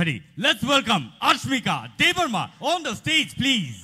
Fadi, let's welcome Ashmika Devarma on the stage, please.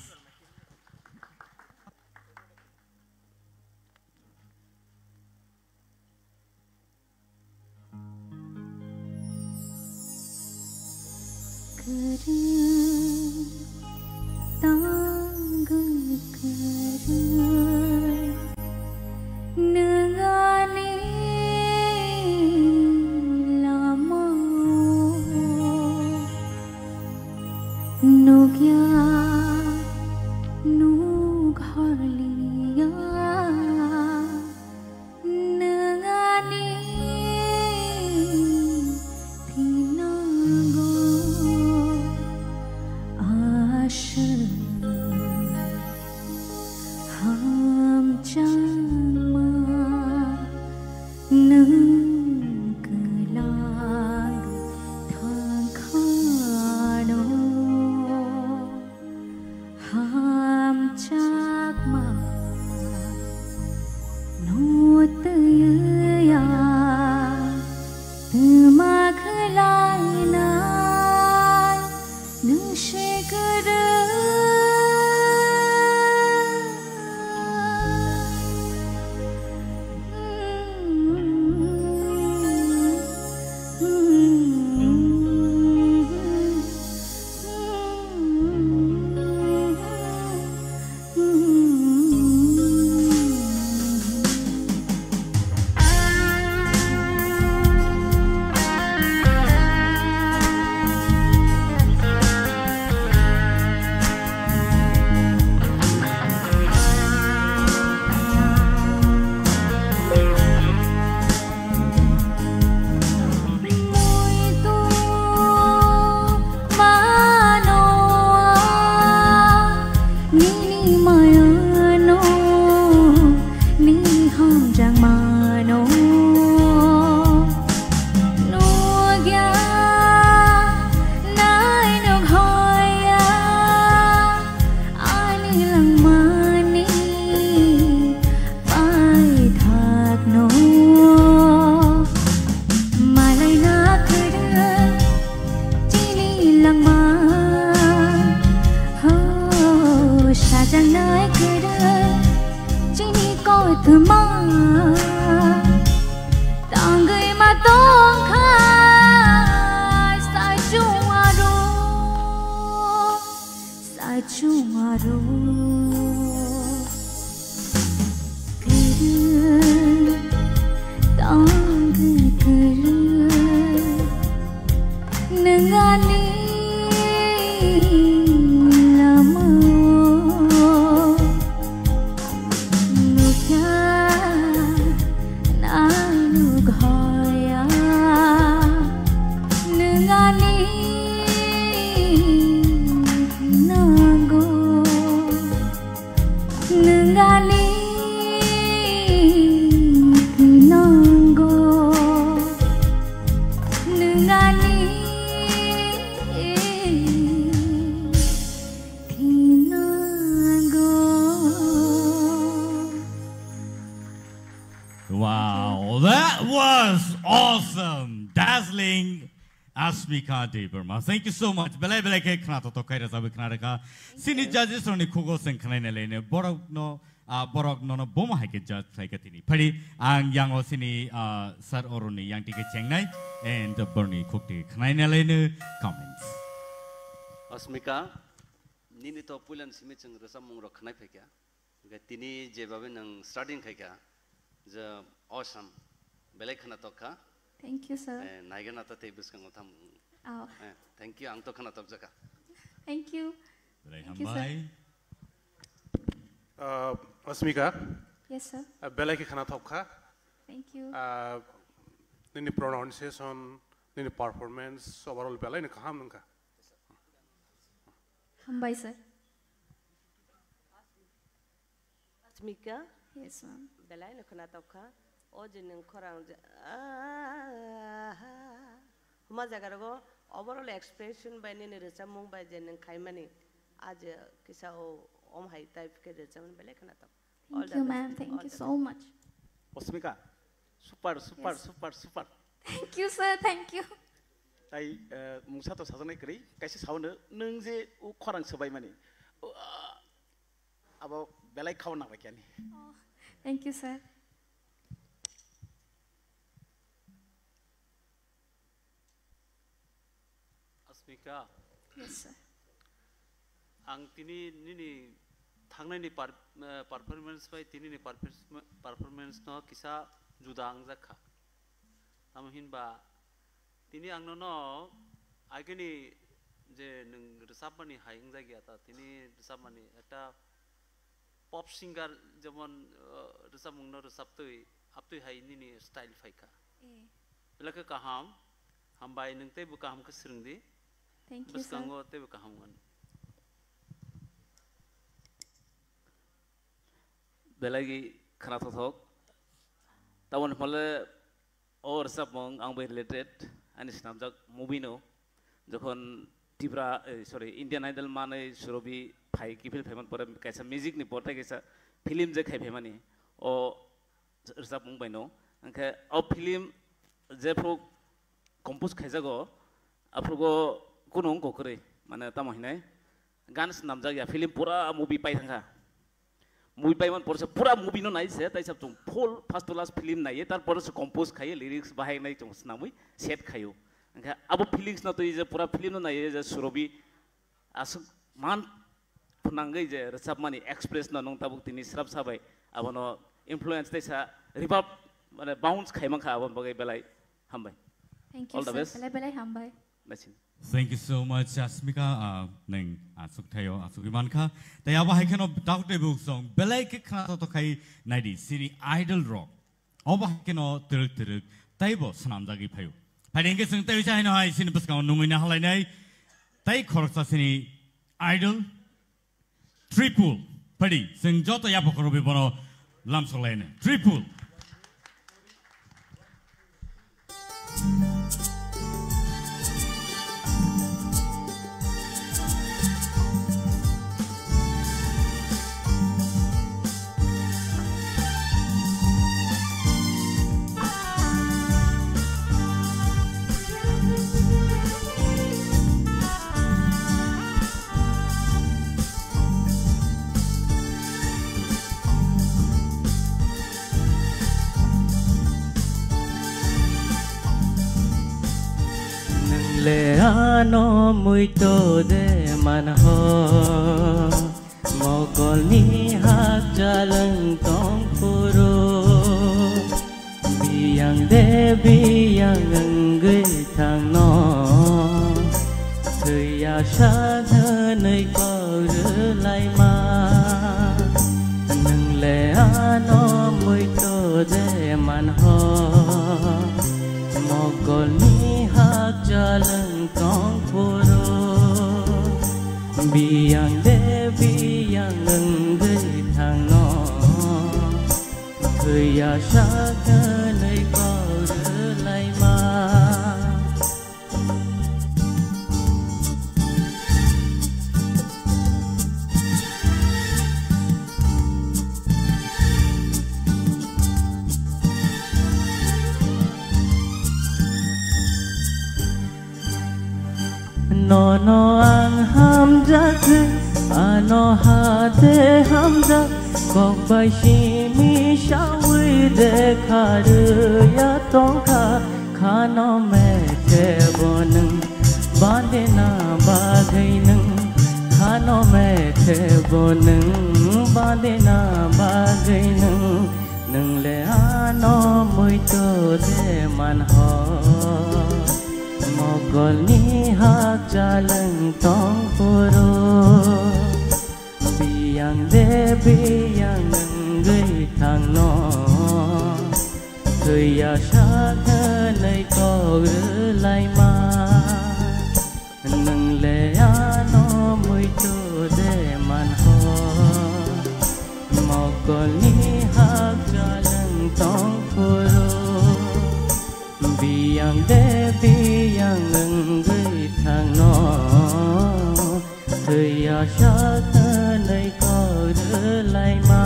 Wow, that was awesome, dazzling, Ashmika Devarma. Thank you so much. Belai belai ke khana to kai rasabe khana raka. Sini judges roni khugo sen khana ne lene borok no boma hai ke judge sai ke tini. Phadi ang yang o sini sir oroni yang ti ke chengnai and Bernie khukti khana ne lene comments. Ashmika, nini to pulan simi cheng rasamung ro khana phekya. Ga tini je babe nang starting khai the awesome belai khana tokka. Thank you, sir. Naigana ta te biskang otham. Oh. Thank you ang to khana tok jaka. Thank you. Thank you, sir. Ashmika. Yes, sir. Belai ke khana tokka. Thank you. Nini pronunciation, nini performance, overall belai ne kaham nungka. Bye, sir. Ashmika. Yes, ma'am. Belai no khana tokka. O jinin korang huma jagar go overall expression by nini rechamung by jinin khaimani aj kisa o om hai type ke rechamun belai khana tokka. Thank you, ma'am. Thank you so much. Ashmika, super. Thank you, sir. Thank you. tay mung sa to sa janai kri kaisa saune nung je u khorang sobai mani abo belai khaw na bakyani Thank you, sir. Asmika Yes, sir. ang tini nini thangnai ni performance bai tini ni performance no kisa juda ang jakha tamhin ba tini angno no ageni je nung resapmani haing jagya ta tini resapmani eta pop singer jemon resapmung no resaptui aptui hai nini style faika belaka kaham hambai nung te bu kaham ka srungdi Thank you, bus sir. kango te bu kaham gan belagi khana thok tawon phale or sapmong ang bai related ani snapjak movie no jokhon tipra sorry Indian Idol mane surobi phai kifil phaiman pore kaisa music ni porta kaisa film je khai phaimani o sapmong bai no angke o film je pro compose khaijago afrogo kunong kokre mane tamohinai gan snapjak ya film pura movie pai thanga movie pai man porse pura movie no nai se tai sab tum full first to last film nai tar porse compose khai lyrics bahai nai chung snamui set khayo angka abo feelings na to je pura film no nai je surobi asu man phunangai je resap mani express na nong tabuk tini srap sabai abono influence tai sa reverb mane bounce khai man kha abon bagai belai hambai Thank All you, the sir. best. Belai hambai. nasin Thank you so much, Asmika. Neng asuk tayo asuk iman ka. Tayo ba hekano doubt book song. Belai ke kana to kai naidi siri idol rock. Oba hekano teruk tayo bo sanam jagi payo. Padeng ke sung tayo chahin hai sini pas kau nungi na halai nai. Tayo korok sa sini idol triple. Padi sung joto ya pokoro bono lam solene triple. Le ano muito de manho mogol ni hak jalan tong puro biyang de biyang ngai thang no thya sha nei ko lai ma nang le ano muito de manho mogol ni hak jalan tong puro biyang de biyang ngai thang no thya sha nei ko lai ma no ang ham jak ano hate ham jak kok bai shi mi shawi de khar ya tong kha khano me the bonung bande na ba gai nung khano me the bonung bande na ba gai nung le ano mui to de man ho mogol ni hak jalan tong puro biyang de biyang ngai thang no thya sha nei ko lai ma nang le ano mui to de man ho mogol ni hak jalan tong puro biyang de biyang ngai thang no thya sha nei ko lai ma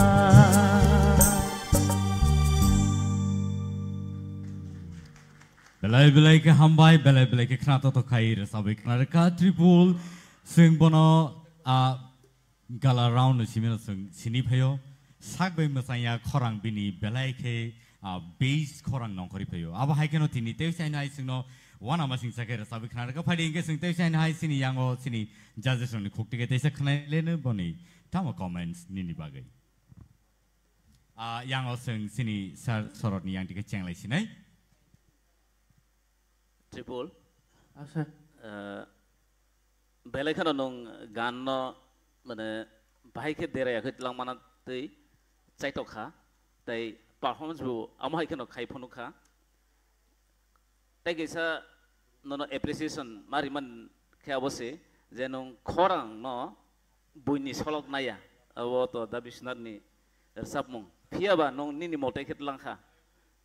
Belai belai belai ke hambai belai belai ke kena to kai resabe kena ka tripul sing bono gala round simena sini phayo sakbai masaya khorang bini belai ke base khorang nong khori phayo aba hai keno tini te sai nai singno wana masing sakera sabe khana ka phadi inge sing te sai nai sini yango sini judges on khokti ke te sa khna lene boni tama comments nini bagai yango sing sini sar sorot ni yang dik cheng lai sinai triple Asa. belai khana nong gan no mane bahai ke dera ya khit lang mana tei chai to kha tei performance bu amai khano khai phonu kha tei gesa no appreciation mari man khe abose je nong khorang no buini solok naya abo to da bisnat ni sapmung phiaba nong nini motai khet lang kha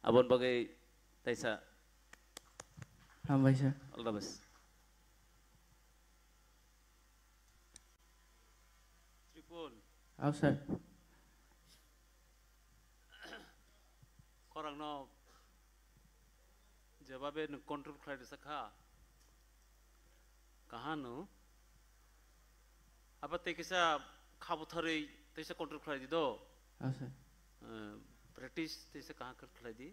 abon bagai taisa Hambai sir. all the best triple Asa. korang no jawabe nu control khlai sakha kahano apa te kisa khabu thari tese control khlai dido Asa. practice tese kaha khlai di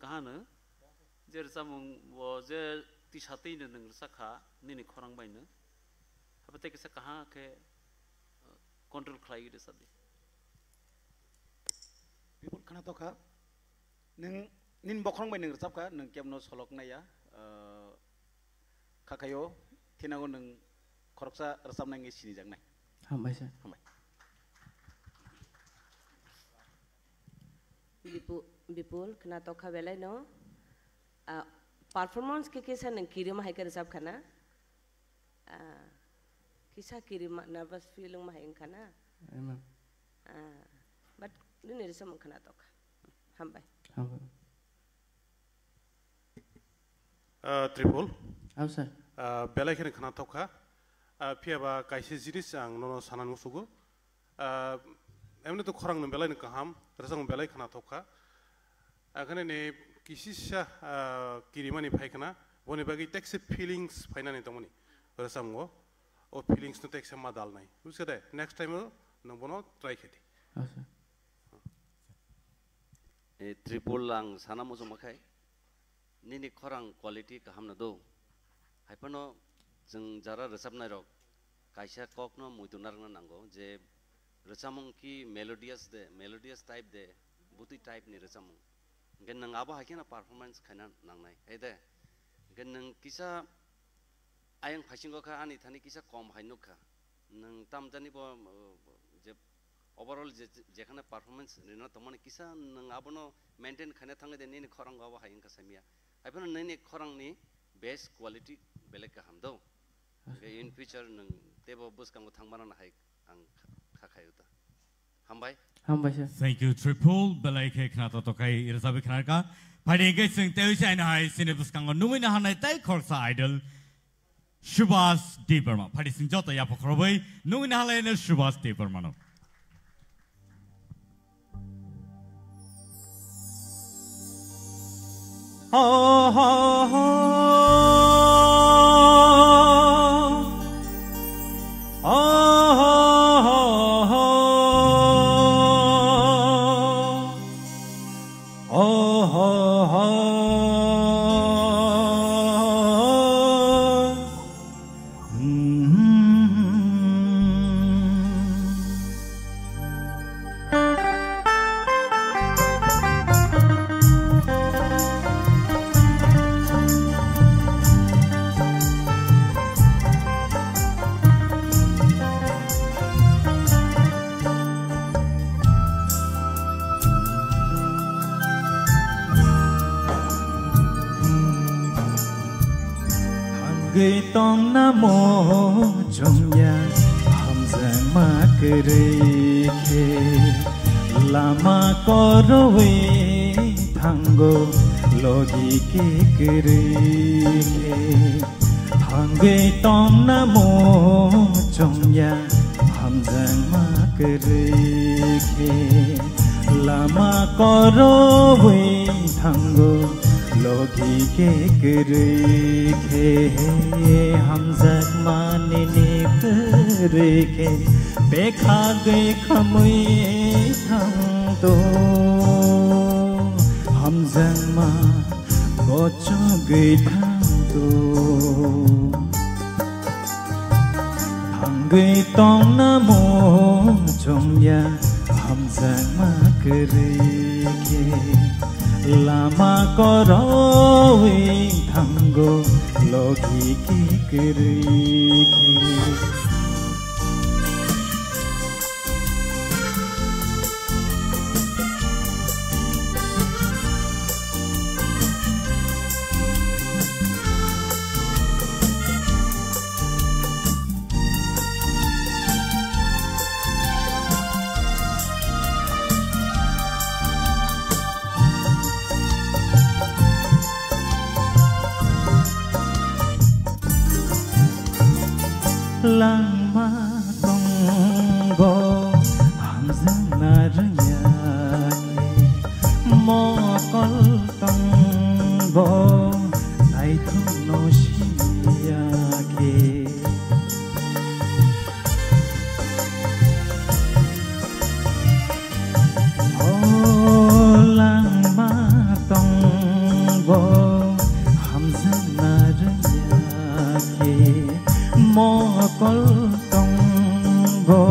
kahano jer samung wo je ti satai ne nang sakha nini khorang baina apa te kisa kaha ke control khlai de sadi people khana to kha neng nin bokrong bai neng resap kha neng kemno solok naya khakayo thinago neng khoroksa resap nang sini jang nai Hambai sir. hambai Bipul kena tokha belai no performance ke kisa nang kirim hai kar sab khana kisa kirim nervous feeling ma hai khana Amen. but ni resam khana tokha hambai Hambai. Triple Asa. belai kene khana tokha phiaba kaise jinis ang nono sanan musugo emne to khorang no belai ne kaham resang belai khana tokha akhane ne kisisa kirimani phaikana boni bagi texe feelings phainani tomoni resam go o feelings no texe ma dal nai usade next time no bono try kheti Asa. triple lang sana mo sumakai nini khorang quality kaham na do haipano jeng jara resap nai rok kaisa kok no muitunar na nango je resamung ki melodious type de buti type ni resamung gen nang aba hakena performance khana nangnai ede gen nang kisa ayang phasingo kha ani thani kisa kom hainu kha nang tam jani bo je overall যেখানে performance রিনা তমনে কিসা নং আবনো maintain খানে থাঙ্গে দে নিনি খরং গাবা হাইন কা সামিয়া আইফানো নিনি খরং नि best quality बेलेग का हमदो in future नों तेबो बुसकांगो थांबाना हाय आं खाखायुता हामबाय Hambai sir. Thank you, Triple. Belai ke kena to kai irasabe kena ka. Pada inge sing teu sai na hai sinebus kang nungin na hanai tai khorsa idol. Shubhas Devarma. Pada sing jota ya pokrobai nungin na halai ne Shubhas Devarma no. Ho ho ho. Người tóm nam mô trong nhà hàm giang ma kere khe lama korwe thango logi ke kere khe người tóm nam mô trong nhà hàm giang ma kere khe lama korwe thango logi ke kere ke hamzak mane ne kere ke bekha ge khamui thang to hamzak ma gocho ge thang to thang ge tong na mo chong ya hamzak ma kere ke lama koroi thango logi ki kiri ki lama tonggo hamzang naranya mo kol tonggo nai thuno shiya ke oh lama tonggo hamzang naranya ke mo kol tonggo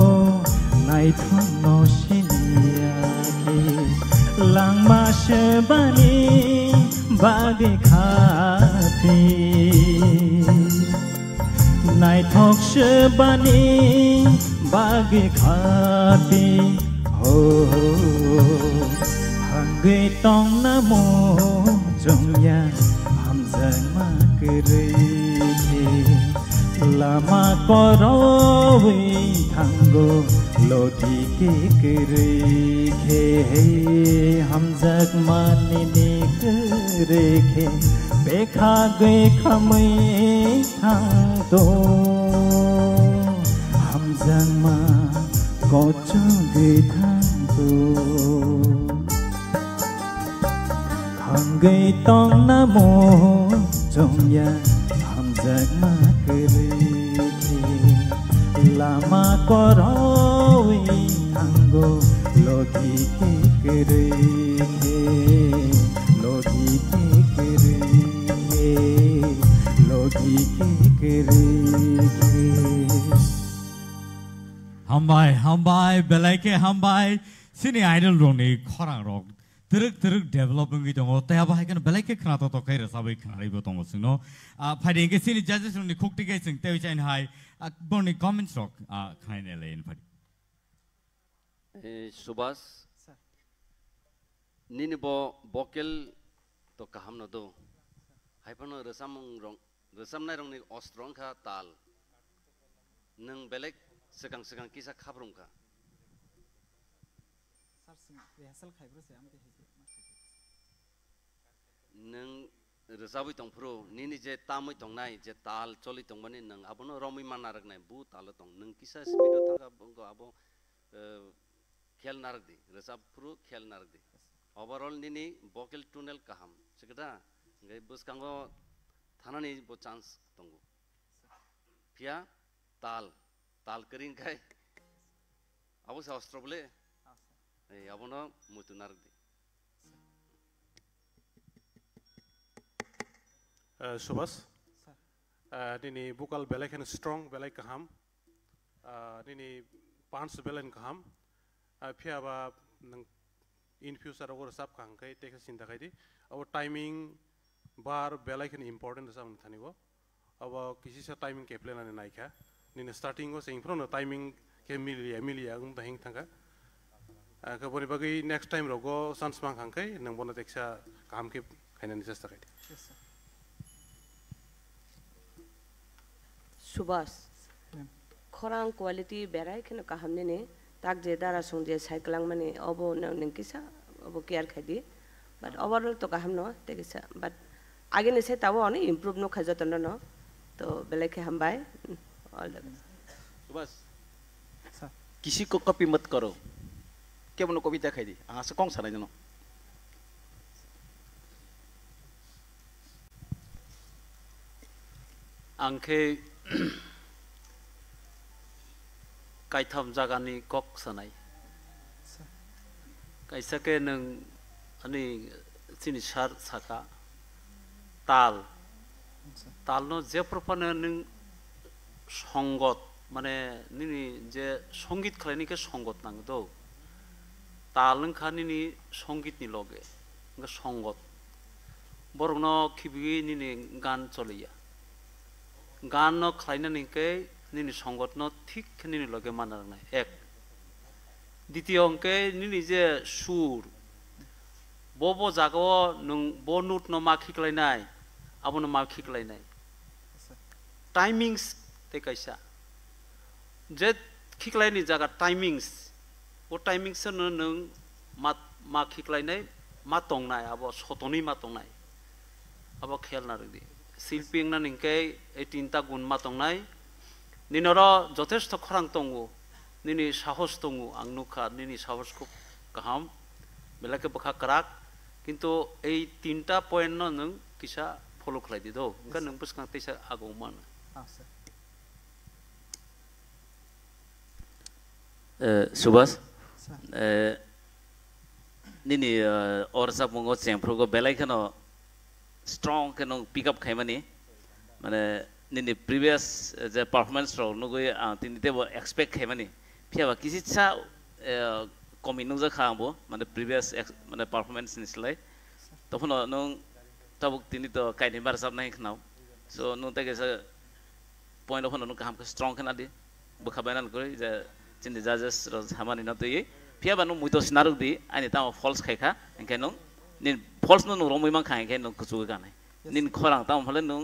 nai thuno shiya ke langma shebani bagi khati nai thok shebani bagi khati ho hangi tong na mo jong ya hamzang ma kere lama koroi thango loti ke kere ke hamzak mane ne kere ke bekha ge khamai thang to hamzak ma gocho ge thang to thang ge tong na mo jong ya hamzak ma kere lama koroi thango logi ke kere logi ke kere logi ke kere hambai belake hambai sini idol rong ni khorang rong teruk development gitu ngo teh apa kan belake khana to kai rasa bai khana ri bo tong sino phading ke sini judges rong ni khokti kai sing te chain hai borni comments rok khane le in phadi subas nini bo vocal to kaham no do haipano resam nai rong ni ostrong kha tal nang belek sekang kisa khabrung ka nang resabi tong pro nini je tamoi tong nai je tal choli tong bani nang abono romi manarak nai bu tal tong nang kisa speed thanga bongo abo khel narak di resab pro khel narak di overall nini vocal tunnel kaham sekeda ngai bus kango thanani bo chance tongo pia tal kering kai abo sa ostrobole abono mutu narak di Subas, ini vocal belai kan strong belai kaham, ini pants belai kaham, pia apa in future agar sab kahang kai teka cinta kai di, agar timing bar belai kan important sama thani go, agar kisi sa timing keplen ane naik ya, ini starting go sehingga pro no timing ke milia agum tahing thangka, kaboni bagi next time rogo sans mang kahang kai, nang bona teksa kaham ke kainan nisas takai. Subas, korang quality berai kena kaham ni tak je dara sung je cycling mani obo nang kisa obo care khadi, but overall to kaham no tekisa, but आगे नहीं से तावो आने improve no खजा तन्नो no तो बेले के हम bye all the best. बस किसी को कॉपी मत करो क्या बनो कविता खाई दी आँख से कौन सा नहीं जानो आंखे कायथाम जागानि कक सानाय कायसाके नों अनि चिनि सार साका ताल तालनो जेप्रफानो नों संगत माने निनि जे संगीत खालायनिके संगत नांगौ दो ताल नोंखा निनि संगीतनि लगे नोंखा संगत बरगनो खिबि निनि गान चलिया गान न खालायनानिके निनि संगत न ठीक निनि लगे मानारनाय एक द्वितीय अंके निनि जे सुर बबो जागो नों ब नोट न मा खिखलायनाय आबनो मा खिखलायनाय टाइमिंग्स ते कैसा जे खिखलायनि जागा टाइमिंग्स वो टाइमिंग्स न नों मा खिखलायनाय मा तंनाय आबो सतनि मा तंनाय आबो खेल ना रदि शिल्पी ना निके ए तीनटा गुण मा तंनाय निनर যথেষ্ট खरां तंगो निनि साहस तंगो आं नुखा निनि साहस को गाहाम बेलाके बखा कराक किंतु ए तीनटा पॉइंट न नों किसा फॉलो खालायदि दो ओंका नों बसखां तैसा आगौ मान सुभाष निनि और सब मंगो चेंफ्रोगो बेलायखनो स्ट्रॉंग केनो पिकअप खायमानि माने निनि प्रीवियस जे परफॉर्मेंस रो नुगै तिनि तेबो एक्सपेक्ट खायमानि फियाबा किसिसा कमिनु जा खाबो माने प्रीवियस माने परफॉर्मेंस निसलाय तखनो नों तबुक तिनि तो कायनि बार सब नाय खनाव सो नु तकेसा पॉइंट अफनो नु काम स्ट्रॉंग खना दि बखाबायनान गय जे चिनि जजेस रो हामानि न तयै फियाबा नु मुइतो सिनारुक दि आनि ता फॉल्स खायखा एंखाय नु निन फॉल्स नु रमै मान खाय एंखाय नु कुचु गानाय निन खरां ता हमले नु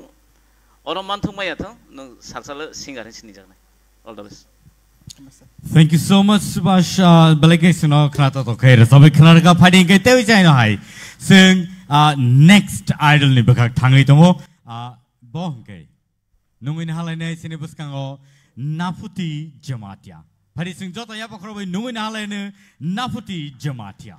अरो मान थुमाया थ नु सारसाले सिंगार सिनि जानाय all the best Thank you so much, Subhash. Balake sino khnata to khair. Sabai khnar ka fighting ke tewi chai no hai. Sing next idol ni bakak thangai tomo bohong ke. Nungin halai ne sini buskango Nafuti Jamatia. Phari sing jota ya pakhro bai nungin halai ne Nafuti Jamatia.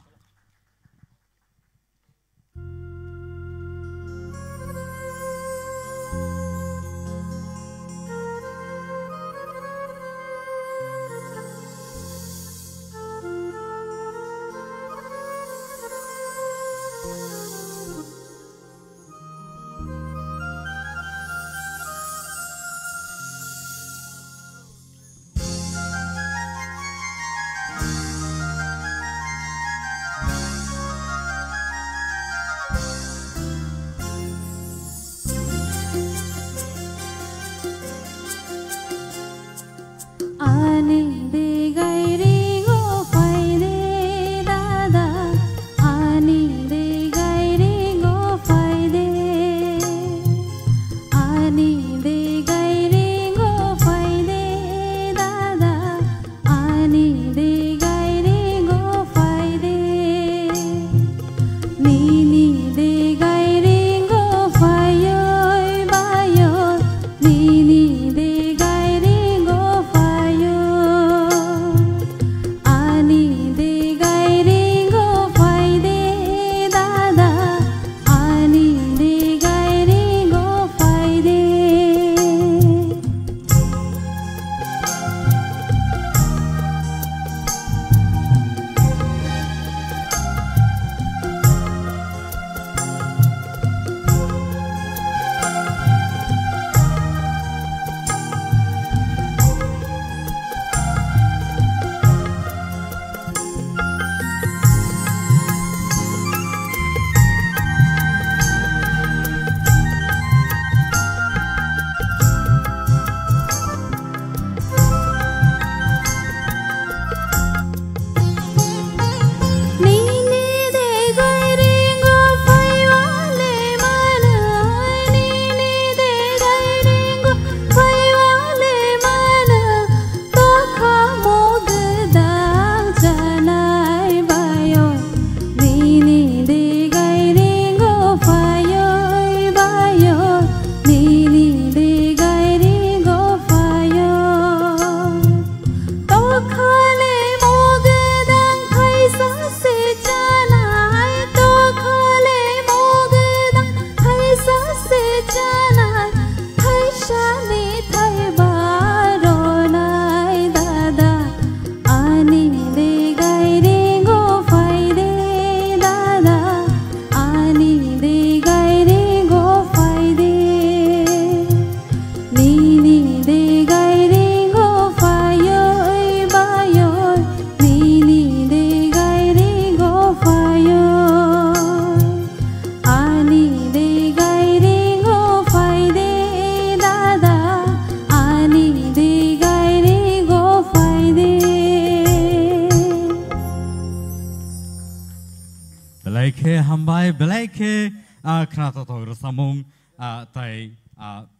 Belaike hambai belaike knato to samung tai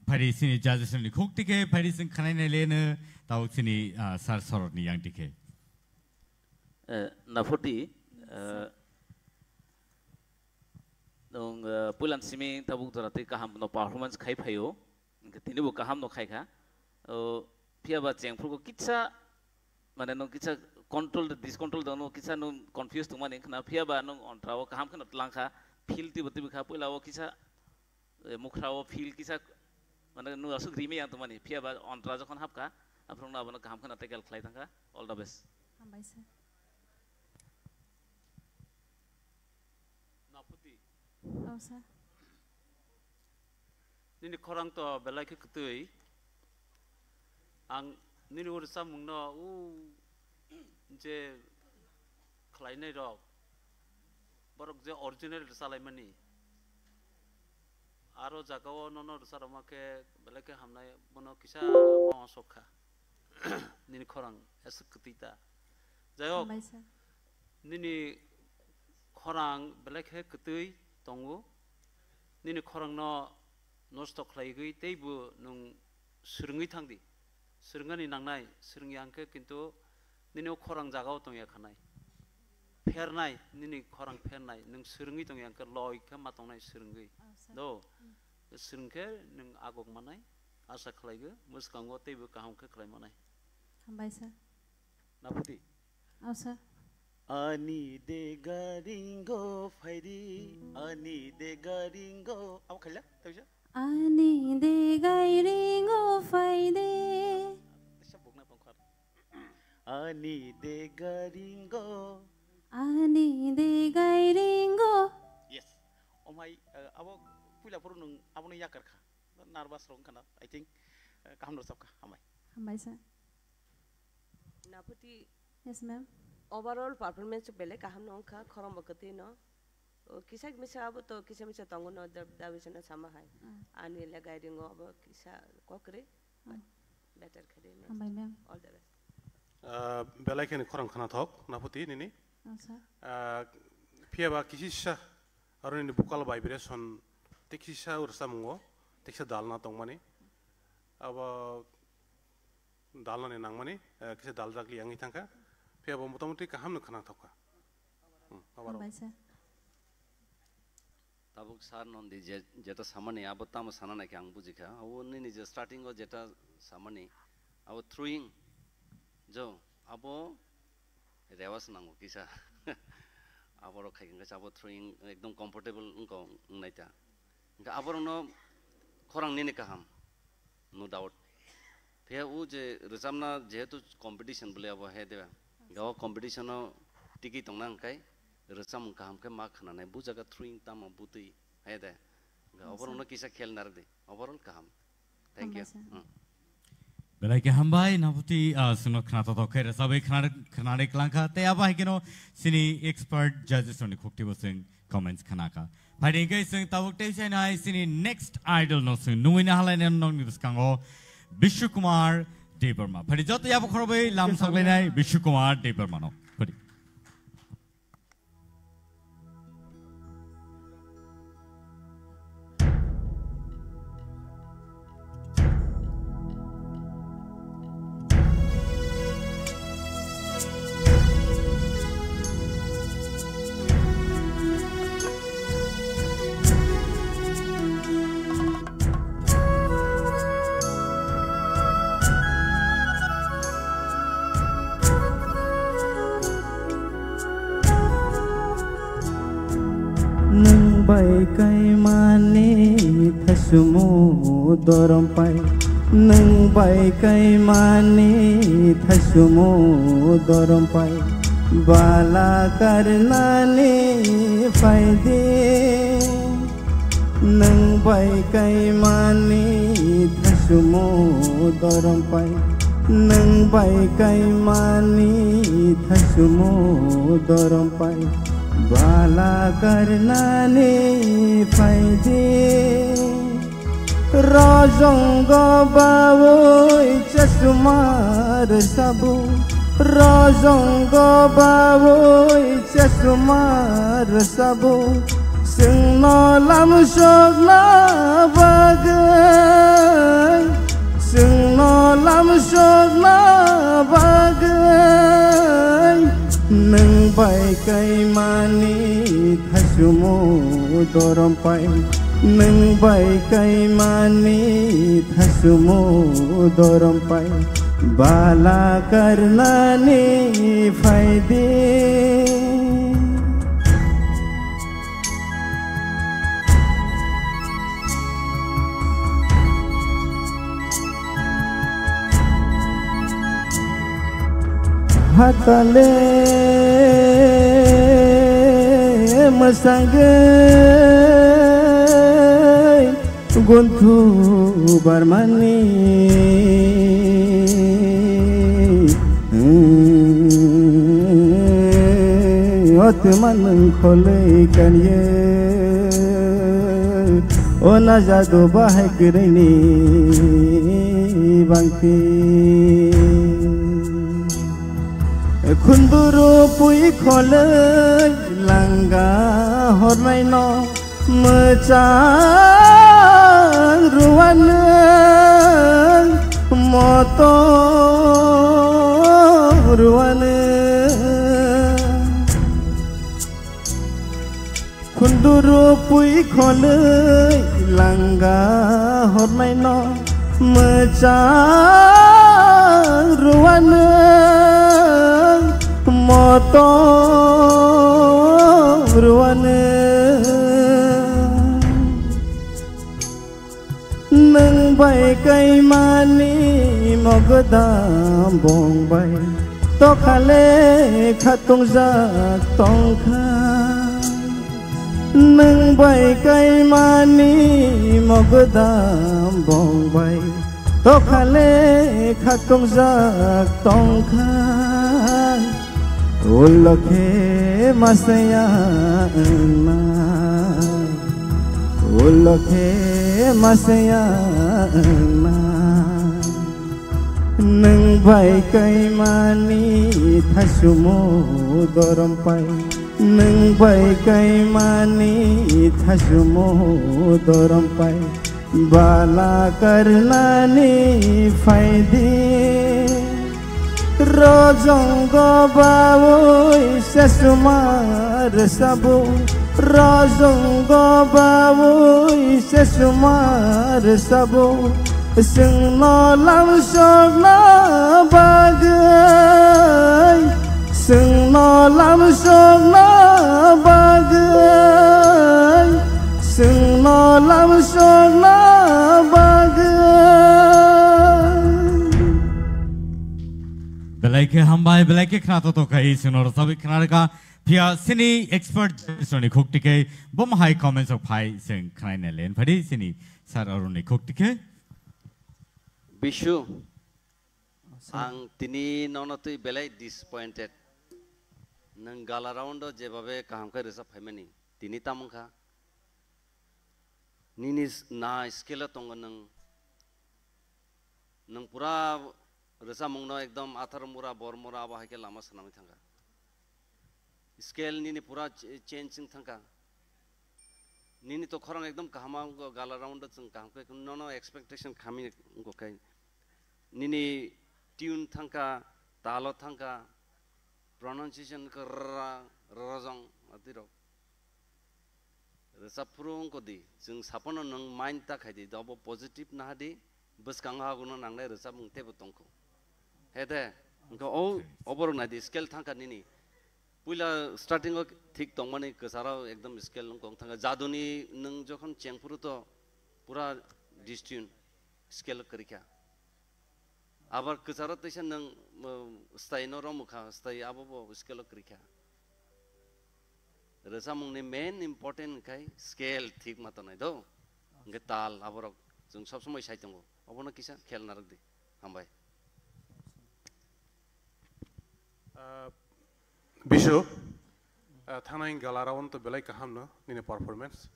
pari sini judges ni khok tike pari sing khanai ne lene tau sini sar sorot ni yang tike. Nafuti dong pulan simi tabuk dorati kaham no performance khai phayo tini bu kaham no khai kha pia ba cheng phu ko kitsa mane no kitsa control discontrol dono kitsa no confused tu mane khna pia ba no ontrawo kaham khna tlang kha feel ti bati kha pula wo kitsa mukhrawo feel kitsa mane no asuk rimi yang tu mane pia ba ontra jokhon hap ka aprong na bano kaham khna takel khlai thanga all the best. Hambai sir. Oh sir. Nini korang to belai ke ketui, ang nini urusan mungno je klien dok, borok je original salai mani, aro jagawo nono urusan rumah ke belai ke hamnai mono kisah mau sokha, nini korang esok ketita, jayok, nini korang belai ke ketui tongu, nini korang no nosto khlaigui teibu nung surungi thangdi surungani nangnai surungi angke kintu nini khorang jagao tongya khanai phernai nini khorang phernai nung surungi tongya angke loi kha matongnai surungi do surungke nung agok manai asa khlaigu muskango teibu kaham khe khlai manai. Hambai sir. Naputi. Oh sir. Ani de garingo faidi ani de garingo apa khala tahu sih? Ani de gairingo faide. Ani de garingo. Ani de gairingo. Yes. Oh my, abo pula puru nung abo nung yakar kah. Nervous rong kana. I think kaham no sabka. Hamai. Hambai sir. Naputi. Yes ma'am. Overall performance bele kaham no kha khorom bakati no. Kisah misal apa tu kisah misal tanggung no dawisana sama hai. Ani le guiding go apa kisah kokre. Better kade ne. Hambai ma'am. All the best. Belai ke ni korang khana thok naputi nini. Oh sir. Pia ba kisah aron ini bukal vibration tekisah ursa mungo tekisah dalna tong mani. Aba dalna ni nang mani kisah dal rakli yang itangka. Pia ba mutamati kaham no khana thok ka. Hambai sir. Tabuk sar non di jeta samani abo tam sana na kyang bujika abo ni je starting o jeta samani abo throwing jo abo rewas nango kisa abo ro khaing ga abo throwing ekdom comfortable unko naita ga abo no khorang ni kaham no doubt phe u je rsamna jehetu competition bole abo he deba ga competition no tiki tongnang kai resam kaham ke mak khana nai bu jaga throwing tam buti hai da overall no kisa khel nar de overall kaham thank you Belai ke hambai naputi suno khana to khair sabai khana de klangka te aba hikino sini expert judges oni khokti bosing comments khana ka phai ge sing tabuk te sai nai sini next idol no sing nuina halai ne nong ni skango Vishwakumar Debarma phai jot ya khorobai lam saklai nai Vishwakumar Debarma no phai bai kai mane thasumo doram pai nang bai kai mane thasumo doram pai bala karna ne faide nang bai kai mane thasumo doram pai nang bai kai mane thasumo doram pai bala karna ne faide rojong go bawoi chasmar sabu Rozongo bawoy chesumar sabo Singno lam shogna bagay Singno lam shogna bagay Nang bay kay mani thasumo dorom pai Nang bay kay mani thasumo dorom pai Bala karna ni fayde Hatale masangay guntu barmani Otman khole kaniye ona jado bahe kirini bangti Khunduru pui khole langa hormai no machang ruan moto ruan Khunduru pui khole langa hormai no machang ruan moto ruan nang bay kay mani mogadam bong bay to khale khatong jak tong kha nang bay kay mani mogadam bong bay to khale khatong jak tong kha Ulokhe masaya na Ulokhe masaya na Nang bay kay mani thasumo dorom pai Nang bay kay mani thasumo dorom pai Bala karna ni fayde Rozongo bawoy sesumar sabo Rozongo bawoy sesumar sabo Singno lam shogna bagay Singno lam shogna bagay Singno lam shogna Belai ke hambai belai ke khna to kai sinor sabi khna ka phia sini expert soni khok tike bom high comments of phai sing khnai ne len phadi sini sar aruni khok tike Bishu ang tini nonotui belai disappointed nang gala round je babe kaham kai resa phaimani tini tamungkha ninis na skill tong nang pura Rasa mungno ekdom athar mura bor mura abah ke lama sanami thanga scale nini pura changing thanga nini to khorang ekdom kahama gala round chung kaham ke no expectation khami ko kai nini tune thanga talo thanga pronunciation ka rajang atiro rasa purung ko di chung sapono nang mind ta khai di dobo positive na di bus kangha guno nangnai rasa mung te botongko Hede, engkau over na di scale thangka nini, pula starting o thik tongmani kesara ekdom scale engkau thangka jaduni neng jokon cengpuru to pura distune scale kerja. Abar kesara tesa neng stay noro mukha stay abo bo scale kerja. Rasa mungni main important kai scale thik mata nai do, engkau tal abar jeng sab semua isai tunggu. Abo na kisah khel narak di, hambai. Bishu, thana in gala round to belai kaham no nini performance.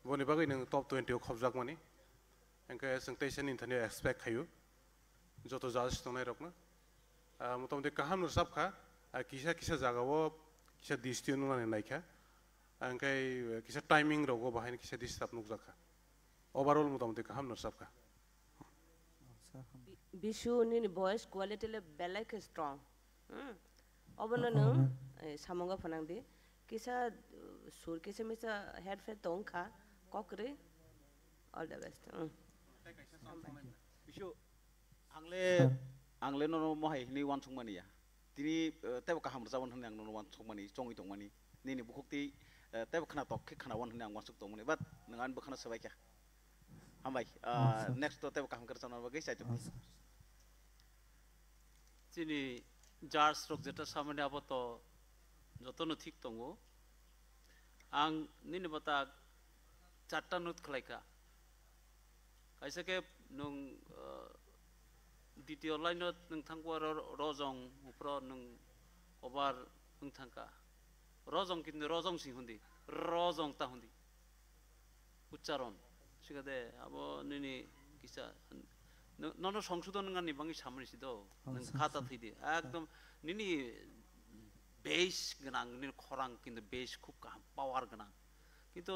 Boni bagai neng top 20 o khobjak mani. Engke sengtation in thani expect khayu. Joto judge tonai rokna. মোটামুটি কাহাম নুসাবখা কিসা কিসা জাগাও কিসা দৃষ্টি নুনাनै নাইখা ओंखाय किसा timing रगो बाहायनो किसा disturb नुजाखा overall मोटामुटी गाहाम नुसाबखा बिशु नि voice quality ले बेलाइक strong अबनो नों सामंगा फनांदि किसा सुर किसा मिसा हेडफोन तोंखा ककरे ऑल द बेस्ट बिशु आंले नो मोहाय नि वान संमानिया तिनि तेबो गाहाम जावन होननाय आं नो वान संमानि जंगि दंमानि निनि बुखक्ति तेबो खाना तक खाना वन होननाय आं वान सुक दंमोन बाट नोंगान बो खाना सबाय क्या हामबाय नेक्स्ट तो तेबो गाहाम करसन बगै साइड जिनि जार्स रक जेटा सामान्य आबत जतनो ठीक दंगो आं निनि बता चारटा नुत खलायका कायसे के नों द्वितीय लाइन नोंथांखौ रजं उप्र नों ओभार नोंथांका रजं किन्तु रजं सिं हुंदी रजं ता हुंदी उच्चारण सिगादे अब निनि किसा नन संशोधन नङानि बाङि सामनिसि दो नों खाता थैदि एकदम निनि बेस गोनां निनि खरां किन्तु बेस खुब गाहाम पावार गोनां किन्तु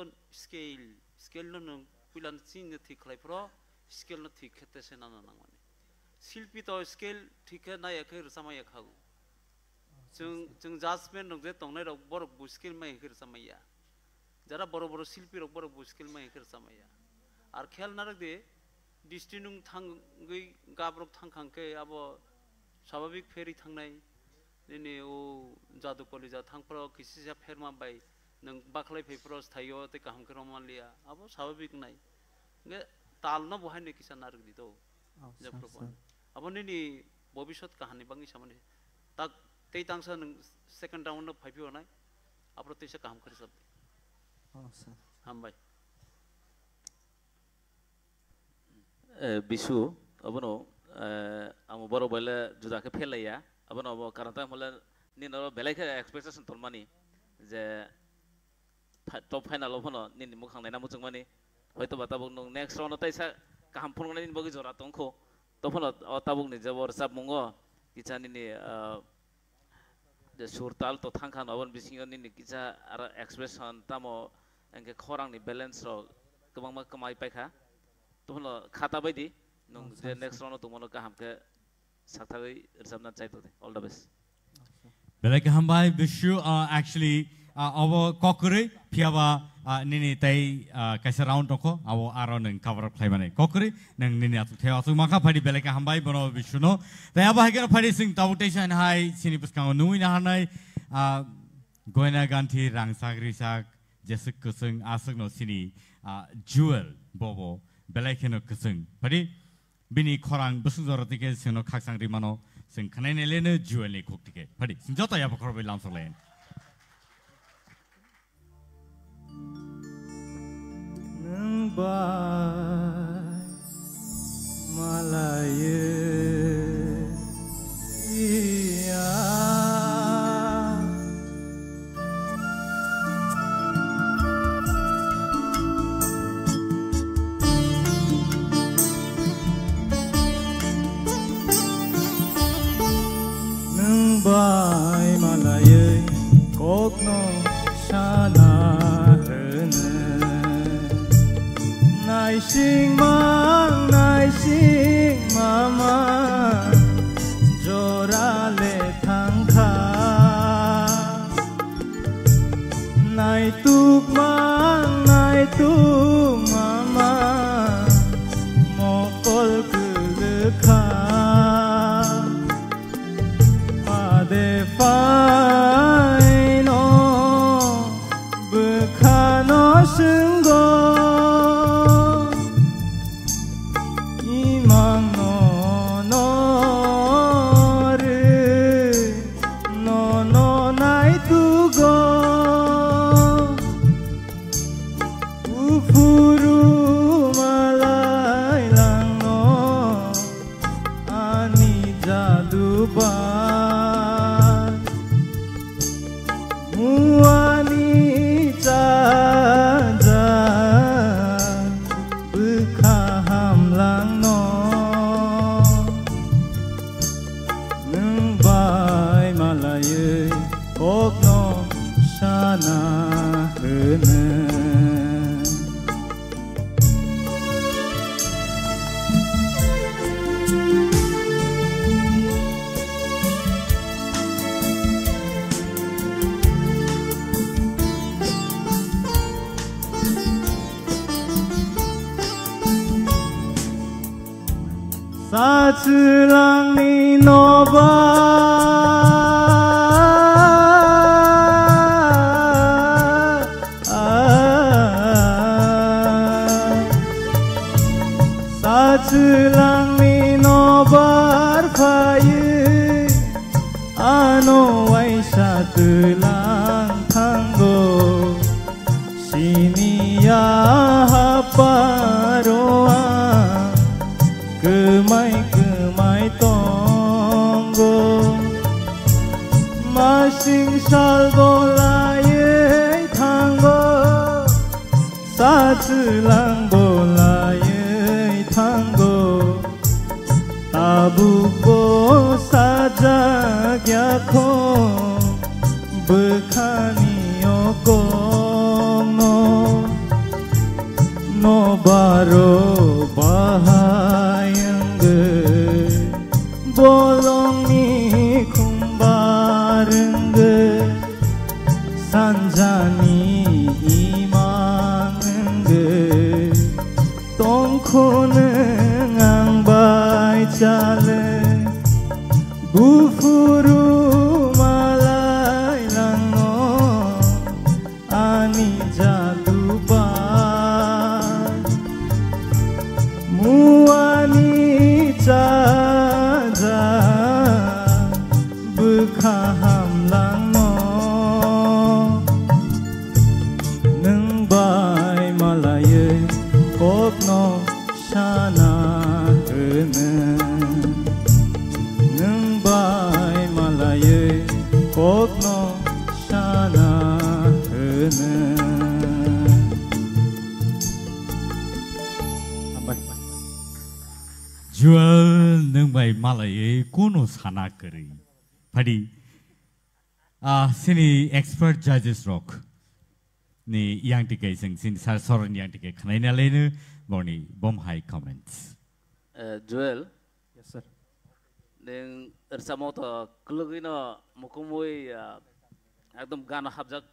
स्केल नों पिलान सिन थि खलायफ्र स्केल न थि खेतेसे नाना नांमानि शिल्पी तो स्केल ठीक है ना एक समय एक हाउ जों जाजमेंट नों जे तंनाय रक बर बु स्केल मै एक समयया जरा बर बर शिल्पी रक बर बु स्केल मै एक समयया आर खेल ना रक दे डिस्ट्रि नों थांगै गाब्रक थांखांके अब स्वाभाविक फेरि थांनाय दिनै ओ जादु कलेजा थांफ्र किसिसा फेरमा बाय नों बाखलाय फैफ्रस थायो ते काम करमालिया अब स्वाभाविक नाय गे ताल न बहायने किसा नारक दितो जप्रपन अब निनि भविष्यत कहानी बाङि सामने ता तै तांसा नों सेकेन्ड राउन्ड न फाइफियो नाय आपरो तैसे काम कर सब हम भाई बिशु अबनो आम बरो बले जुदाके फेलाया अबनो अब कारणता मले निनो बेलायके एक्सपेक्टेशन तलमानि जे टप फाइनल अबनो निनि मुखांनाय ना मुजंमानि हयतो बाताबो नों नेक्स्ट राउन्ड तैसा काम फुंगनायनि बगै जरा तंखो तफन ताबुंनि जबर साब मंगो किचानिनि जे सुरताल तो थांखान अबन बिसिंगनि किचा आरो एक्सप्रेशन तामो एंके खरांनि बैलेंस रो गोबां कमाय पाइखा तफन खाता बायदि नों जे नेक्स्ट राउन्ड तमनो गाहामके साथागै रोजाबना चाइतो ऑल द बेस्ट बेलायके हामबाय बिशु एक्चुअली अब ककरै फियाबा निनि तै कायसा राउन्ड दंखो अब आरो नों कवर अप खालामनानै ककरै नों निनि आतु थेवा आतु माखा फादि बेलायके हामबाय बनो बिशुनो तै अब हायगेन फादि सिं ताबुटेसन हाय सिनि पुसकांग नुइना हानाय गयना गान्थि रांसाग्रिसाक जेसुक कुसुं आसुकनो सिनि जुवेल बबो बेलायकेनो कुसुं फादि बिनि खरां बुसुं जरतिके सिनो खाकसां रिमानो जों खानायनेलेनो जुवेलनि खुक्तिके फादि सिं जता याबो खरबै लामसलायन Malaya iya nang bai malaya kokno sana nai sing mama jora le thangkha nai tuk mama mokol kulkha ade fai no bukhano sunggo kokno sana heuneun 사츠랑 니노바 사츠랑 니노바 파이 아노 와이샤 뜨랑 탕고 시니야 하파로아 Kemai tonggo Masing salbo laye tanggo Satsilang bolaye tanggo Tabuko sajagyako Bekhani okono No baro bahayang bolong ni kumbareng sanjani imang tongkone ngambai jale bufuru malai lango ani jaduba muani jaja bekaham langno neng bai malaye kopno shana heuneun neng bai malaye kopno shana heuneun Jual neng bai malay kuno sana keri. Padi, sini expert judges rock. Ni yang tiga sing sini soran yang tiga kena ini lain boni bom high comments. Joel. Yes sir. Neng ersamo to kelugino mukumui ekdom gana habjak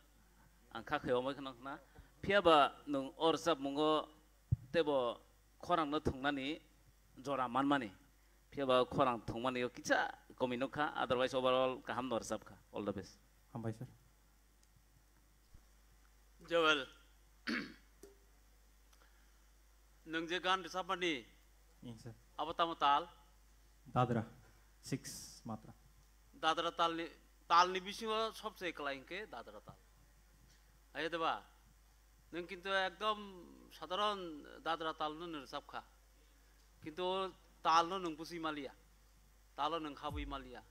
angka khayomai kana kana. Piaba nung orsap mungo tebo korang no thungnani jora manmani. Piaba korang thungmani yo kicha komino kha otherwise overall kaham nor sab kha all the best. Hambai sir. Joel. Nung je gan resapani. Yes sir. Apa tamu tal? Dadra 6 matra. Dadra tal ni bishiwa sobse ekla inke dadra tal. Ayo deba. Nung kintu ekdom sadharon dadra tal nun resap kha. Kintu tal nung pusi malia. Tal nung khabui malia.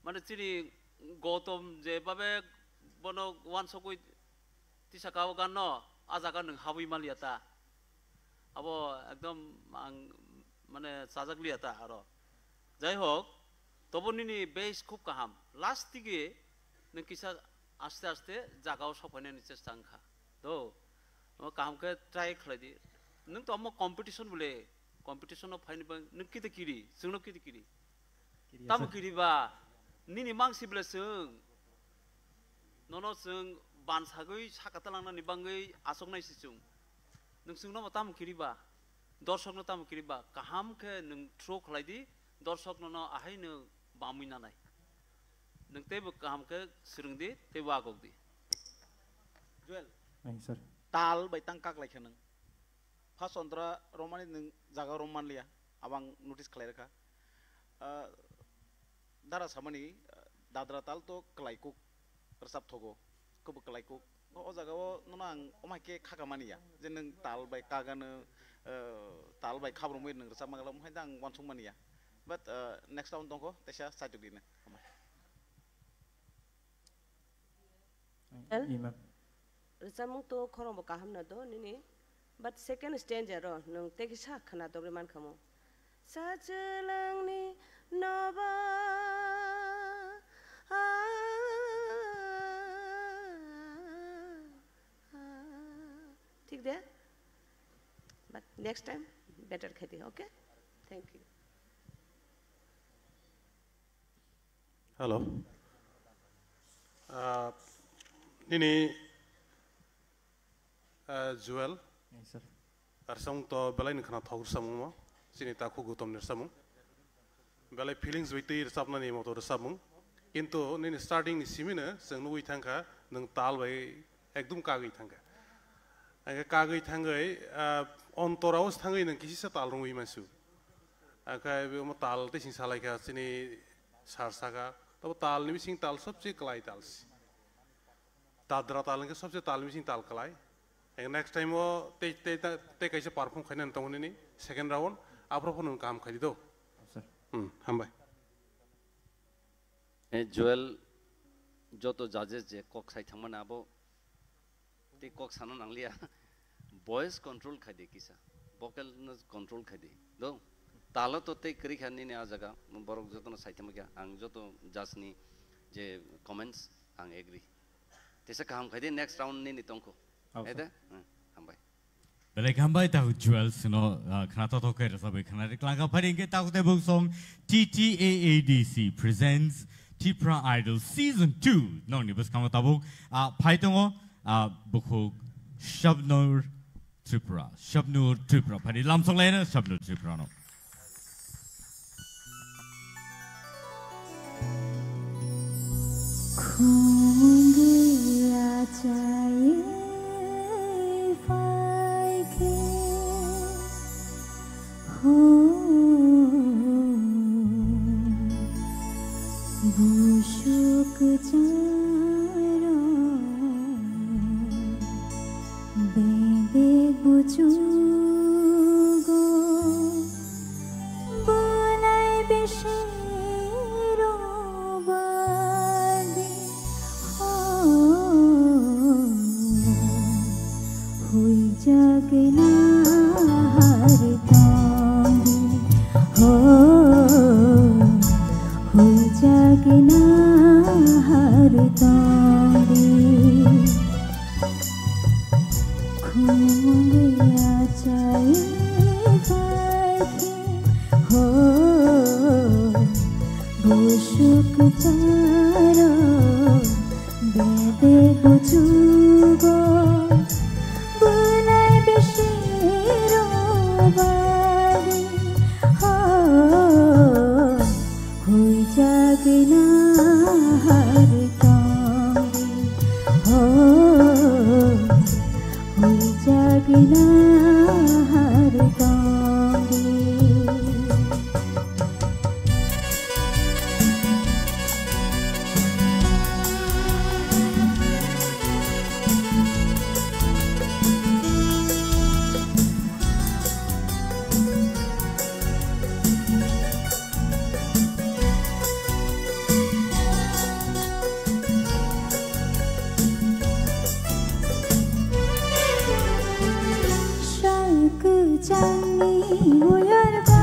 Mane chini Gautam je babe bono wan sokoi tisa kau ganno ajaga nung khabui malia ta. Abo ekdom মানে সাজাক লিয়াতা আরো যাই হোক তবনিনি বেশ খুব কাহাম last দিকে নং কিসা আস্তে আস্তে জাগাও সফাইনানি চেষ্টা আংখা তো কাহামকে ট্রাই খালাইদি নং তো আমো কম্পিটিশন বলে কম্পিটিশন ফাইনি নং কিতে কিরি जोंनो किते किरि ताम किरिबा निनि मांसि बले जों ननो जों बानसागै साकातालांनानि बांगै आसगनायसि जों नों जोंनो ताम किरिबा दर्शक न ताम किरिबा काहाम के नों थ्रो खलायदि दर्शक न आहाय नो बामिना नाय नों तेबो काहाम के सिरंदि तेबो आगोगदि जुएल Thank you sir. ताल बायतां काक लायखा नों फार्स्ट अंतरा रमानि नों जागा रमान लिया आबां नोटिस खलायरखा दारा सामानि दाद्रा ताल तो कलायकु रसाब थगो कबो कलायकु o jagao nonang omake khagamaniya je nang tal bai kagano tal bai khabrumui nang rasa magalam haidang wansungmaniya but next round tongko tesha sajugdine Imam Resamung to khorong kaham na do nini but second stanza ro nung tekisa khana dobre man khamo sajelang ni naba next time better khedi. Okay, thank you. Hello. Nini Joel. Yes, sir. Arsang to belai ni khana thawur samung ma sini ta khu gutom nir samung belai feelings witi sapna ni motor samung kintu nini starting ni simina seng nui thangka nang tal bai ekdum kagui thangka aga kagui thangai ontoraus thangai nang kisi sa tal rungui masu aga be mo tal te sing salai ka sini sarsaga tab tal ni sing tal sabse kalai tal tadra tal ke sabse tal ni sing tal kalai next time वो ते कैसे perform करने तो उन्हें नहीं second round आप लोगों ने काम करी दो हम भाई जोएल जो तो जजेस जे कॉक साइड हम ना वो ते कॉक साना नंगलिया वॉइस कंट्रोल खाई दे किसा वोकल न कंट्रोल खाई दे दो तालो तो ते करी खाने ने आ जगह बरोक जो तो न साइड में क्या आंग जो तो जज नी जे comments आंग एग्री तेरे काम खाई दे next round ने नितों को Ada, hambai. Balik hambai tahu jual sino kena tahu kaya sahaja kena reklama paling kita tahu tebuk song TTAADC presents Tipra Idol Season 2. Nong ni bos kamu tahu pai tunggu buku Shabnur Tripura. Pada lamsong lain Shabnur Tripura no. Busuk jaro bebe bujugo bunai beshiro badi hui jagna har tangi hui jagna har tangi khumaya chai baki ho bushuk charo bebe bujugo bunai beshiro badi hui jagna har tangi hui jagna har tangi Jangi uyarga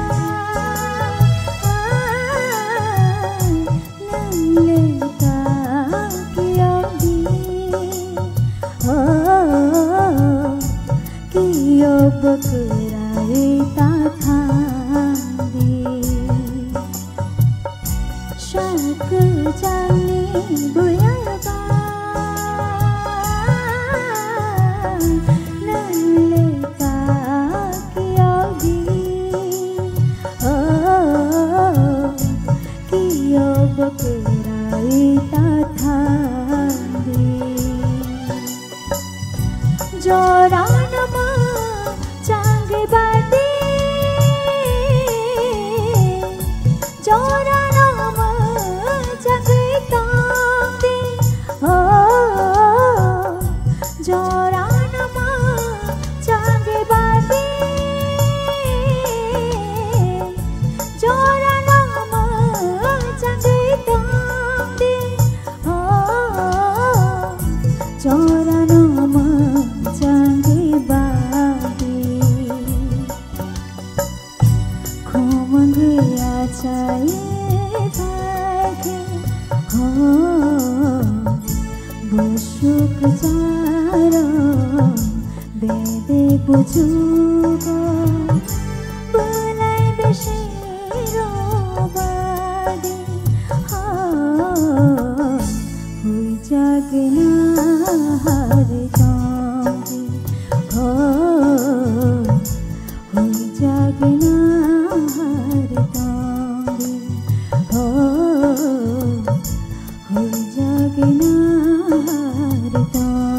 naleta kiyogi kiyo bakrai ta thandi shak jangi uyarga naleta bakrai ta thandi jora nama change badi jora nama change tandi jora nama change badi jora nama change Jora nama change badi Khomange achaye bhage ho bushuk jaro बेदे बुझुगा बुलाई बेशेरो बादे हुई जागना हर जागे हुई जागना हर जागे हुई जागना हर जागे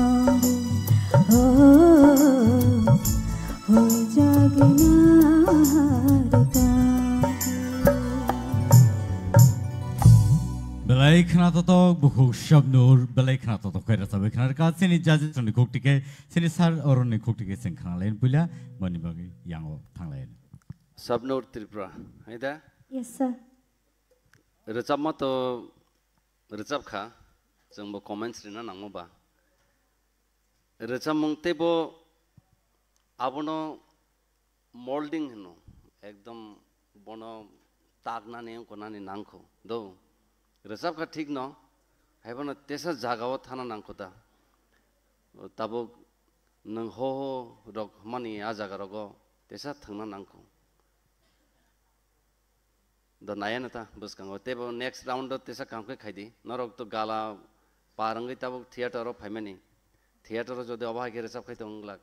हुई जागना हर जागे Belai khana toto buku shabnur belai khana toto kaira sabai khana ka sini judges suni koktike sini sar oron ni koktike sing khana lain pula mani bagi yango thang lain. Sabnur Tripura, ada? Yes sir. Recap ma to recap kha, jeng bo comments rina nang mo ba. Recap mong tebo abono molding hino, ekdom bono tagna ne kona ni nangko do. Recap kha ठीक no, hai bono tesa jagawo thana nangko ta. Tabo nang ho rok mani a jaga rogo tesa thangna nangko. The Nayanata Buskango table next round of Tessa Kamke Kadi, Norok to Gala, Parangita Theatre of Himeni, Theatre of the Obagiris of Kaitongla.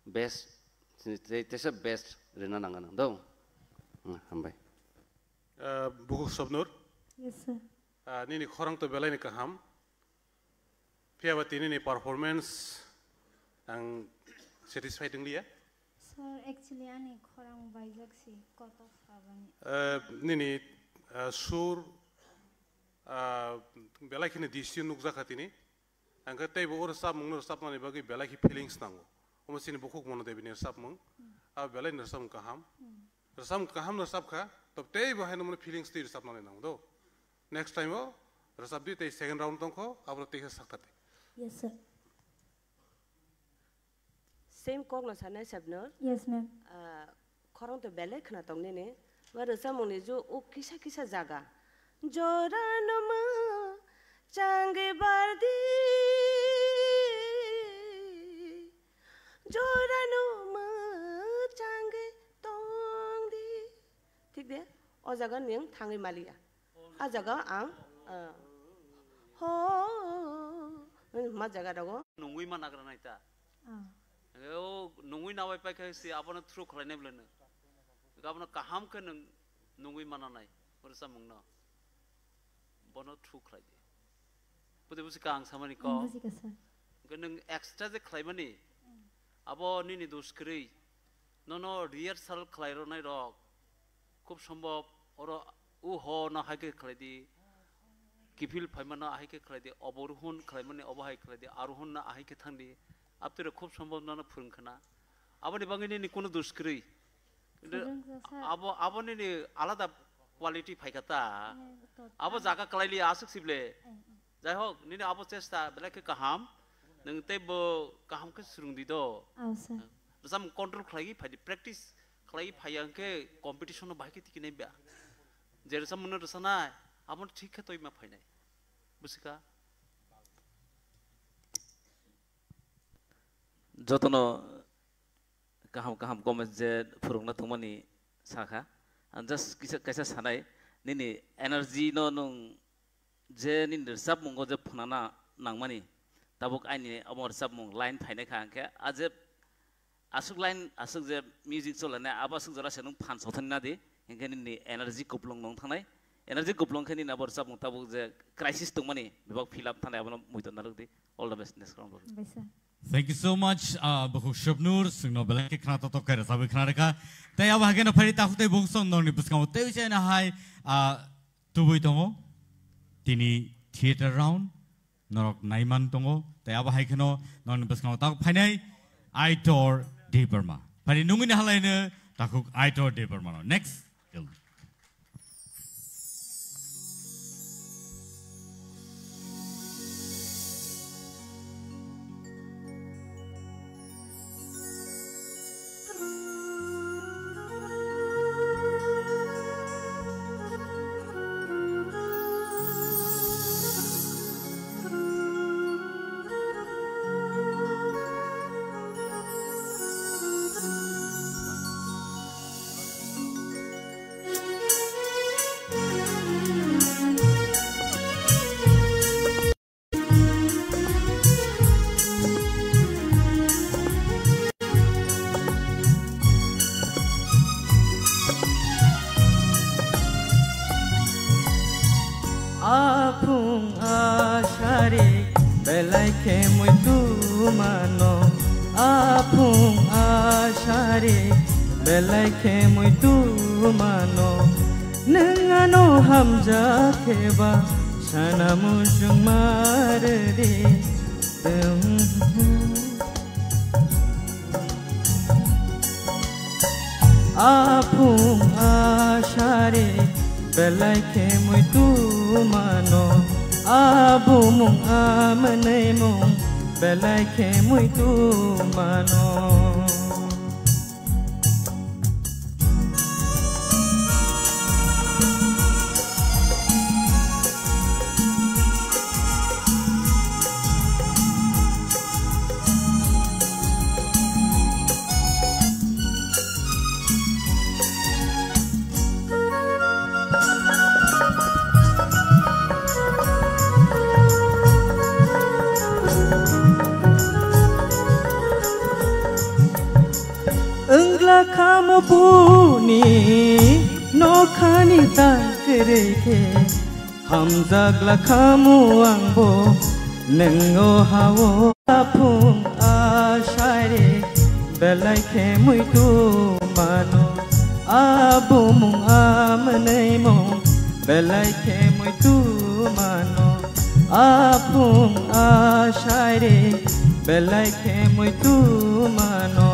Best, Tessa best Renananga, though. Hambai. Buku Sobnur, Yes sir. Nini Korang to Belani Kaham, Piavatini performance and satisfyingly. Sir, actually, ani khorang baijak si koto sabani. Nini sur belai kini disiun nukza katini, angkat tebo orang sab mengur sab nani bagi belai ki feelings nango. Omas ini bukuk mono tebi nih sab meng, belai nih sab kaham nih sab kah, tapi tebo hai nomor feelings ti sab nani nango do. Next time oh, sab di teh second round tongko, abro teh saktate. Yes sir. Same kong na sana sabnur. Yes ma'am. Korang to belai khana tong ne, baru sama ni jo o kisa jaga. Jorano ma change bardi, jorano ma change tongdi. ठीक दे, और जगह नियम थांगे मालिया. आ जगह आंग हो मा जगह रगो. Nungui mana kerana itu. Oh, nungui nawai pakai si apa na through kerana belum. Kalau na kaham ke nungui mana nai, berusaha mungna. Bono through kerana. Putih putih kang sama ni kau. Kan extra je kerana ni. Abo ni dos kiri. No rehearsal kerana nai rok. Kub sambab orang ho na hai ke kerana di. Kifil paimana hai ke kerana di. Aburuhun kerana ni abu hai kerana di. Aruhun na hai ke thandi. Ab tu rekhup sambal na phurung khana. Abo ni bangi ni kono duskri. Abo ni alada quality paikata. Abo jaga kalai li asuk sible. Jai ho ni abo cesta belai ke kaham. Neng tebo kaham ke surung di do. Rasam control kalai pai practice kalai pai yang ke competition no baik ke tikin nebya. Jadi rasam mana rasana. Abo ठीक है तो इमा pai nai. Busika. Jotono kaham komen je furungna thumani sakha and just kaisa sanai nini energy no nung je nin sab mungo je phunana nangmani tabuk aini amor sab mung line phaine khangke aje asuk line asuk je music cholane abasuk jara senung phan sothana di engkeni ni energy kuplong nong thanai energy kuplong khani na bor sab mung tabuk je crisis tungmani bibak fill up thanai abono muiton nalukdi all the best next round. Thank you so much, Buku Shabnur, Sungno Belaki Kanato Tokara Sabi Kanaka. They are Hagan of Perita Hute books on Noni Buscamo, Tevish High Tubuitomo, Tini Theatre Round, Norok Naiman Tongo, they are Haikano, Non Buscamo Tak Pane, Itor de Burma. Parinumina Halena, Takuk Itor de Burma. Next. Apung ashari belai ke muito mano Apung ashari belai ke muito mano Nengano hamja keba sana musung marri Apung ashari belai ke muito mano Abu mung amanai mung belai ke muito mano Kamu puni no khani takre ke hamzagla kamu angbo nengo hawo apung ashare belai ke muito mano abu mung amanai mung belai ke muito mano apung ashare belai ke muito mano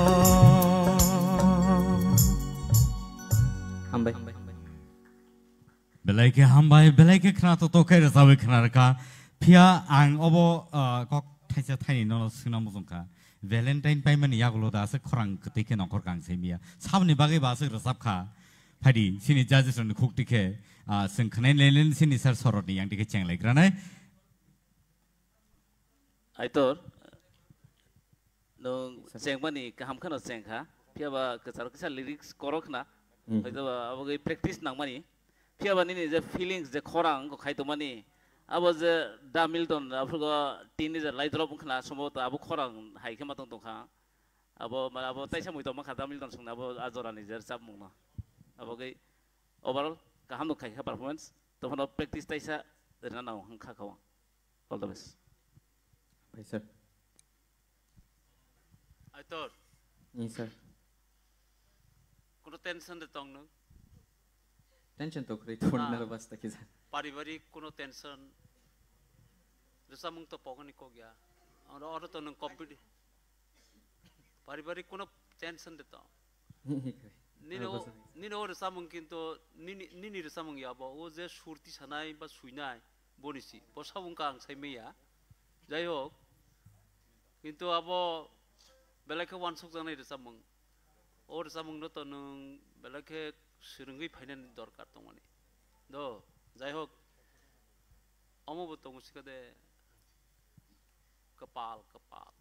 belai ke khana to kai rasawe khana ka phia ang obo kok thaisa thaini no sina muzungka valentine pai mani yagulo da se khorang kte ke nokor kang semia sabni bagai ba se rasap kha phadi sini judges on khuk tike sing khane len sini sar sorot ni yang tike cheng lai granai aitor no cheng mani kaham khana cheng kha phia ba kasar lyrics korok na hoito ba abogai practice nang mani Pia bani ni je feelings je khorang ko khai to mani abo je da milton afugo teenager lai drop khna somo to abo khorang hai khema tong tong kha abo taisa mui to ma kha da milton sungna abo azora ni jer sab mungna abo gai overall ka ham no khai kha performance to hono practice taisa rena naw hang kha khawa all the best bye sir I thought yes sir kono tension de tong no tension to create for nervous taki sir पारिवारिक कोनो tension जैसा मुंग तो पोगनी को गया और तो नंग कॉम्पिटी पारिवारिक कोनो टेंशन देता निनो रसा मुंग किंतु निनी रसा मुंग या बो वो जे सुरती सनाई बा सुइनाय बोनिसी बसा मुंग कांग साइमेया जायो किंतु अबो बेलाके वानसुक जानाय रसा मुंग और रसा मुंग न तो नंग बेलाके सिरंगै फाइनान दरकार तो माने दो যাই হোক অমবত মুসিকাদে কপাল কপাল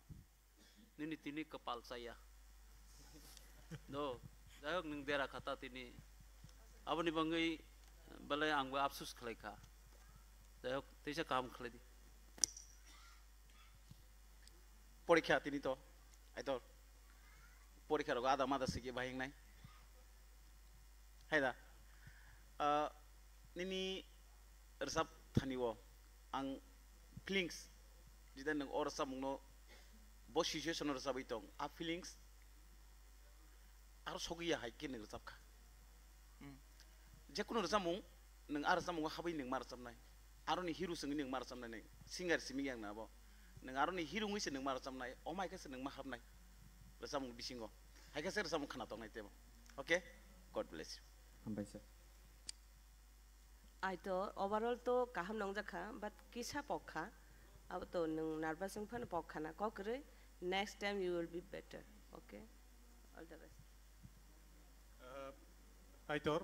নিনি তিনি কপাল চাইয়া দো যাই হোক নং দেরা খাতা তিনি আবনি বাঙ্গই বলে আংবো আফসোস খালাইখা যাই হোক তেইসা কাম খালাইদি পরীক্ষা তিনি তো আইতো পরীক্ষার আধা মাদা শিখে বাহিং নাই হাইদা Nini resap thaniwo ang feelings jida nang or resap mungno bo situation resap itong a feelings aro sogiya hai kin resap ka je kuno resap mung nang ar resap mung habai nang mar resap nai aro ni hero sing nang mar resap nai singer simi yang na bo nang aro ni hero ngi se nang mar resap nai oh my god se nang ma hab nai resap mung bisingo hai ka se resap mung khana tong nai tebo okay god bless you bye sir I thought overall to kaham nong jakha but kisa pokha ab to nung nervous sung phan pokha na ko kre next time you will be better okay all the best aitor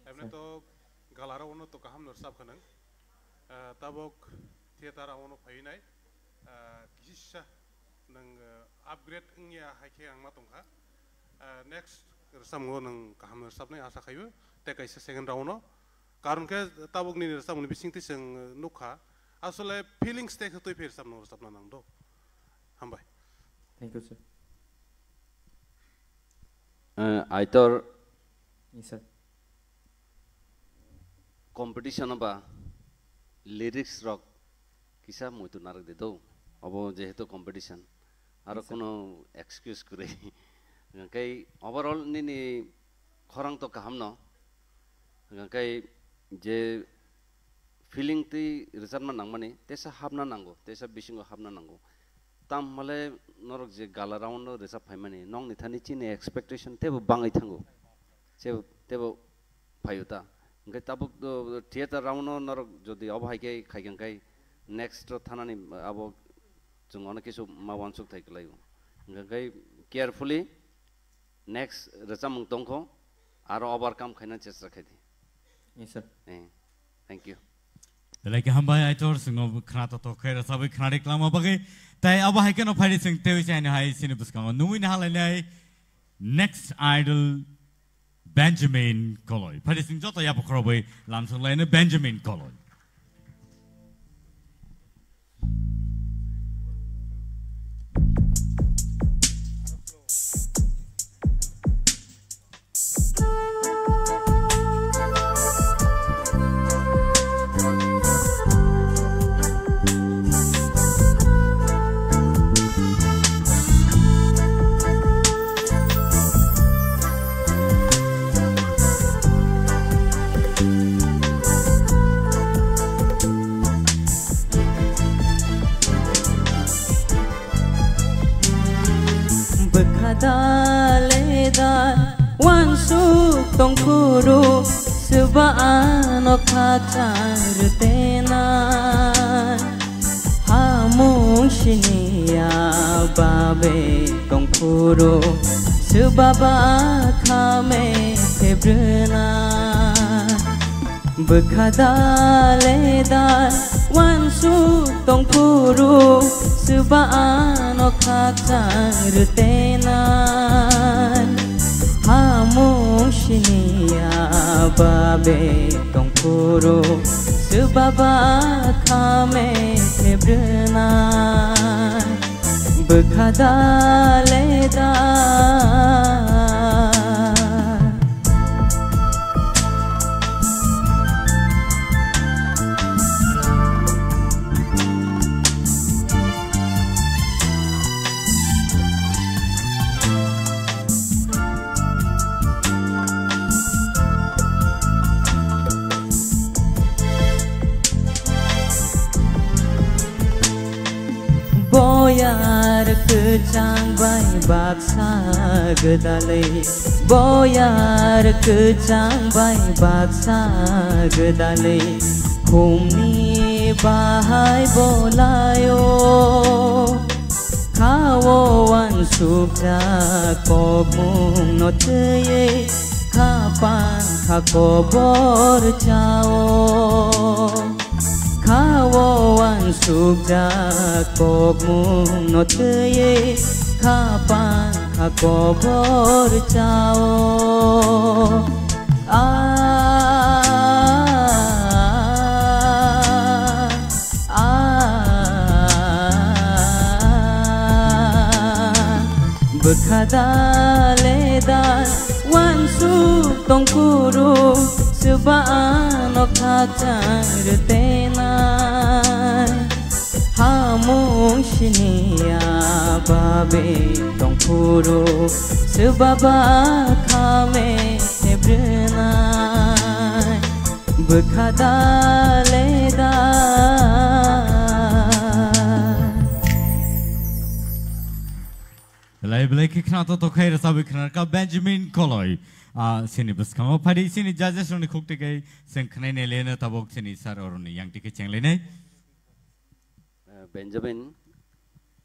emne to galara ono to kaham nor sab khanang tabok theater ono phainai kisha nang upgrade ngya haike angma tongkha next samgo nang kaham nor sab nai asa khayu te kaisa second round no कारण के Tabuk नि रसा मुनि बिसिंग तिसं नुखा असले feelings take तो फिर सब no सब नंग दो हम भाई थैंक यू सर आइतर यस सर कंपटीशन बा লিরিক্স রক কিসা মইতো নারক দে দো অব যেহেতু কম্পিটিশন আর কোনো এক্সকিউজ করে গাঙ্কাই ওভারঅল নিনি খরাং তো কাহাম ন গাঙ্কাই যে ফিলিং তি রিজার্ভ নাংমানি তেসা হাবনা নাंगौ তেসা বিশিঙ্গ হাবনা নাंगौ তাম মালে নরক যে গালা রাউন্ড রিজার্ভ ফাইমানি নং নিথানি চিনে এক্সপেক্টেশন তেবो बाङै थांगौ जेबो तेबो फायुता ओंखाय ताबुक थिएटार राउन्ड नरक जदि अबहायके खायगांखाय नेक्स्ट थानानि आबो जों अनेक किसु मावान सुख थाइखलायो ओंखाय केयारफुली नेक्स्ट रचामं दंखौ आरो ओभारकाम खायना चेष्टा खायदि yes sir thank you Like hamba aitor singo khnata to khaira sabai khnari klama bagai tai aba haikeno phari sing tewi chani hai sini buskang nuin halanai next idol Benjamin Koloy phari sing joto ya pokrobai lamsang laina Benjamin Koloy Daledar wan suk tong kuru sebaan okatar tenan hamung shinia babe tong kuru sebaba kame febrena bekadaledar wan suk tong kuru sebaan okatar tenan hamung shinia babe tong kuru sebaba kame febrena bekadaledar Boyar kecang bai baksa gedalai Boyar kecang bai baksa gedalai Humni bahai bolayo Kawan subda kogmung noteye Kapan kakobor chao Kawan subda kogmung noteye Kapan kakobor chao Bekadaledar wan suk tong kuru sebaan okatar tenan hamung shinia babe tong kuru sebaba kame febrena bekadaledar Lai belai khnata to khaira sabai khnar ka Benjamin Koloy sini buskang phari sini judges roni khukte kai seng khnai ne lena tabok sini sar oroni yang tike chengle nei Benjamin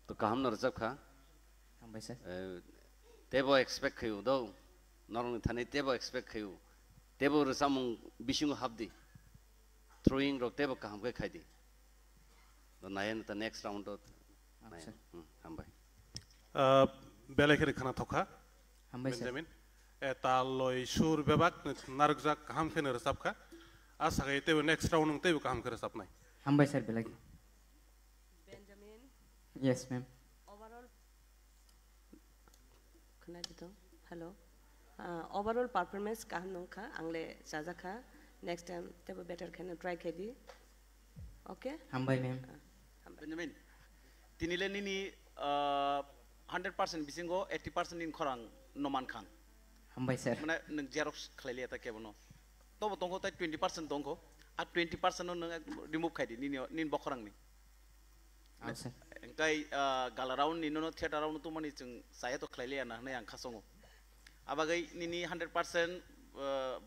to kaham nar jab kha हम भाई sir tebo expect khayu do norong thani tebo expect khayu tebo samung bising habdi throwing ro tebo kaham kai khaidi to nayen the next round to ham bhai बेलेखेर खाना थोखा Benjamin तालय सुर बेबाक नारकजा काम खेन रसाबखा आसागै तेबो next round तेबो काम खेर रसाबनाय हम भाई sir बेलेख Benjamin yes ma'am overall खोनादो तो हेलो ओवरऑल परफॉर्मेंस काम नंखा आंले जाजाखा नेक्स्ट टाइम तेबो बेटर खेन try खेदि Okay? Hambai ma'am. Benjamin, tinile nini 100% bisingo 80% in korang noman kang. Hambai sir. Mana neng Xerox khlali ata kebono. To tongko tai 20% tongko. At 20% no neng remove khai di nin bokorang ni. Sir. Engkai galaraun ni no theater raun tu mani chung saya to khlali ana na yang khasongo. Abagai nini 100%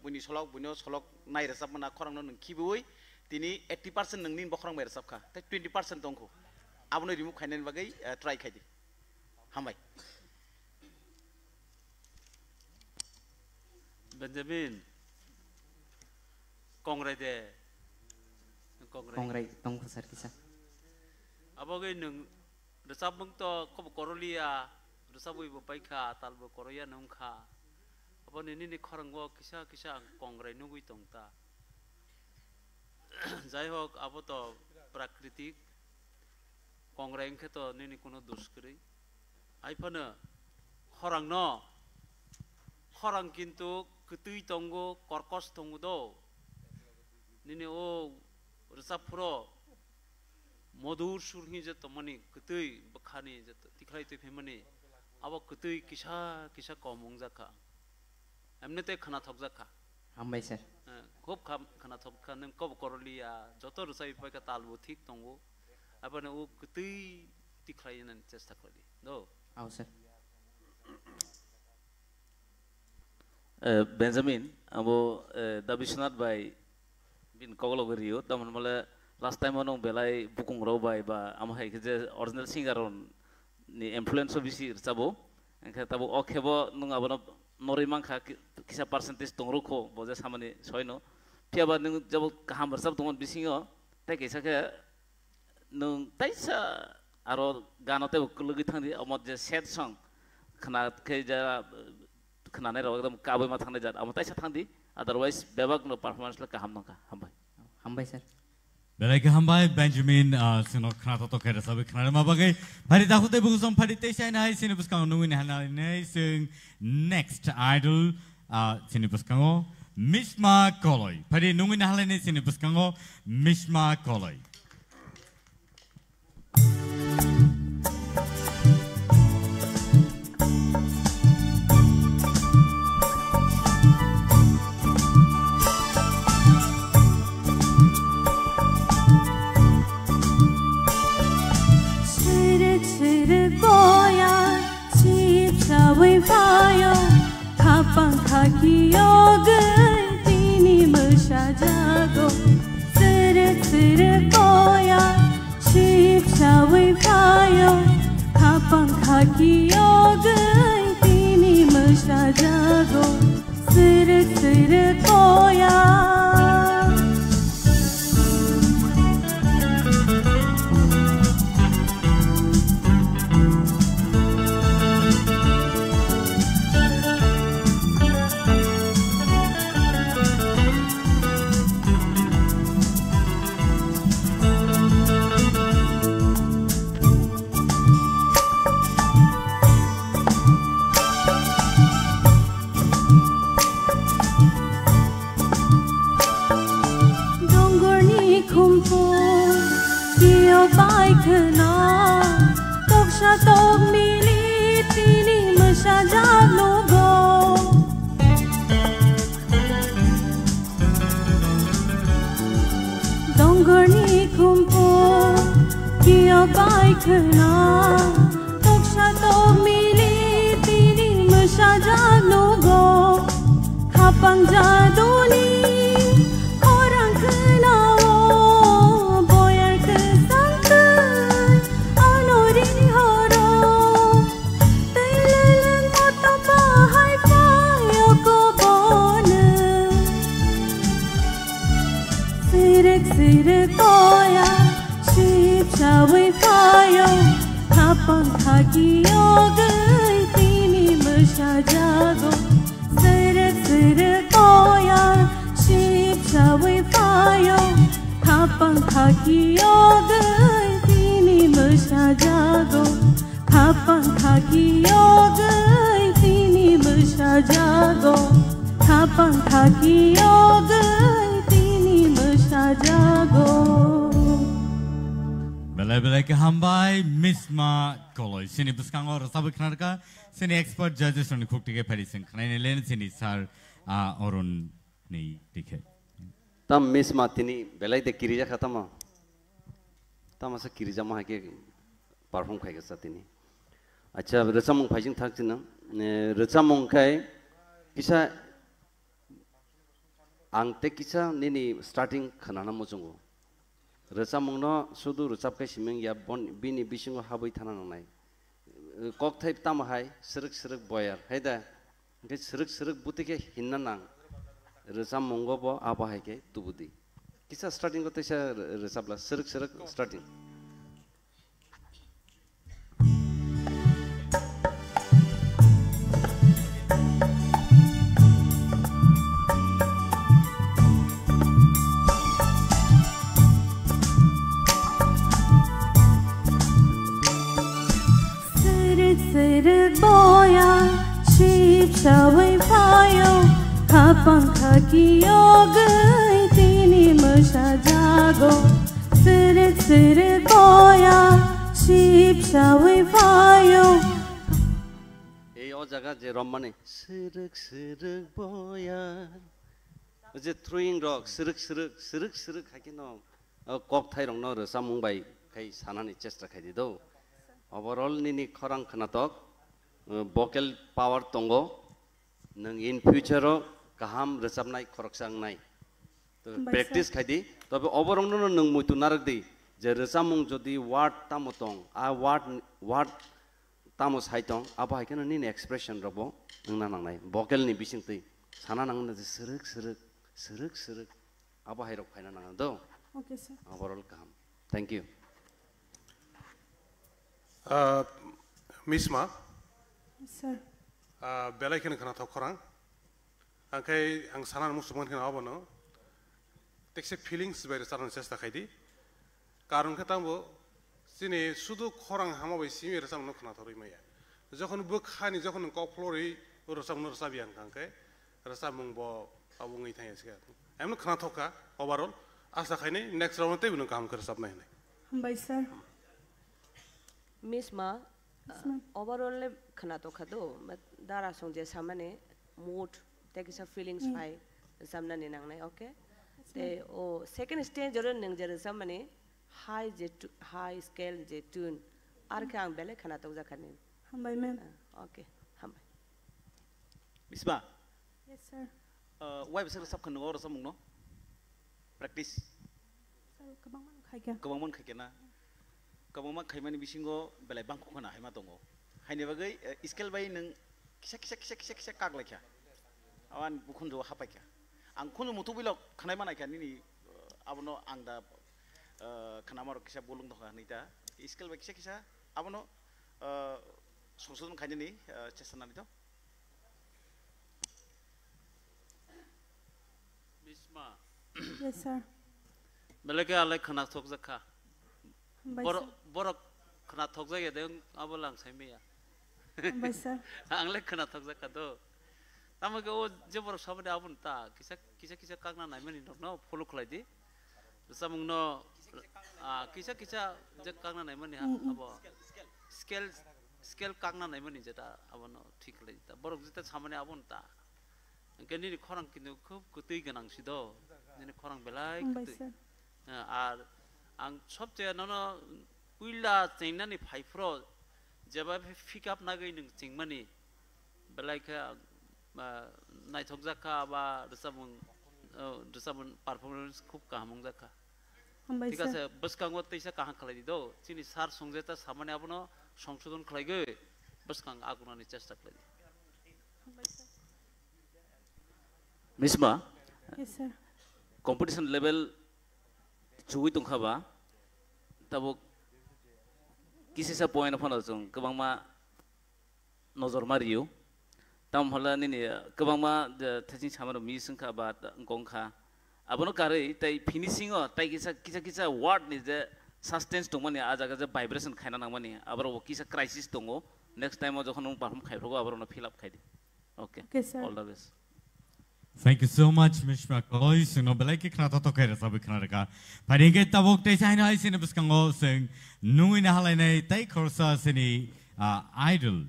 buni solok nai resap mana korang no neng kibui tini 80% neng nin bokorang bai resap kha. Tai 20% tongko. Abono remove khai nen bagai try khai di. Hambai. Benjamin, Kongrai de, Kongrai tongko sir kisah. Abagai nung resap mung to ko korolia, resap ibu paika tal bo koroya nung kha. Abo ni khorangwo kisa Kongrai nungui tongta. Jai hok abo to prakritik Kongrai engke to ni kono dosh kri. Ai phana khorang no khorang kintu ketui tonggo korkos tonggo do nini o resap pro modur surhi je tomani ketui bakhani je tikrai tu phemani abo ketui kisa komong jakha emnete khana thok jakha Hambai sir. khop khana thok khan kob koroliya joto resai pa ka talbo thik tonggo apane o ketui tikrai nan chesta kori do Aw sir. Benjamin, abo Dabishnath by bin Kogologrio, taman mala last time onong belai bukung row by ba amahai kje original singer on ni influence bisi sabo, engke tabo okhebo nung abono norimang kha kisa percentage tongroko boje samani soino, piaba nung jabo kaham bersab tongon bisingo, tai kisa ke nung taisa aro ganote ukulugi thangdi amot je sad song, khana ke ja khana ro ekdam kabai ma thangde jat amtai sa thangdi otherwise bebak no performance la kaham naka hambai Hambai sir. Belai ke hambai Benjamin sino khana to khaira sabe khana ma bagai bhari ta khute bugusam bhari te sai nai sino buskang nungin hana nei sing next idol sino buskango Mishma Koloi bhari nungin hana nei sino buskango Mishma Koloi. Jago Belai belai ke hambai misma koloi. Sini buskango rasabu khnarka. Sini expert judges oni khukti ke pharising. Khnai len sini sar orun ni dikhe. Tam misma tini belai de kirija khatama. Tam asa kirija ma ke perform khai ke satini. Acha recamong phajing thak jina. Recamong khai kisa angte kisa nini starting khanana mojungo. Recamong no sudu recap kai simeng ya bon bini bisingo habai thana nangnai. Kok thai tam hai serik boyar. Haida ke serik butike hinna nang. Recamong go bo apa hai ke tubudi. Kisa starting kote sa recapla serik starting. Serik boya, sheep shawai payo, kapangka kiyogai tini musha jago. Serik boya, sheep shawai payo. Ei o jaga je rommane serik boya. Je throwing rock serik hakino kok thai rong no samung bai kai sanani chestra khai dido. Overall nini khorang khanatok vocal power tongo nang in future kaham resapnai khoroksang nai to practice khadi tobe overall no nang muitu narak di je resamung jodi word tamotong a word tamos haitong aba haikena nini expression robo nang nai vocal ni bisingtei sana nang na serik aba hairok khaina nang do. Okay sir. Overall kaham. Thank you. Misma Sir. Belai kena kena thok korang angkai ang sanan musuman kena apa no tekse feelings bayar saran sesta khaidi karun kata bo sini sudu korang hama bai simi resam no kena thori maya jokhon bu khani jokhon kok flori resam no resabi ang angkai resam mung bo abung ngai thai aska amno kena thoka overall asa khaine next round te bino kam kar sab nai Hambai sir. Misma overall le khana to khado dara songje samane mood take some feelings pai samna ni nang nai okay te o second stage jor nang jer samane high scale je tune ar khang bele khana to jakhane Hambai ma'am. Okay hambai Misma Yes sir. Why bisa resap kan ngor samung no practice Sir kabang man khai kya. kabang mon khakena kabang ma khaimani bisingo belai bangko khana haima tongo haine bagai skill bai nang kisa kak laikya awan bukhun jo hapai kya ang khunu mutu bilok khanai manai kya nini abono angda khana mar kisa bolung to nita skill bai kisa abono sonsodon khaini ni chesana ni to Misma Yes sir. belaka alai khana thok zakha Hambai sir. borok khana thok jage deng abolang saimiya Hambai sir. angle khana thok zakha do tamaga o je borok sabade abun ta kisa kakna nai mani no follow khlai di samung no kisa je kakna nai mani abo scale kakna nai mani jeta abono thik khlai ta borok jeta samane abun ta keni ni khorang kindu khub kutui ganang sido ni khorang belai kutui ar ang sobje nono uila chengna ni phaifro jeba pick up nagai ning chingmani belai kha naithok jaka ba resabun performance khub kahamung jaka ঠিক আছে বসকাঙ্গ তেইসা কাহা খালাই দিদো চিনি সার সংজেতা সামনে আপনো সংশোধন খালাই গে বসকাঙ্গ আগুনানি চেষ্টা খালাই মিসমা Yes sir. competition level chui tungkhaba tabo kisisa point phone jong kabangma nozor mariu tam hola ni kabangma thajing samaro mi singkha ba gongkha abono kare tai finishing o tai kisa word ni je sustain tongmani ajaga je vibration khaina nangmani abaro kisa crisis tongo next time o jokhon perform khaifrogo abaro fill up khaidi okay Okay sir. all the best Thank you so much, Mr. McCoy. Sino belai ke kena toto kaya sabi kena reka. Pada kita tabuk teh saya nak sini beskango sing nui na halai nai tay korsa sini idol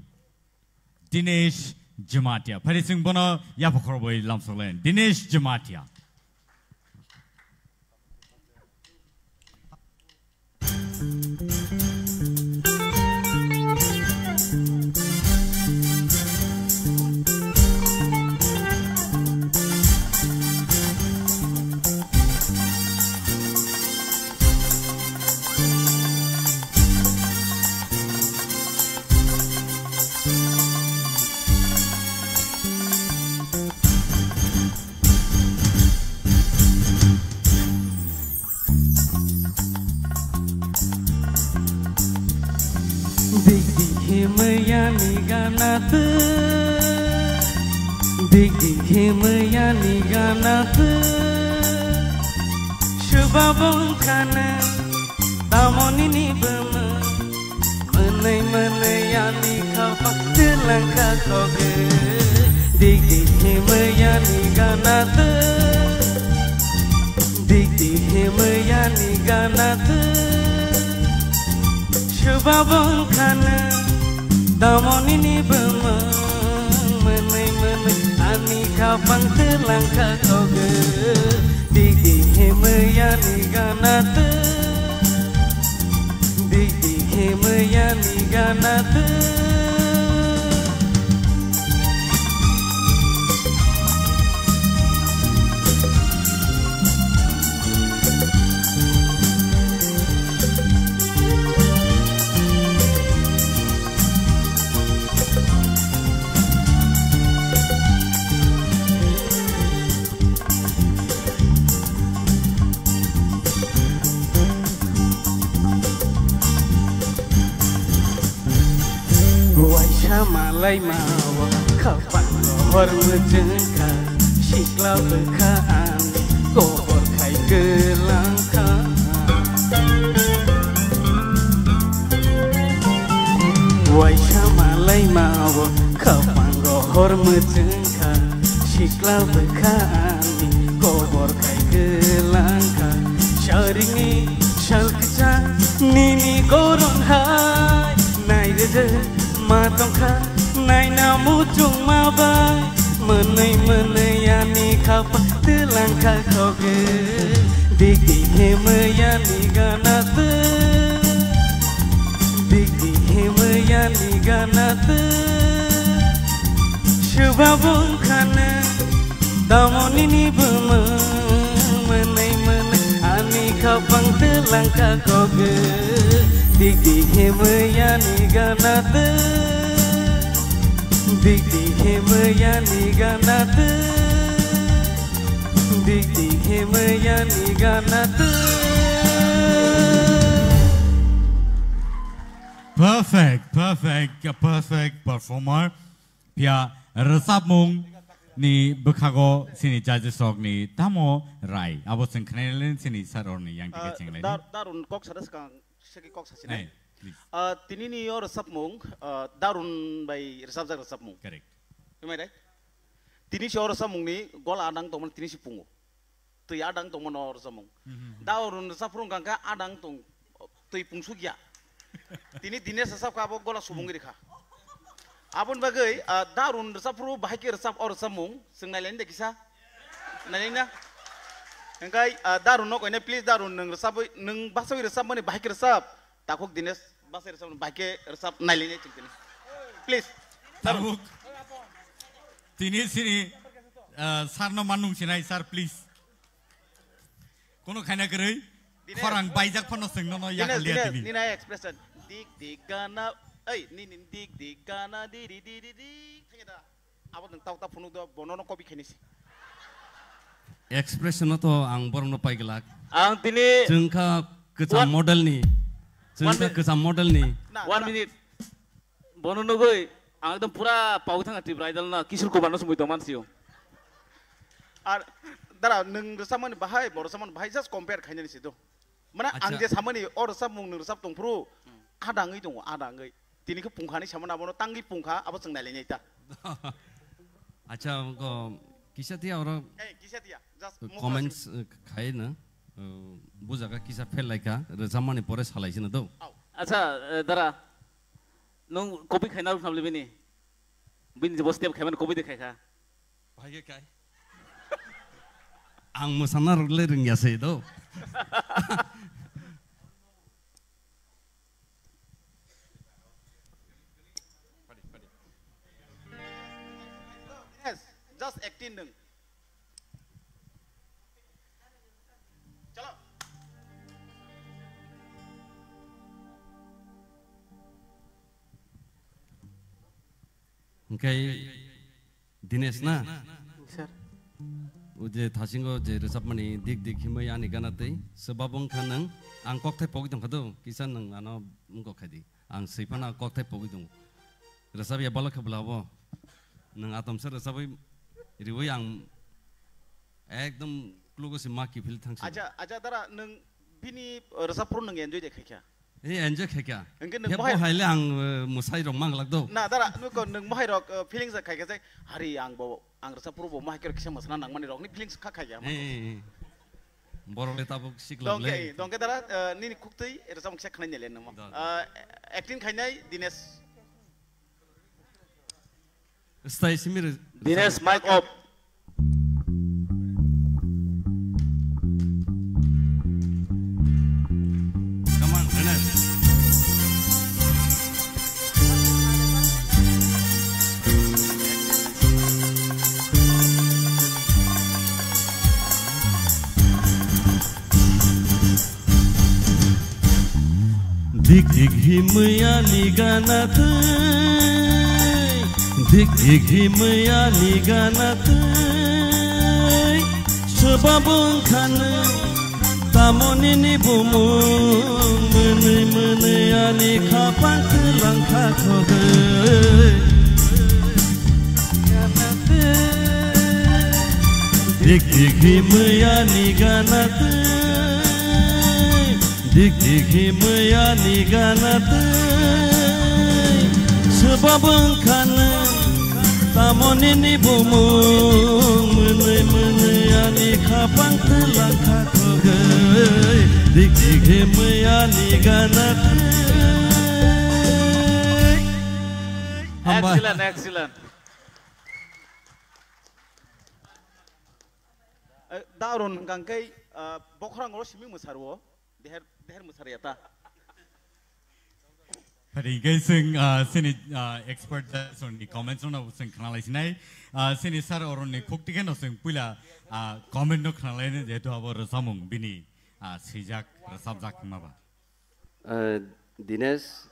Dinesh Jamatia. Pada sing bono ya pokor boy lamsolen Dinesh Jamatia. Himaya ganat Shubabong kana Tamoni ni bama Menai menai yani kapak telangka koge Digi himaya ganat Digi himaya ganat Shubabong kana Tamoni ni bama Menai menai ani kapang telangka koge Digi himaya ganat Digi himaya ganat Malay mawa kapan gohor mejengka Shikla bekaan gohor kai gelangka Waisha malay mawa kapan gohor mejengka Shikla bekaan gohor kai gelangka Sharingi shalkja nini gorong hai Nairede matongka naina mutung mabai menai menai yani kapa telangka koge Digi himaya ganat Digi himaya ganat Shubabong kana damoni ni bama menai menai ani kapang telangka koge Digi himaya ganat Digi himaya ganat Digi himaya ganat Perfect performer. Pia resap mung ni bekago sini judges sok ni tamo rai. Abo sing kenalin sini saror ni yang tiga ceng lain. Darun kok sada sekarang segi kok sasina. Tini ni or resap mung darun by resap jak resap mung. Correct. Gimana deh? Tini si or resap mung ni gol adang toman tini si pungu. Tu adang toman or resap mung. Darun resap mung kangka adang tong tu pungsu gya. Tini dines resap kabo gola subung giri kha. Abon bagai darun resap ru bahaki resap or resap mung sengnai lain deh kisah. Nai na. Engkai darun nok ini please darun neng resap neng basawi resap mana bahaki resap. Takuk dines bahasa resap bahaki resap nai lain cik tini. Please. Takuk. Tini sini sarno manung sinai sar please. Kono kena kerei. Orang bajak pun nuseng nono yang lihat ini. Ini expression. Dik dik kana, ini dik dik kana di. Kayaknya dah. Apa tentang tahu penuh tu bonono kopi kini sih. Expression itu ang borong no pai gelak. Ang tini. Jengka kesam model ni. Jengka kesam model ni. 1 minute. Bonono goi. Ang itu pura pau tengah trip bridal na kisur ko banos muy toman siyo. Dara neng resap mana bahai, bor resap mana bahai just compare kayaknya di situ. Mana angge sama ni orang resap mung neng resap tong pro. Ada ngai tong ada ngai. Tini ke pungka ni sama nabono tanggi pungka apa seng nalenya ita. Acha ko Kisah dia orang Kisah dia just comments khai na bujaga kisah fail laika zaman ni pore salai sini tu. Acha dara nong kopi khai na family bini bini bos tiap khai man kopi dekai kha. Bhai kai. Ang musana le ringya se tu. Yes, just acting dong. Chalo. Okay, Dinesh na. Sir. Uje thasingo je resapmani dik himai ani ganate sebabong kanang ang kokthai pogidong khadu kisan nang ano mungko khadi ang seipana kokthai pogidong resap ya balak khablabo nang atom sar resap riwai ang ekdom klugo se maki fil thangsi aja dara nang bini resap pro nang enjoy dekai kya enjoy khaika engke nang mohai haile ang musai rong mang lagdo na dara nu ko nang mohai rok feelings khai ka hari ang bo ang resap pro bo mohai ker kisa masana nang mani rok ni feelings kha khai ya borole tabuk siklo le dongke dara ni kuktei resap kisa khanai ne le namo acting khainai Dinesh Stay simir Dinesh mic off. Come on, Dinesh. Dik himaya niganat Dik himaya niganat sebabong kana tamonini bumu mene ani kapang langka koge Dik himaya niganat Dik himaya niganat sebabong kana tamonini bumu mene ani kapang langka koge dik himaya niganat Excellent. Daron gangkai bokrang ro simi musarwo deher musariata Pari guysing sini expert son ni comments on sing khnalai sinai sini sar oron ni khukti ken sing pula comment no khnalai ne jeto abo rasamung bini sijak rasabjak maba Dinesh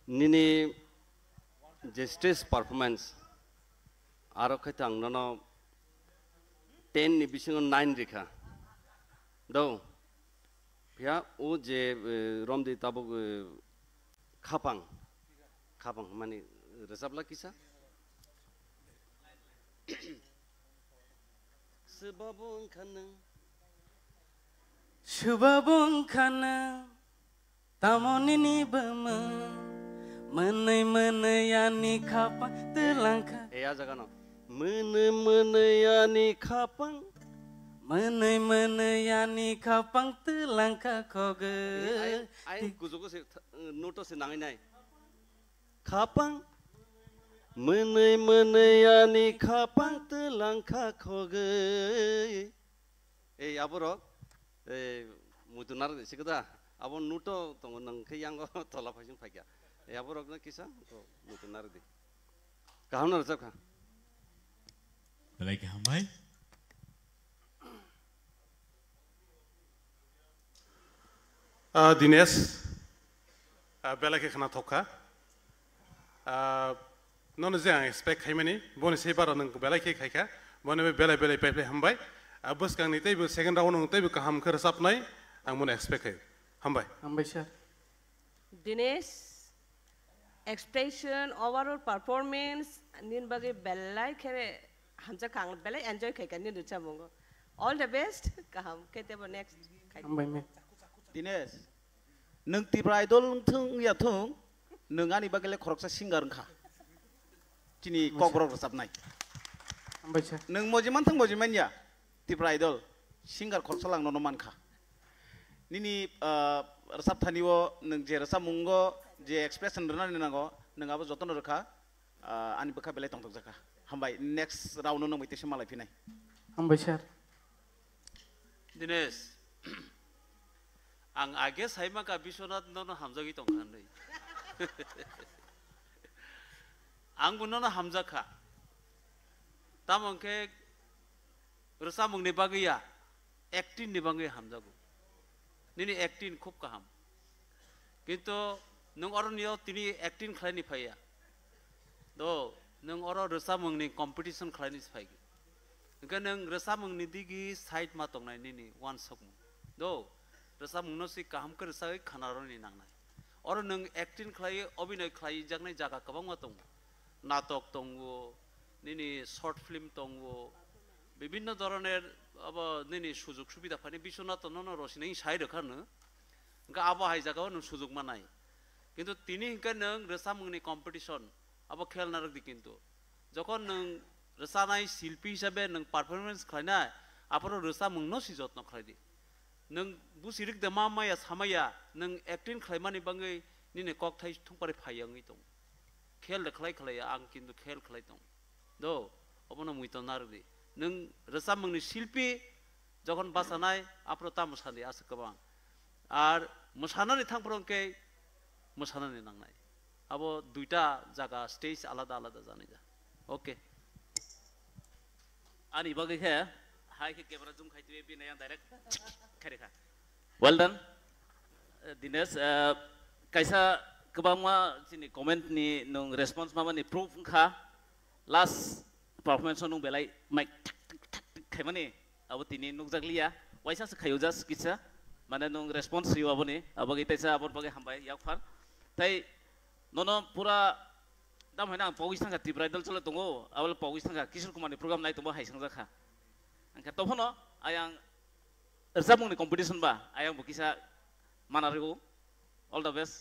nini je stage performance aro khaitang nono 10 ni bisingo 9 rekha do ya o je romde tabuk Kapang mani resapla kisah sebabong kana tamonini bama mene yani kapang telangka ya jagano mene yani kapang mene yani kapang telangka koge ai kuzuko se noto se nangai nai kapang mene yani kapang telangka koge aboro mutunar sikada abon nuto tongo nang khayang tola phajing phagya aboro na kisa to mutunar di kaham na rajak belai ke hambai Dinesh belai ke khana thoka non je ang expect khaimani boni sebar nang belai ke khaika boni belai pepe hambai bus kang ni tei second round nang tei kaham khar sapnai ang mon expect khai hambai sir Dinesh expression overall performance nin bagi belai khere hamja kang belai enjoy khaika nin rucha mongo all the best kaham kete bo next hambai Dinesh nung tibra idol thung ya thung nung ani bagele khoroksa singer kha chini kokrok rasap nai नों मजिमान थां मजिमान या तिब्रा idol सिंगार खरसालां ननो मानखा निनि रसाब थानिवो नों जे रसाब मुंगो जे expression रनानै नांगो नोंआबो जतन रखा आनि बखा बेलाय तंतक जाखा हामबाय नेक्स्ट राउन्ड नों मैतेसे मालाय फिनाय हामबाय सार दिनेश आं आगे साइमा का बिश्वनाथ ननो हामजागि तंखानै आं बुननो हामजाखा तामंके रसामुंनि बागैया एक्टिंग नि बागै हामजागो निनि एक्टिंग खूब काहाम किन्तु नों अरनियो तिनि एक्टिंग खालायनि फाया दो नों अर रसामुंनि कम्पिटिशन खालायनि फायगो ओंखाय नों रसामुंनि दिगि साइड मा तंनाय निनि वान सक दो रसामुंनो सि काहाम कर रसाय खानारनि नांनाय अर नों एक्टिंग खालाय अभिनय खालाय जागनाय जागा गोबां मा दं नाटक दंगो निनि शर्ट फिल्म दंगो विभिन्न धरनेर अब निनि सुजुग सुबिदा फानि बिश्वनाथ ननो रसिनै साइ रखानो ओंका आबो हाय जागाव नों सुजुग मानाय किन्तु तिनि हिंका नों रसामुंनि कम्पिटिशन अब खेल नारक किन्तु जखन नों रसानाय शिल्पी हिसाबे नों पारफरमेंस खालायनाय आपरो रसामुंनो सि जत्न खालायदि नों बुसिरिक दमा माया सामाया नों एक्टिंग खालायमानि बाङै निनि ककथाय थुंपारे फायांगै दं खेल खालाय खालाय आं किन्तु खेल खालाय दं दो अबनो मुइतो नारदि नों रसामुंनि शिल्पी जखन बासानाय आपरो ता मोसानि आस गोबां आर मोसानानै थांफ्रोंके मोसानानै नांनाय आबो दुइटा जागा स्टेज आलादा आलादा जानाय जा ओके आनि बागै हे हाय के कैमरा जुम खाइते बिनाया डाइरेक्ट खारेखा वेल डन दिनेश कैसा गोबां मा जिनि कमेन्ट नि नों रेसपन्स माबानि प्रुफ खा लास्ट परफॉर्मेंस नु बेलाय माइक खायमाने अब तिनि नुकजागलिया वाइसा से खायो जास किसा माने नु रेस्पॉन्स रियो अबने अब गैतैसा आबर बगे हामबाय याफार तै ननो पूरा दाम हैना पौगिस थांगा तिब्राइडल चले दंगो आवल पौगिस थांगा किशोर कुमारनि प्रोग्राम नाय तबो हायसां जाखा अंका तफनो आयां रजामुंनि कम्पिटिशन बा आयां बुकिसा मानारिगो all the best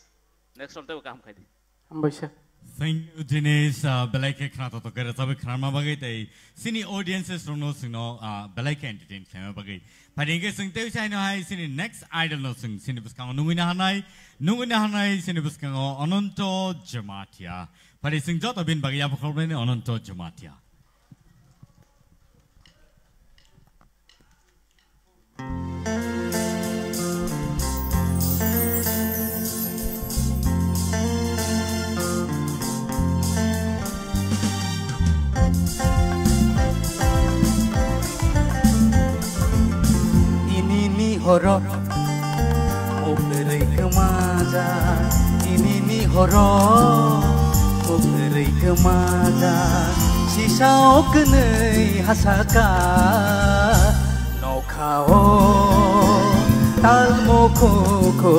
next on तै काम खायदि हामबाय सार Thank you, Dinesh. Belaike khana to kare sabe khana bagai tai sini audiences rono sino belaike entertain khana bagai. Paringe sing teu sai no hai sini next idol no sing sini buskang nungina hanai sini buskang Ananto Jamatia. Pari sing jot abin bagai apa khabar ni Ananto Jamatia. horo Mukleri kemaja Ini ni horo Mukleri kemaja Sisau kenei hasaka Nokao Talmo koko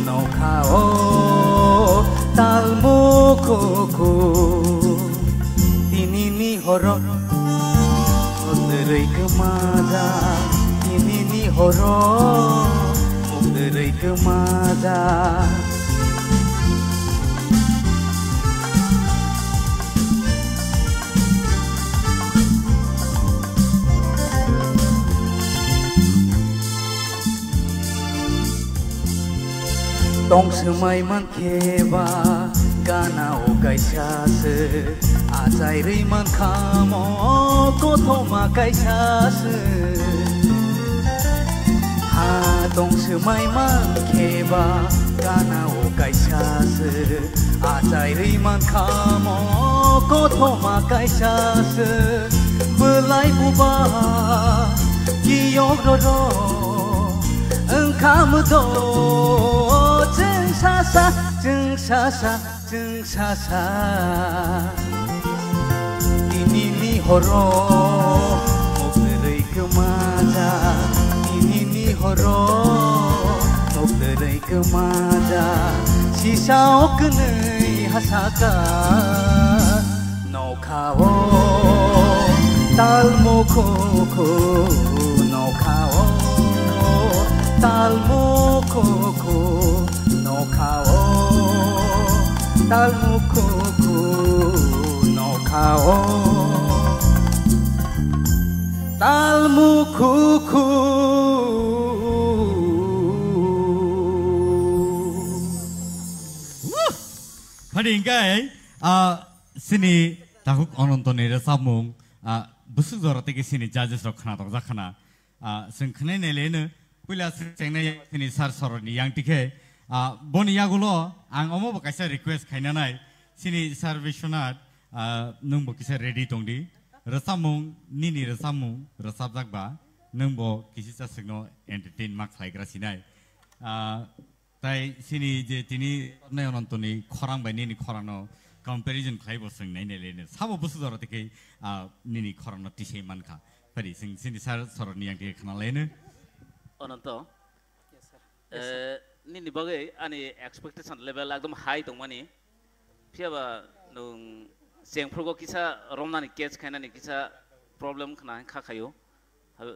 Nokao Talmo koko Ini ni horo Mukleri kemaja horo Mukleri kemaja Tong semai man keba Gana o kaisase Ajai ri man kamo Koto ma kaisase Dong semai man keba Gana o kaisase Ajai ri man kamo Koto ma kaisase Belai buba Giyok dodo Engkau do Jeng sasa Jeng sasa Jeng sasa Ini ni horo Mukleri kemaja horo Mukleri kemaja Sisau kenei hasaka Nokao Talmo koko Nokao Talmo koko Nokao Talmo koko Nokao talmu kuku Padingkai sini takuk ononton ini samung busuk zora tegi sini judges rok khana tok zakana sengkhne nelene pula sengne sini sar soroni yang tike boni yagulo ang omo bakaisa request khaina nai sini sar Vishwanath nung bo kisa ready tongdi rasamung nini rasamung rasabjak ba nung bo kisi signo entertain mak khlaigra sinai tai sini je tini nayonontoni khorang bai nini khorano comparison khlaibo sing nai nelene sabo busu dora teke nini khorano tishe mankha pari sing sini sar soroni yang tike khana lene ononto nini bagai ani expectation level ekdom high tongmani phiaba nung sengphurgo kisa romnani catch khainani kisa problem khana khakhayo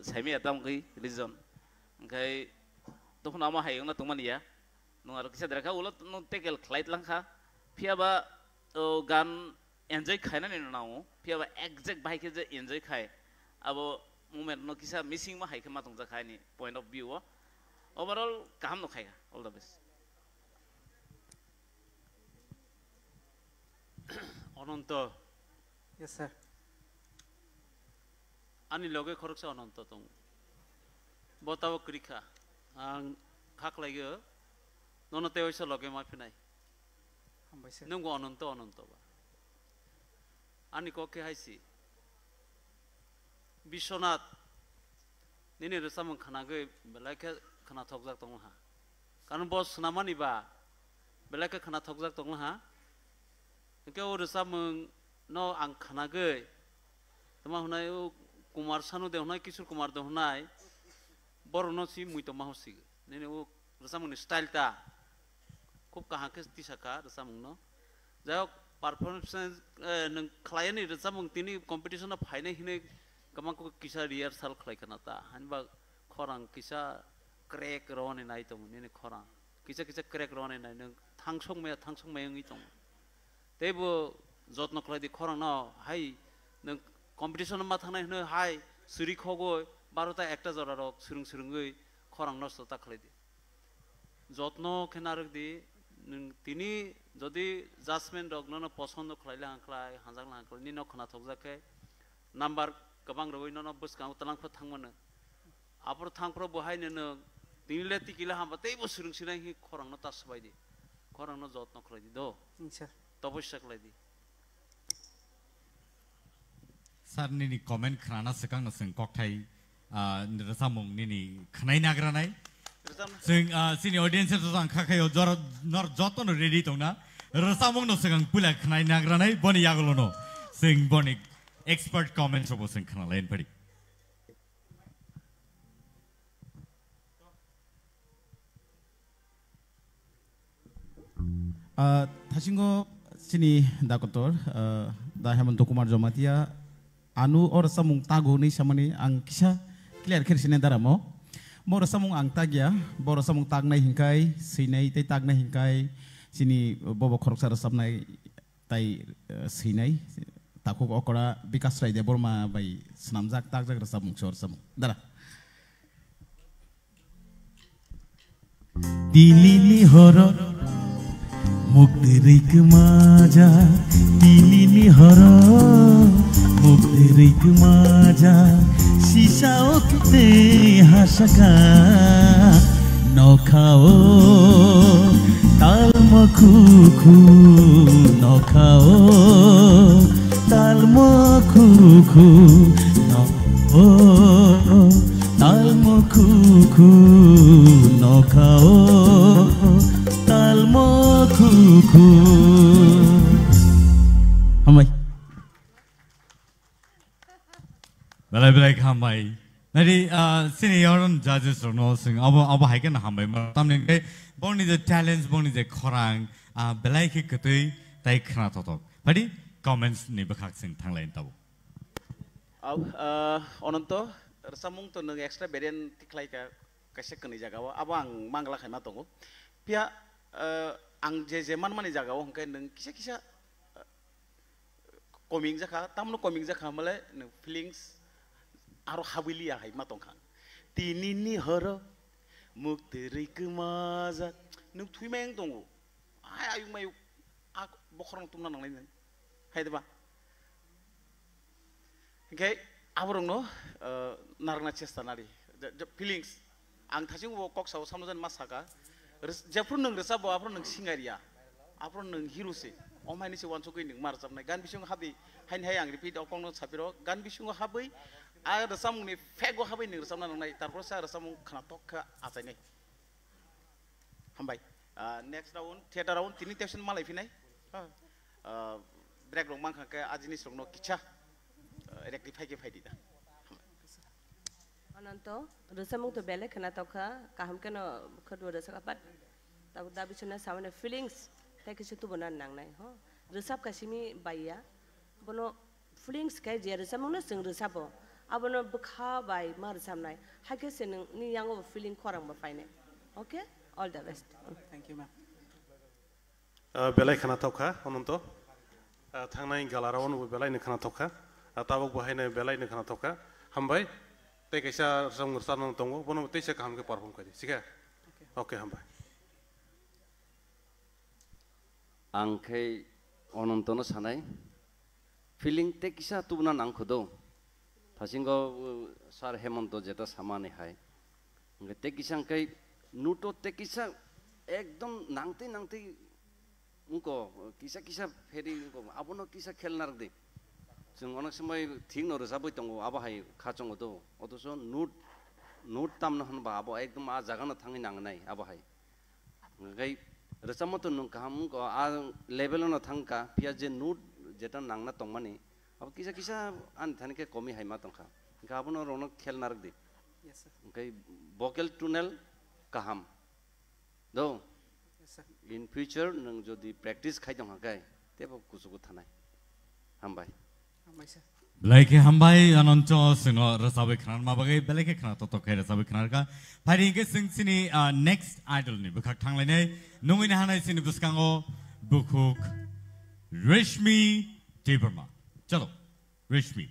saimi atam gi reason ngai tokon ama hayong na tongmania nung aro kisa deraka ulo nung tekel khlait langkha phiaba gan enjoy khainani nau phiaba exact bhai ke je enjoy khai abo moment no kisa missing ma haikha ma tongja khaini point of view overall kaham no khaiga all the best Ononto. Yes, sir. Ani loge khoroksa ononto tong. Botawo krikha. Ang khak lagi nono te oisa loge ma phinai. Nunggo ononto ba. Ani ko ke haisi. Vishwanath nini resamung khana ge belaka khana thokjak tong ha. Karon bos namani ba belaka khana thokjak tong ha. Ke ora samung no ang khana ge tama hunai kumar sanu de hunai kishor kumar de hunai bor no si mui to ma hosi nene o rasamung ni style ta khub kaha ke tisaka rasamung no jao performance nang client ni rasamung tini competition na phaine hine kamang ko kisa rehearsal khlai kana ta hanba khorang kisa crack ron nai to nene khorang kisa crack ron nai nang thangsong me ngi tong Tebo jotno khlai di khorang no hai nang competition ma thangnai hne hai suri khogo 12ta একটা জরা rock সুরুংই খরাং নষ্ট তা khlai di jotno khenarak di তিনি যদি judgement rock ন পছন্দ khlaila hangklai hanjang hangklai ni no khana thokjake number गोबां रगै न बसकां तलांफोर थांमोनो आपर थांफ्रो बहाय नो दिनले तिकिला हामबा तै बसुरुं सिनाय हि खरां न तासबायदि खरां न जत्न खलायदि दो सर तपस्या खलायदि sar nini comment khana sekang na sing kokthai rasamung nini khnai nagranai sing sini audience to sang khakhayo jor nor joton ready tongna rasamung no sekang pula khnai nagranai boni yagolono sing boni expert comments obo sing khana lain pari थासिंगो सिनी doctor दा Hemant Kumar Jamatia anu or samung tago ni samani ang kisa clear khirsine daramo bor samung ang tagya bor samung tagnai hingkai sinai tei tagnai hingkai sini bobo khoroksar samnai tai sinai takuk okora bikas rai de borma bai snamjak tagjak samung sor samung dara tilili horo mukdirik maja tilili horo mukdirik maja sisa okte hasaka nokhao talmakhuku nokhao talmakhuku no talmakhuku nokhao talmakhuku hamai belai hambai nari senior judges no sing abo haiken hambai ma tamne ke boni the talents boni the khorang belai ke ketui tai khna totok padi comments ni bakhak sing thanglain tabo ononto samung to nang extra beden tiklai ka kasek kani jagawa abang mangla khai ma tongo pia ang je man mani jagawa hongkai nang kisa coming jaka tamno coming jaka male feelings aro habilia hai matongkha tinini horo mukteri kemaza nuk thui meng tongo ai ayung mayu ak bokrong tumna nang lain hai deba okay aborong no narna chesta nari feelings ang thasing wo kok saw samnojan masaka japru nang resa bo apro nang singaria apro nang hiruse omai ni se wanso koi ning mar sapnai gan bisung habi hain hai ang repeat okong no sapiro gan bisung habai a resam ni fego habai ning resam nang nai tarpor sa resam khana tokka asai nei hambai next round theater round tini tension malai finai break rong mangkha ke ajini song no kicha rectify ke faidi da ananto resamung to bele khana tokka kaham ke no khadwa resaka pat tabu da bisuna samane feelings take situ bonan nang nai ho resap kasimi baiya bono feelings kai je resamung na sing resabo abono bukha bai mar samnai hake se ni yang of feeling khorang ba faine okay all the best thank you ma'am belai khana tokka ononto thangnai galara onu belai ni khana tokka tabok bahai belai ni khana tokka hambai te kaisa rong rsan tongo bono te se kam ke perform kari sika okay hambai angkai onontono sanai feeling te kisa tubna nang khodo thasingo sar hemonto jeta samane hai nge te kisa kai nuto te kisa ekdom nangte unko kisa feri ko abono kisa khelnar de jeng onak samai thing no resaboi tongo aba hai khachongo do otoso nut tamna hanba abo ekdom a jaga na thangi nang nai aba hai ngai resamoto nung kaham ko a level no thangka pia je nut jeta nangna tongmani अब किसा आन थाने के कमी है मा तंखा गाबनो रौनक खेल नारक दे yes sir okay vocal tunnel kaham do yes sir in future nang jodi practice khai dong hakai tebo kusuku thanai hambai sir like hambai anoncho sino rasabe khana ma bagai belake khana to kai rasabe khana ka phari ke sing sini next idol ni bukhak thanglai nei nungin hanai sini buskango bukhuk Rashmi Devarma चलो रेशमी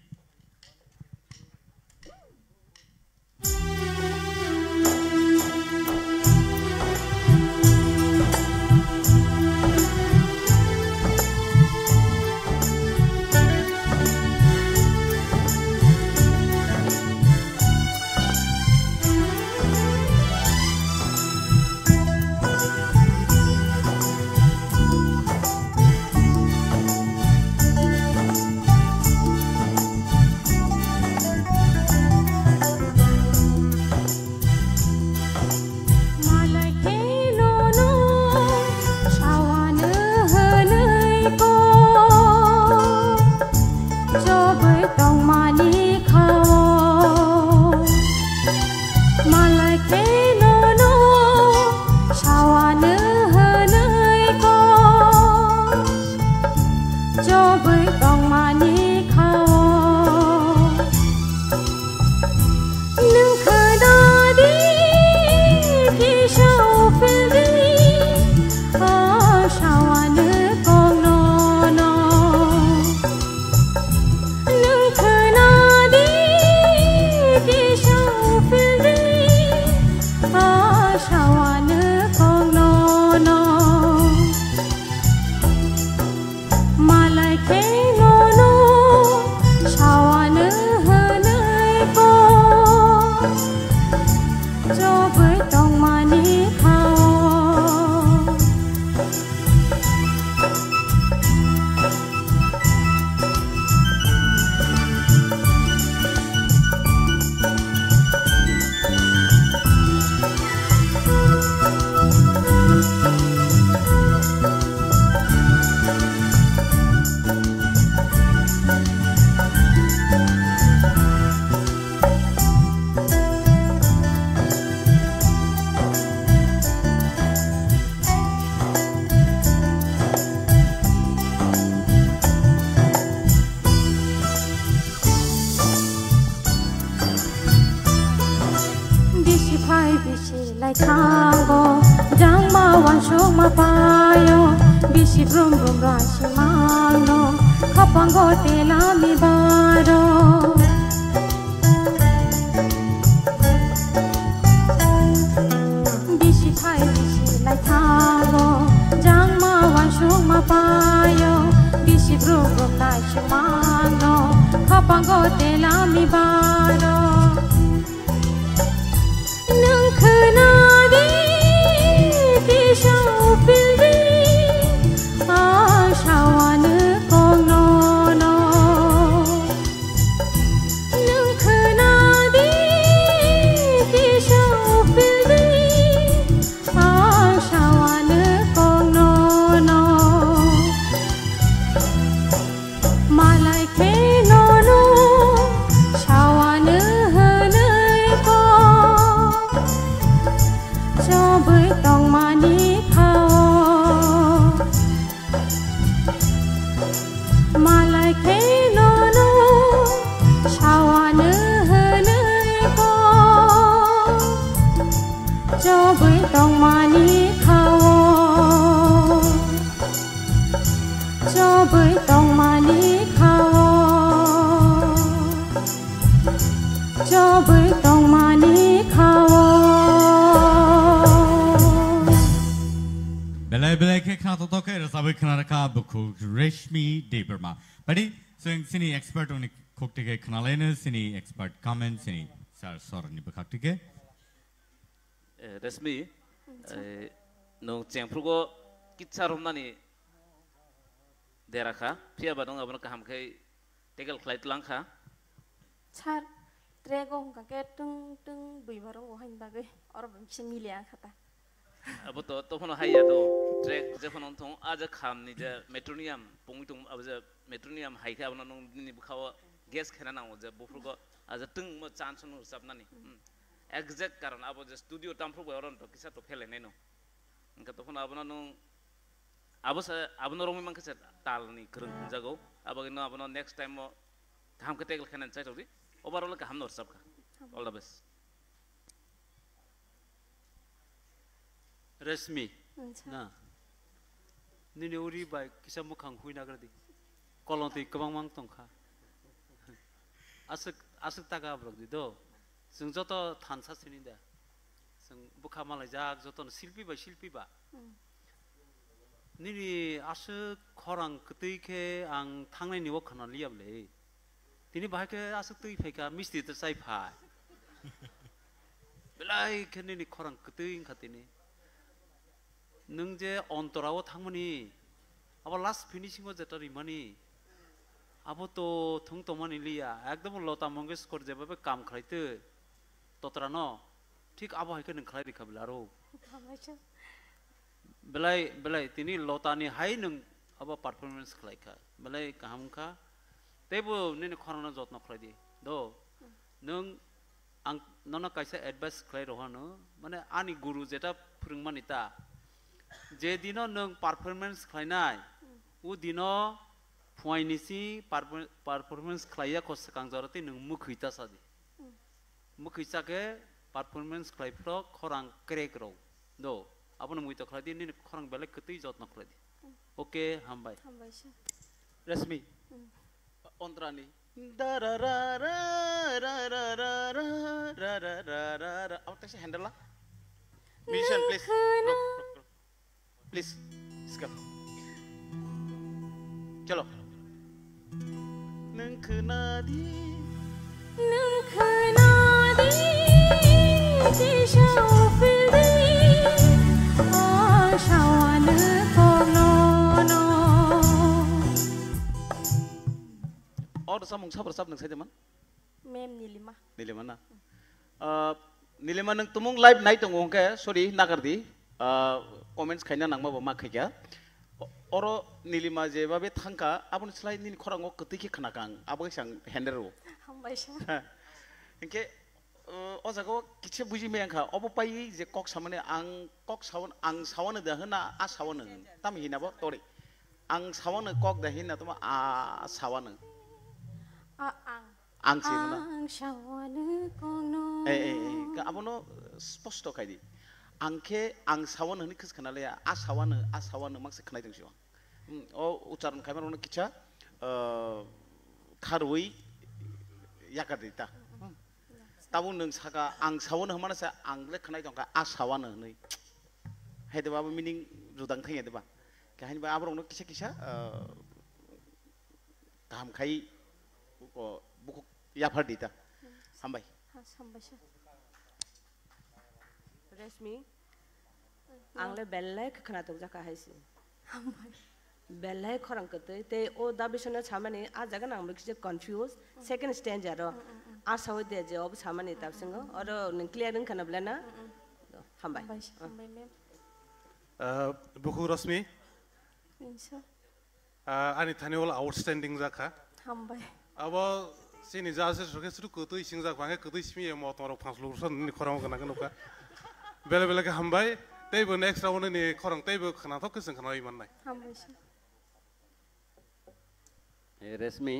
Kapanggo tela mi baro lai thago jang ma wan shung ma payo bisi bro bro na chimano khapango te la mi baro nang khna di ti shau pildi a shawan kong no no nang khna di ti shau pildi a shawan kong no no malai ke no no shawan hanai ko cho bơi tòng mani khao malai ke no no shawan hanai ko cho bơi tòng mani khao cho bơi tòng mani khao cho bơi tòng mani khao Belai belai ke khana to ke rasabe khana ka buku Reshmi Debarma. Badi sini expert oni khokte ke khana lene sini expert comment sini sar sorani bakakte ke. Reshmi nong cengprugo kitsa romnani deraka pia badong abon kaham kai tegal flight langkha Char trego hong kake tung tung bui barong wo hain bagai or bam chimilia khata. abo to phono haiya do track je phono thong aja kham ni je metronium pungtung abo je metronium hai kha abon nong ni bukhawa gas khana na je bufrugo aja tung mo chance nu sapnani exact karon abo je studio tampru boron to kisa to phele neno inka to phono abon nong abo sa abon romi man kha tal ni krung jago abo no abon next time mo ham ka tegal khana chai tori overall ka ham nor sab ka all the best Resmi na nini uri bai kisa mukhang hui nagradi kolong ti kabang mang tongkha asuk taga brok di do sung joto thansa sininda sung bukha malai jak joto silpi ba nini asuk khorang ktui ke ang thangnai ni wo khana liab le tini bahai ke asuk tui pheka misti ta sai phai belai ke nini khorang ktui khatini nung je ontarawo thangmani abo last finishing o jeta rimani abo to thung tomani liya ekdom lota mangeshkar jebabe kam khlaite totrano ঠিক abo haike nung khlai rikhablaro belai tini lotani hai nung abo performance khlaika belai kahamkha tebo nini khorana jotno khlai di do nung ang nona kaisa advice khlai rohano mane ani guru jeta phurungmani ta যে দিন নং performance খাইনাই ও দিন ফুয়াইনিসি performance খাইয়া খসকাং জরতে নং মুখইতা সাদি মুখইসাকে performance খাইফ্র খরাং ক্রেক রও দো আপন মুইতো খাইদি নি খরাং বেলে কতই যত্ন খাইদি ওকে হামবাই Resmi ontrani dararara apa tadi handle lah musician please please skip chalo nang khnadi ti shau pildi a shawan kong no no or samung sabar sab nang saja man mem nilima na nilima nang tumung live night tong ke sorry nagardi comments khaina nangma ba ma khaikya oro nilima je babe thangka abun slide nin khorango kutiki khanakang abo sang handero hambaisa inke o jago kiche buji me angkha obo pai je kok samane ang kok sawan ang sawan da hna a sawan tam hinabo tori ang sawan kok da hina tuma a sawan ang sirna ang shawan kong no ka abono sposto kaidi angke ang sawan ni khis khanale a sawan makse khnai ding siwa o ucharon khaimar ono kicha kharui yakadita tabung nung saka ang sawan hamana sa angle khnai dong ka a sawan nei hai deba meaning judang thai deba kahin ba abrong no kisa kisa kaham khai ko buku ya phar dita hambai हामबायसै रेशमी आंले बेल्लाय खोनादों जाका हायसि बेल्लाय खरं कते ते ओ दा बिसना छामाने आ जगन आं बिकसे कन्फ्यूज सेकंड स्टेज आरो आ साव दे जे अब छामाने ताबसिंगो आरो नों क्लियरिं खानाब्लाना हामबाय हामबाय मेम बुखु रश्मि आनि थानिवल आउटस्टैंडिंग जाका हामबाय अब sini jasa suka suruh kutu ising zak bangga kutu ismi ya mau torok pangslu urusan ini korang kena kenuka bela bela ke hambai tapi next round ini korang tapi kena thok keseng kena iman nai hambai resmi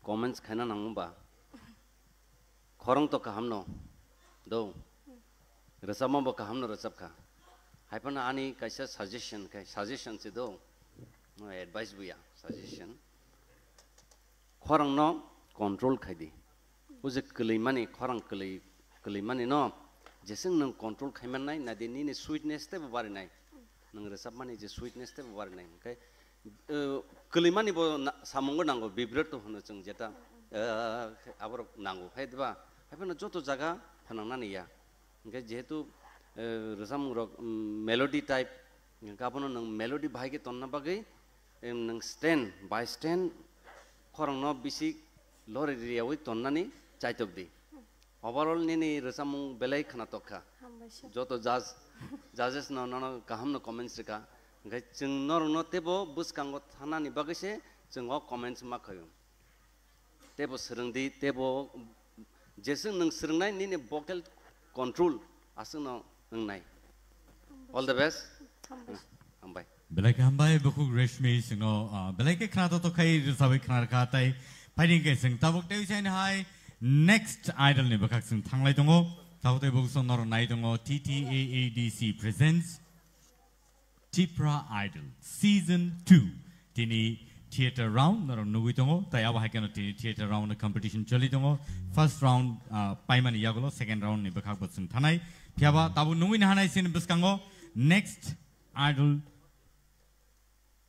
comments kena nanggung ba korang to kaham no do resama ba kaham no resap ka hai pana ani kaisa suggestion se do no advice buya suggestion korang no control khai uze kelai mani korang kelai mani no jeseng nang control khai man nai na deni ni sweetness te bari nai nang resap mani je sweetness te bari nai kai kelai mani bo samongo nango vibrate to hono chung jeta abor nango hai deba hai pano joto jaga phanang na niya kai jehetu resam rok melody type kapono nang melody bhai ke tonna bagai nang stand by stand korang no bisi lori riawi tonnani chaitok di overall nini resamung belai khana tokkha joto judges no kaham no comments ka gai chung nor no tebo buskango thana ni bagise chung o comments ma khayum tebo srungdi tebo jesung nang srungnai nini vocal control asung no nai all the best hambai Belai ke hambai buku Reshmi singno belai ke khana to khai sabai khana ka tai fighting ke sing tabuk tei chain hai next idol ne bakak sing thanglai dongo tabuk tei buk son nor nai dongo TTAADC presents Tipra Idol season 2 tini theater round nor nugui dongo tai aba hai keno tini theater round competition chali dongo first round paimani yagolo second round ne bakak bot sing thanai phiaba tabu nugui na hanai sin buskango next idol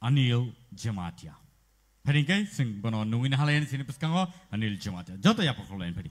Anil Jamatia. Peringai sing bono nungin halayan sini peskango Anil Jamatia. Joto ya pokolain peri.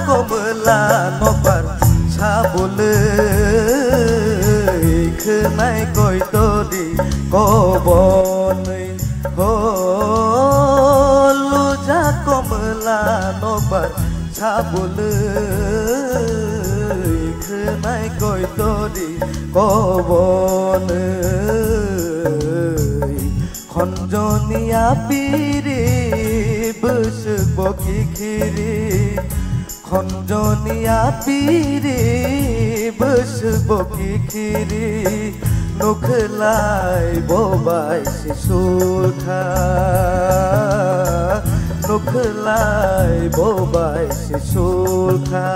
Komela nopar sabule khnai koi tori kobonai ho luja komela nopar sabule khnai koi tori kobonai khonjoniya piri busbo kikhiri khonjoniya piri busbo kikhiri nukhlai bobai sisulkha nukhlai bobai sisulkha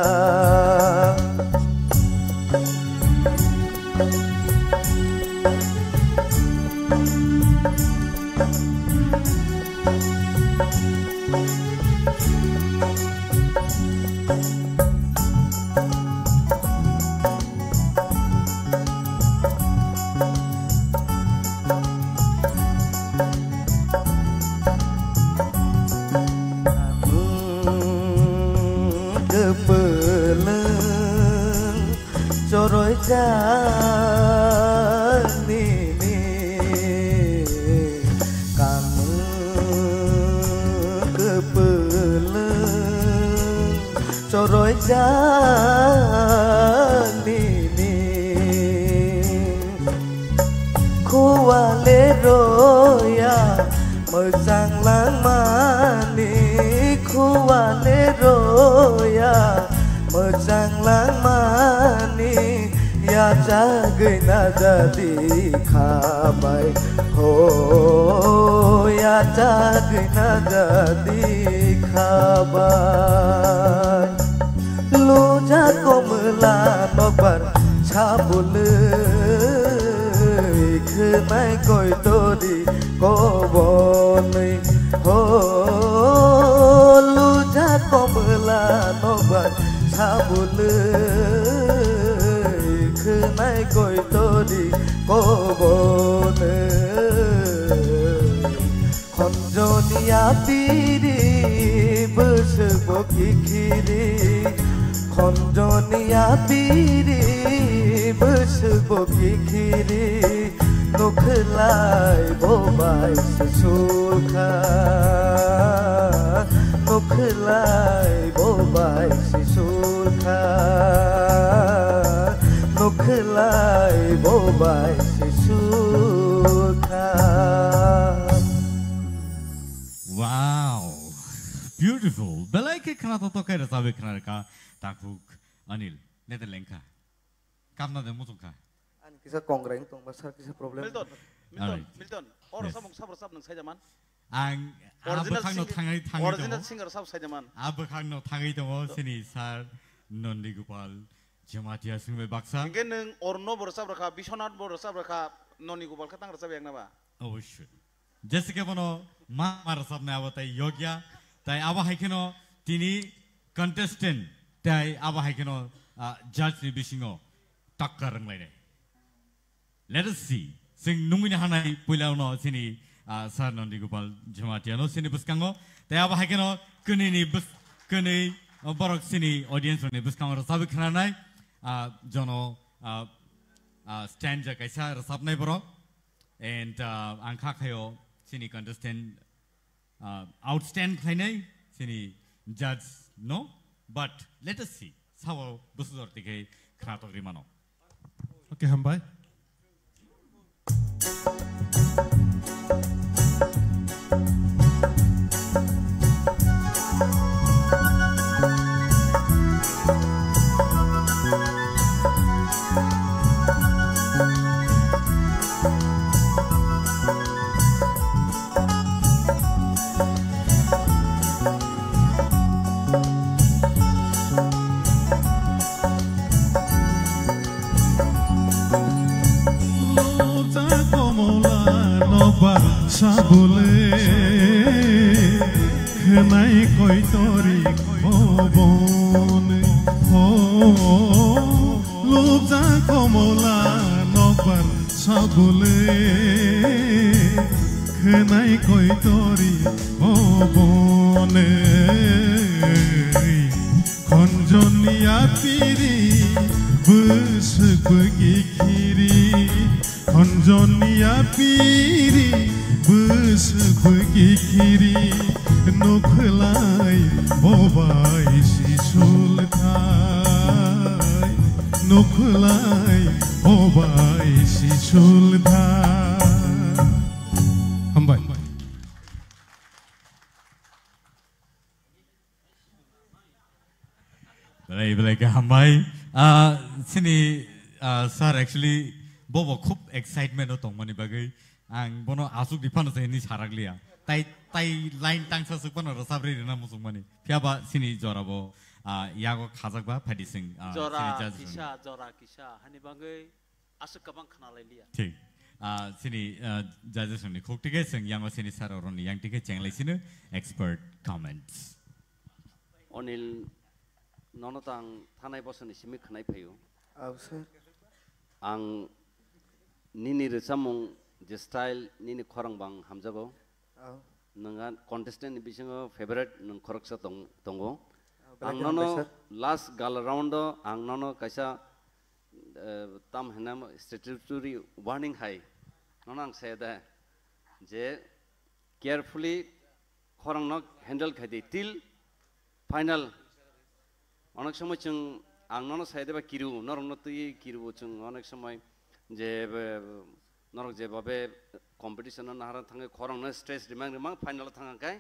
Choroi jani ni kamu kepeleng choroi jani ni kuale roya mejang lang mani kuale roya mejang lang mani gina jadi khabai ho aja gina jadi khabai loja komla nobar sabule khnai koi tori kobonai ho loja komla nobar sabule khnai koi tori kobonai khonjoniya piri besbo kikiri khonjoniya piri besbo kikiri nokhlai bobai sisulkha nokhlai bobai sisulkha nokhlai bobai sisulkha. Wow, beautiful. Belai ke khana to kai rasa be khana ka takuk Anil Netherlands ka. Kamna de musukha. An kisa kongreng tong basar kisa problem. Milton. Or samung sabar sab nang sajaman. Ang abakhang no thangai original singer sab sajaman. Abakhang no thangai tongo sini sar Nondi Gopal Jamatia Singme Baksa. Ingke nang orno borosab rakha Bishonat borosab rakha Nondi Gopal khatang rasab yang naba. Obviously. Jessica bono ma marasab na abatai yogya tai aba haikeno tini contestant tai aba haikeno judge ni bisingo takkar ngai. Let us see. Sing nungin hanai puilauno sini Sar Nondi Gopal Jamatia no sini buskango tai aba haikeno kuni ni bus kuni borok sini audience ni buskango rasab khanai jono stand ja kaisa rasab nai borok and angkha khayo sini contestant outstand khainai sini judge no but let us see sao busur tike khana to rimano. Okay, hambai. Sabule khnai koi tori kobone ho lubja komola nokbar sabule khnai koi tori kobone khonjoniya piri busbgi khiri khonjoniya piri busbgi khiri nokhlai bobai sisulthai nokhlai bobai sisulthai hambai belai ke hambai sini sir actually bobo khub excitement tong mani bagai ang bono asuk dipano se ni saraglia tai line tang sa supano rasabri na musung mani phiaba sini jorabo yago khajak ba phadi sing jora kisha hani bagai asuk kabang khana lailia thik sini judges ni khok tike sing yang sini sar oron yang tike chenglai sinu expert comments Onil nonotang thanai bosoni simi khnai phayo sir ang nini resamung je style nini khorang bang hamjago nanga contestant ni bisingo favorite nang khoraksa tongo ang nono last gal round ang nono kaisa tam henam statutory warning high nono ang say da je carefully khorang nok handle khadi till final onek somoy chung ang nono say da kiru norong no tui kiru chung onek somoy je norok je babe competition na haran thange khorang na stress remang remang final thanga kai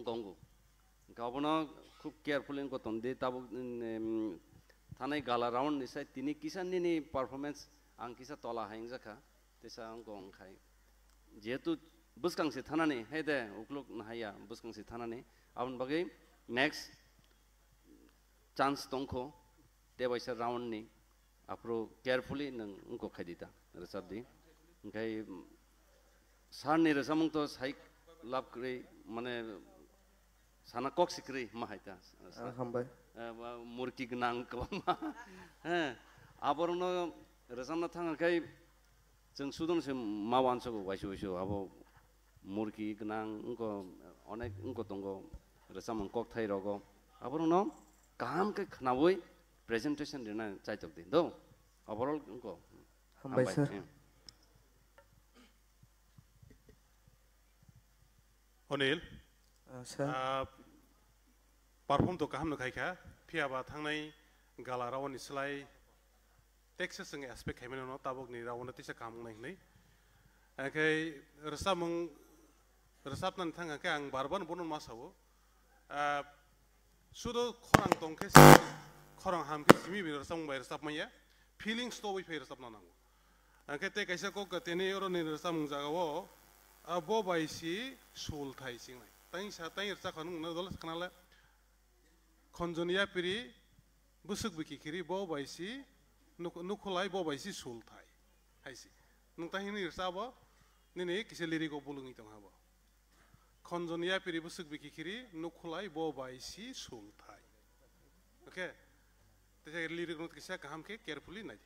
gongu gabono khub carefully ko tonde tabu थानाय गाला round निसाय तिनी किसान निनी performance आं किसा तला हाइं जाखा तेसा आं गंखाय जेहेतु बुसकांसे थानानै हे दे उक्लुक नाहाया बुसकांसे थानानै आउन बागै नेक्स्ट चांस दंखो तेबायसा राउंड नि आप्रो केयरफुली नों उनको खायदिता रोजाबदि ओंखाय सारनि रोजामुं तो साइक लाभ करै माने साना कक सिक्री माहायता हामबाय मुरकी गोनां गोबां आबरनो रोजाबना थाङाखै जों सुदनसे मावानसगो वाइसो आबो मुरकी गोनां उनको अनेक उनको दंगो रोजामुं कक थाइरगो आबरनो काम के खनावै प्रेजेंटेशन देना चाइतक दिन दो ओवरऑल उनको हामबाय सर अनिल सर परफॉर्म तो काम नखायखा फियाबा थांनाय गाला रावनि सलाय टेक्सास जों एस्पेक्ट खायमेन न ताबकनि रावनो तिसा काम नायनै आंखाय रोसाबनानै थाङाखै आं बारबान बन मासावो सुदो खरां दंखे खरां हामखे सिमि बे रोसाब बाय रोसाब माया फिलिंस तो बै फै रोसाब नांगौ आंखाय ते कैसा को गतेनि ओरनि रोसाब जागावो बो बायसि सुल थाइ सिंनाय ताइ सा ताइ रसा खनु न दल खनाला खनजनिया पिरि बुसुक बिकिखिरि बो बायसि नुखलाय बो बायसि सुल थाइ हाइसि नंताहिनि रसाबो निने किसे लिरिको बुलुङि दं हाबो खनजनिया पिरि बुसुक बिकिखिरि नुखलाय बो बायसि सुल थाइ ओके तेसे लिरिको किसे काम के केयरफुली नाय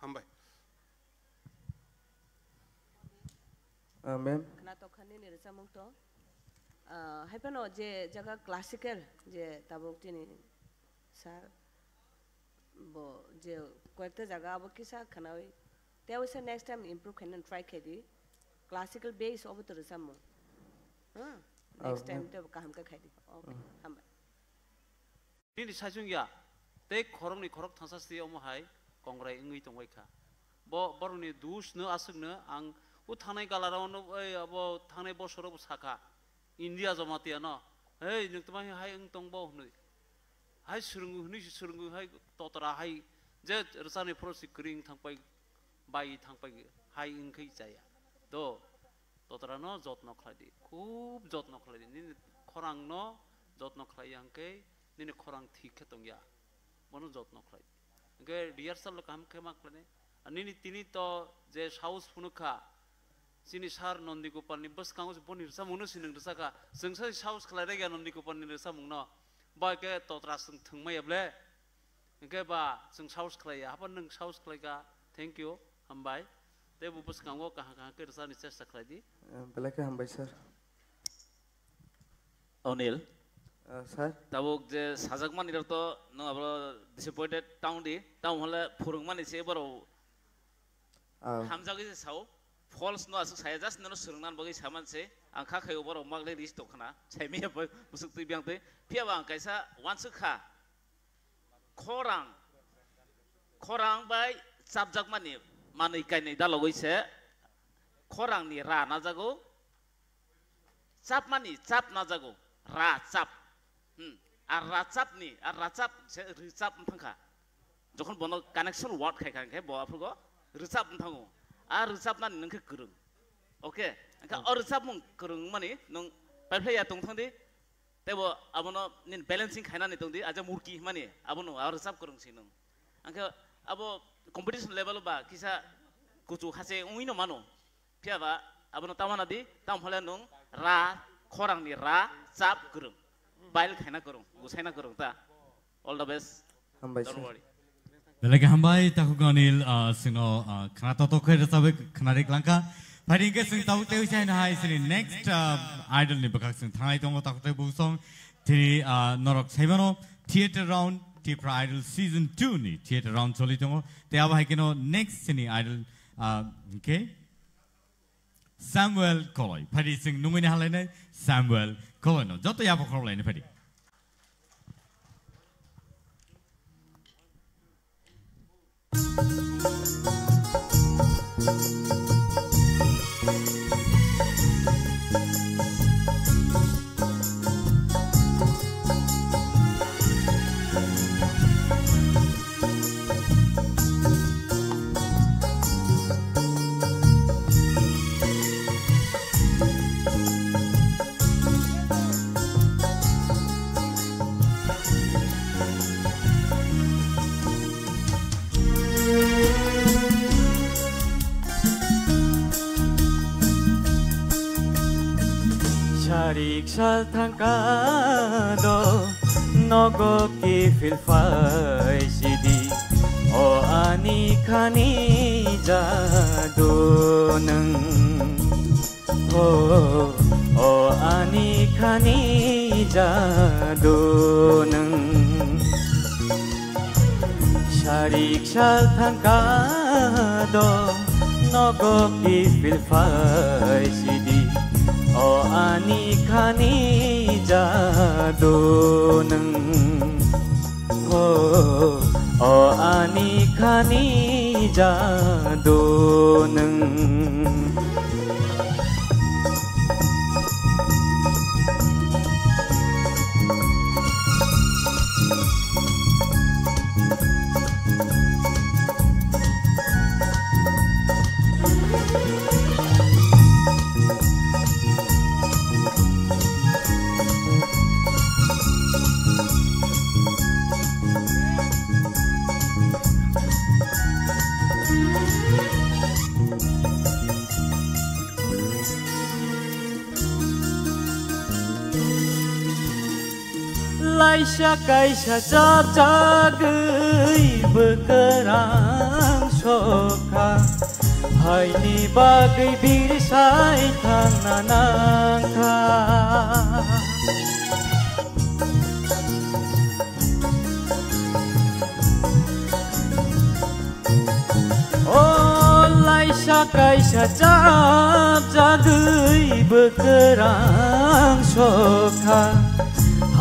हामबाय मैम खना तो खने ने रसामुं तो हाइपनो जे जगह क्लासिकल जे ताबुक तिनी सर बो जे कोते जगह अब किसा खनावे ते वसे नेक्स्ट टाइम इंप्रूव करने ट्राई करी क्लासिकल बेस अब तो रसामुं नेक्स्ट टाइम तो काम का खाई ओके हम नि साजुंगिया ते खरंनि खरक थांसासि अमहाय कंग्राय इंगै दंबायखा बो बरनि दुसनो आसुगनो आं उ थानाय गालारावनो अब थानाय बोसोराव साखा इंडिया जमातिया न हे नोंतमाय हाय ओं दंबो हनै हाय सुरुंगु हाय ततरा हाय जे रसानि फरसि क्रिं थांबाय बाय थांबाय हाय इंखै जाया द ततरा न जत्न खालायदि खूब जत्न खालायदि नि खरां न जत्न खालाय आंके नि खरां थिखे दंया मनो जत्न खालाय ओंके रिहार्सल काम खेमा खालायने नि तिनि तो जे साउस फुनुखा सिनि सार नन्दी गोपालनि बस कांगो बनि रसा मुनो सिनंग रसाका जोंसा साउस खलायदा गया नन्दी गोपालनि रसा मुंनो बाके तत्रा जों थंमायबले ओंके बा जों साउस खलाया हाबा नों साउस खलायगा थैंक यू हामबाय ते बस कांगो कहा के रसा नि चेष्टा खलायदि बेलाके हामबाय सर अनिल सर ताबुक जे साजक मानि तो न अब डिसअपॉइंटेड टाउन दि टाउन हले फुरुंग मानि से बरो हामजागै जे साउ फल्स न आसु साया जास्ट न सुरंनान बगै सामान से आं खा खायो बरो मागले रिस्ट दखना साइमे बुसुक तै बियांते फियाबा आं कायसा वानस खा खरां बाय चाबजाक मानि मानै कायनै दा लगैसे खरां नि रा ना जागौ चाप मानि चाप ना जागौ रा चाप আর রাচাপ से रिचाप थांखा जखन बनो कानेक्शन वार्ड खायखांखे बआफोरखौ रिचाप थांगो आर रिचाप ना नोंखौ गोरों ओके ओंखा और रिचाप मुं गोरों माने नों पाइप्लाया दंथांदि तेबो आबनो निन बैलेंसिंग खायनानै दंदि आजा मुरकी माने आबनो आर रिचाप गोरोंसै नों ओंखा आबो कम्पिटिशन लेभेल बा किसा कुचु खासे उइनो मानो फियाबा आबनो तामानादि तामफले नों रा खरांनि रा चाप गोरों बाइल खायना करूं गुसायना करूं ता ऑल द बेस्ट हामबाय डोंट वरी बेलागे हामबाय ताकु गानिल सिनो खनातो तो खै रसाबे खनारे क्लांका फारिंगे सिं ताउ तेउ चाइना हाय सिनि नेक्स्ट आइडल नि बखाक सिं थांगाय दङ ताकु ते बुसं थि नरक साइबानो theatre round Tipra idol season 2 नि थिएटर राउंड चलि दङ ते अब हायकिनो नेक्स्ट सिनि आइडल ओके Samuel Koloy फारि सिं नुङैनि हालायनाय Samuel Koloy न जतो याबो खरलायनि फारि Sharik shal thangkado nogo ki filfai sidi o ani khani jado nang o ani khani jado nang Sharik shal thangkado nogo ki filfai sidi o ani khani jado nang o ani khani jado nang Laisha kaisha jab jagai bekerang soka Haini bagai birsai tananangka Oh laisha kaisha jab jagai bekerang soka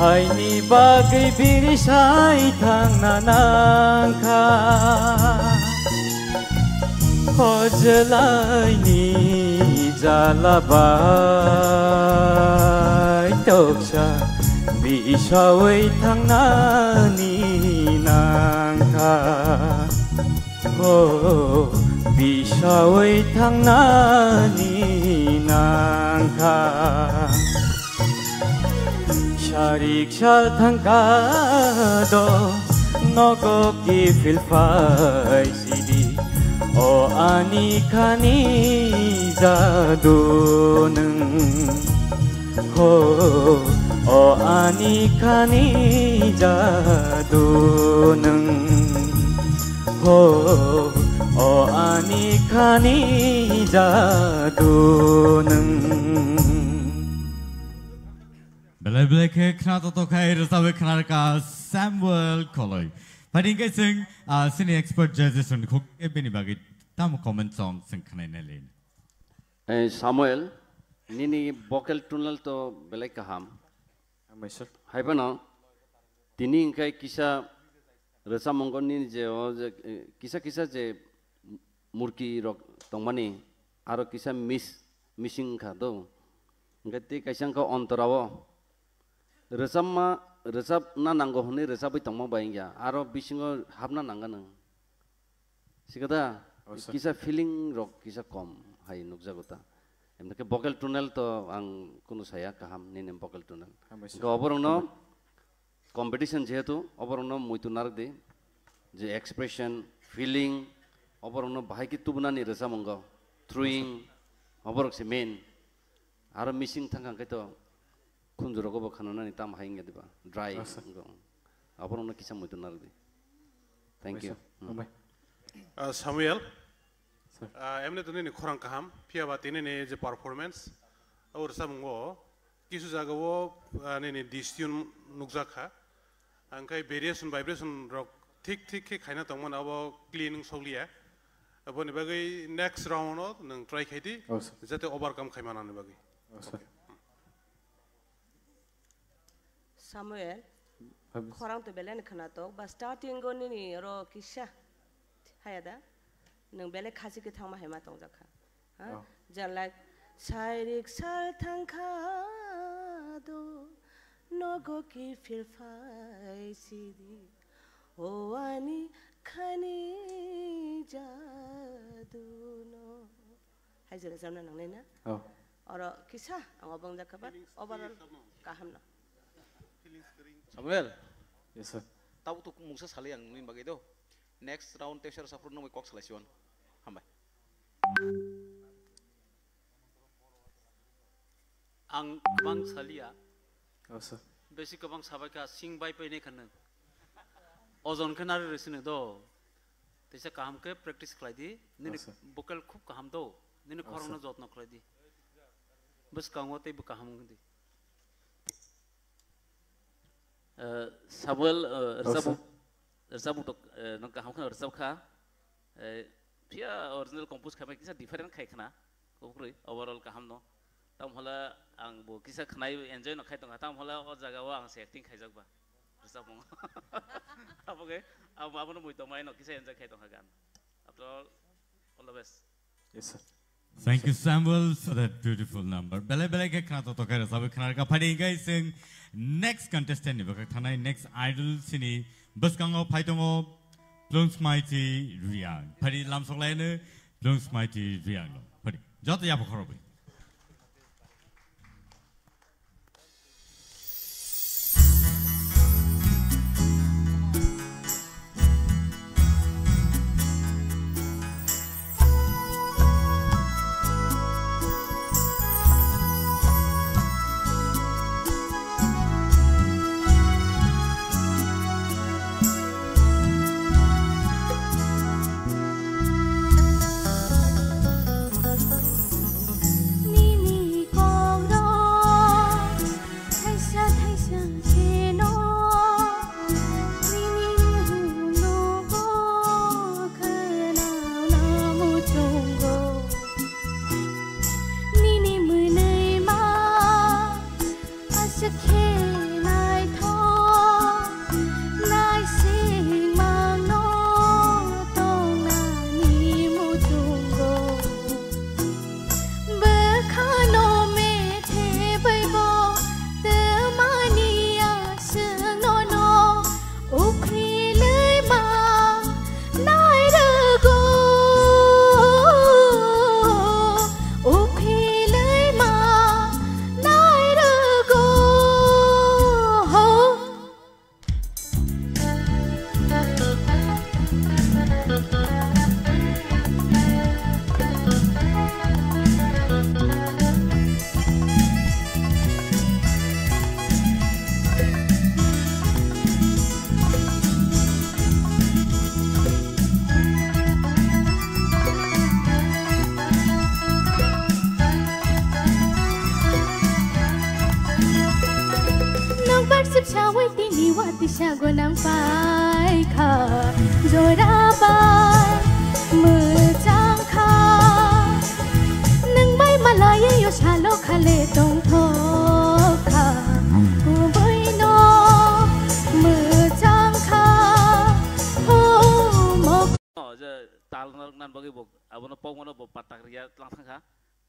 Haini bagai birsai tananangka Kojelai ni jalabai toksha Bisawai tangnani nangka Oh bisawai tangnani nangka Sharik shal thangkado nogo ki filfai sidi o ani khani jado nang o ani khani jado nang o ani khani jado nang Belai ke kena to kai resabe kena ka Samuel Koloi. Pading ke sing sini expert judges on kok ebeni bagi tamu comment song sing kena nelain. Samuel, nini vocal tunnel to belai kaham. Amai Hai pano, tini ingkai kisah resa monggon nini je o kisah je murki rock tongmani aro kisah missing kado. Ingkai kisah kau ontarawo. Resap na nanggo honi resap itu tangma bayangnya, aro bisingo hapna nangganang. Sikada, kisah feeling rock kisah kom, hai nukja gota. Emang ke vocal tunnel to ang kuno saya kaham nini vocal tunnel. Kau oborong no competition jetu, oborong no muitu narik de, je expression, feeling, oborong no bahai kitu buna ni resap monggo, throwing, oborong si main, aro missing tanggang kita. Kunjuro ko bakhanana ni tam hainga diba dry apor na kisam muitu nardi thank you Samuel emne to ni khorang kaham pia ba tini ne je performance aur samgo kisu jaga wo ni distion nukja kha angkai variation vibration rock thik ke khaina tongman abo cleaning solia abo ni bagai next round nang try khaidi jate overcome khaimana ni bagai Samuel, korang tu belen kena tu, bas starting go ni ro kisah, hai ada, neng belen kasih kita mah hemat tong jaka, jangan like Sharik shal thangkado nogo ki filfai sidi o ani khani jado no, hai jela zaman nang ni na, oro kisah, ang abang jaka bat, overall kaham na. Samuel. Yes sir. Tahu tu mungsa sekali yang ini bagi itu. Next round tesher sapur nomor kok selesion. Hambai. आं गोबां सालिया औ सार बेसे गोबां साबायखा सिं bye फैनाय खानो अजनखौ नारे रोसिनो द तेसे कामके प्रेक्टिस खालायदि निने भोकल खूब काम दो निने खरंनो जत्न खालायदि बस कांगो ते बो काम गंदि Samuel Rasabu to nang kaham kan Rasab kha pia original compose khamai kisa different khai khana kokroi overall kaham no tam hola ang bo kisa khnai enjoy no khai tong tam hola o jaga wa ang acting khai jak ba Rasab mo apoge abono moi to mai no kisa enjoy khai tong gan after all the best. Yes sir. Thank you, Samuel, for that beautiful number. Bele ke khana to kai Rasab khana ka phadi gai sing next contestant ni ba thanai next idol sini buskango phaitongo Plungs Mighty Riang. Phadi lamsok lai ne Plungs Mighty Riang lo. Phadi jot ya khorobi.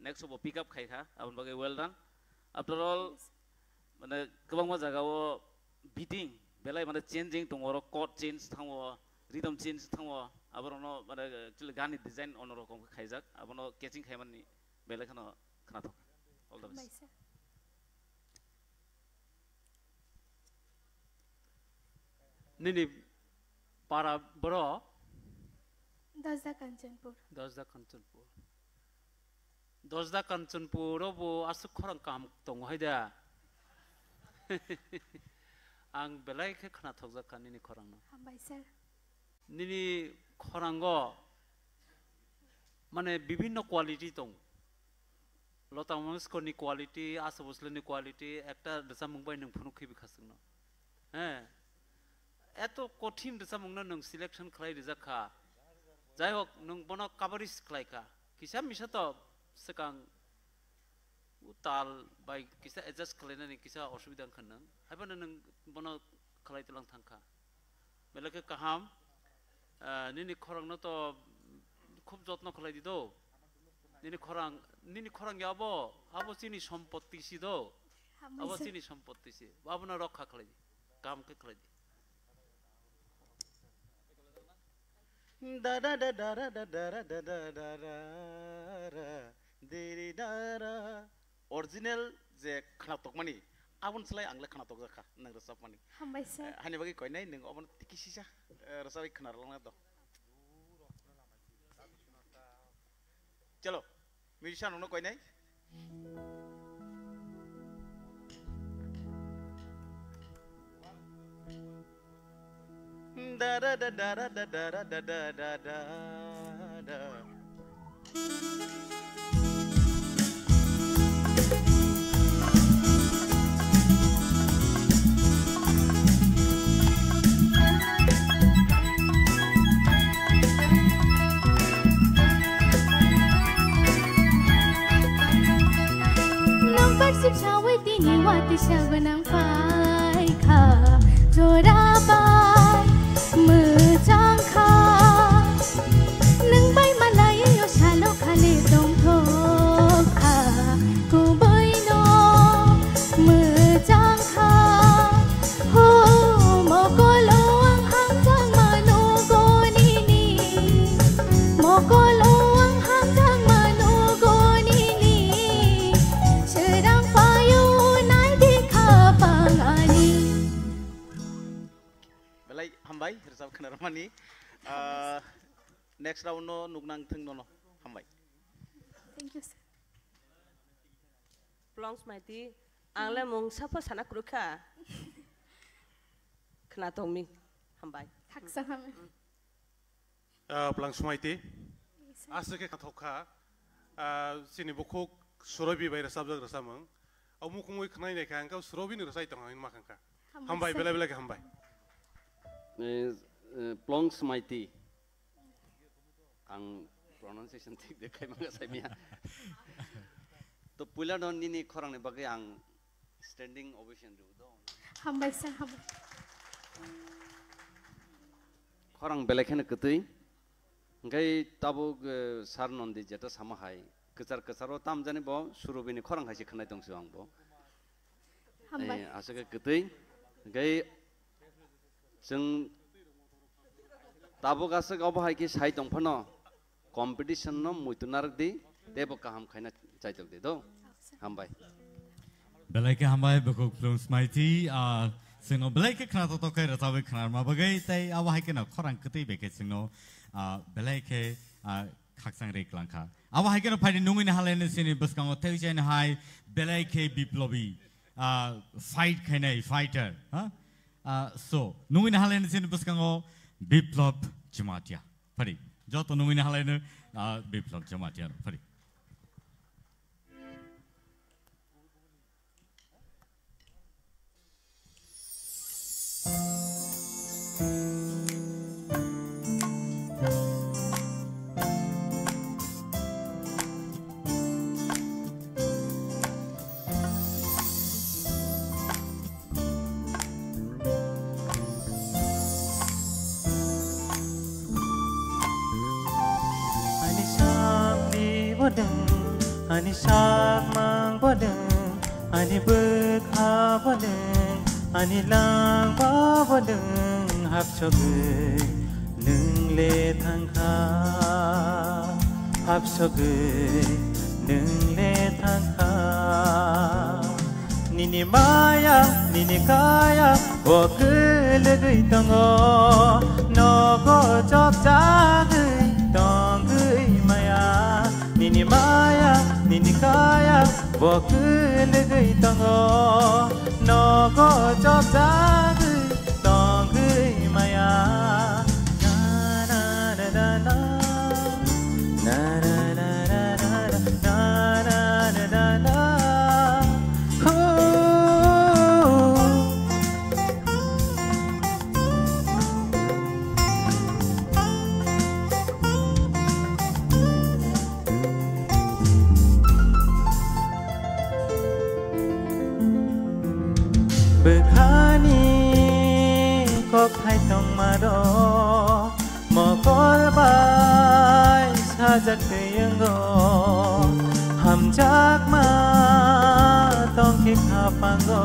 Next obo pick up khai kha abon bagai well done after all mane kobang ma jaga o beating belai mane changing tongoro chord change thango rhythm change thango abono mane actually gani design onoro kom khaijak abono catching khaimani belai khana khana thok all the best nini para bro Dazda Kanchanpur Dozda Kanchanpur bo asuk khorang kam tong haida ang belai ke khana thokja kan nini khorang no hambai sir nini khorango mane bibhinno quality tong Lota Mangskor ni quality asabosle ni quality ekta desa mungbai nang phunu khibi khasung no eto kothin desa mungna nang selection khlai rijaka jai hok nang bono coverage khlai ka kisa misa to sekang utal bai kisa adjust khlaina ni kisa osubidang khanang haibana nang bono khlai tulang thangka belake kaham nini khorang no to khub jotno khlai dido nini khorang yabo abo chini সম্পত্তি si do abo chini সম্পত্তি si babuna rakha khlai di kam ke khlai di da da da da da da da da da da da diri da original je khanatok mani abun slai angle khanatok jakha nang rasap mani hambai sir hani bagi koi nai nang abun tikisisa rasabi khanar lang do chalo musician no koi nai da da da da da da da da da da da da. Persib sawit ini wati sabenang pai kha jorabai mejang kha nang bai malai yo salo khale dong tho kha ko bai no mejang kha ho mo ko lo ang hang jang mano go ni ni mo ko lo ang hang jang mano go ni ni serang payu nai di kha pangani belai hambai resab khanar mani next round no nugnang thing no hambai Thank you, sir. Plongs maiti angla mong sapa sana kruka kena tongming hambai Taksa kami. Plongs maiti asake kathoka sini bukuk surabi bayra sabjak rasamang amu kumui khnai ne kang ka surabi ni rasai tong ma kang ka hambai bela bela ke hambai Plongs maiti ang pronunciation ঠিক দেখাই মাগা সাইমিয়া তো পুলা ডন নিনি খরাং নে বাগে আং standing ovation দিউ দো Hambai sir, hambai. খরাং বেলাখানে কতই গাই তাবো সার নন্দি যেটা সামাহাই কচার কচারো তাম জানি ব সুরবিনি খরাং হাসি খনাই দংসু আং ব Hambai. আসকে কতই গাই जों তাবো গাছে অবহাই কি সাই দংফানো competition no muitunarak di debo kaham khaina chaitok de do hambai belai ke hambai beko plums maiti sino belai ke khna to kai rasabe khnar ma bagai tai awa hai ke na khorang kutei beke sino belai ke khaksang re klangkha awa hai ke na phai nungin halen sini buskang theu chen hai belai ke biplobi fight khainai fighter so nungin halen sini buskang biplop jamatia phari joto nungin halaina biplop jamatia phari Ani sak mang bodeng, ani bekha bodeng, ani lang ba bodeng, hap choge, nung le thang kha, hap choge, nung le thang kha. Nini maya, nini kaya, wo ke legui tongo, no go chop chagui, tongui maya. Nini maya, nini kaya, wo ke legui tongo, no go chop chagui, tongui maya. Na na na na na, na na na na na, na na na na na. Kok hai tong mado mo kol bai sajak teyang go ham jak ma tong ki khapango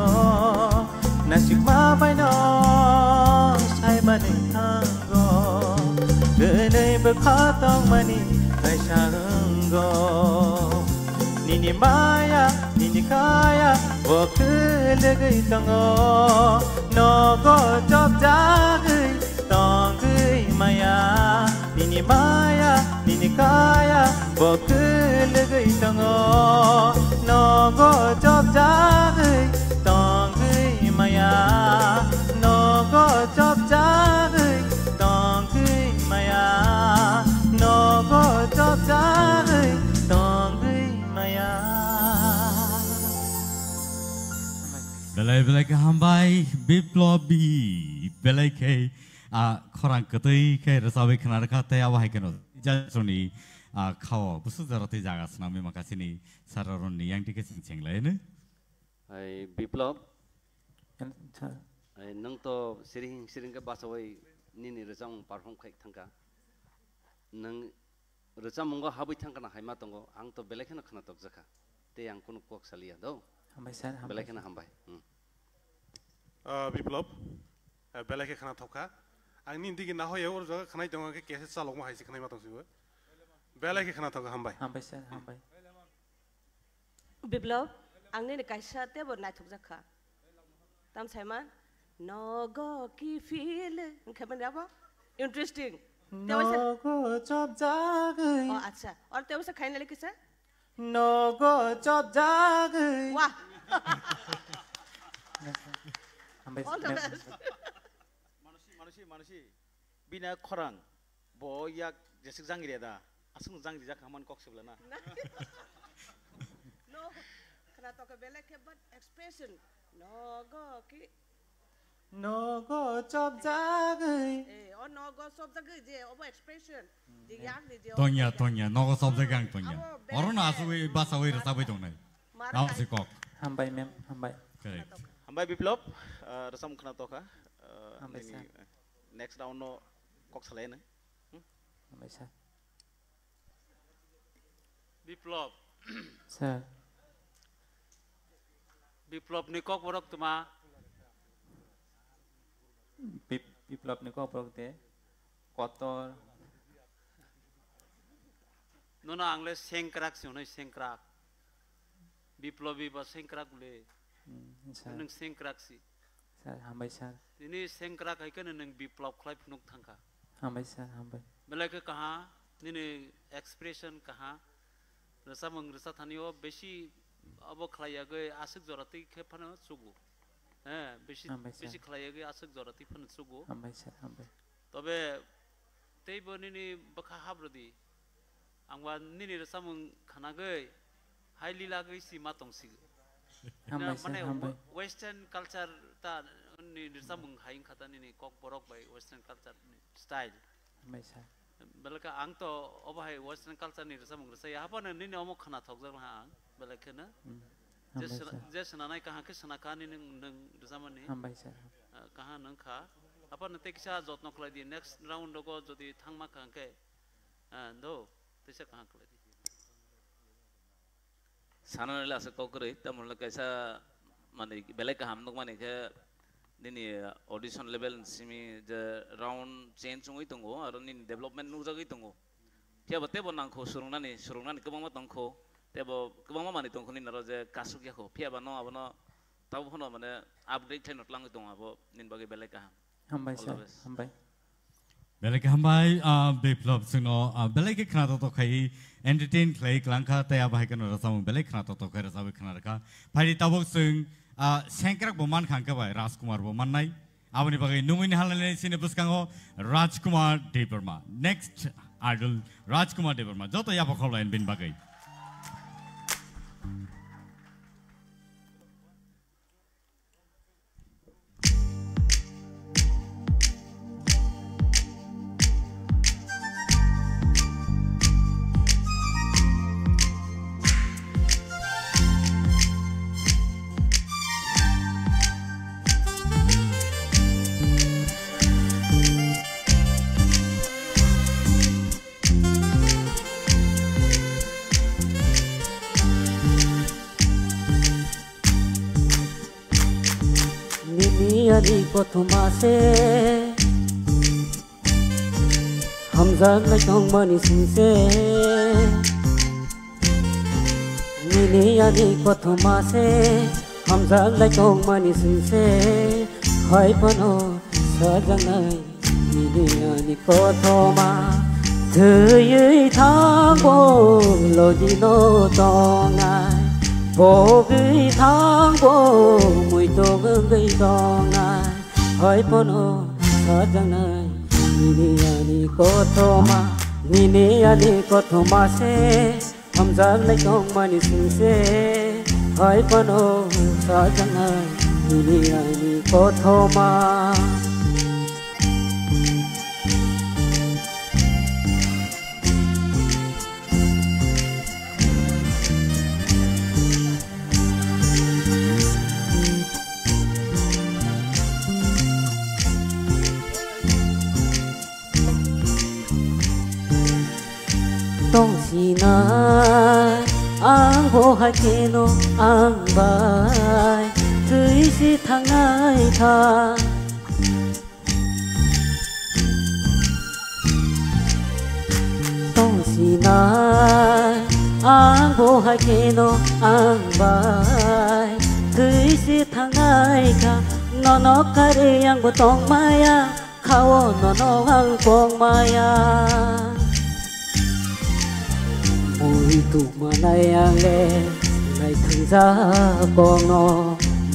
nasik ma bai no sai mani tango denai bekha tong mani ai shango nini maya nini kaya wo ke legui tongo no go chop jagui tongui maya nini maya nini kaya wo ke legui tongo no go chop jagui tongui maya no go chop jagui belai ke hambai biplobi belai ke korang ketai ke resawe kenar kata ya wahai keno jasoni kau busu zarati jaga senami makasih ni sararon ni yang dikasih ceng lain. Ai biplop. Ai nang to sering ke basawai ni resam perform kai thangka. Nang resam monggo habi thangka na haima tongo ang to belai kena kena tok jaka. Te yang kunu kok salia do. Hambai sir. Belai kena hambai. Biplop. Belai ke kena thokka. Ang ni digi na hoye or jaga kena tongo ke kese salok ma haisi kena ma tong siwa. Belai ke kena thokka hambai. Hambai sir. Hambai. Biplop. Ang ni kaisa te bo na thok jaka. Tam saima. Nogo ki feel. Khaban apa? Interesting. Nogo chop jagai. Oh अच्छा. और ते उसे खाने लगे किसे? Nogo chop jagai. Wah. Manusia. Bina korang. Boyak jesik zangi dia dah. Asal zangi dia kaman kok sebelah na. No. Kena to ke belak ke but expression. Nogo ki. Nogo chop jagai. Oh nogo chop jagai je. Over expression. Diyak je. Tonya. Nogo chop jagai tonya. Orang asui basawai resawe dong nai. Naam si kok. Hambai mem. Hambai. Correct. Hambai biplop. Resam kena toka. Hambai sir. Next round no kok selain. Hambai sir. Biplop. Sir. Biplop ni kok borok tuma. Biplop ni kok borok te. Kotor. Nona angle sengkrak sih, sengkrak. Biplobi ba sengkrak boleh. Neng sengkrak sih. Sir, hambai sir. Ini sengkrak hai kan neng biplop klai punuk thangka. Hambai sir, hambai. Belai ke कहाँ ini expression कहाँ रसा मंग रसा थानियो बेसी अब खलाया गए आसक जरती के fun सुगु बेसी खलाया गए आसक जरती फन सुगु तबे तेई बनिनी बखा हाब्रदी आंगवा निनी रसा मंग खाना गए हाई लीला गए सी मातों सी माने वेस्टर्न कल्चर ता नि रसा मंग हाइंग खाता निनी Kock Barak bye western culture style belaka ang to obahay western culture ni rasa mong rasa apa na nini omo khana thok jang ha ang belaka na jes na nai kaha ke sanaka ni nang rasa mani kaha nang kha apa na te kisa jotno khlai di next round go jodi thangma kaha ke do tese kaha khlai di sana nila asa kokre tamul kaisa mane belaka hamnok mane ke Nini audition level simi the round change ngoi tunggu, aron nini development nuja goi tunggu. Tiap tebo nangko surungan ni kebang mat nangko, tebo kebang mat mani tunggu ni naro je kasuk ya ko. Tiap ano abono tahu hono mana upgrade thai not lang tunggu abo nin bagi belai kaham. Hambai sir, hambai. Belai hambai biplop sino belai ke khana to khai entertain khai klangka taya bahai kan rasam belai khana to khai rasam khana ka. Phai tabok sing Sengkrak boman khangka bai Rajkumar boman nai abani bagai nungin halane sine buskango Rajkumar Devarma next idol Rajkumar Devarma joto ya pakhola en bin bagai Ni kothumase hamzak lai tong mani sinse Nini ani kothumase hamzak lai tong mani sinse Hai pano sajangai Nini ani kothoma Thuyui thangbo loji no tongai Bogi thangbo mui to gei dongai Hai pono sajangai Nini ani kothoma se hamzak lai tong mani sinse Hai pono sajangai nini ani kothoma tong sinai ang bohai keno ang bai tui si thang ai tha tong sinai ang bohai keno ang bai tui si thang ai tha no no kare ang botong maya khao no no ang pong maya mùi tụ mà nay ang le ngày thằng ra con nó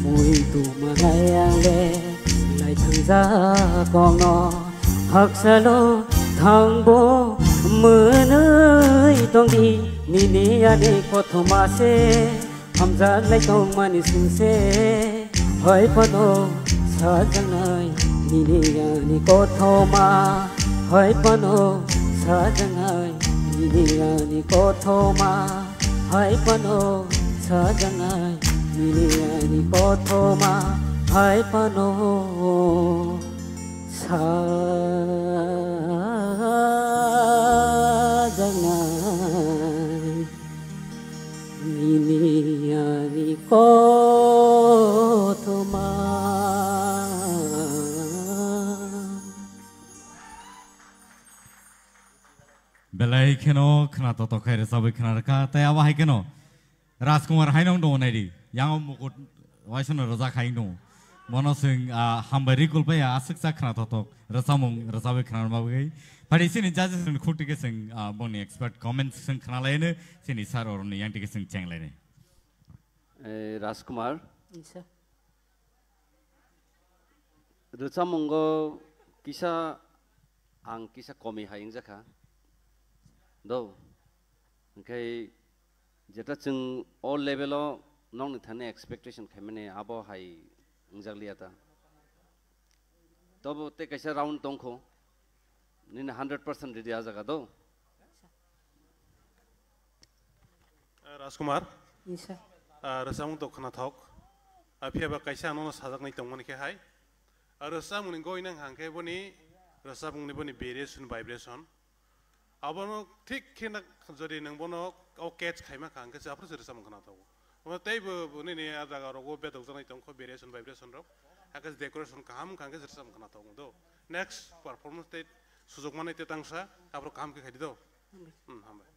mùi tụ mà nay ang le ngày thằng ra con nó hắc sa lô thằng bố mưa nơi tông đi ni ni ani ko thoma se ham ra lai tông mà ni sung se hỏi pano sa jang nai ni ni ani ko thoma hỏi pano sa jang nai ni ani ko thoma hai pano sa jangai ni ani ko thoma hai pano sa jangai ni ani ko thoma belai keno khana to khaire sabai khana ka ta awa hai keno Rajkumar hainong do nai yang mukut waisana roja khaing do mono sing hambari kulpa ya asuksa khana to rasamung rasabai khana ma gai pari sini judges sun khuti ke sing boni expert comments sing khana laine sini sar or ni yang tik sing cheng laine Rajkumar Sir. Rasamung kisa ang kisa komi haing jaka do okay jeta chung all level o nong thane expectation khamene abo hai ngjakliata tobo te kaisa round tongkho nin 100% ready ajaga do Rajkumar Yes sir. Rasamung to khana thok aphiaba kaisa no sajak nai tongmani ke hai rasamung ni goinang hangke boni rasamung ni boni variation vibration abono ঠিক খেনা যদি নং বনো ও catch Khaimah খাং কে জাফর সরে সাম খানা তাও ও তাইবো বনি নে আ জায়গা রগো বেদ জানাই তং খো ভেরিয়েশন ভাইব্রেশন রক আকাশ ডেকোরেশন কাম খাং কে সরে সাম খানা তাও দো নেক্সট পারফরম্যান্স তে সুযোগ মানে তে তাংসা আপর কাম কে খাইদি দো হামবাই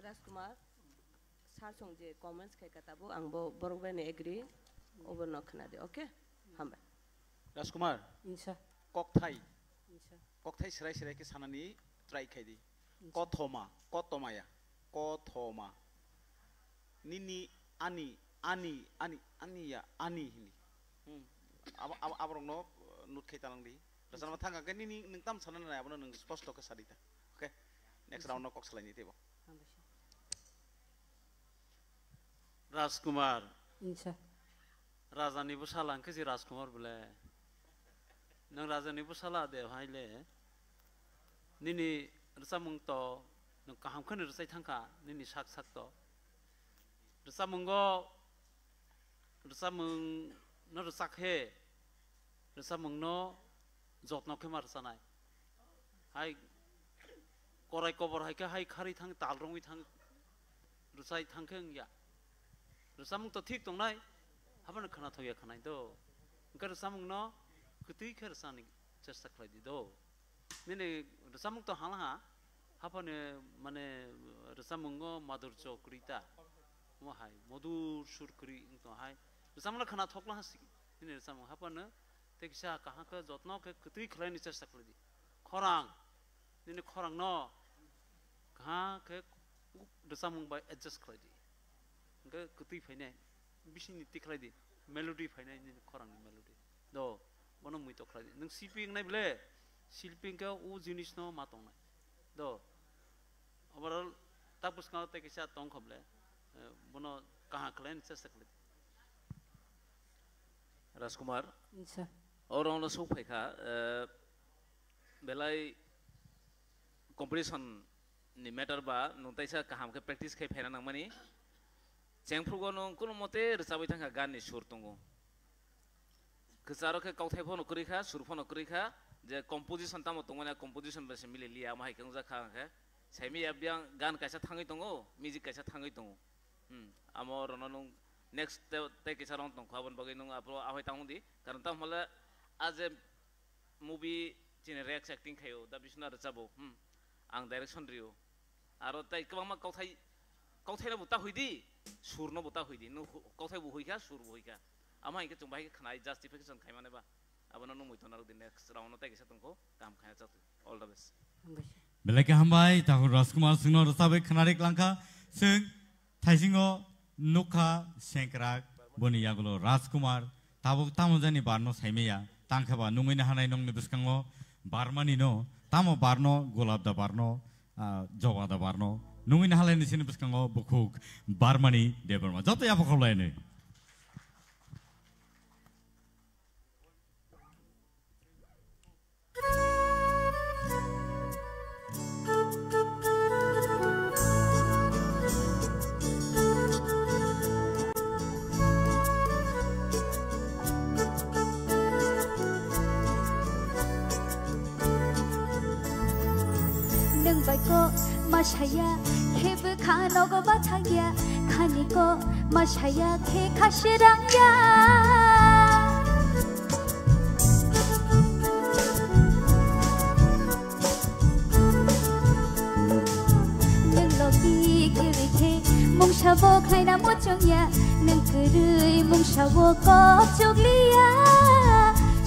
Rajkumar sar song je comments kai katabo ang bo borobene agree over no khana de okay hambai Rajkumar insa kok thai kok thai serai serai ke sanani try khaidi kothoma kotomaya kothoma nini ani ani ani ani ya ani hini abrong no nut khai talang di rasan ma thanga ke nini ning tam sanan na abono ning sposto ke sadita okay next round no kok salai ni tebo Rajkumar insa Rajani Busala ke si Rajkumar bole nang Rajani Busala de haile nini rasamung to nang kaham khan rasai thangka nini sak sak to rasamungo rasamung no rasak he rasamung no jotno ke mar sanai hai korai kobor hai ka hai khari thang tal rongi thang rusai thangkheng ya rasamung to thik tong nai haban khana thoya khanai do ka rasamung no kutui kher sani chesta khlai di do nini rasamung to halaha hapane mane rasamungo madur chokrita mo hai modur surkri to hai rasamla khana thokla hasi nini rasamung hapane teksa kaha ka jotno ke kutui khlai ni chesta khlai di khorang nini khorang no kaha ke rasamung by adjust khlai di ga kutui phaine bisini tikhlai di melody phaine nini khorang ni melody do bono mui to khlai di nang siping nai bele silping ka u jinis no matong nai do overall tapus ka te kisa tong khoble bono kaha klen se sakle Rajkumar sir और उन सब फेंका बेलाई competition ni matter ba nuntai sa kaham ke practice kai phena nang mani chengprugo nong kuno mote rsabai thanga gan ni sur tongo kesaro ke kau thai phono kuri kha sur phono kuri kha je composition tamo tongona composition ba se mile liya ma haikang za kha kha saimi abyang gan kaisa thangai tongo music kaisa thangai tongo amor nong next te kaisa rong tong khabon bagai nong apro ahoi tang di karon tam hola as a movie chine react acting khayo da bisna rchabo ang direction rio aro tai kwama kauthai na buta hoidi surno buta hoidi no kauthai bu hoika sur bu hoika amai ke chumbai ke khanai justification khai mane ba abana no muitona ro next round no tai ke satong kam khaya chat all the best belai ke hambai tahur Rajkumar singno rosabe khanari klangkha sing thaisingo nukha senkrak boni yagulo Rajkumar tabuk tamojani barno saimeya tangkhaba nungina hanai nongni biskango barmani no tamo barno golab da barno jowa da barno nungina halai ni sini biskango bukuk barmani debarma joto ya pokholai ni ko mashaya khebe khano go bathagya khani ko mashaya khe khashirangya nang logi kiri khe mong shabo khaina mo chongya nang kurui mong shabo ko chogliya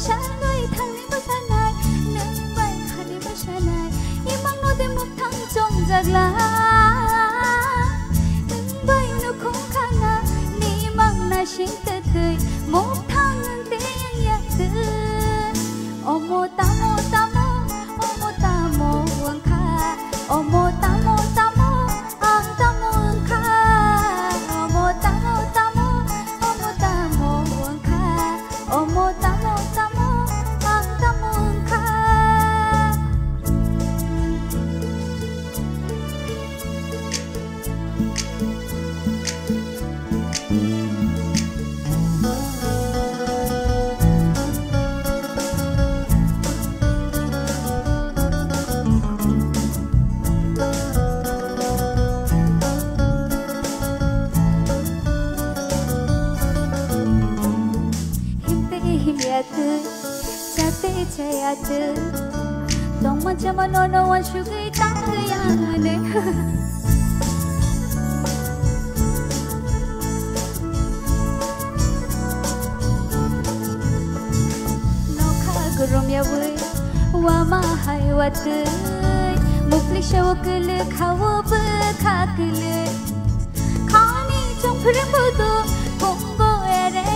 shanoi thangni basanai nang bai khani basanai imang no de mok thang chong jagla nang bai no khong khana ni mang na sing te thei mok thang te yang ya te omo tamo tamo omo tamo wang kha omo tamo tamo ang tamo wang kha omo tamo tamo omo tamo wang kha omo tamo tamo ang tamo wang kha Chayat dong macam no one sugai tang yang ne no kha gurum ya wei wa ma hai wat mukli shawkal khawo ba khakal khani chong phrim bu kongo ere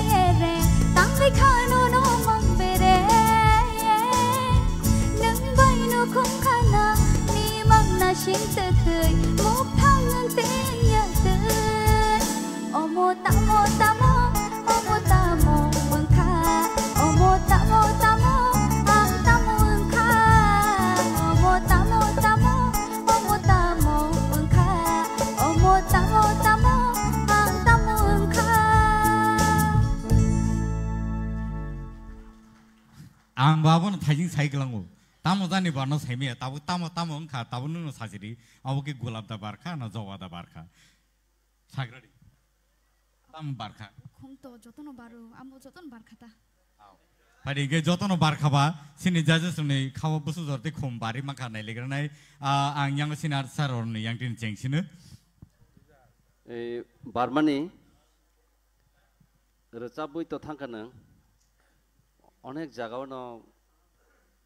tang le khano no mang bere không khana ni mang na shin te thei mok thang te ya te omo tamo tamo wang kha omo tamo tamo ang tamo wang kha omo tamo tamo wang kha omo tamo tamo ang tamo wang kha ang babon thajing cycle tamo jani barno saime tabu tamo angkha tabu nuno sajiri abuke golab da barkha na jowa da barkha sagradi tam barkha khum to jotono baru ambo joton barkhata pari ge jotono barkha ba sini jaje suni khawa busu jorte khum bari makha nai legranai ang yang sinar saror ni yang tin chengsinu e barmani rachabui to thangkana onek jagao no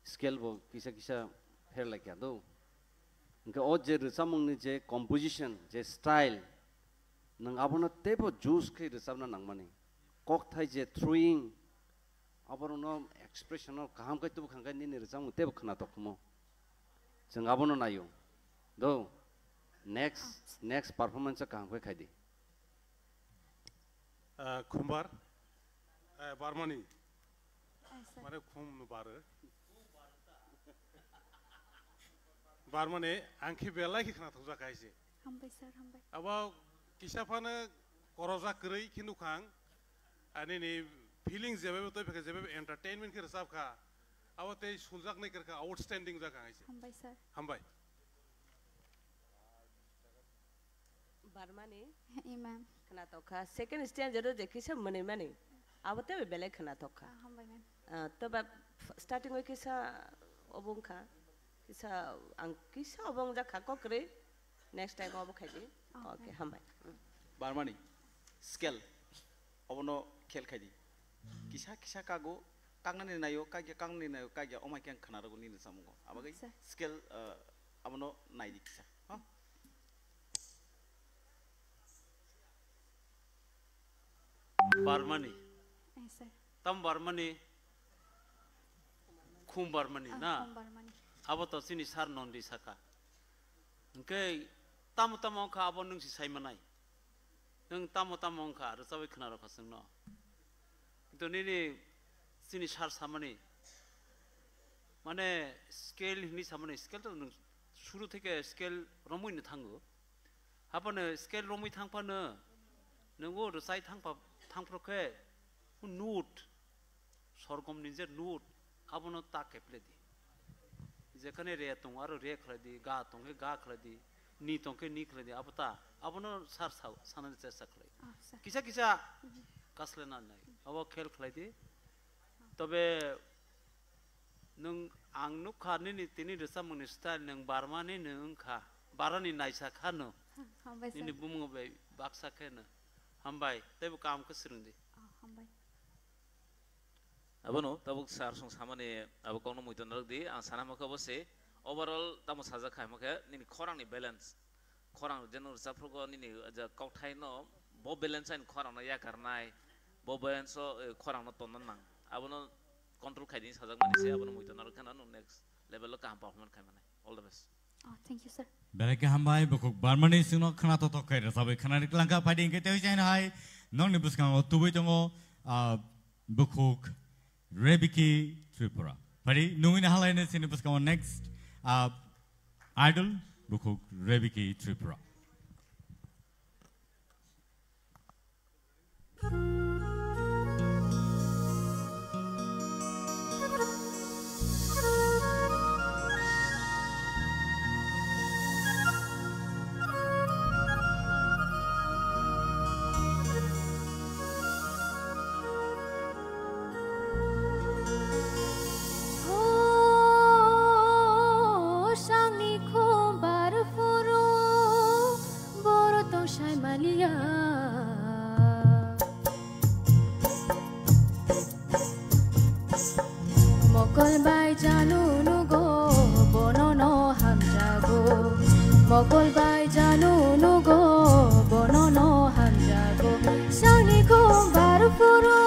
scale bo kisa kisa her like do inka o je samung ni je composition je style nang abono tebo juice ke samna nang mani kok thai je throwing abono no expression no kaham kai tu khanga ni ni samung tebo khana to khmo jang abono nayo do next performance kaham kai khai di khumbar बारमानी माने खुम बार बारमाने आंखि बेला की खाना थोड़ा कैसे हामबाय sir हामबाय अब किसाफाने करजा करै किन्तु खां आने ने फीलिंग जेबे तो फेके जेबे एंटरटेनमेंट के हिसाब का अब ते सुलजाक नहीं करका आउटस्टैंडिंग जा कैसे हामबाय सर हामबाय बारमानी इमाम खाना तो खा सेकंड स्टैंड जरूर देखी सब मने मने अब ते बेले खाना तो खा हामबाय मैम तो बाप स्टार्टिंग में किसा अबंग खा किसा आं किसा अबंग जा खा को करे नेक्स्ट टाइम अब खाई दी ओके हामबाय बारमानी स्केल अबनो खेल खाई किसा किसा कागो कांगने नायो कागे ओमाय कें खाना रगो नीनो सामुगो आबागै स्केल अबनो नायदि किसा हा बारमानी सर तम बारमानी खुम बारमानी ना अब तो सिनी सार नंदी साका ओंके तामु तामु खा अब नोंसि सायमानाय नों तामु तामु खा आरो जाबाय खोना रखासों न तो निनि सिनि सार सामानि माने स्केल हिनि सामानि स्केल तो नों शुरू থেকে स्केल रमैनो थाङो हाबानो स्केल रमै थांफानो नोंगो रसाय थांफ्रखे नुट सरगमनि जे नुट आबनो ताकेप्लेदि जेखाने रे दं आरो रे खलादि गा दंके गा खलादि नि दंके नि खलादि आबता आबनो सार साव सानन चेष्टा खलाय किसा किसा कासलेना नाय अब खेल खलायदि तबे नों आंनु खानि नि तिनि रसा मुनि स्टाइल नों बारमानि नों खा बारानि नायसा खानो हामबाय सर नि बुमुङो बे बाक्सा खेनो हामबाय तेबो काम को सिरुंदि हामबाय abano tabuk sar song samane abo kono muiton ragdi ang sana maka bose overall tamo saja khai maka nini khorang ni balance khorang jenur saprugo nini ja kauthai no bo balance and khorang na ya karnai bo balance khorang no tonan nang abono control khai din sajak mani se abono muiton ragkana no next level lo kam performance khai mane all the best thank you sir Belake hambai bukuk barmani sino khana to kai ra sabai khana rik langka fighting ke tei jain hai non ni buskang o tubai tongo bukuk Rebiki Tripura. Pari nungin halai ne sini buskang next idol bukuk Rebiki Tripura. Mogol bai janu nugo bono no hamjago sani ko barfuro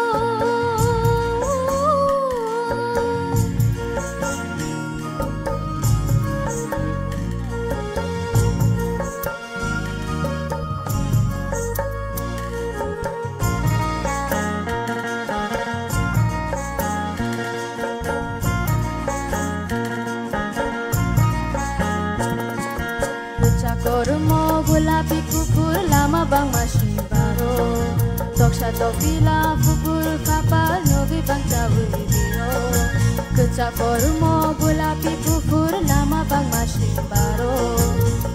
Kormo gulapi kukur lama bang masih baru Toksha tokila kukur kapal nogi bang cawi biro Keca kormo gulapi kukur lama bang masih baru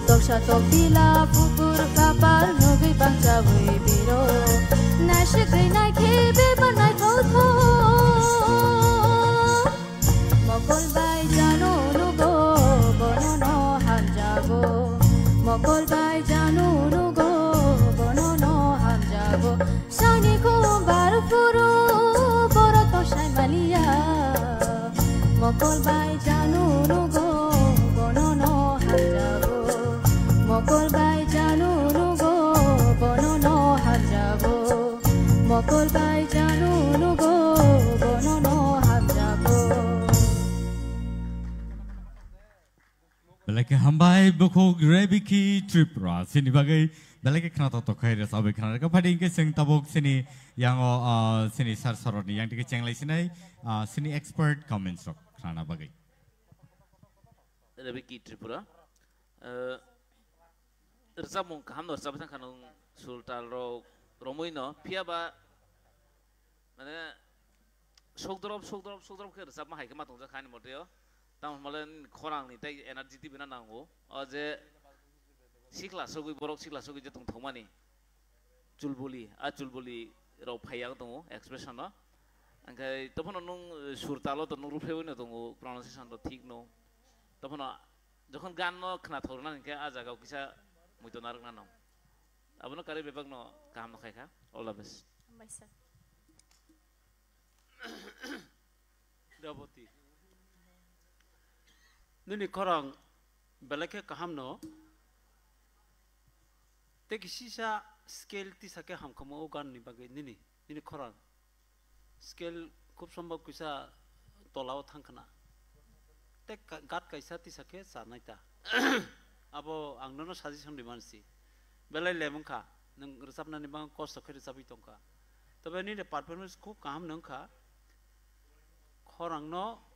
Toksha tokila kukur kapal nogi bang cawi biro Nashikri naike beba naik auto Mogol bai jano nugo bono no hamjago Mogol bai janu nugo bono no hamjago Sani ko barfuro boro to shai malia Mogol bai janu nugo bono no hamjago Mogol bai janu nugo bono no hamjago Mogol bai janu nugo bono no hamjago Belake hambai bukuk Rebiki Rebiki Tripura sini bagai belai ke kenapa tokai rasa bagai kenapa kau pada ingin seng tabuk sini yang sini sar saroni yang dikeceng lagi sini sini expert comments rok kenapa bagai. Rebiki Tripura. Rasa mung kaham no sabang kanung sultan romoi no pia ba mana sogdrop ke rasa mah hai ke matong jakan model. Tahu malah korang ni, tapi energi ti bina nanggo. Aje sikla sogi borok sikla sogi jatuh thoma ni. Culbuli rau payang tunggu expression no. Angkai tapi nong surtalo tu nong rupewi no tunggu pronunciation to thik no. Tapi no, jokon gan no kena thorna angkai aja kau kisah muito narik nano. Abu no kari bebak no kaham no kaya all the best. Baik. Daboti. Nini korang belakang kaham no, teki sisa scale ti sakya ham kamu ogan ni bagai nini korang scale kup sambal kuisa tolao thangkana, tek gat kaisa ti sakya sana ita, abo angnono suggestion dimansi, belai lemungka, neng resap nani bang kos sakya resap itongka, tapi nini performance ku kaham nengka, korang no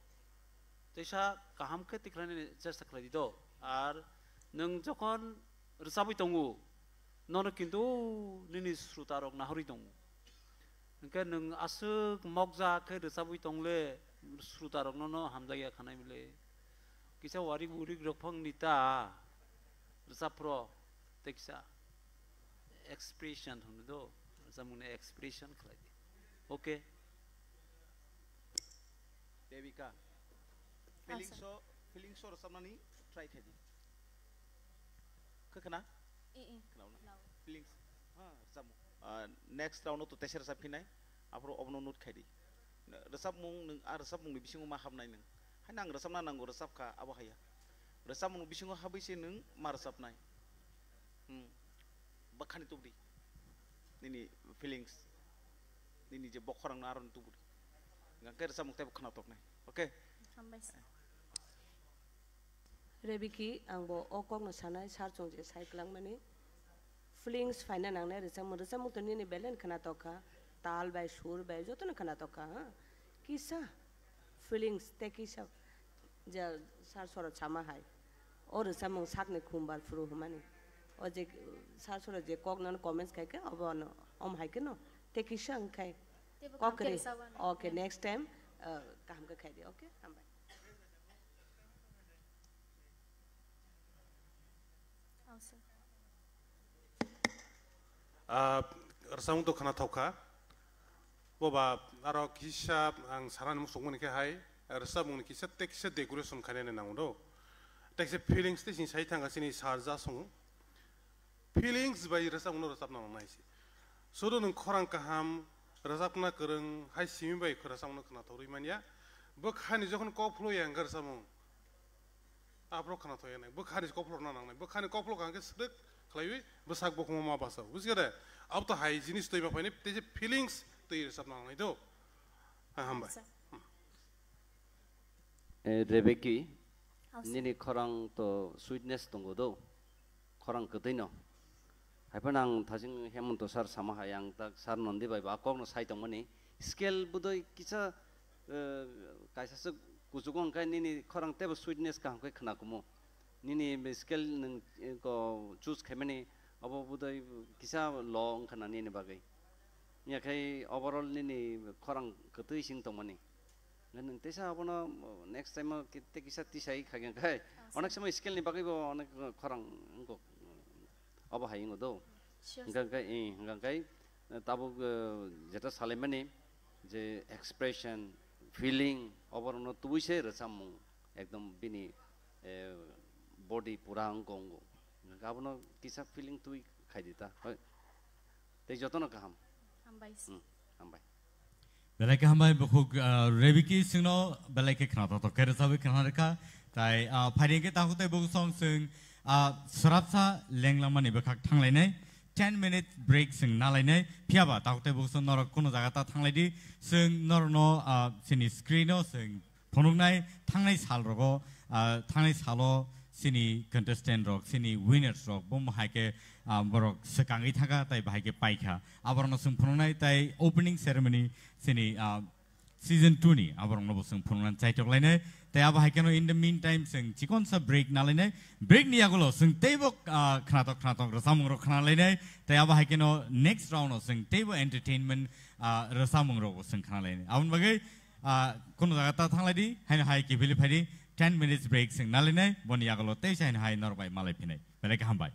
Tesa kaham ke tikrani just takladi do, ar neng jokon resapi tongu, nono kintu nini srutarok nahuri tongu. Nengke neng asuk mokza ke resapi tongle srutarok nono hamzaya kanai mile. Kisah warik rokpang nita resapro teksa expression hunu do, samune expression kladi. Okay. Devika. Feeling so sama ni try tadi. Kena? Kena. Feelings. Samu. Next round tu teser resap kinai. Apro obno note kadi. Resap mung ni bisingu maham nai neng. Hai nang resap na nanggo resap ka abo haya. Resap mung bisingu habisi neng marasap nai. Bakhan itu beri. Nini feelings. Nini je bokorang naron tu beri. Ngangkai resap mung tebok kena tok nai. Okay. Rebiki angbo okok no sanai sarjong je cyclang mani feelings fina nang ne resam to ni belen kana toka tal by sur by joto na kana toka kisa feelings te kisa ja sar sora chama hai or resam sak ne khumbar furu humani o je sar sora je kok non comments kai ke abo no om hai ke no te kisa ang kai kokre okay next time काम का खाई दिया okay हम bye Resam tu kena tauka, boba aro kisah ang saran musuk muni ke hai, resam muni kisah tek kisah decoration kane ne nangudo, tek kisah feelings tu sini saya tangga sini sarja song, feelings bayi resam muni resam nang nai si, suruh nung korang kaham resap na kereng hai simi bayi resam muni kena tauri mania, bukan jokon koplo yang resam apro kena tahu ya, bukan koplo nang nai, bukan koplo kan ke sedek Kelayu besar bok mama bahasa, busik ada. Ab tu hai jenis tu iba pani, teje feelings tu ini resap nang itu. Hambai. Rebeki, ini korang tu sweetness tunggu do, korang ketino. Hai penang thasing hemun tu sar sama hayang tak sar nondi bayi bakok no sai tong mani. Scale budoi kisah kaisa se kusukong kai ini korang tebe sweetness kah kai kena kumu. Nini scale neng ko choose kemani abo budai kisah long kana nini bagai. Nya kai overall nini korang ketui sing tong mani. Neng tesa abo na next time kita kisah tisai kagen kai. Onak sama scale ni bagai bo onak korang engko abo hai ngo do. Enggak kai tabu jeta salemani je expression feeling over no tu se resam ekdom bini body pura angkongo. Kau no kisah feeling tu khai dita. Tapi joto no kaham. Hambai. Belai ke hambai buku Rebiki singno belai ke kenapa to kira sabi kenapa ka. Tai pagi ke tahu tu buku song sing serapsa lenglang mani bekak thang lainnya 10 minute break sing na lainnya. Piaba tahu tu buku song nor kuno jaga ta thang lagi sing nor no sini screen no sing phonuk nai thang nai sal rogo thang nai salo sini contestant rock sini winners rock bom haike borok sekangi thaka tai bahike paikha aborno sungphunai tai opening ceremony sini season 2 ni aborno bo sungphunai chaitok lainai tai aba haike no in the meantime sing chikon sa break nalainai break ni agolo sing tebok khnatok rasamung ro khna lainai tai aba haike no next round of sing tebo entertainment rasamung ro sing khna lainai abun bagai kono jaga ta thanglai di haina haike bili phai 10 minutes break sing nalinai boni agalo te sain hai norbai malai pinai belai hambai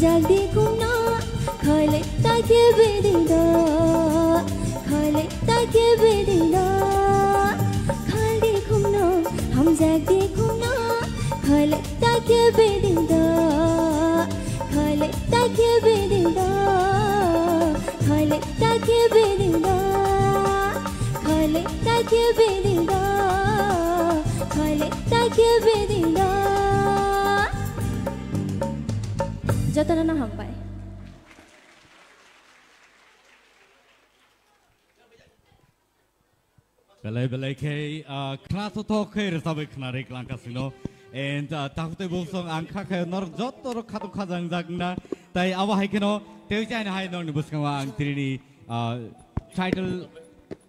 Jadi kumna khalik take bedido khalik take bedido khalik kumna ham jadi kumna khalik take bedido khalik take bedido khalik take bedido Khalekdagi bedinda Khalekdagi bedinda Jatana na hampai Belai ke knato toke resabe knarek langka sino and takute bosong angka ke nor jotor khatu khajang jagna tai awa haikeno teujain hai nor ni buskama ang trini title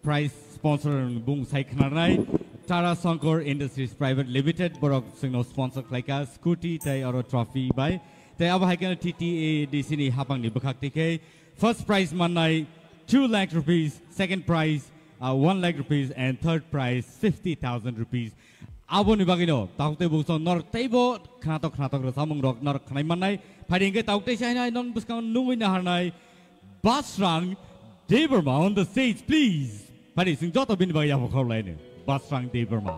prize sponsor bung sai knarnai Tara Sankor Industries Private Limited borok singno sponsor klaika scooty tai aro trophy by tai awa haikeno TTA di sini hapang ni bukhak tike first prize manai 2 lakh rupees second prize 1 lakh rupees and third prize 50,000 rupees. Abo ni bagino taute buso nor tebo knatok rasamung rok nor khnai manai pharing ke taute chainai non buskang nungui na harnai Basrang Deverma on the stage please. Phari sing joto bin bagya bokor laine Basrang Deverma.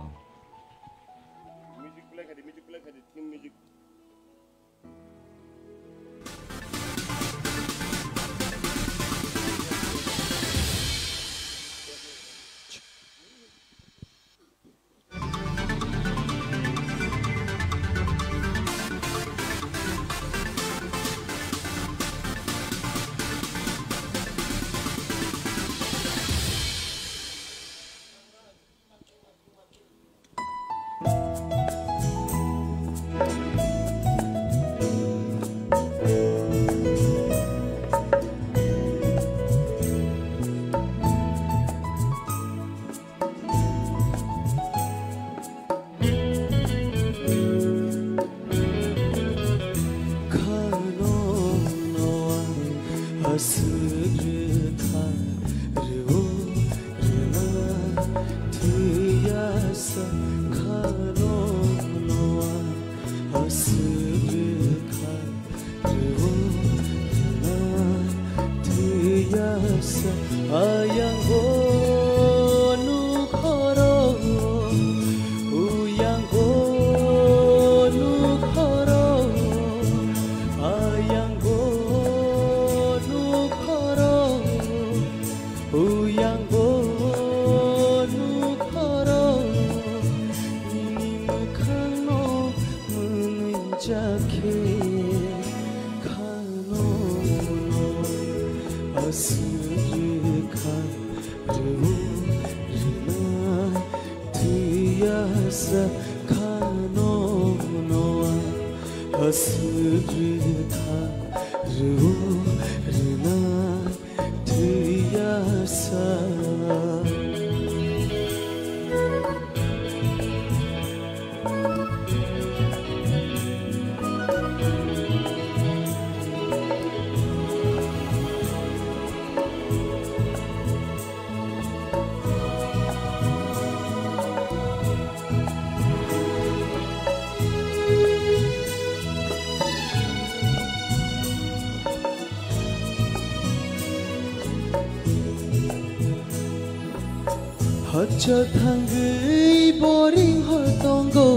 Hacha thangai boring hortongo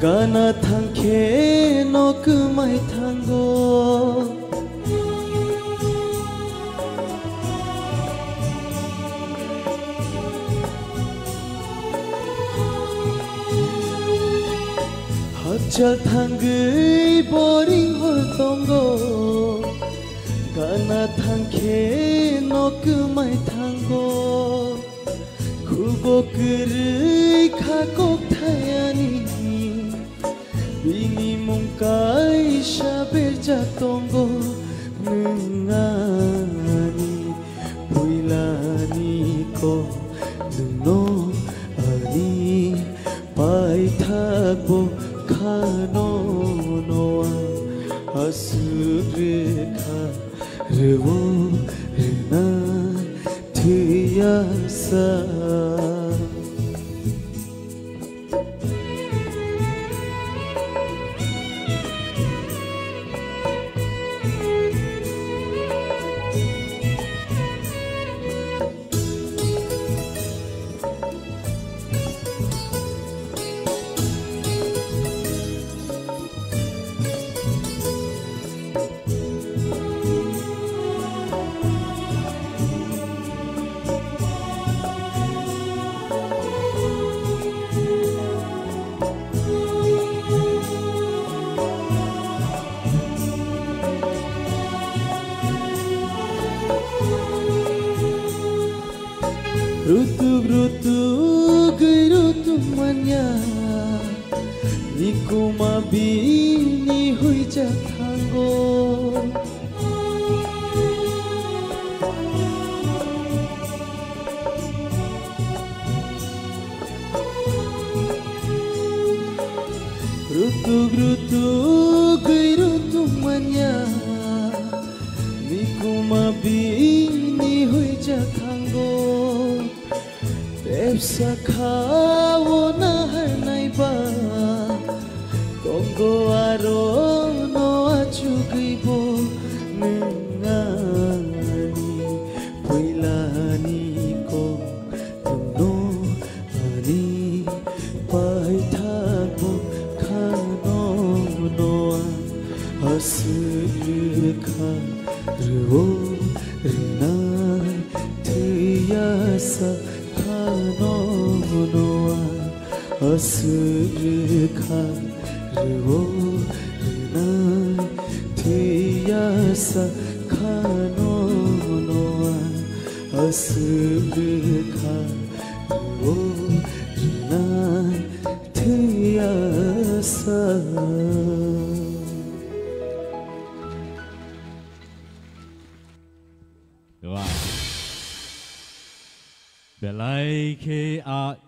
Gana thangke nok mai thango Hacha thangai boring hortongo Gana thangke nok mai thango Kubokrei khakok thayani Bini mungkai shaber jatongo Nungani puilani ko Nungno ani pai thakbo khano noa Asubrekha revo rena Tiyasa tumanya Niku mabini huija tango Grutu gairu tumanya Niku mabini huija tango Pepsa kawo na harnai ba Kongo aro no achugibo Nengani Puilani ko Tuno ani Paitagbo Kano noa Asirka Ruo Rinai Tiyasa Kano noa Asirka Ruo Rinai Tiyasa Kano noa Asirka Ruo Rinai Tiyasa Wow. Belai ke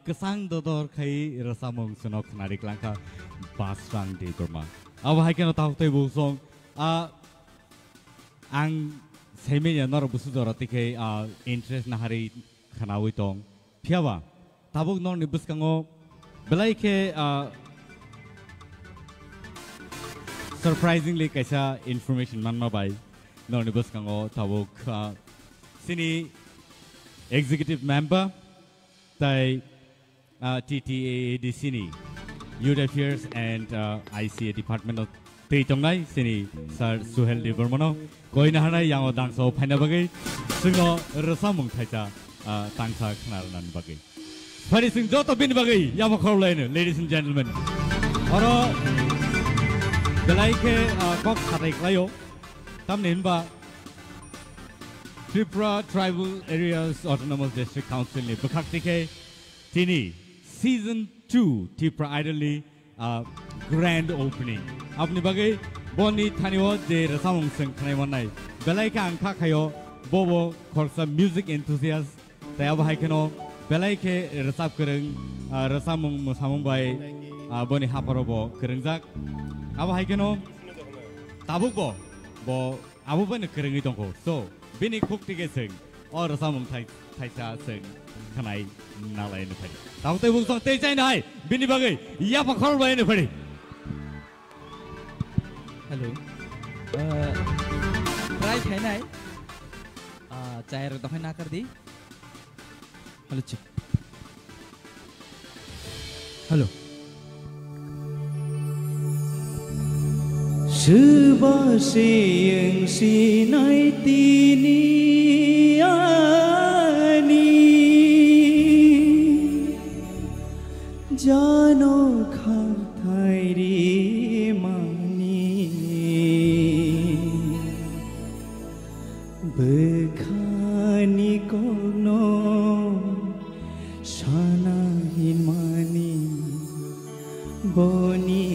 kesang dodor kai rasamong sunok narik langka basrang di kurma. Awa hai kena tahu teh busong ang semenya nor busu dorati ke interest na hari kanawi tong. Piawa tabuk nor nibus kango belai ke surprisingly kaisa information man mabai nor nibus kango tabuk sini executive member tai TTA di sini Youth Affairs and ICA Department of Teitongai sini Sir Suhel Devermano koina hanai yang odang so phaina bagai singo rasamung thaita tangsa khnaran bagai phari sing joto bin bagai yama khorlain ladies and gentlemen oro belai ke kok khatai klayo tamnin ba Tripura Tribal Areas Autonomous District Council ने बखाकती के तिनी Season 2 Tripura Idol Grand Opening आपने बगे बोनी थानियो जे रसामंग संग खाने वनाई बेलाई के अंका खायो बोबो खर्चा music enthusiast तया बाहाय केनो बेलाई के रसाब करंग रसामंग मुसामंग बाय बोनी हापरो बो करंग जाक अब हाय केनो ताबुक बो आबु बने Korangi तंको so Bini cook tigesing or some Taita sing can I nala in the penny. Now they will not take high. Bini Bagay, Yapa Korba in the penny. Hello. Right, can I? Chair the Hanakardi. Hello, check. Hello. Shiba sing si nai tini ani jano khatai ri mani bekhani kono shana himani boni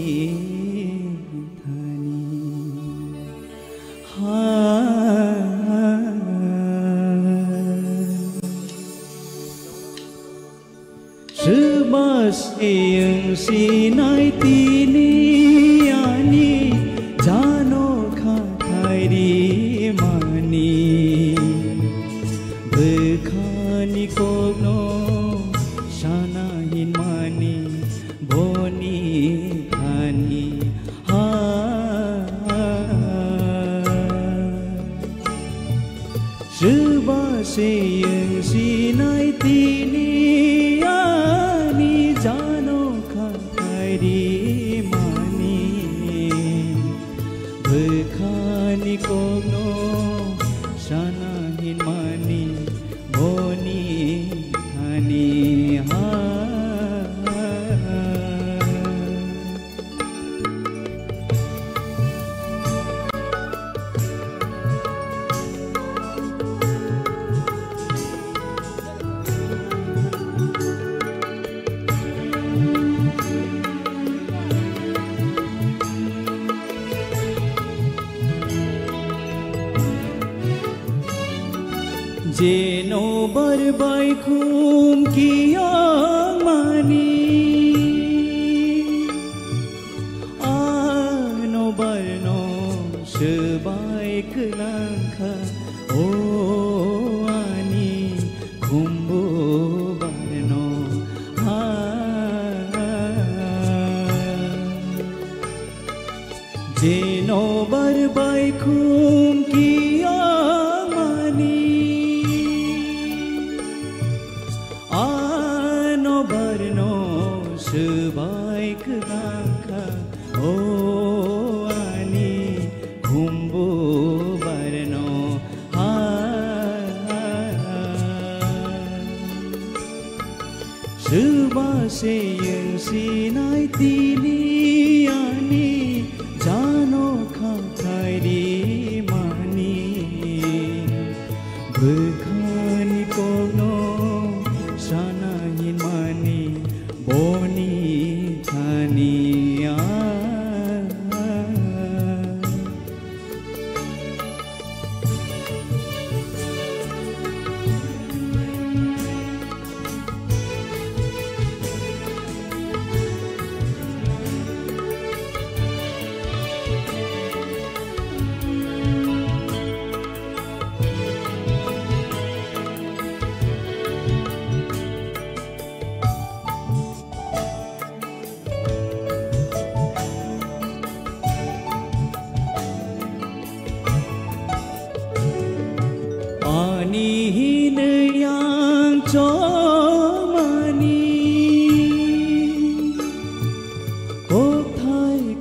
Sing si nai tini ani jano khatai ri mani bekhani kono shana hin mani boni khani ha shiba sing si nai tini jano khatai ri mani bekhani kono shana hin mani boni hani ha जेनो बरबाई खुम किया मानी आनो बरनो शबाई कलांखा ओ आनी खुम्बो बरनो जेनो बरबाई खुम किया मानी आनो बरनो शबाई कलांखा ओ आनी खुम्बो बरनो शबा से यंसिनाय तिनी आनी जानो खाखायरी मानी बखानी कोनो शानाहिन मानी बोनी थानिया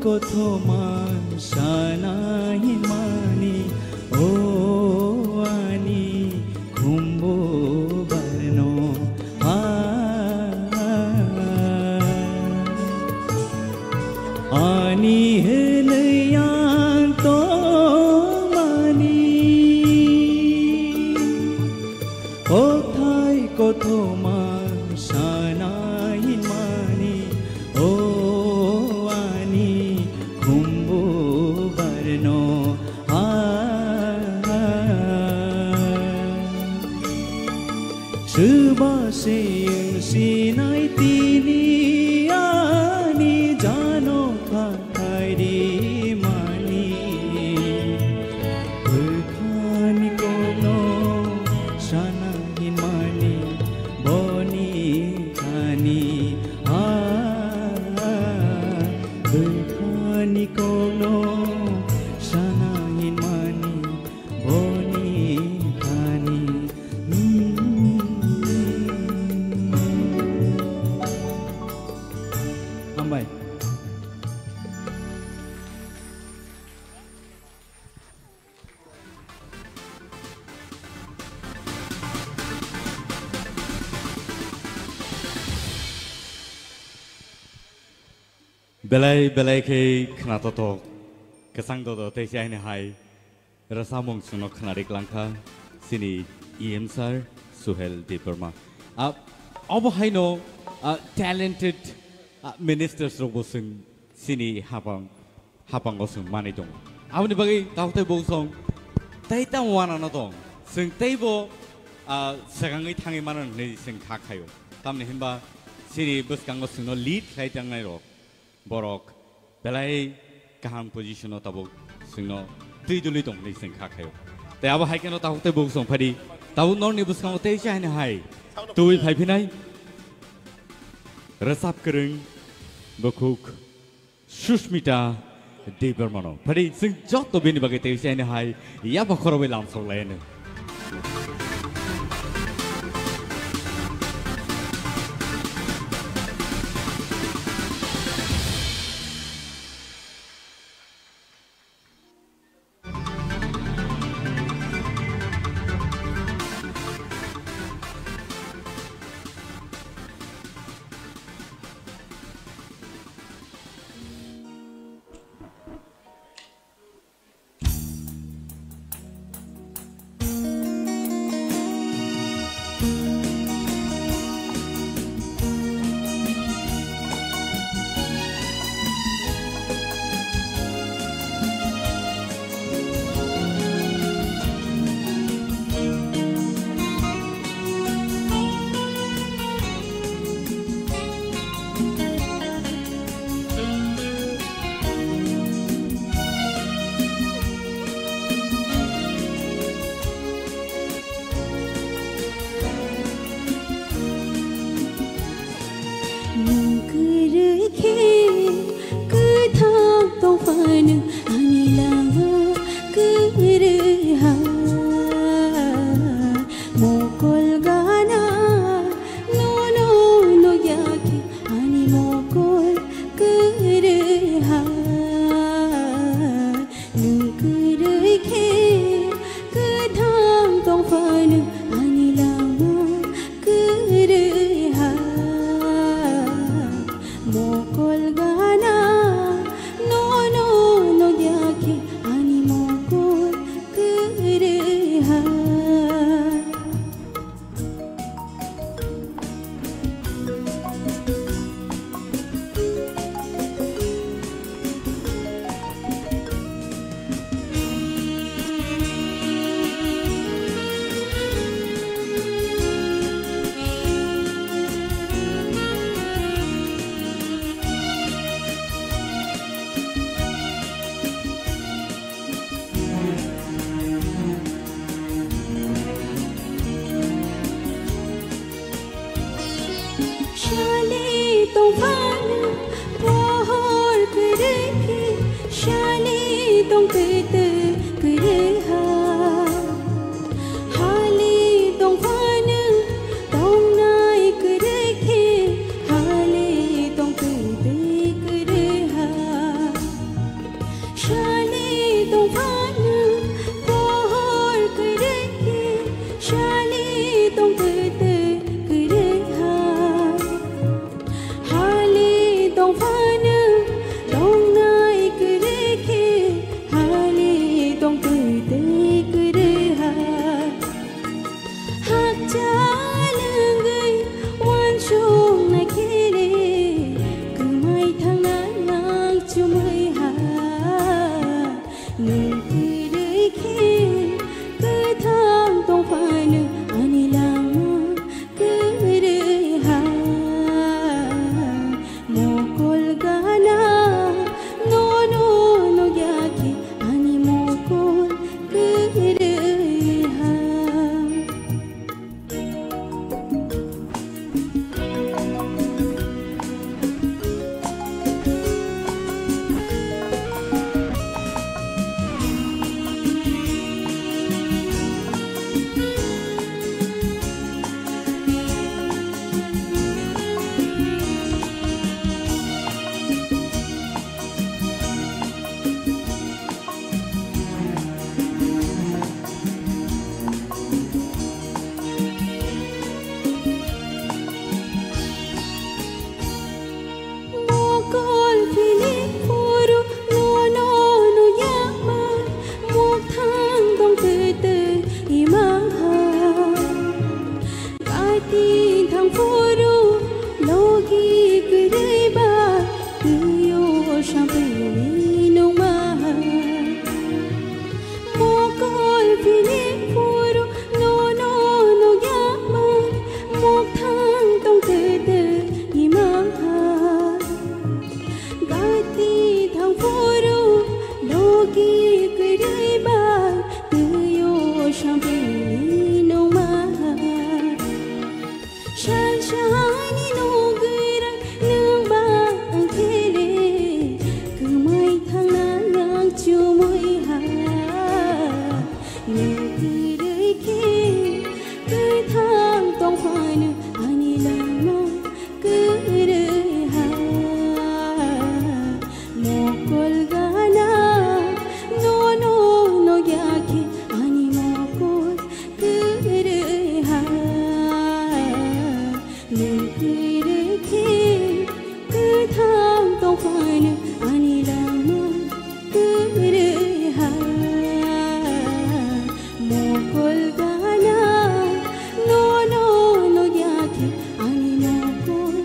Kotoman sana himani o ani kumbo barno ani henayang to mani kothai kotoman sana himani o no Suba se sinai tini ani jano khairi mani Bukhani kono sana himani boni khani Bukhani kono Belai belai ke kena toto kesang toto tesi ini hai rasa mong suno kena langka sini EM sir Suhel Deberma abo hai no talented ministers robosung sini hapang gosung mani dong abo ni bagi tahu te bosong tai ta wana na dong sing tai bo segangi tangi mana ni sing kakayo tamni himba sini bus kang gosung no lead kai jang nai ro Borok, belai kaham position tabuk singno tiduli dong ni sing khakayo. Te aba hai keno tahu te buk song phadi. Tahu non ni buskang te chai na hai. Tui phai phinai. Rasap kereng bukuk Sushmita Debermano. Phadi sing jot to bini bagai te chai na hai. Ya ba khorobe lam sok len. tung phá như cô hỏi cười đến khi Shali tung từ từ cười đến Hali tung phá như tung nơi cười đến khi Hali tung từ từ cười đến hạt cha lưng người quan chung này kiri cứ mai thang nắng nắng chưa mới hà người cứ đấy khi cứ thang tung phải nữ anh lang cứ đấy hà mo col gana no no no yaki anh mo col cứ đấy hà Mokol piling puru no no no yaman mok thang dong từ từ imang ha gai tin thang puru logi cứ đây ba cứ yo sham pili no ma Mokol piling puru no no no yaman mok thang dong từ từ imang ha Gati thang phoru logi cười đây ba từ yo champagne no ma shan shani no gira nương ba ang khele cứ mai thang nắng nắng chưa mới hà nương cười đây khi cứ thang tông phải nương anh làm mà cứ đây hà Mokol gana no no no yaki ani mokol kure ha nen kure ki cứ thang tông phải nữ ani lama kure ha Mokol gana no no no yaki ani mokol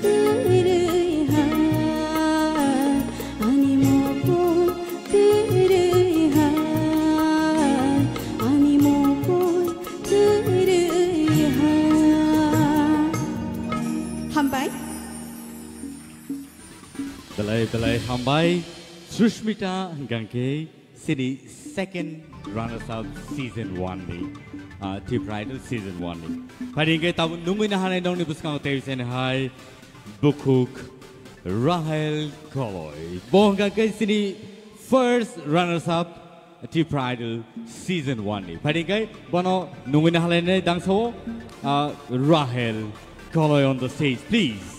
kure ha Ani mokol kure ha Ani mokol kure ha Hambai Belai Hambai Sushmita Ganke Sydney second runners-up season 1 ni Tip Rider season 1 ni Pading ke tabu nungguin hanai dong ni buskang tewi sen hai Bukuk Rahel Koloy Bonga ke Sydney first runners-up Tip Rider season 1 ni Pading ke bono nungguin hanai ne dang so Rahel Koloy on the stage please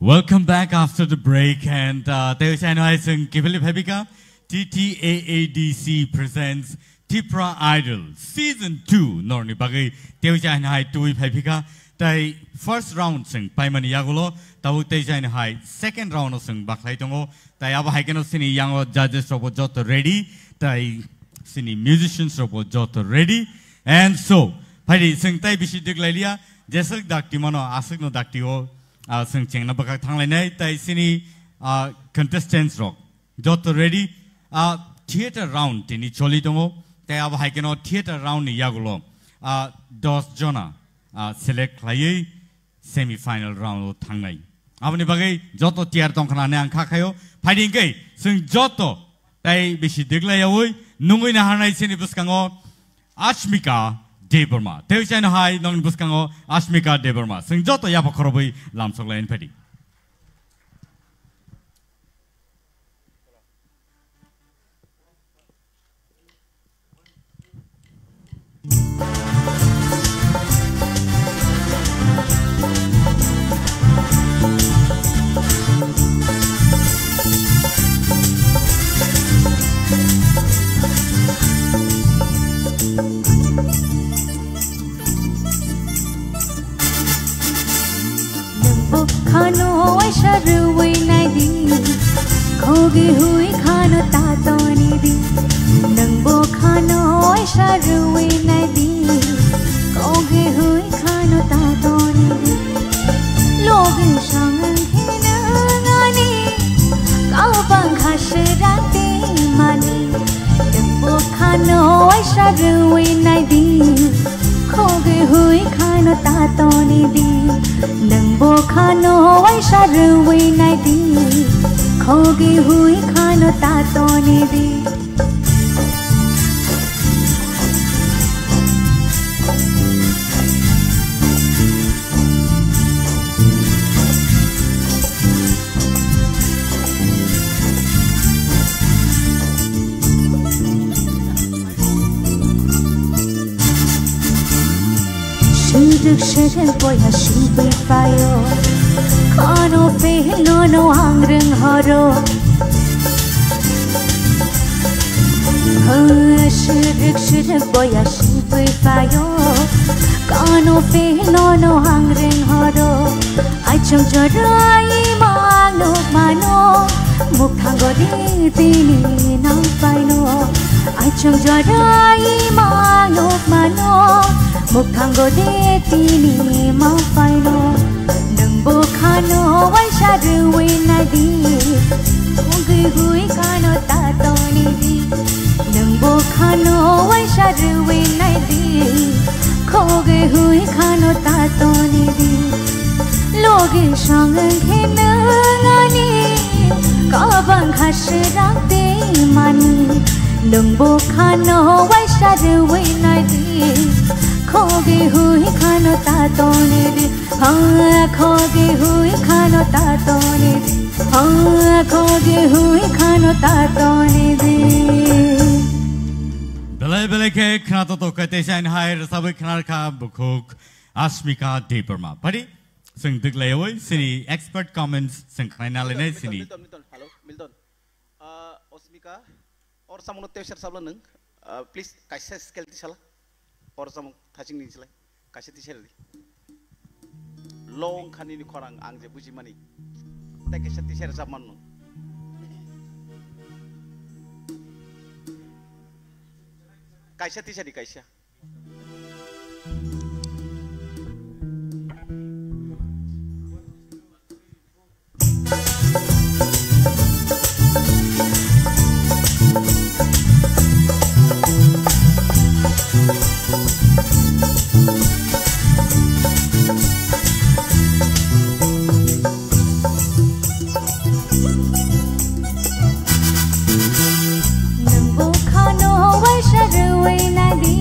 Welcome back after the break, and Teo China Haisung Kivili Pebika, TTAADC presents Tipra Idol Season 2. Norni Bagi Teo China Hai Tui Pebika. Tai first round sing Paimani Yagulo, Tau Teo China Hai second round sing Baklaitongo, Tai Aba Haikeno Sini Yango judges Robo Joto ready, Tai Sini musicians Robo Joto ready, and so Padi sing Tai Bishi Diglalia, Jesuk Dakti Mono Asik no Dakti O. Sing cheng na bakak thang lai nai tai sini contestants rock joto ready theater round tini choli tongo tai aba haikeno theater round ni yagulo dos jona select lai semi final round thang nai abani bagai joto tiar tong khana ne angkha khayo fighting kai sing joto tai bishi diglai oi nungui na hanai sini buskango Ashmika Debarma. Teo China Hai nong buskango Ashmika Debarma. Sing joto yapa korobui lamsok lain pedi. खानो ऐसा रुई नहीं दी खोगी हुई खानो तातोनी दी नंबो खानो ऐसा रुई नहीं दी खोगी हुई खानो तातोनी दी लोग शांगन खेनांगानी काव पंखा शराते मानी नंबो खानो ऐसा रुई नहीं दी खोगी हुई खानो तातोनी दी नंबो खानो ऐसा रुई नहीं दी खोगी हुई खानो तातोनी दी Shuduk shuduk boya shubi fayo Kano fe no angreng haro Shuduk shuduk boya shubi fayo Kano fe no angreng haro Aichong jorai mano mano Mukhango di tini nang paino Aichong jorai mano mano Mukhango de tini mau paino Nungbo khano waisa ruwi na di Khogi hui khano tatoni di Nungbo khano waisa ruwi na di Khogi hui khano tatoni di Logi shangan khenangani Kabang khashrakte mani Nungbo khano waisa ruwi na di खोगी हुई खानो तातोनी दी खोगी हुई खानो तातोनी दी खोगी हुई खानो तातोनी दी Belai belai ke khana to kate shain hai sabai khana ka bukhuk Ashmika Debarma. Padi sing diglai oi sini expert comments sing khana le nai sini. Hello Milton. Ashmika और सामने तेवशर साबला नंग please कैसे स्केल दिशला और सामने थाचिंग निचला कैसे दिशला दी long खानी नि खरांग आंग जे बुझी मनी ते कैसे दिशला सामान नो कैसे दिशला दी कैसे Nungbo khano waisa ruwi na di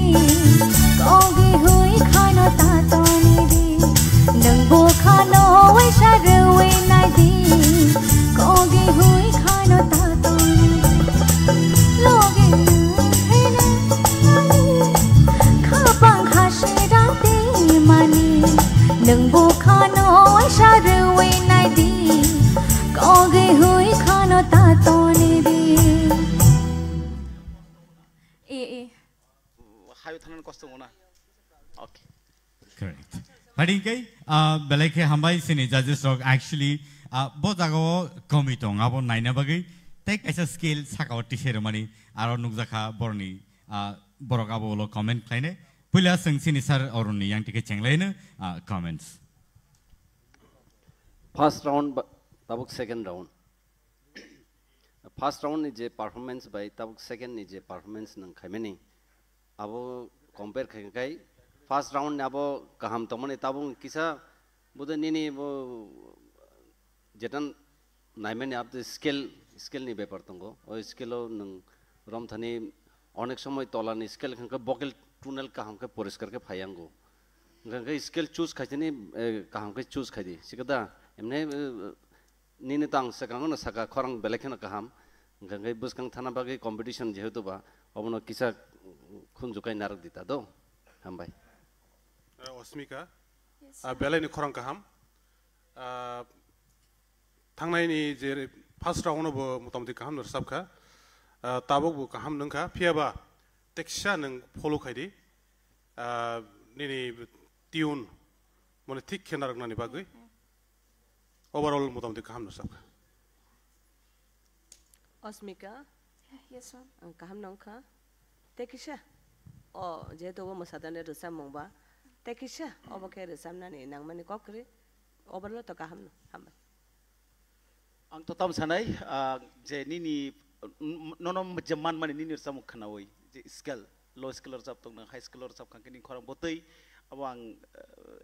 dong na. Oke. Correct. Padingkai belai ke hambai sini judges rok actually bojago komitong abo naina bagi tek asa skill sakau t-shirt mani aro nukjaka borni borok abo lo comment kaine pula sing sini sar oruni yang tike chenglai comments. First round tabuk second round. First round ni je performance by tabuk second ni je performance nang khaimeni abo compare kai first round ni abo kaham tomani tabung kisa bude nini bo jetan naimeni abde skill ni beper tongo o skill nang rom thani onek somoy tolani skill khanka bokel tunnel kaham ke poriskar ke phayango khanka skill choose khaitini kaham ke choose khaidi sikada emne nini tang sakang na saka khorang belekena kaham khanka buskang thana bagi competition jehetu ba obono kisa khunjukai narak dita do hambai Osmika belai ni khorang kaham thangnai ni je first round bo motamti kaham nor sabkha tabok bo kaham nungkha phiaba teksha nung follow khaidi nini tune mone thik khenarak nani bagui overall motamti kaham nor sabkha Osmika Yes, ma'am. kaham nungkha tekisha o jeto bo masadane rusam mongba tekisha obo ke rusam nani nangmani kokri overall to kaham no hambai Ang totam sanai je nini nono jaman mani nini samu khanawoi je skill low skill sab tong high skill sab kan kini khorang botei awang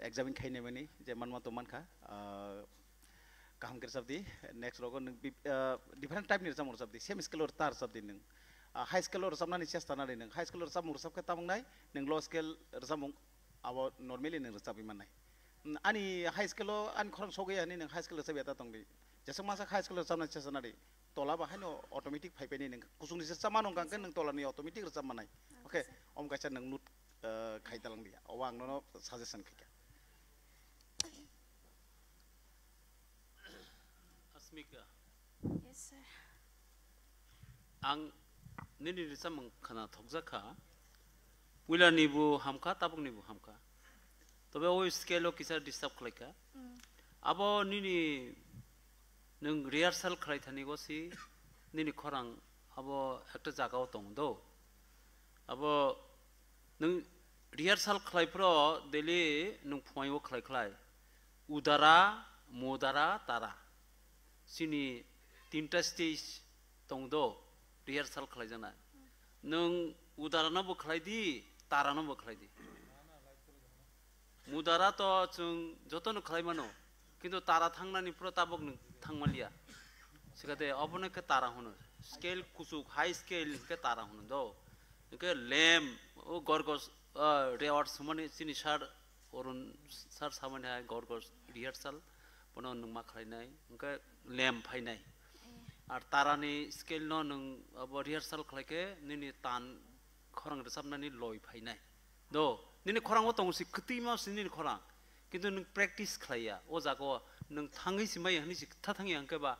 examine khaine mani je manma to man kha kaham ker sabdi next rogo different type ni samu sabdi same skill tar sabdi nung high skill sab nani chesta nani nung high skill sab mur sab ka tamang nai nung low skill samu awo normally nung sabi manai ani high skill an khorang soge ani nung high skill sabi ata tong di jasa masa high school samna chesa nari tola ba hano automatic phai peni neng kusung ni sama nong kan neng tola ni automatic resam manai okay om kacha neng nut khai talang dia awang no suggestion khika Asmika Yes, sir. ang nini risam khana thokjaka wila nibu hamka tabuk nibu hamka tobe o scale kisa disturb khlaika abo nini nung rehearsal khlai thani gosi nini khorang abo ekta jagao tongdo abo nung rehearsal khlai pro deli nung phoyo khlai udara modara tara sini tinta stage tongdo rehearsal khlai jana nung udara na bo khlai di tara na bo khlai di mudara to chung joton khlai mano কিন্তু তারা থাংনানি পুরো তাবক থাংমালিয়া সেখানে অবনে কে তারা হনো scale কুসুক high scale কে তারা হনো দো কে lame ও গরগস reward সমানে সিনি সার অরুণ সার সামনে হয় গরগস রিহার্সাল বন নংমা খাইনাই কে লেম ফাইনাই আর তারানি স্কেল ন নং অব রিহার্সাল খাইকে নিনি তান খরং রেসাবনানি লয় ফাইনাই দো নিনি খরং ও তংসি খতিমা সিনি খরং কিন্তু নং প্র্যাকটিস খাইয়া ও জাগো নং থাঙ্গি সিমাই হানি সি थाथाङि आंकेबा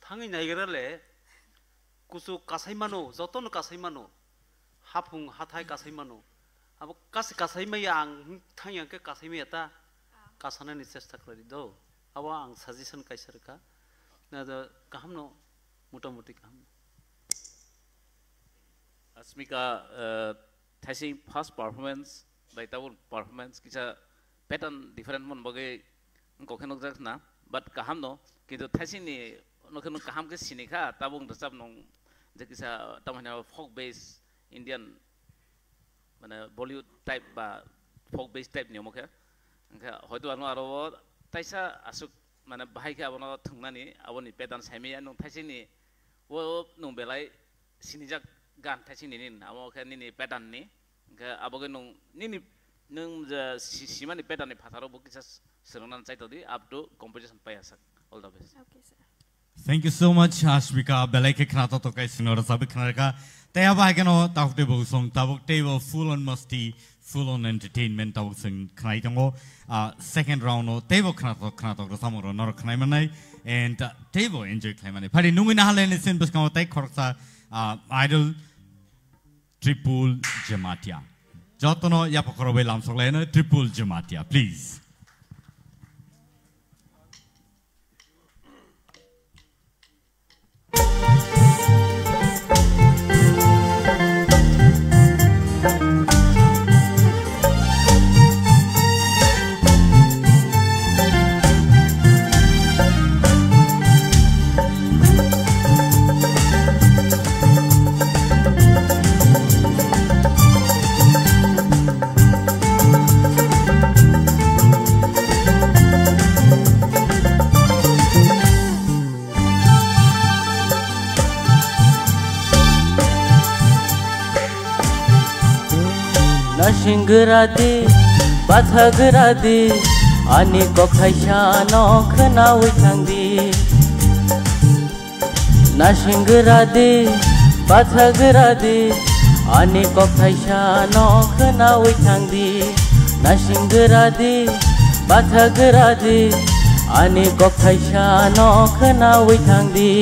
थाङि नायगराले कुसु कासाइमानो जतन कासाइमानो हाफुं हाथाय कासाइमानो अब कासाइमाया आं थाङि आंके कासाइमायाता कासानानि चेष्टा खालामि दो अब आं साजेसन काइसरका ना गाहामनो मोटामोटी गाहाम Asmika थाइसिं फार्स्ट परफॉर्मेंस बाइताबो परफॉर्मेंस किसा pattern different mon bage kokhenok jakna but kaham no kintu thaisini nokhen kaham ke sinikha tabung dasap nong jekisa tamana folk based Indian mana Bollywood type ba folk based type ni mokhe angka hoyto ano aro taisa asuk mana bahai ke abono thungnani aboni pattern saimi nong thaisini wo nong belai sinijak gan thaisini nin amokhe nini pattern ni angka aboge nong nini nung simani pattern ni phatharo bo kisa seronan chaitodi up to competition payasak all the best Okay, sir. Thank you so much Ashmika belai ke khana to kai sinor sabi khana ka taya ba keno tawte bo song tabuk table full on musty full on entertainment tabuk sing khnai tango second round no table khana to samoro nor khnai manai and table enjoy khlai manai phari nungina halen sin bus ka tai khorsa idol triple jamatia Jotono yapokorobe lamsogleno triple Jamatia, please. Shingradi, Bathagradi, Ani Kokhaishano, Khana Witangdi. Nashingradi, Bathagradi, Ani Kokhaishano, Khana Witangdi. Nashingradi, Bathagradi, Ani Kokhaishano, Khana Witangdi.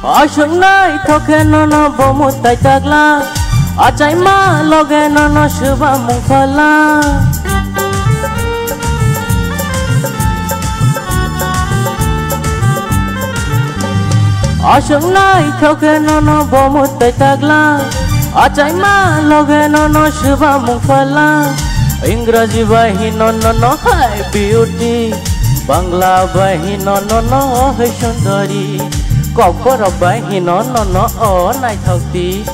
Ashung nai thoke nono bomu tai tagla achai ma loge nono shuba mungkhala Ashung nai thoke nono bomu tai tagla achai ma loge nono shuba mungkhala Ingraji bahi nono no hai beauty Bangla bahi nono no hai sundari Kokor bahi no oh nai thokti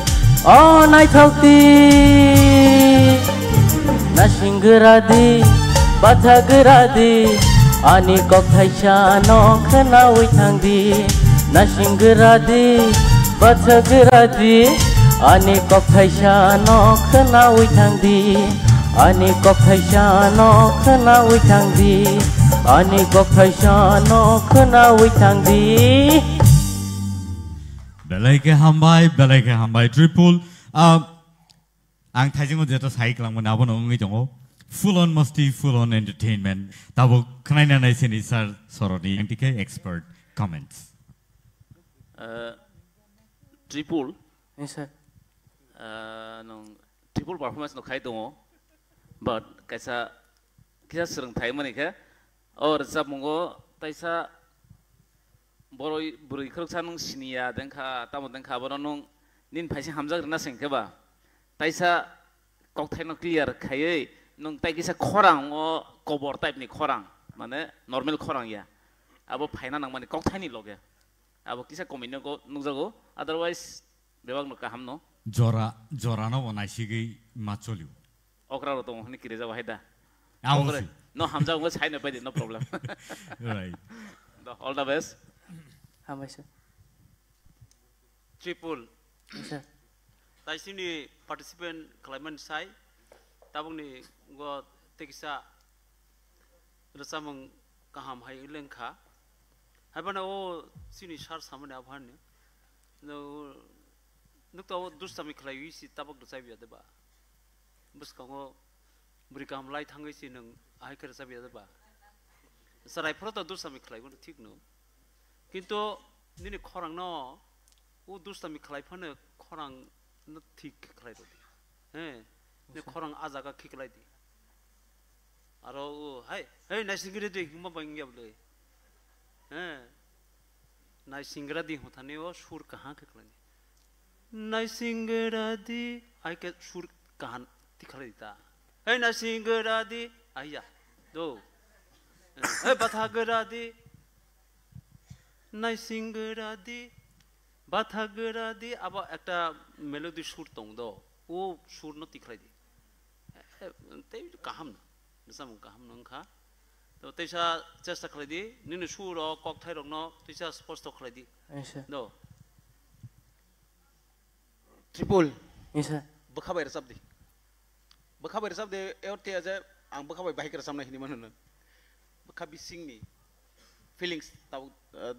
Nashingradi Bathagradi Ani kokhaishano khana withangdi Nashingradi Bathagradi Ani kokhaishano khana withangdi Ani kokhaishano khana withangdi Ani kokhaishano khana withangdi Beleke hambai triple. Ang thajingo jeto saik lang mana abo nongi jongo. Full on musty, full on entertainment. Tabo kanaina nai sini sir soroni yang tike expert comments. Triple. Yes sir. Nong triple performance no khai dongo. But kaisa serang thai mani ke. Or sab mongo taisa Boroi buri keruk sanung sinia dengka tamu dengka boronong nin paisi hamzak rena sengkeba taisa kok thai no clear khaye nong tai kisa khorang o kobor type ni khorang mane normal khorang ya abo phaina nang mane kok thai ni loge abo kisa komino ko nungjago otherwise bebag no kaham no Jora no bonai sigi macholiu okra ro to ni kireja wahida Amosi no hamzak ngo chai no pedi no problem Right all the best Hambai sir. Triple. Yes sir. Tai sini participant climate sai tabung ni go tekisa rasamang kaham hai lengkha habana o sini shar samane abhan ni no nukto dustami khlai si tabuk dusai biya deba bus kango brikam lai thangai si nang ai kar sa biya deba sarai proto dustami khlai go thik no কিন্তু নিনে খরাং ন ও দুস্তামি খালাইফানে খরাং ন ঠিক খালাই দদি হ্যাঁ নে খরাং আজাগা খিকলাই দি আর ও high হেই নাই সিংগরে দি হিমা বাঙ্গিয়া বলে হ্যাঁ নাই সিংগরা দি হথানে ও সুর কাহা খিকলাই নাই সিংগরা দি আই কে সুর কাহান তিখালাই দিতা হেই নাই সিংগরা দি আইয়া দো হেই বাথাগরা দি Nai singeradi, bathageradi, aba ekta melody sur tong do, o sur no tiklai di. Tapi kaham na, bisa mung kaham nang kha. তো তেসা চেষ্টা খালাই দি নিনি সুর কক থাই রং ন তেসা স্পষ্ট খালাই দি no Tripul Yes sir. Bekhabai resap di. Bekhabai resap di EOT aja ang bekhabai bahik resam na hindi man nun. Bekhabi sing ni feelings tau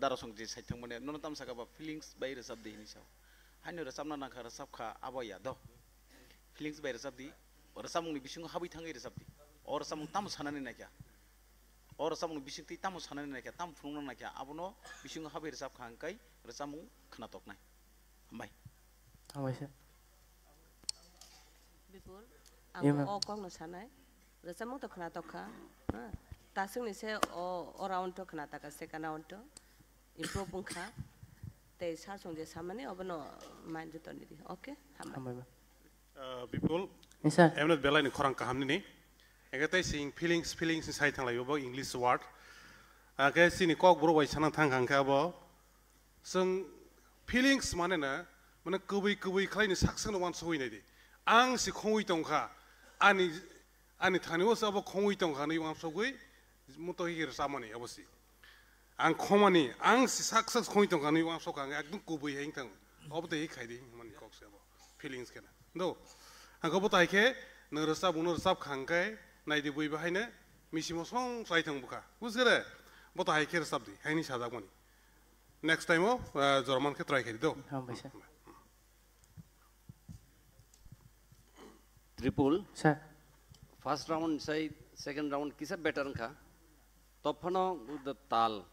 darasong je sai thang mane non tam saka ba feelings bai resap di ni saw. Haino resam na nang resap kha abaya do. Feelings bai resap di resam ni bising habi thangai resap di. Or resam tam sanane na kya. Or resam ni bising ti tam sanane na kya tam phung na kya abono bising habi resap khang kai resam khna tok nai. Hambai. Hambai sir. Before, Yeah, ang ma'am. kong no sanay, rasa mo to kana to ka, tasung ni se around to kana ta ka second round to improve pun ka, te sa song je samane obno mind to ni di, okay? Hambai ma'am. People, Yes sir. em not belai ni korang kaham ni, enggak saying feelings ni saya thang layu bo English word, agak sini kok bro wai sana thang kang ka bo, seng feelings mana na, mana kubai kalai ni saksen wan soi ni di. Ang si kongui tongka, ani thani was abo kongui tongka ni wang sogui, muto hikir samani abo si. Ang komani, ang si sakses kongui tongka ni wang soka, agdung kubai heng tang, abo te hikai di mani kok se abo feelings kena. Do, ang kabo tai ke, nurasab khangkai, nai di bui bahai ne, misi mosong sai tang buka, bus kere, bo tai ke rasab di, hai ni sadak mani. Next time o, Jorman ke try kedi do. Hambai sir. Tripul. Sir. First round say second round kisa better ka. Topano the tal.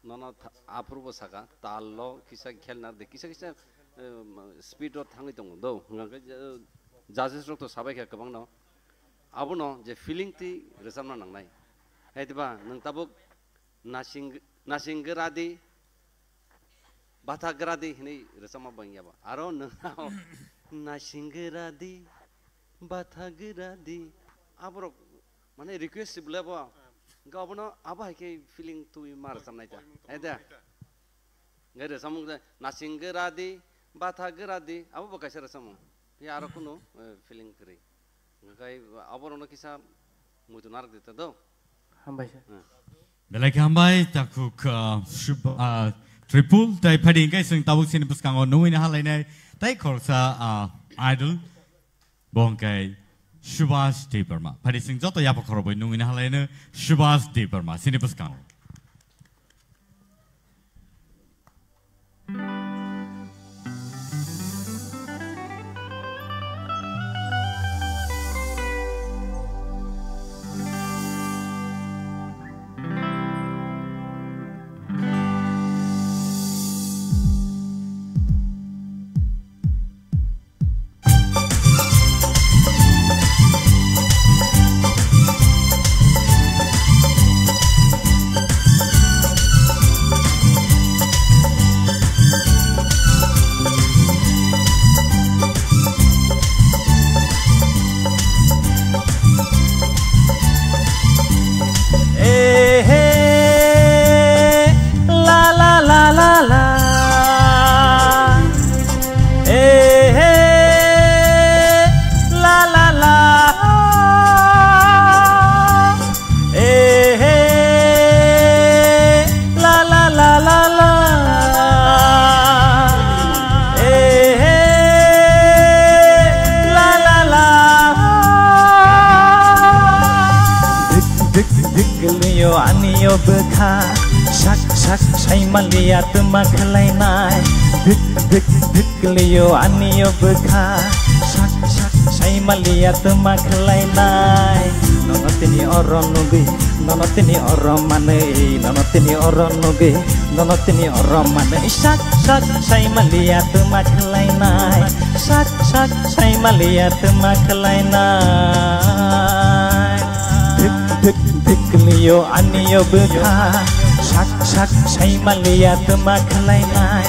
Nona apurbo saka tal lo kisa khel na de kisa speed ro thangi tong do. Judges ro to sabai kha kabang no. Abuno je feeling ti resam na nangnai. Hetiba nang tabuk nasingradi bathagradi ni resama bangya ba. Aro nang nasingradi Bathagradi, abro, mana request sibla ba, gak apa no, apa ke feeling tu mar sampai ta, ada, nggak ada samung nasingradi, Bathagradi, apa pakai cara samung, ya aku no feeling kiri, nggak apa no kisah mutu narak itu tu. Hambai sir. Belai hambai takuk Tripul, tapi pada ingkai seng tabuk sini puskang on nuin hal lainnya, tapi korsa idol. Bongkai Subhash Devarma. Pada sing joto ya pak korban nungin hal lainnya Subhash Devarma. Sini puskang. bekha sak sak sai malia temakhlai nai dik dik dik leo anio bekha sak sak sai malia temakhlai nai nonotini oron nugi nonotini oron mane nonotini oron nugi nonotini oron mane sak sak sai malia temakhlai nai sak sak sai malia temakhlai nai dik dik leo anio bekha sak sak sai malia temakhlai nai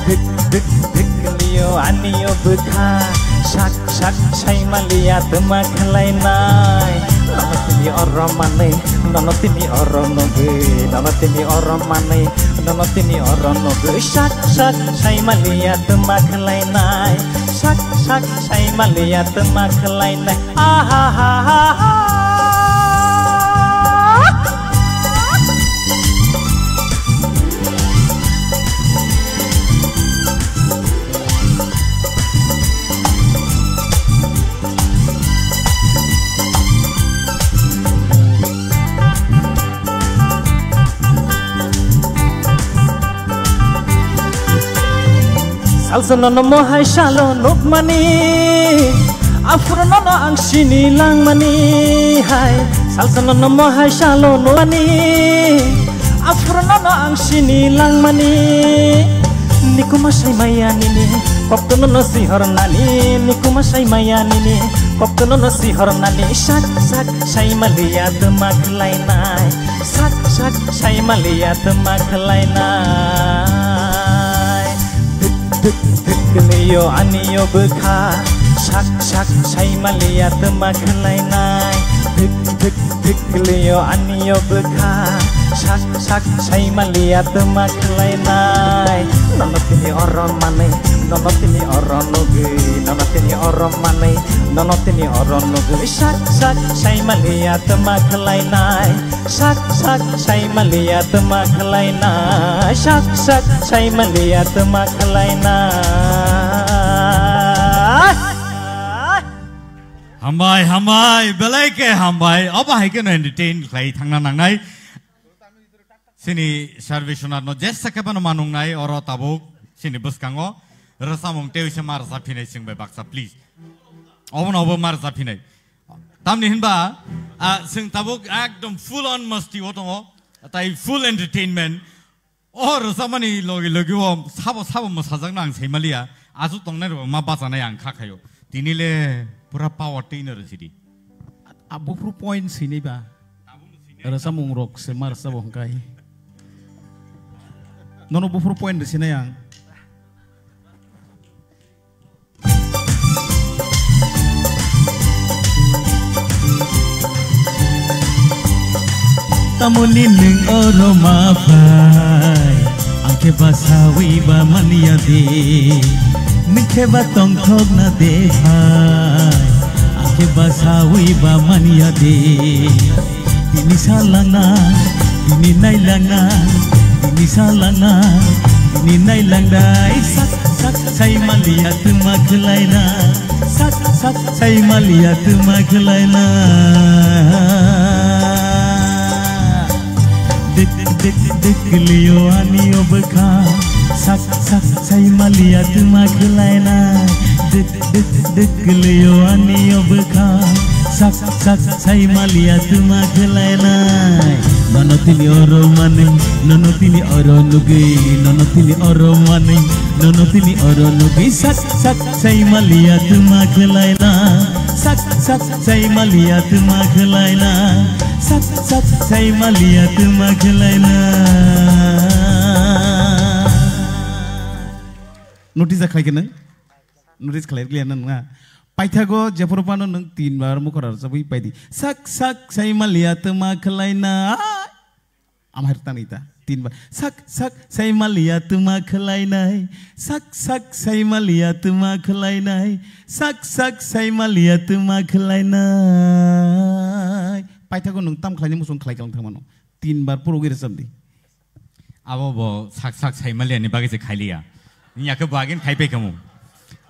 dik dik dik leo anio bekha sak sak sai malia temakhlai nai nonotini oron mane nonotini oron noge nonotini oron mane nonotini oron noge sak sak sai malia temakhlai nai sak sak sai malia temakhlai nai salsono mohai shalo nokmani afrono ang sinilang mani hai salsono mohai shalo nokmani afrono ang sinilang mani nikumasay mayanini koptono no sihornani nikumasay mayanini koptono no sihornani sak sak say maliyat maglainay sak sak say maliyat maglainay dik dik niyo aniyo bekha sak sak say maliyat maglainay dik dik dik niyo aniyo bekha sak sak say maliyat maglainay nonotini oron manay nonotini oron nugi nonotini oron manay nonotini oron nugi sak sak say maliyat maglainay sak sak say maliyat maglainay sak sak say maliyat maglainay Hambai hambai belai ke hambai apa hai ke no entertain klai thangna nangnai sini sarvishonat no jessa ke pano manung nai oro tabuk sini buskango rasamong teuise mar saphinai singbai baksa please obon obo mar saphinai tamni hinba sing tabuk ekdom full on masti otongo tai full entertainment or rasamani logi logi o sabo sabo mo sajang nang seimalia asu tongnai ro ma basana yang khakhayo tinile pura power trainer sidi abo pro point sini ba rasamong rok semar sabong kai nono bu pro point sini yang tamuni ning oro mapai angke basawi ba maniade nikhe ba tong thok na de hai angke basawi ba maniade tini salanga tini nailanga tini salanga tini nailangdai sak sak sai malia tu maglaina sak sak sai malia tu maglaina dik dik dik liyo aniyo bekha sak sak say malia tu maglaina dik dik dik liyo aniyo bekha sak sak say malia tu maglaina nonotini oro mane nonotini oro nugi nonotini oro mane nonotini oro nugi sak sak say malia tu maglaina sak sak say malia tu maglaina sak sak say malia tu maglaina notice khalai nang notice khalai glia nang na paithago jeporpano nang 3 bar mukhar sabai paidi sak sak say malia tu maglaina amhar tanita 3 bar sak sak say malia tu maglaina sak sak say malia tu maglaina sak sak say malia tu maglaina paithago nang tam khalai musung khalai kalang thamano 3 bar puro gir samdi abo bo sak sak sai malia ni bagi se khailia nya ke bagin khai pe kamu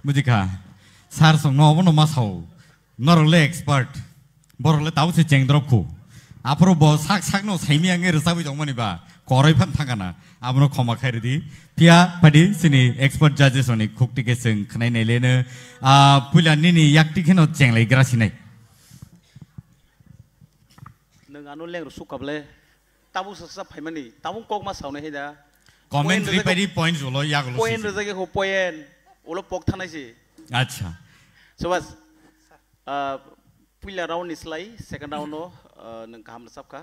mujika sar song no bono masau norole expert borole tau se cheng drop khu apro bo sak sak no sai mi ange resabi jongmani ba koroi phan thangana abno khoma khairi di pia padi sini expert judges oni khukti ke sing khnai nei lene pula nini yakti kheno cheng lai gra sinai nang anu leng ru sukaple tabu sa phaimani tabu kok ma saune heda commentary padi points ulo yak ulo point rejage ho point ulo pok thanai si acha so bas pula round islai second round no nang kaham sabka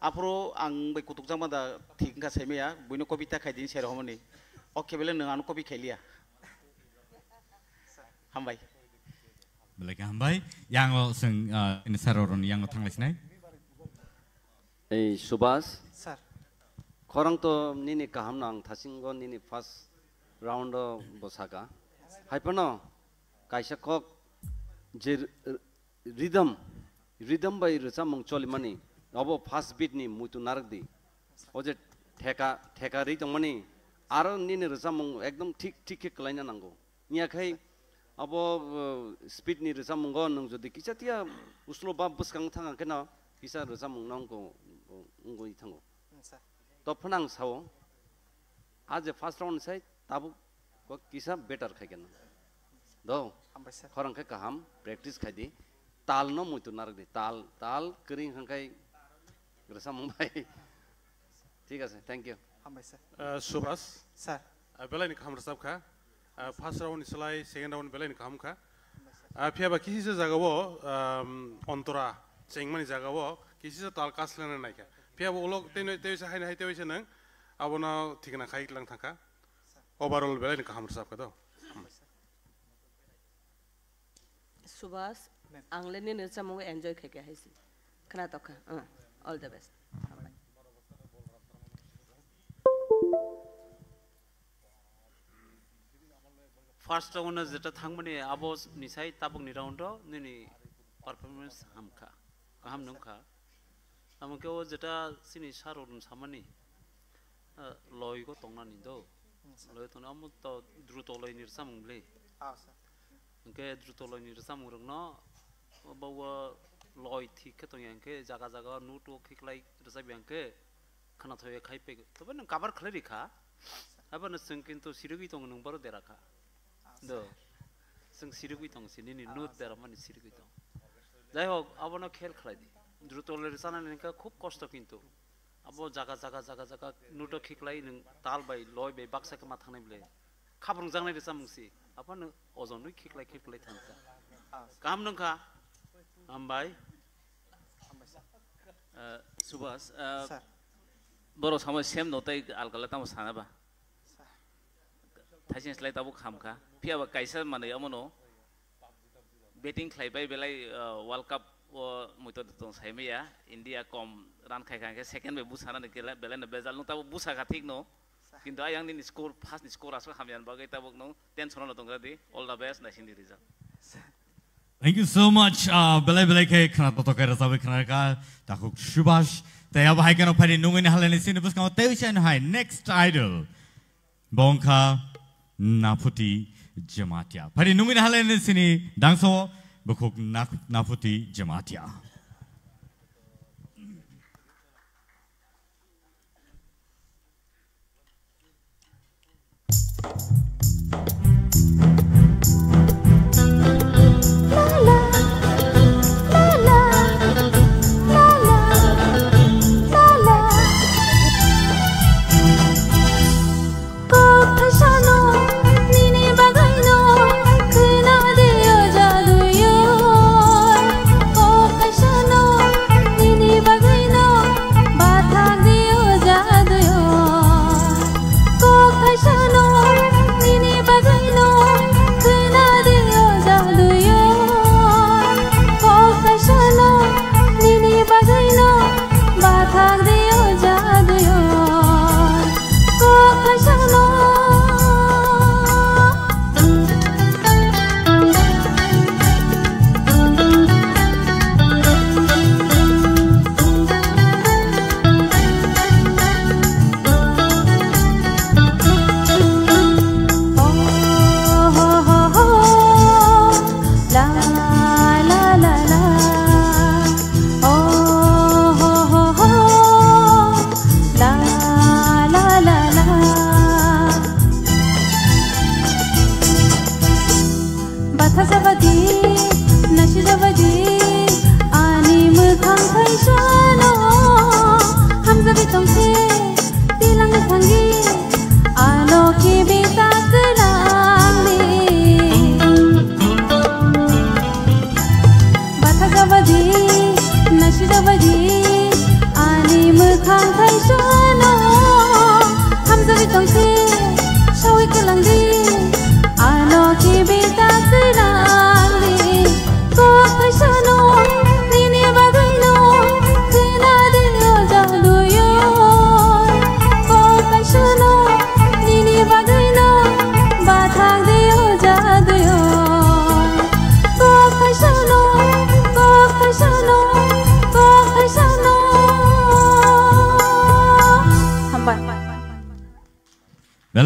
apro ang bai kutuk jang da thik ka semeya buino kobita khaidin sero homani oke bele nang anu kobi khailia hambai bele ka hambai yang lo sing in saroron yang lo thangles nai ei subas sir korang to nini kaham nang thasingo nini first round bosaka haipano kaisa kok je rhythm by resamong choli mani abo first beat ni mutu nardi oje theka ri tongmani aro nini resamong ekdom ঠিক kalaina nango nia khai abo speed ni resamong go nang jodi kisa tia uslo ba buskang thanga kena kisa resamong nang ko ngoi thango to phanang sao आज first round sai tabu को किसा better खाइगन दो खरंग के कहम practice खाइदी ताल न मुइतु नारक दे ताल ताल करिंग हंकाय रसा मुंबई ठीक है थैंक यू सुभाष सर बेलायनि खाम रसाब खा फार्स्ट राउंड इसलाय सेकेंड राउंड बेलायनि खाम खा फियाबा किसी जगह अंतरा चेंगमानि जगह किसी ताल कासलाना नायखा फियाबा उलग तेसे हायना हाय तेसे नों आबना ठिकना खाइ लां थांखा ओवरऑल बेलायनि खाम रसाब खा दो सुभाष आंलेनि नोचामु एन्जॉय खायके हायसि खोनातखा all the best first round जेटा थांमने आबो निसाय ताबुकनि राउंडो निनि परफॉर्मेंस हामखा गाहाम नंखा आमके ओ जेटा सिनि सारोन सामानि लयगो तंनानि दो लय तन आमु त द्रुत लय निरसामंले के द्रुत लय निरसामंरनो बाव लय थिके तो यांके जागा जागा नुटो खिखलाय रसाबियांके खनाथय खायपे तबे न कवर खलेरिखा आबन जों किन्तु सिरुगि दं नों बारो देराखा दो जों सिरुगि दं सिनि नुट देरा माने सिरुगि दं जाय होक आबनो खेल खलायदि द्रुत लय सानानिका खूब कष्ट किन्तु आबो जागा जागा जागा जागा नुटो खिखलाय नों ताल बाय लय बे बाक्सा के मा थांनायब्ले खाब्रं जांनाय रसामंसि आपन अजन खिखलाय खिखलाय थांखा काम नंखा हामबाय सुभाष बर' साम सेम नोटाय आलगाला ताम सानाबा थाइसेन स्लाइ ताबो खामखा फियाबा काइसा माने अमनो बेटिंग खालायबाय बेलाय वर्ल्ड कप मुइतो दं साइमेया इंडिया कम रान खायखांके सेकेंड बे बुसानानै गेला बेलाय बेजाल नो ताबो बुसाखा ठीक नो किन्तु आइ आंनि स्कोर फार्स्ट स्कोर आसो खामयान बागै ताबो नो टेंशन न दंगा दि ऑल द बेस्ट नाइसिन दि result Thank you so much. Belai belai ke khana toto kaya sabi khana ka takuk Subhash. Taya bahai kano pari nungin halani sini bus kau tahu siapa hai next idol. Bongka Naputi Jamatia. Pari nungin halani sini dangso bukuk Naputi Jamatia.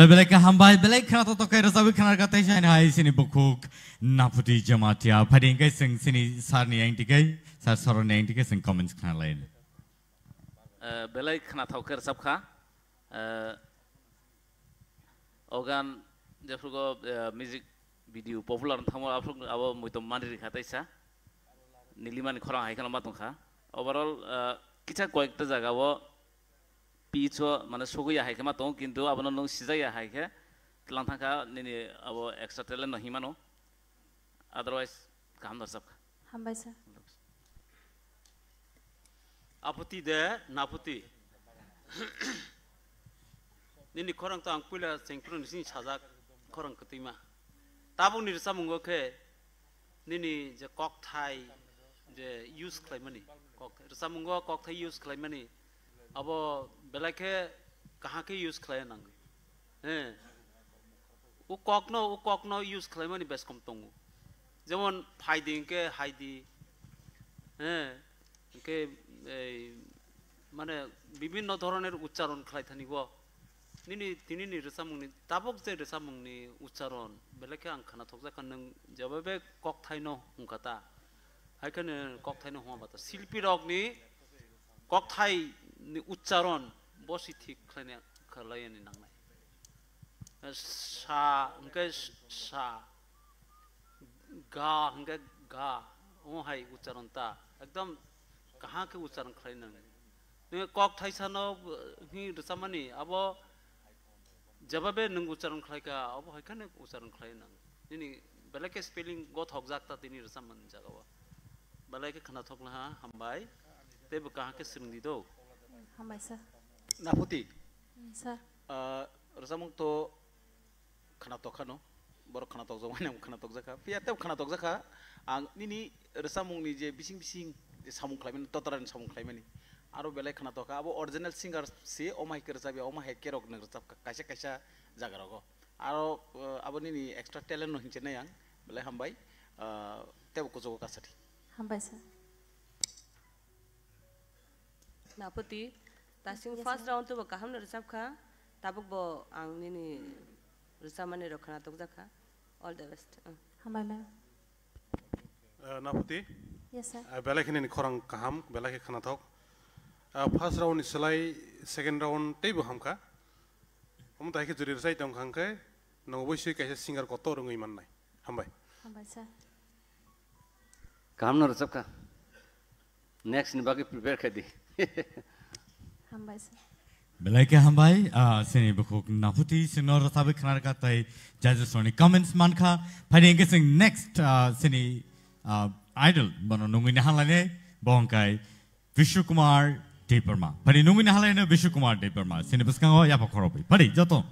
Belai ke hambai belai khana toto kaya sabi khana kata siapa hai sini bukuk Naputi Jamatia. Padi ingkai sing sini sar ni yang tikai sar soron yang tikai sing comments khana lain. Belai khana thau kaya sab kha organ जेफोरखौ music video popular थामो अब मैतो मानिरि खाताइसा नीलिमानि खरां हाइखाना मातंखा overall किछा कयेकटा जागाव पिचो माने सगैया हाइखे मातं किन्तु आबनो नों सिजाया हाइखे लांथांखा निनि अब extra talent नहिमानो otherwise काम दरसाब हामबाय सर आपत्ति दे नापत्ति निनि खरां तो आं पहिला सेंक्रो निसिनि साजा खरां कतैमा ताबु निरसा मुंगोखे निनि जे ककथाइ जे यूज खालामनि ककथाइ रसा मुंगो ककथाइ यूज खालामनि अब बेलाखे कहाँ के यूज खालामनांग उ ककनो यूज खालामनि बेस कम तंगु जेमन फाइदिं के हाइदि के माने विभिन्न धरनेर उच्चारण खालायथानिबो निनि तिनिनि रसामुंनि ताबक जे रसामुंनि उच्चारण बेलेखे आं खाना थकजाखा नों जबाबे ककथाइनो हुंखाता हायखाने ककथाइनो हुआबाता शिल्पी रगनि ककथाइनि उच्चारण बसि थिक खालायनि नांनाय सा हंके सा गा हंके गा ओहाय उच्चारणता एकदम कहाँ के उच्चारण खालायनांग नों ककथाइ सानो हि रसामानि अब जबाबे नों उच्चारण खालायका अब हायखाने उच्चारण खालायनांग दिनै बेलेके स्पेलिंग गथक जागता दिनै रसामन जागावा बेलेके खाना थकलहा हामबाय तेबो कहाँ के सिरंदि दो हामबाय सर नाफुति सर रसामंग तो खाना तखानो बर खाना तक जमाने खाना तक जाखा पिया तेब खाना तक जाखा आं निनि रसामंगनि जे बिसिं बिसिं सामुं खालायमनि ततरानि सामुं खालायमनि आरो बेलाय खाना तका अब ओरिजिनल सिंगार से ओमाय करजाबे ओमाय केरक नगरजाब कायसा कायसा जागारागो आरो आबनि नि एक्स्ट्रा टेलेन्ट न हिंचे नायां बेलाय हामबाय तेब को जगो कासाथि हामबाय सर नापति तासिं फर्स्ट राउंड तो काहम न रसाबखा ताबक बो आं निनि रसामाने रखना तक जाखा ऑल द बेस्ट हामबाय मैम नापति यस सर बेलाखिनि खरां काहम बेलाखि खाना थक फर्स्ट राउंड सोलाय सेकेंड राउंड तेबो हामखा हम ताइखे जुरि रसाय दं खांखे नवबैसो कायसे सिंगार कत रोङै माननाय हामबाय हामबाय सर काम न रसाबखा नेक्स्ट नि बागै प्रिपेयर खादि हामबाय सर बेलायके हामबाय सिनि बखुक नाफुति सिनो रसाबे खानार काताय जजेसनि कमेन्ट्स मानखा फाइनेंगे सिं नेक्स्ट सिनि आइडल बनो नुंगिनि हालाने बंकाय विश्व कुमार देबबर्मा परि नुंगिनि हालाने विश्व कुमार देबबर्मा सिनि बसकांगो यापा खरबि परि जतो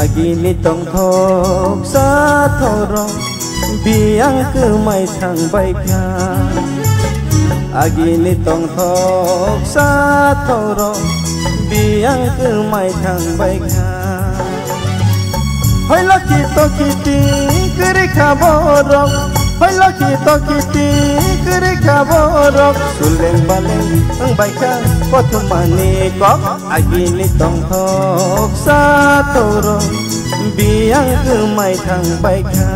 Agini tongthok sathorong biang kemai thangbai kha Agini tongthok sathorong biang kemai thangbai kha Hoi laki tokiti kiri khaborok Hoi laki tokiti kiri khaborok Suleng baleng angbai kha kothumani kok Agini tongthok sathorong biang kemai thangbai kha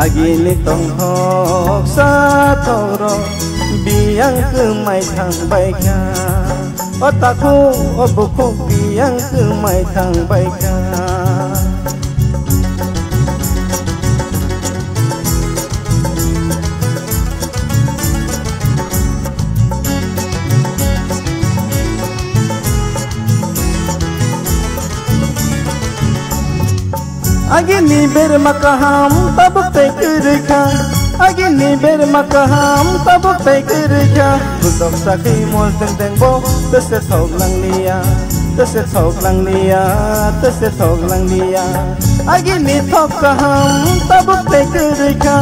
Agini tongthok sathorong biang kemai thangbai kha Otaku obuku biang kemai thangbai kha Agini ber makaham tabuk tekerja Agini ber makaham tabuk tekerja Budok sakhi mol teng teng bo Tese thok lang niya Tese thok lang niya Tese thok lang niya Agini thok kaham tabuk tekerja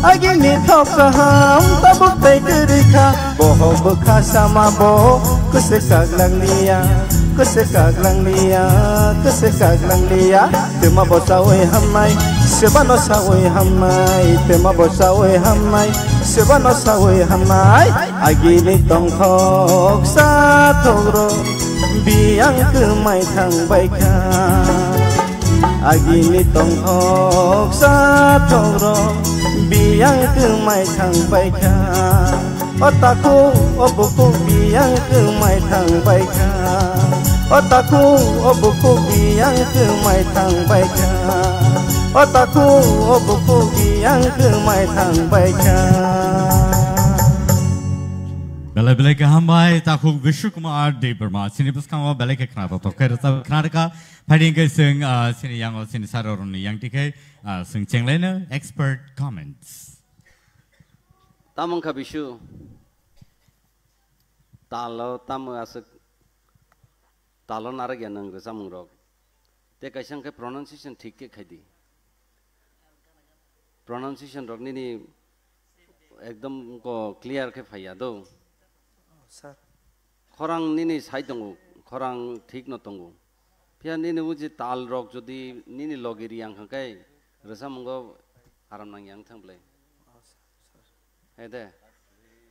agini thok kaham tabuk tai kerika boho bekha sama bo kesekak lang lia tema bosawe hamai sebano sawe hamai tema bosawe hamai sebano sawe hamai agini tong thok sa thogro biang kemai thang baika agini tong thok sa thogro biang kemai thang baika otaku obuku biang kemai thang baika otaku obuku biang kemai thang baika otaku obuku biang kemai thang baika Belai-belai ke hambai takuk Vishnu Kumar Devarma sini bersama belai ke Karnataka Karnataka Pading ke sing sini yang sini saroroni yang tikai sing cenglena expert comments Tamang ka Vishnu talo tamu asuk talo narag yang nang samung rok te kaisang ke pronunciation ठीक के khadi pronunciation rok ni एकदम को clear के फाया दो sir खरांग निनी side दंगो खरांग ठीक न दंगो फिर निनी वो जी ताल रॉक जो दी निनी लॉगेरी यांग खाके रसा मंगो आराम नंग यांग थंबले है दे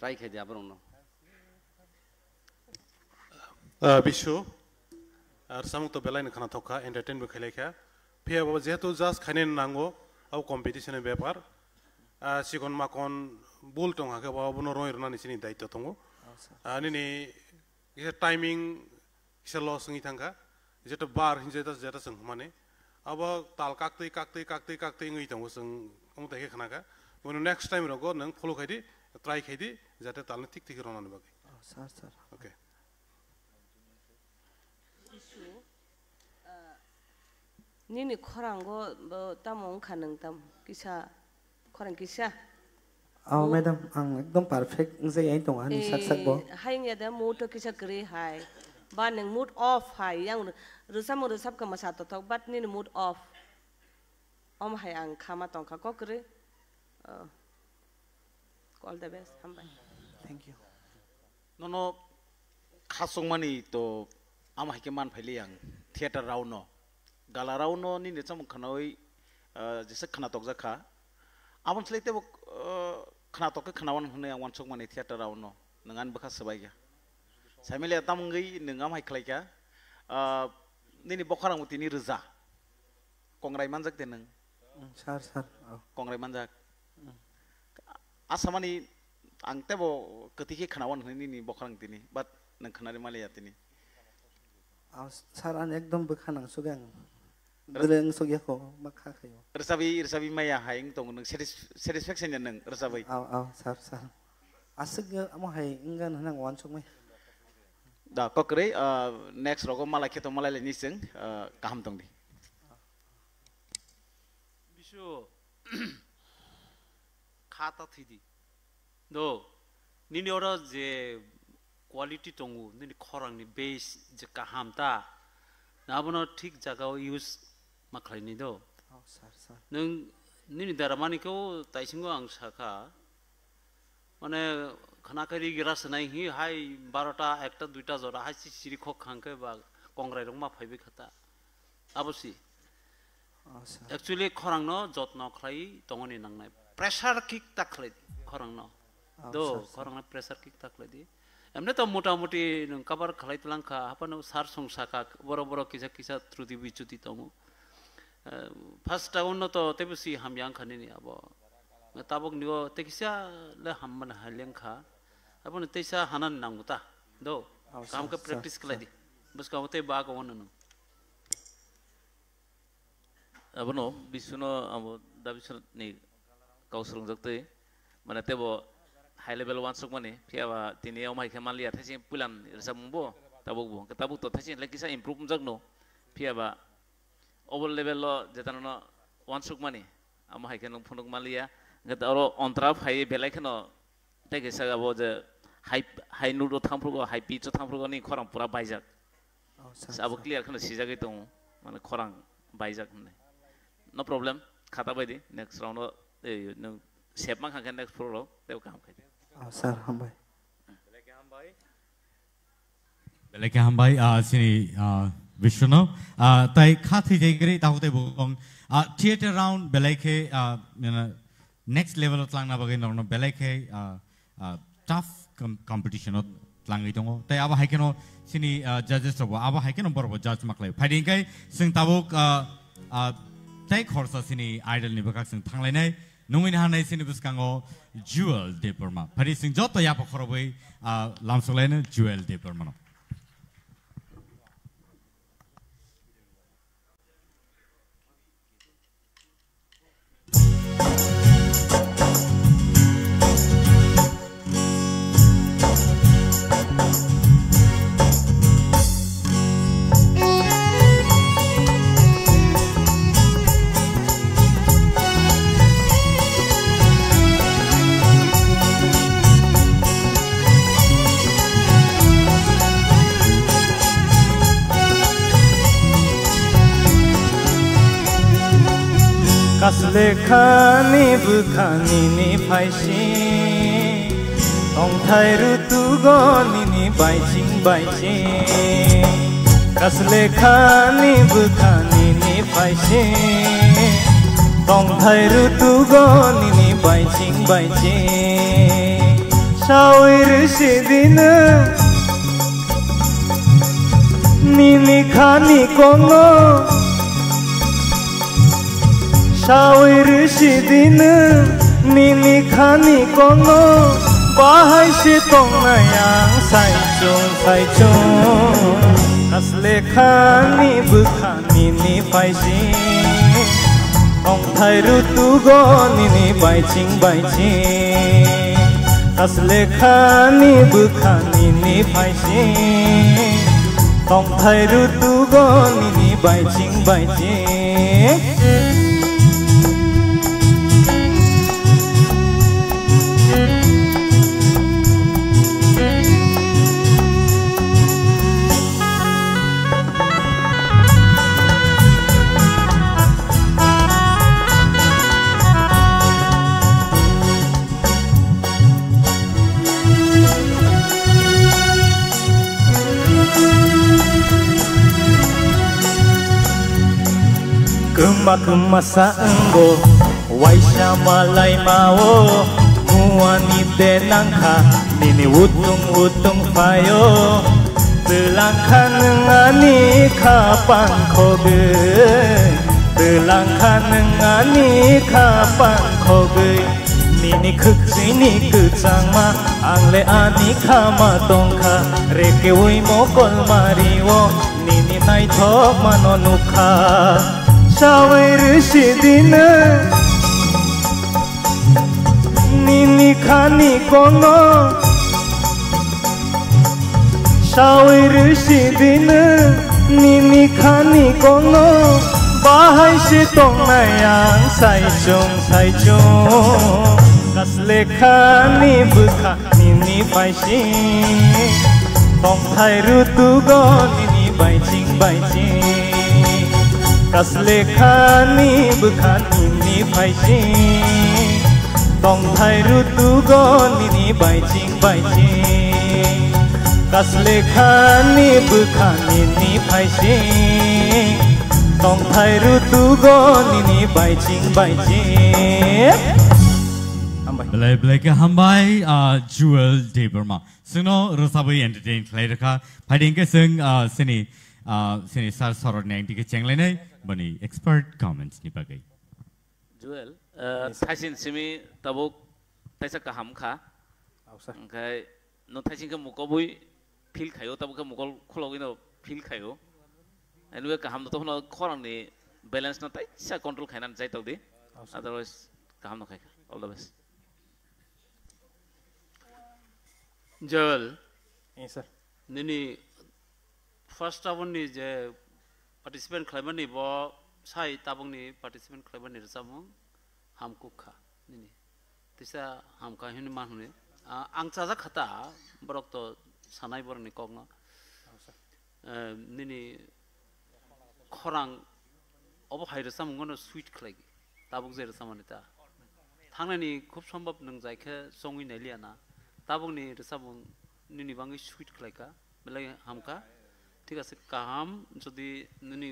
ट्राई खे दिया बरों Bishu samung to belai khana thoka entertainment khele kha phia baba jehetu just khane nango au competition e bepar sikon makon bul tonga ke baba bono roi rna nisini daitto tongo ani ni isa timing isa loss ngi thanga jeta bar hinjeta jeta sung mane aba tal kakte ngi tongo sung amu ta ke khana ka bono next time rogo nang follow khaidi try khaidi jate tal tik tik rona ne bagi sir okay Nini korango tamong kaneng tam kisah korang kisah. Oh madam, ang ekdom perfect ngzai ai tong ani sak bo. Hai nya da mood to kisah kere hai. Ba neng mood off hai yang rusam ka masato tok bat nini mood off. Om hai ang kama tong ka ko kere. All the best hambai. Thank you. No khasong mani to ama hike man phaili yang theater rauno gala rauno ni ne cham khanoi jese khana tok jakha amon slete bo khana tok ke khanawan hne wan chok mani theater rauno nangan bakha sabai ga samile tamngai ningam hai khlaika ni bokharang muti ni reza kongrai manjak te nang sar kongrai manjak asamani ang tebo ketiki khanawan hne ni bokharang tini but nang khanari malaya tini saran ekdom bekhanang sugang dereng sugya ko makha khayo resabi maya haing tong nang satisfaction nang resabi aw sar asig amo hai ingan nang wan sug mai da kokre next rogo mala kheto mala le niseng kaham tong di Bishu khata thidi do nini ora je quality tongu nini khorang ni base je kaham ta nabono thik jaga use maklai ni do sar nung nini daramani ko taisingo ang saka mane khana kari giras nai hi hai 12ta একটা দুইটা জরা হাসি সিরি খক খাঙ্কে বা কংগ্রাই রং মা five খাতা আবসি actually khorang no jotno khlai tongoni nangnai pressure kick taklai khorang no do khorang na pressure kick taklai di এমনি তো মোটামুটি কাবার খালাই তুলাংখা হাপানো সার সংসাকা বড় বড় কিসা ত্রুটি বিচ্যুতি তমু ফার্স্ট উন্নত তেবসি হাময়াং খানিনি আব তাবক নিও তেকিসা লে হামমান হালেংখা আপন তেসা হানান নাঙ্গুতা দো কামকে প্র্যাকটিস কলাই বস কামতে বা গওনন abano bisuno abo dabisun ni kausrung jakte mane tebo high level one sok mane piawa tini omai khamali athasi pulan resambbo tabuk tabuk to thasi lekisa improve jakno piawa over level lo jetano one sok mane amai khanung phunuk malia gata oro ontrap hai belai khano tegesa abo je high nudo thamfrugo high pitch thamfrugo ni khorang pura baijak abo clear khano sijagai tong mane khorang baijak ne no problem khata baidi next round सेप मा खांगोन next floor तेव काम खाय sir hambai Belai ke hambai sini Vishnu tai khathi jegri tahu te bukong theater round belai ke next level of lang na bagai norno belai ke tough competition of lang itong tai aba haikeno sini judges to aba haikeno borbo judge maklai fighting kai sing tabuk tai khorsa sini idol ni bakak sing thanglai nai nungin hanai sini buskango Jewel Deperma phari sing joto ya pakhorobai lamsolai Jewel Deperma Kasle khani bukhani ni phaishi Tong thai rutu goni ni baiching baiching Kasle khani bukhani ni phaishi Tong thai rutu goni ni baiching baiching Shawir sidina Nini khani kongo Shawir sidin nini khani kono bahai si tong nayang sai chung kasle khani bukhani ni paisi tong thai rutu go nini baiching kasle khani bukhani ni paisi tong thai rutu go nini baiching Kema saenggo waisya malai mao muani tenangka nini utung payo telangkan ngani kapan koge telangkan ngani kapan koge nini kuksini kucangma angle ani kama tongka reke ui mokol mariwo nini nai thok manonukha Shawir sidina Nini khani kono Shawir sidina Nini khani kono Bahai si tong nayang sai chung Kasle khani bukha nini paisi Tong thai rutu go nini baiching Kasle khani bukhani ni phaisi Tong thai rutu go nini baiching Kasle khani bukhani ni phaisi Tong thai rutu go nini baiching Belai ke hambai Jewel Deperma sino rosabai entertain khlairaka fighting ke sing sini sar sorot neng dike chenglene bani expert comments ni bagai Jewel thaisin simi tabuk taisa kaham kha kai no thaisin ka mukobui feel khayo tabuk ka mukol khulogino feel khayo anyway kaham to no khorang ni balance na taisa control khainan jai tawdi otherwise kaham no khai all the best Jewel yes sir nini first one ni je participant khlaiban ni bo sai tabung ni participant khlaiban ni samung hamku kha nini tisa hamka hin man hune ang chaja khata borok to sanai bor ni kong nini khorang obo haira samung no sweet khlai tabuk je samani ta थांनायनि खूब सम्भव नों जायखे संगी नायलिया ना ताबुंनि रोसाबुं निनि बांगै suite खलायका बेलाय हामका ठीक আছে কাম যদি নিনি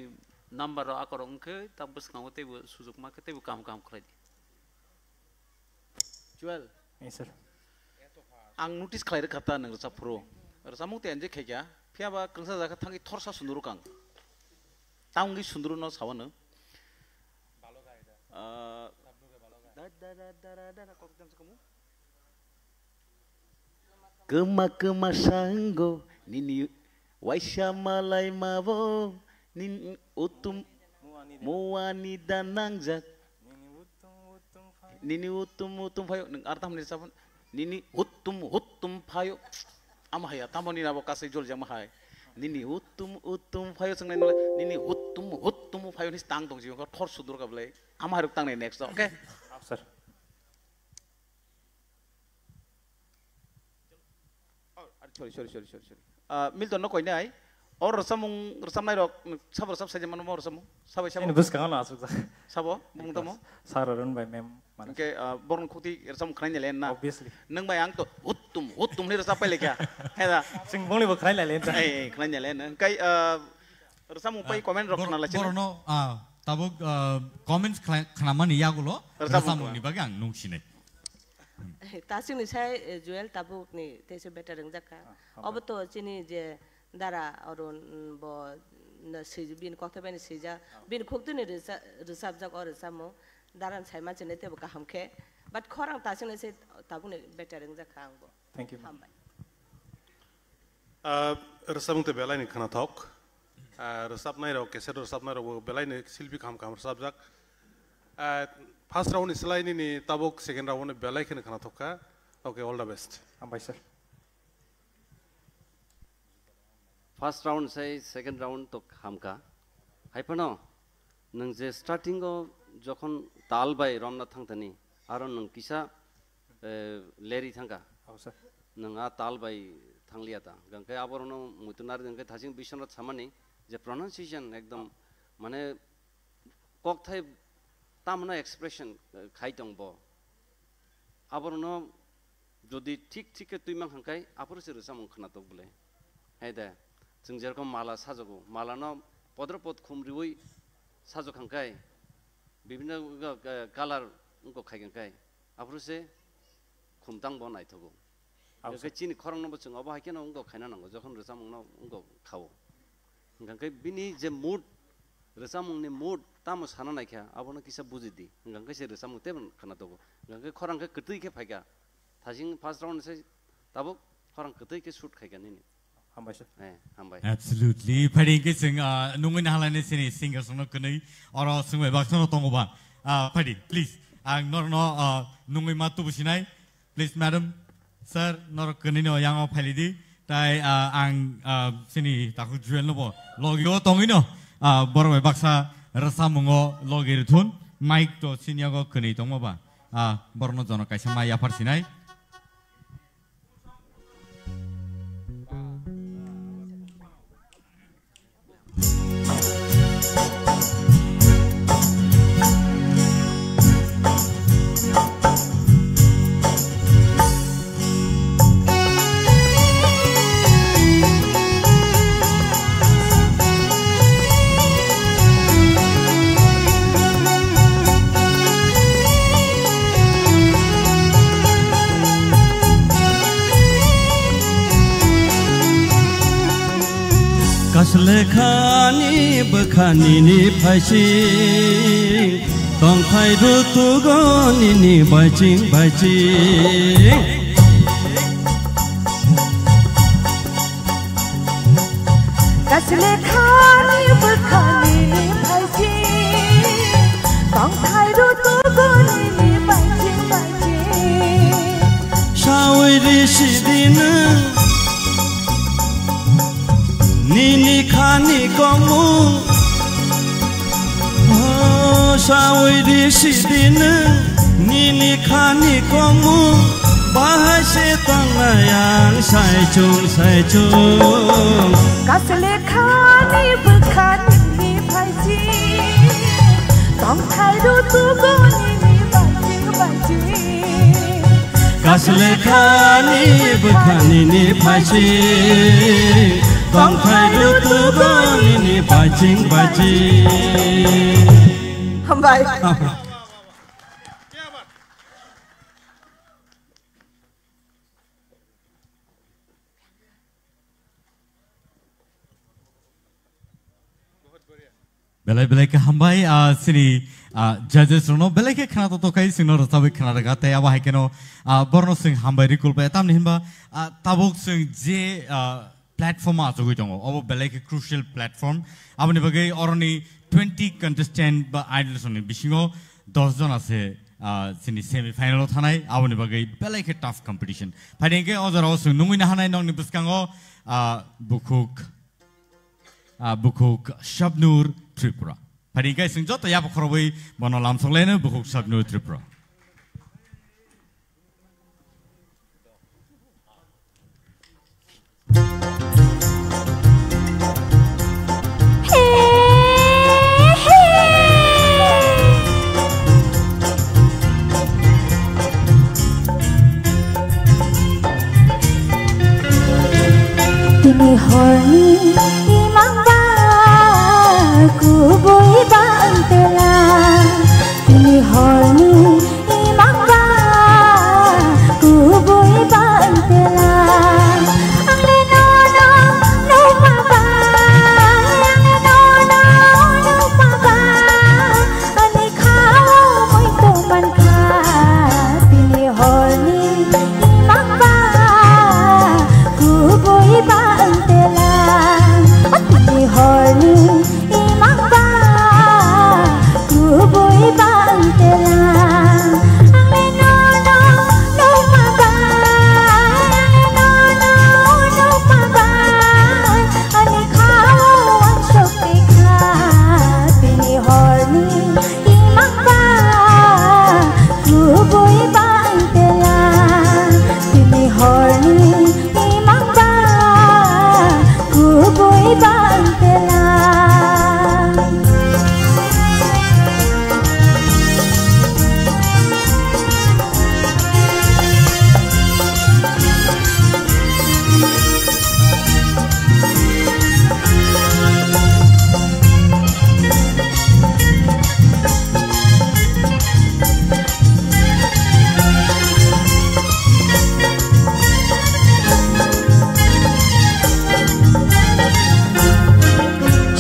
নাম্বার আকার অঙ্কে তাব বসকাও তেব সুযোগ মাকে তেব কাম খলাই দি जुएल सर आं नोटिस खालायनो खाता नों साफ्रो सामुं ते एनजे खेया फियाबा कंसा जाका थांगि थरसा सुन्दुरु कां तांगि सुन्दुरु न सावनो बालो गायदा दा कक्टम सकमु Kema sanggo nini waisya malai mabo nin utum muani danangjak nini utum payo neng artam ni saban nini utum payo amahaya tamo ni nabo kasih jol jamahai nini utum payo sengnai nolai nini utum payo ni stang dong jiwa thor sudur kablai amaharuk tang nih next oke sir sorry Milton no koine ai or rasam nai rok sabar sab saja manu or samu sabai sabu bus kangan asuk sabo mung tamo sararon by mem ke born khuti rasam khrani len na obviously nang mai ang to utum ni rasap pai lekya heda sing bongli bo khrani len ta khrani len kai rasam pai comment rok na la chen borno tabuk comments khnamani yagulo rasam ni bagi ang nungsinai तासिंग निसाय जुएल ताबुक नि तेसे better रंजाका अब तो चिनी जे दारा और ब न सिज बिन कथे बेन सिजा बिन खोक्ति नि रिसाब जक और सामो दारान साइमा चने ते बका हमखे बट खरां तासिंग निसे ताबुक नि बेटर रंजाका आंबो थैंक यू रसाबुं ते बेलाय नि खाना थक रसाब नाय रो केसे रसाब नाय रो बेलाय नि सिलबि खाम रसाब जक First round is line in Tabuk, second round Belak and Kanatoka. Okay, all the best. Sir. First round say second round to Hamka. Hypano Nungze starting of Jokon Tal by Romna Tangtani, Aron Kisa Larry Tanga. Nanga Tal by Tangliata. Ganka Aborono Mutunar and Getting Bishon of Samani, the pronunciation ekdom Mane Koktai. तामना expression खाइतंग बो आबरनो जदि ठीक के तुइमां हंकाय आपुरसे रसाम खना तो बुले हैदा जों जेरकम माला साजगो मालानो पद्रपद खुमरिवै साजो खंकाय बिभिन्न कालार उनको खाइगंकाय आपुरसे खुमतां बो नायथगो ओके चिनि खरंनो बचों अब हाकेनो उनको खाइना नांगो जखन रसाम उनको खाओ गंकाय बिनि जे मूड रसामुंनि मूड तामो साना नायखा आबोनो किसा बुजिदि गंगा से रसामुं तेबन खाना दगो गंगा खरांखा कतै के फायगा थाजिं फर्स्ट राउंड से ताबो खरां कतै के शूट खायगा निनि हामबाय सर हामबाय absolutely फाइडिं के जों नंगै नालाने सिनि सिंगार संनो कनै अर संबाय बाक्सनो तंगबा फाइडिं प्लीज आं नरनो नंगै मातु बुसिनाय प्लीज मैडम सर नर कनैनो यांगो फाइलिदि ताय आं सिनि ताखु जुएल नबो लगियो तंगैनो बरबाय बाक्सा रसामुंगो लगेर थुन माइक तो सिनियागो कनै दङबा बरनो जन कायसा माया फारसिनाय Kaslekani bekani ni paisi Tongkai rutugoni ni bajing Kaslekani bekani ni paisi Tongkai rutugoni ni bajing Shawiri sidina Nini khani komu Oh shawiri sidina Nini khani komu Bahasa tangayang sai chung Kaslekani bekani ni paisi Tongkai rutugoni ni bajing Pasle khani bukhani ni phaisi Tong thai lu tu goni ni bajing bajing Hambai Belai ke hambai sini judges rono belai ke khana to kai sino rosabe khana raga te aba hai keno borno sing hambai rikul pa tam nimba tabok sing je platform a jogoi tongo abo belai ke crucial platform aboni bagai oroni 20 contestant ba idols oni bisingo 10 jon ase sini semi final thanai aboni bagai belai ke tough competition phaidenge ojaro sing nungui na hanai nong ni buskango Bukuk Shabnur Tripura. Padi guys sing jota ya pokrobai bono lam soglene Bukuk Shabnur Tripura. Tini horni Kuboy ba ang tela Tini horni imang ba Kuboy ba ang tela Ang linono no mabay Ang linono no mabay Ang ikaw mo'y tuman ka Tini horni imang ba Kuboy ba ang tela Tini horni Kuboy ba ang tela Ang linono no mabay Ang linono no mabay Ang ikaw ang syokti ka Tini horni imang ba Kuboy ba ang tela Tini horni imang ba Kuboy ba ang tela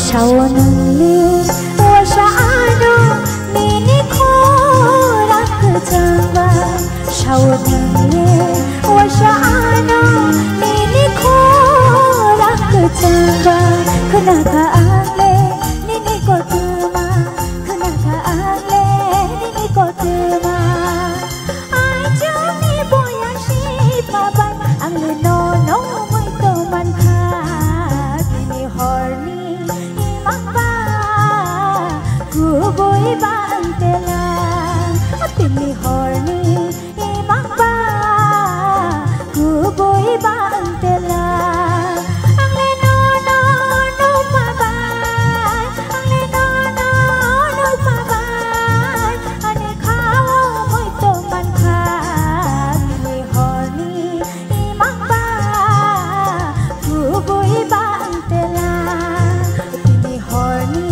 Shawanangli wa sha'ano nini korak jamba Shawanangli wa sha'ano nini korak jamba Kana ka ale nini kotuma Kana ka ale nini kotuma Ay jumi boya shi babay Ang linono mo'y tuman ka Tini horni Kuboy ba ang tela Tini horni imang ba Kuboy ba ang tela Ang linono no mabay Ang linono no mabay Ang ikaw mo'y tuman ka Tini horni imang ba Kuboy ba ang tela Tini horni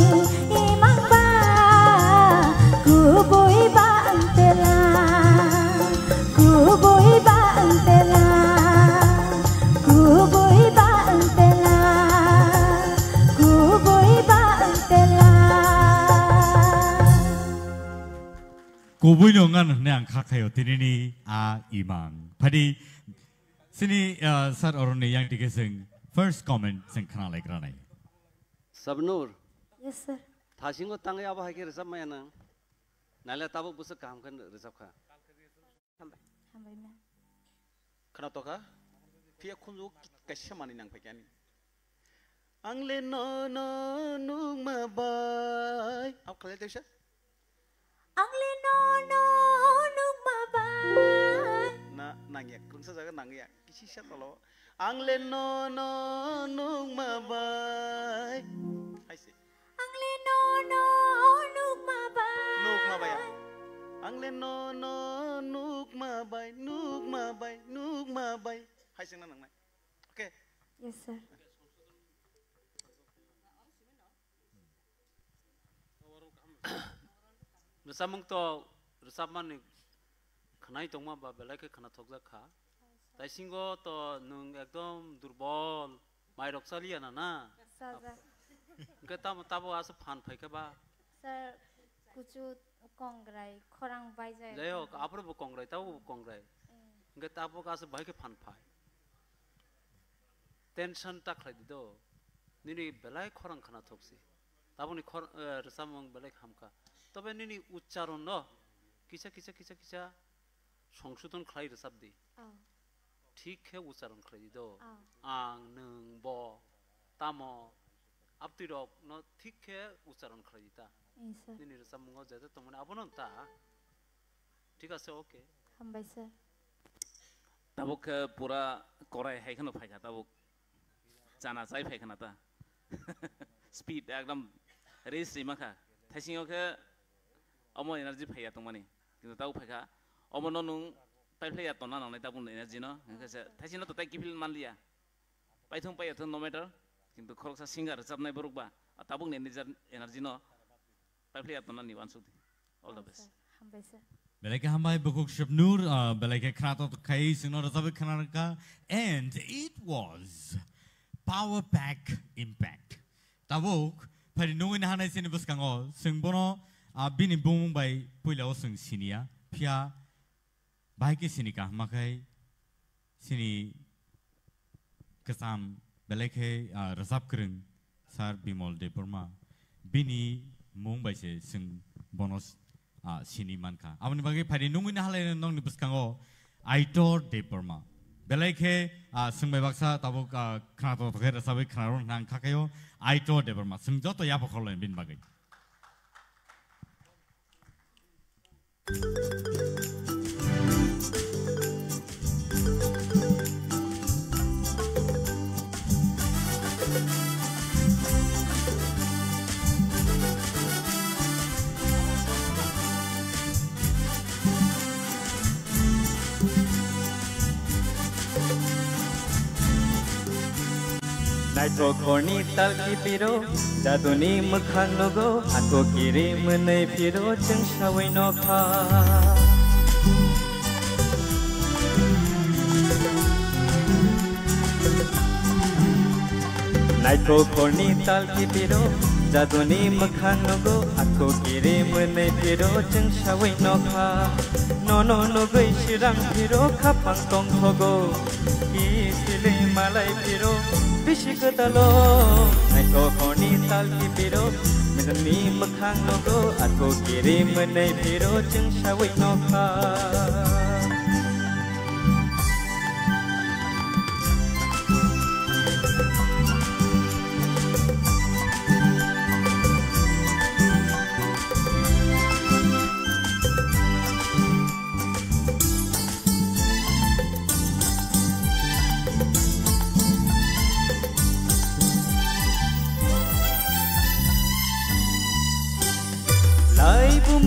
Kuboy ba ang tela Kuboy ba ang tela Kuboy ba ang tela Kuboy ba ang tela Kuboy no ngan nang khakayo tinini imang. Padi sini sar oroni yang dikeseng first comment sing khana like ranai. Sabnur. Yes sir. Thasingo tangai aba hai ke resap mayana. Nala tabo busa kam kan resap kha. Hambai ma'am. Kana to ka? Pia khunju kaisa mani nang pakyani. Ang linono nung mabay. Ab khale tesha? Ang linono nung mabay. Nangyak krungsa jaga nangyak. Kisi sya tolo. Ang linono nung mabay. Hai se. Ang linono nung mabay. Nuk mabaya. Ang linono nuk Nugmabai. Hai sing nang nai. Okay. Yes, sir. Resamung to resaman ni khanai tongma ba belai ke khana thokja kha. Tai singo to nung ekdom durbol mai roksali ana na. Sir. Ke tabo as phan phai ke ba. Sir, kuchu kongrai khorang bai jai. Jayo apro bo kongrai tabo kongrai. Ke tabo ka as bhai ke phan phai. Tension tak khai do. Nini belai khorang khana thoksi. Tabo ni khor resamung belai khamka. তবে নিনি উচ্চারণ ন কিছা কিছা কিছা কিছা সংশোধন খাই রেসাব দি ঠিক হে উচ্চারণ খাই দি দো আং নং ব তাম আপতি রক ন ঠিক হে উচ্চারণ খাই দিতা নিনি রেসাব মুঙ্গ যেতে তোমনে আপনন তা ঠিক আছে ওকে হামবাই স্যার তাবক পুরা করাই হাইখানো ফাইখা তাবক জানা যাই ফাইখানা তা স্পিড একদম রেস রিমাখা থাইসিংকে অমো এনার্জি ফাইয়া তোমানি কিন্তু তাও ফাইখা অমো ননুং পাইফ্লাইয়া তনা নানাই তাবুন এনার্জি ন হেসে থাইসিনো তো তাই কিফিল মানলিয়া পাইথং পাইয়াথং নো ম্যাটার কিন্তু খরকসা সিঙ্গার চাপনাই বরকবা তাবুং নেনিজার এনার্জি ন পাইফ্লাইয়া তনা নিবান সুদি অল দ্য বেস্ট হামবাই sir Belai hambai bukuk Shabnur, belai khanato kai singno rasabe khanarka, and it was Power Pack Impact. Tabuk pari nungin hanai sini buskango singbono bini bung bai puilao sing sinia pia baiki sini kah makai sini kesam belai rasap kering sar bimol de Burma bini mung bai se sing bonus sini manka. Amun bagi pari nungin halai nong ni buskango Aitor de Burma. Belai sungbai baksa tabuk khanato tokai rasabe khanaron nang kakayo Aitor de Burma. Sung joto ya pokoloin bin bagai. Naito korni talki piro jaduni mukhang nogo ako kiri menai piro jeng shawai no kha Naito korni talki piro jaduni mukhang nogo ako kiri menai piro jeng shawai no kha nono nogoi shirang piro khapang tong thogo ki sile malai piro Bishikatalo, Naiko korni talki piro, minani makhang nogo, ako kiri menai piro, jeng shawai no kha.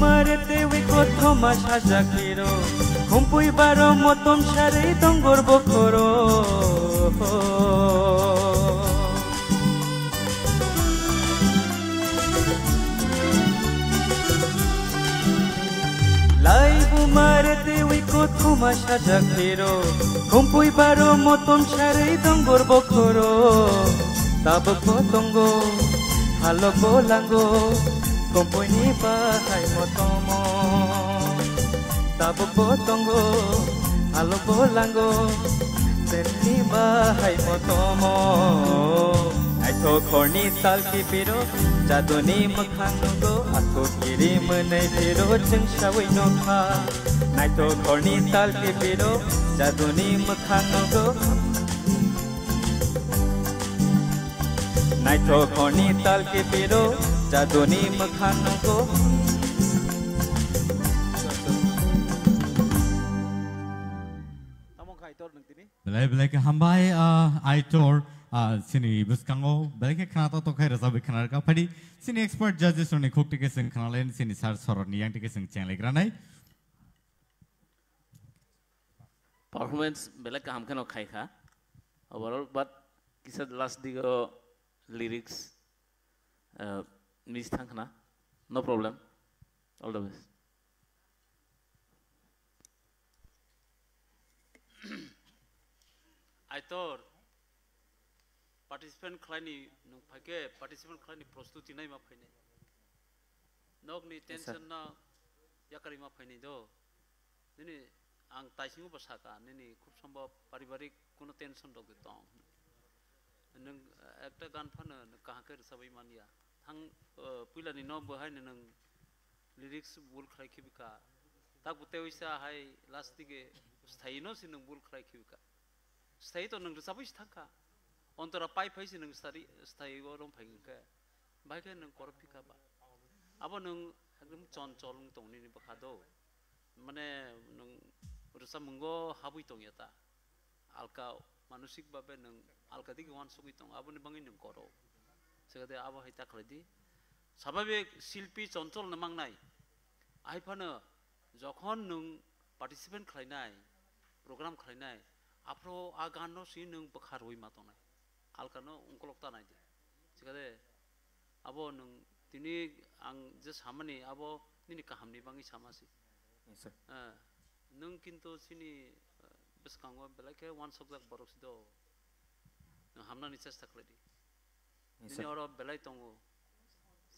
Marete we kotho masha jakiro kumpui baro motom share dongor bokoro Laibu marete we kotho masha jakiro kumpui baro motom share dongor bokoro tab kotongo halo bolango Komponi bahai motomo Tabu potongo Halo bolango Teni bahai motomo Aito korni talki piro Jadoni makhango Ako kiri menai piro Jeng shawai no kha Aito korni talki piro Jadoni makhango Aito korni talki piro Jadoni makhano ko Belai hambai Aitor sini buskango belai khanato tokai rasabe khanarka padi sini expert judges oni khokti ke sing khanalen sini sar soroni yang tike sing cheng legranai performance belak kaham kan okai kha overall but kisah last digo lyrics miss thang na no problem all the best. I thought participant klani nung phage participant klani prostuti nai ma phaine nok ni tension na yakari ma phaine do nini ang taisingu basaka nini khub sambhav paribarik kono tension dog tong nung ekta gan phana kaha ke sabai mania thang puila ni no bahai nung lyrics bul khrai khibika tak bute uisa hai last dige sthai no sin nung bul khrai khibika sthai to nung sabai thangka ontara pai phai sin nung sthai go rom phai ke bai ke nung kor phika ba abo nung ekdom chon cholung tong ni bakha do mane nung rusa mungo habui tong yata alka manusik babe nung alka dige wan sugui tong abo ni bangin nung koro segade abo haita khledi স্বাভাবিক শিল্পী চঞ্চল নামাং নাই আইফানো যখন নং participant খাইনাই programme খাইনাই Afro আ গানো C নং বখার হই মাতনাই আলকানো অঙ্কলকতা নাই দে ঠিকাদে আবো নং তিনি আং যে সামানি আবো নিনি কাহামনি বাঙি সামাসি নং কিন্তু সিনি বেসকাঙ্গ বেলাকে ওয়ান সকজাক বরকসি দ হামনানি চেষ্টা খাইদি নিনি অর বেলাই তঙ্গো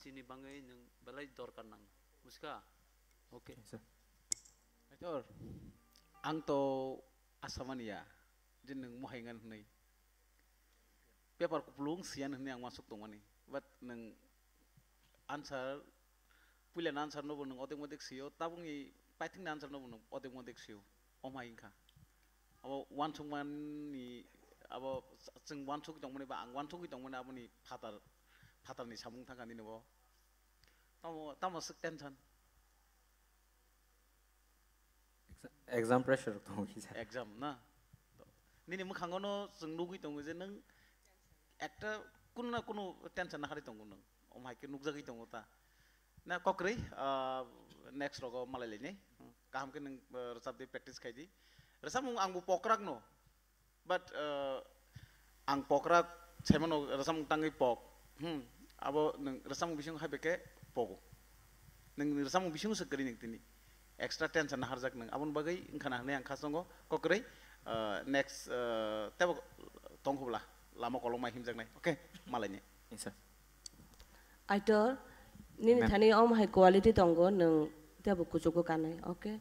sini bangai nung balai dorkan nang muska oke Aitor ang to asamania din nung muhaingan hnai paper kuplung sian hnai ang masuk tong mani but nung answer pulen answer no nung automatic sio tabungi pating answer no nung automatic sio omai kha abo wan chung man ni abo jeng wan chung tong mani ba ang wan chung tong mani aboni fatarni samung thangani nebo tamo sik tension exam pressure tong exam na nini mukhangono jeng lugui tong je nang ekta kuno na kuno tension na khari tong nang omhai ke nukjagi tong ta na kokrei next rogo malalai ne kaham ke nang resap di practice khai di resap mung ang bu pokrak no but ang pokrak chaimano resap mung tangi pok abo nang resam bising hai beke pogo nang resam bising sekeri ning tini extra tension na harjak nang abon bagai ingkhana ne ang khasongo kokrei next tebo tonghobla lama kolomai himjak nai okay malai ne insha Aitor nini thani om hai quality tongo nang tebo kuchuko kanai okay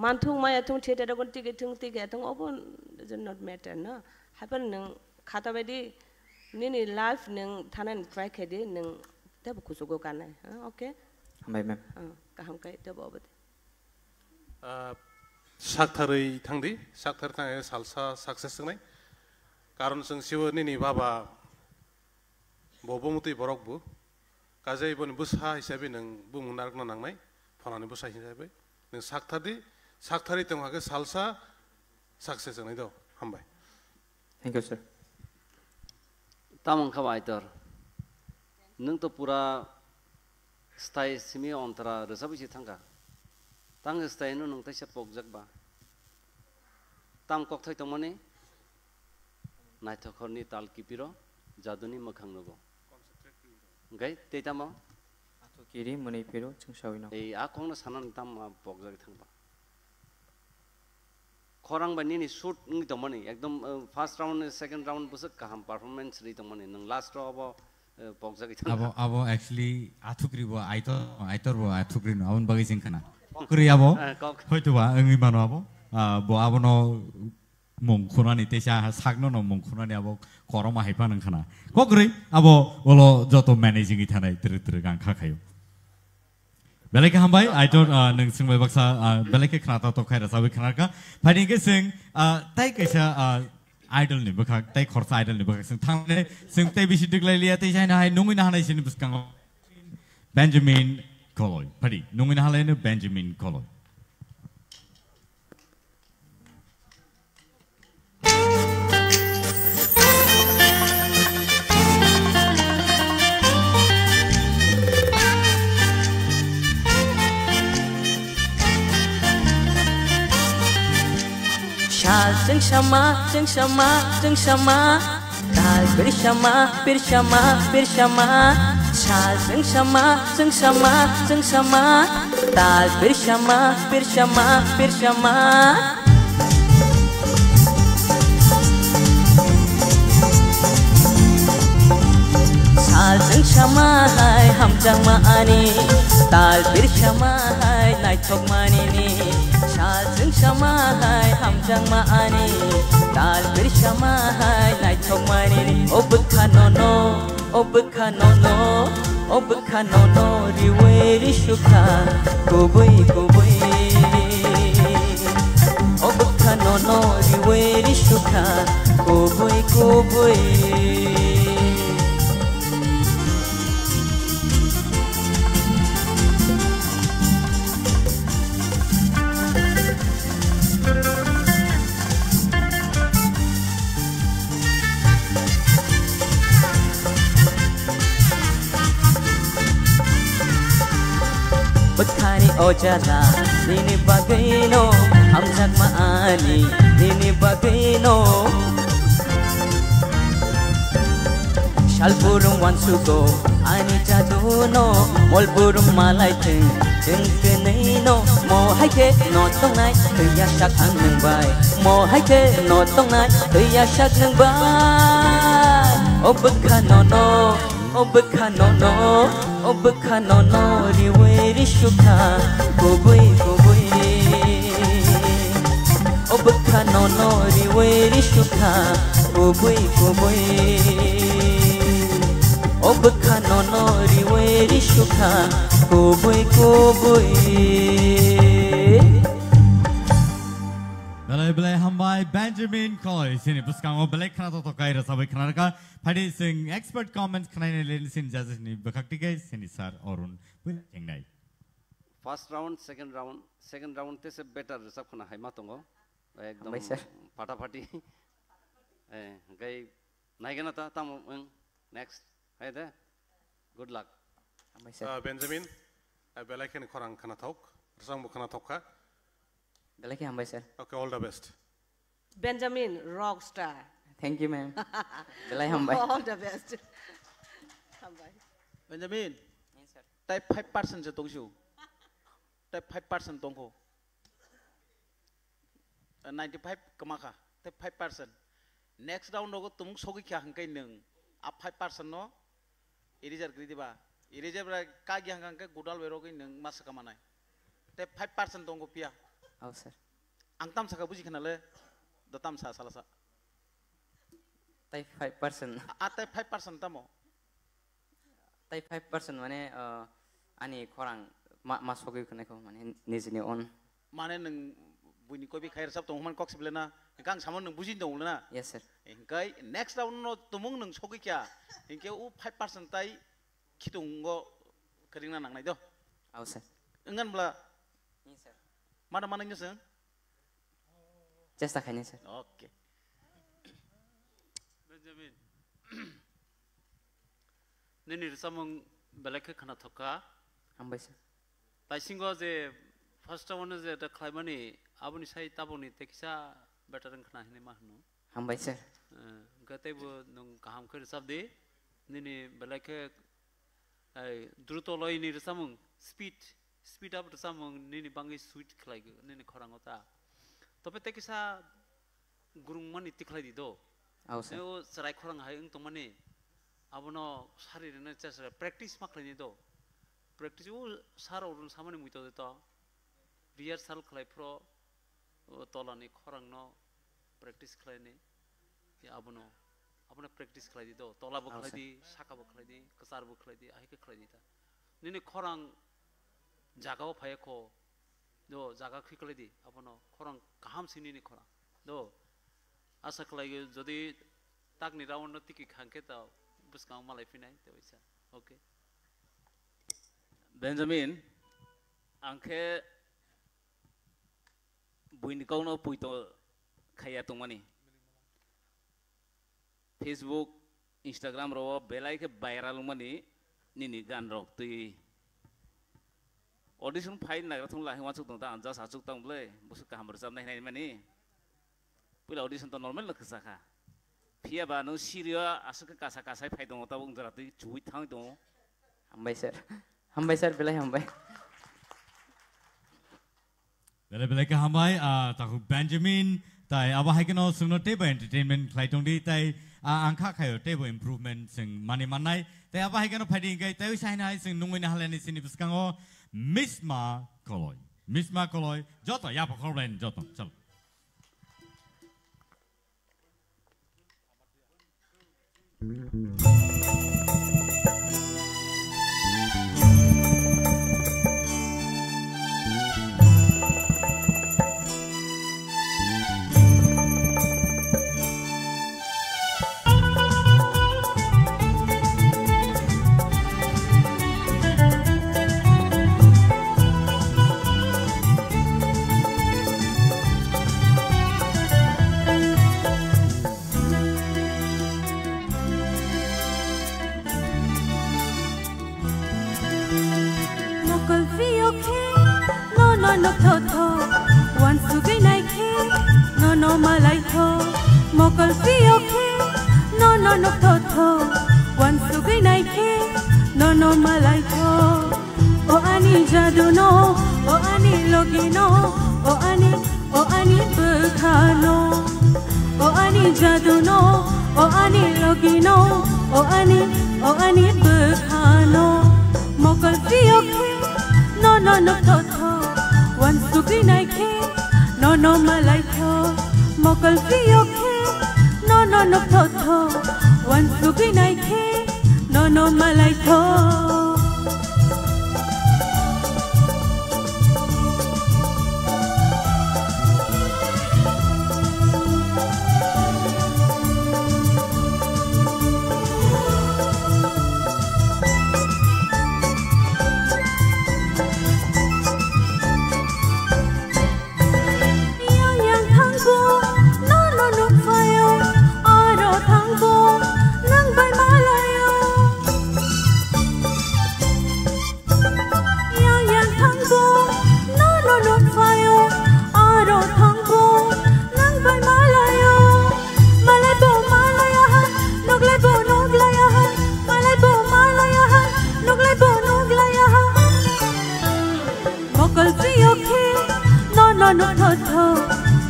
manthung maya thung theta dagon tike thung obon does not matter na happen nang khata bedi nini life neng tanan try kedi neng tebo kusugo kanai okay hambai mem kaham kai tebo obade sakthari thangdi sakthar thang salsa success ngai karon sing siwo nini baba bobomuti borok bu kajai bon busa hisabe neng bumunar na nangnai phanani busa hisabe neng sakthari tong hage salsa success ngai do hambai thank you sir tamang khabai tor nung to pura style simi ontara resabi si thangka tang style no nung taisa pokjak ba tam kok thoi tongmani nai thokhorni tal kipiro jaduni makhang nogo gai teitamo ato kiri mani piro chungsawino ei a khongna sanan tam pokjak thangba khorang ba nini shoot ngi tongmani ekdom first round second round busak kaham performance ri tongmani nang last row abo pokjak thang abo actually athukri bo aitor bo athukri no abon bagi singkhana kuri abo hoito ba ngi mano abo bo abono mongkhunani tesa sakno no mongkhunani abo koroma haipa nangkhana kokri abo olo joto managing ithanai tru gang khakhayo belai hambai aitor nung sing baksa belai ke khnata to khaira sabi khnarka phani ke sing tai kaisa idol ni bakha tai khorsa idol ni bakha sing thangne sing tai bisi diklai lia tai jaina hai nungui na hanai sin buskang Benjamin Koloy phani nungui na halai ne Benjamin Koloy जों sama जों sama जों sama ताल bersama bersama bersama Sal जों sama जों sama जों sama ताल bersama bersama bersama Salseng sama hai hamjang maani Tal bersama hai naitok manini Salseng sama hai hamjang maani Tal bersama hai naitok manini O bekanono O bekanono O bekanono riwe rishuka Kubui kubui O bekanono riwe rishuka Kubui kubui Bekani ojala nini bagino hamzak maani nini bagino Shal burung wansugo ani jaduno mol burung malai jeng kenino mo haike no tongai kaya shak ang nang bai mo haike no tongai kaya shak nang bai o bekanono O bekanono O bekanono riwe rishuka Kubui kubui O bekanono riwe rishuka Kubui kubui O bekanono riwe rishuka Kubui kubui Belai hambai Benjamin Coy sini puskang belai kena to kai rasa bai kena ka phadi sing expert comments kena ni sin judges ni bakakti guys sini sir Arun pun jengai first round second round te se better resap khona haima tongo ekdom phatapati gai naigena ta tam next hai de good luck Benjamin belai ken khorang khana thok rasang khana thokha Belai ke hambai sir. Okay, all the best. Benjamin, rock star. Thank you, ma'am. Belai hambai. All the best. Hambai. Benjamin. Yes, sir. Type 5% je tongshu. Type 5% tongko. 95 kamaka. Type 5%. Next round logo tum sogi kya hangkai nung. Up 5% no. Eraser kiri ba. Eraser bra kagi hangkai gudal berogi nung masa kamanai. Type 5% tongko pia. Oh sir. Angtam saka buji kenale, dotam sa salasa. Type 5%. Type 5% tamo. Type 5% mane ani korang masuki kene ko mane nizini on. Mane neng buni ko bi khair sab tong man kok siblena, kang samon neng bujin dong lena. Yes sir. Engkai next round no tumung neng soki kya, engke u 5% tai kitung go kering na nang nai do. Oh sir. Engan bla. Yes sir. Mana mana nyeseng? Just a kind sir. Okay. Benjamin. Nini samung belak khana thoka. Hambai sir. Tai singo je first one je ta khlaimani abuni sai tabuni tekisa better khana hine mahnu. Hambai sir. Gate bo nung kaham khir sabde nini belak ai druto loi ni samung speed up samung nini bangi sweet khlai nini khorangota tope tekisa gurung mani tiklai di do o sarai khorang hai ung tomani abono sari rene chas practice maklai ni do practice u saro run samani muito de to rehearsal khlai pro tolani khorang no practice khlai ni ya abono practice khlai di do tola bo khlai di saka bo khlai di kasar bo khlai di ai ke khlai di ta nini khorang jagao phayako do jaga khikle di abono khorang kaham sini ni khora do asa khlai jodi tak ni round no tiki khangke ta buskang malai finai te bisa okay Benjamin angke buin kau no puito khaya tumani Facebook Instagram ro belai ke viral mani nini gan rok tui audition file na thong la hwa chuk tong ta anja sa chuk tong ble busuk ka hamar sam nai nai mani Pula audition to normal lah kesaka. Pia ba no Syria asal ke kasa-kasai fai dong atau bung terati cuit thang dong. Hambai sir belai hambai. Belai ke hambai tahu Benjamin tai abah hai kena sungno table entertainment flight tong di tai angka kayo table improvement sing mani manai tai abah hai kena fighting kai tai usai nai sing nungui nahalani sini biskango Misma Koloy joto ya pakholen joto chalo. no tho wan sugai nai khe no malai tho mokol pio khe no tho wan sugai nai khe no malai tho o ani jadu no o ani logi no o ani bekhano o ani jadu no o ani logi no o ani bekhano mokol pio khe no tho wan sugai nai khe no malai tho mokol pio khe no tho wan sugai nai khe no malai tho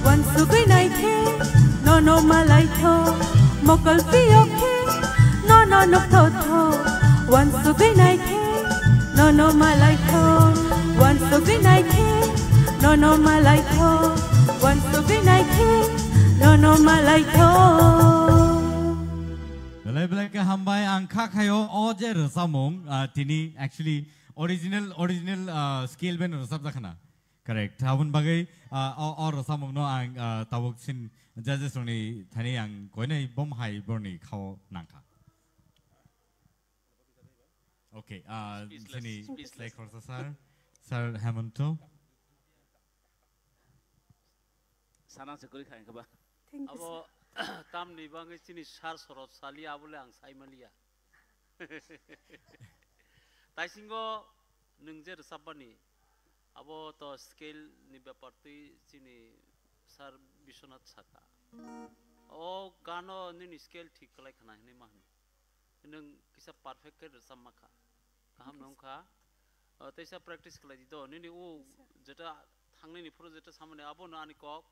wan sugai nai khe no malai tho mokol pio khe no tho wan sugai nai khe no malai tho wan sugai nai khe no malai tho wan sugai nai khe no malai tho belai ke hambai angka kayo oje resamong tini actually original scale ben resap dakhana correct thabun bagai or resamong no ang tabuk sin judges oni thani ang koinai bom hai borni khao nangka okay sini like for sir Hemanto sana sekali khain ka ba abo tam ni bangai sini sar sorot sali abule ang saimalia taisingo nungje resapani abo to scale ni beparti sini sar Bishwanath Saka o gano ni scale thik kalai khana ni man nung kisa perfect ke resam kha kaham nongkha taisa practice kalai di do ni o jeta thangni ni pro jeta samane abo na ani kok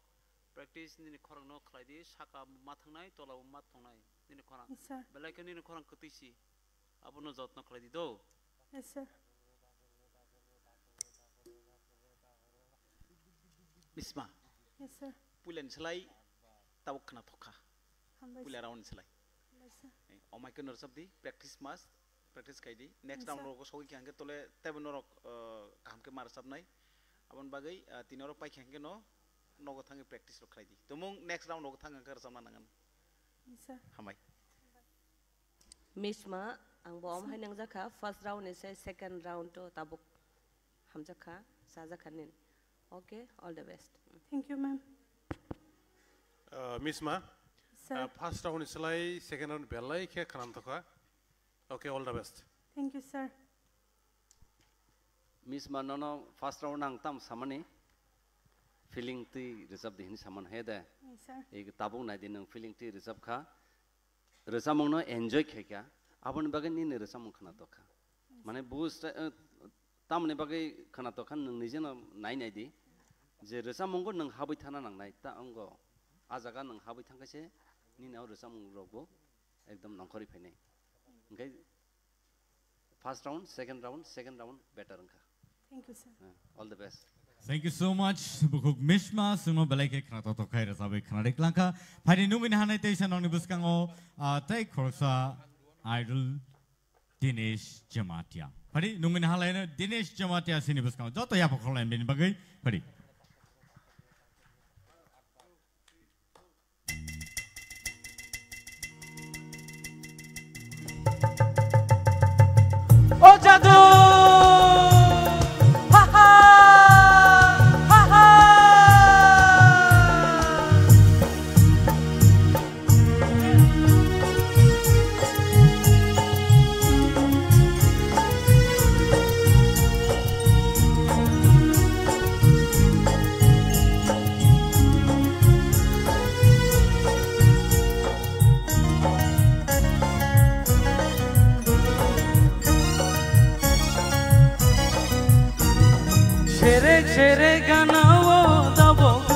practice ni khorang no khlai di saka ma thangnai tola ma thangnai ni khorang belai ke ni khorang kutisi abo no jotno khlai di do yes sir Misma yes sir pulen selai tabuk kena thoka pulen round selai omai ke norsab di practice kai di next round ro ko sogi kyange tole tebe norok kaham ke mar sab nai abon bagai tinoro pai kyange no nogo thangi practice ro khlai di tumung next round ro thang angkar sama nangan sir hamai Misma ang bom hai nang jakha first round is second round to tabuk ham jakha sa jakha nin okay all the best thank you ma'am Misma sir first round is like second round belai khe khanam thoka okay all the best thank you sir Misma no first round ang tam samani feeling ti resab di hin saman heda sir. ek tabung na din feeling ti resab kha resamong no enjoy khekya abon bagai ni resamong khana to kha mane boost tamne bagai khana to khan nung nije no nai nai di je resamong go nung habai thana nang nai ta ango ajaga nung habai thangkase ni naw resamong rogo ekdam nangkhori phainai ngai first round second round better angka. Thank you, sir. All the best. Thank you so much. Bukuk Mishma, Suno Belake Kratoto Kaira Sabe Kanadik Lanka. Padi Numin Hanitation on the Buskango, take Korsa Idol Dinesh Jamatia. Padi Numin Halena, Dinesh Jamatia Sinibuskango, Joto Yapokola and Binbagay. Padi. Oh Jadu, ha ha, ha ha. Shere ganao da bog,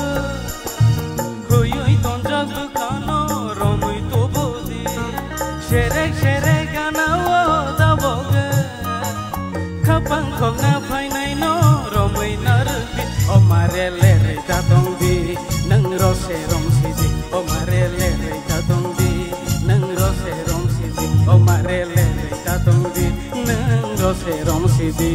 huyui tonjak bukano romui to bodi. Shere ganao da bog, kapang kong na painai no romui narbi. O marele re ta tongbi, nang rose rom siji. O marele re ta tongbi, nang rose rom siji. O marele re ta tongbi, nang rose rom siji.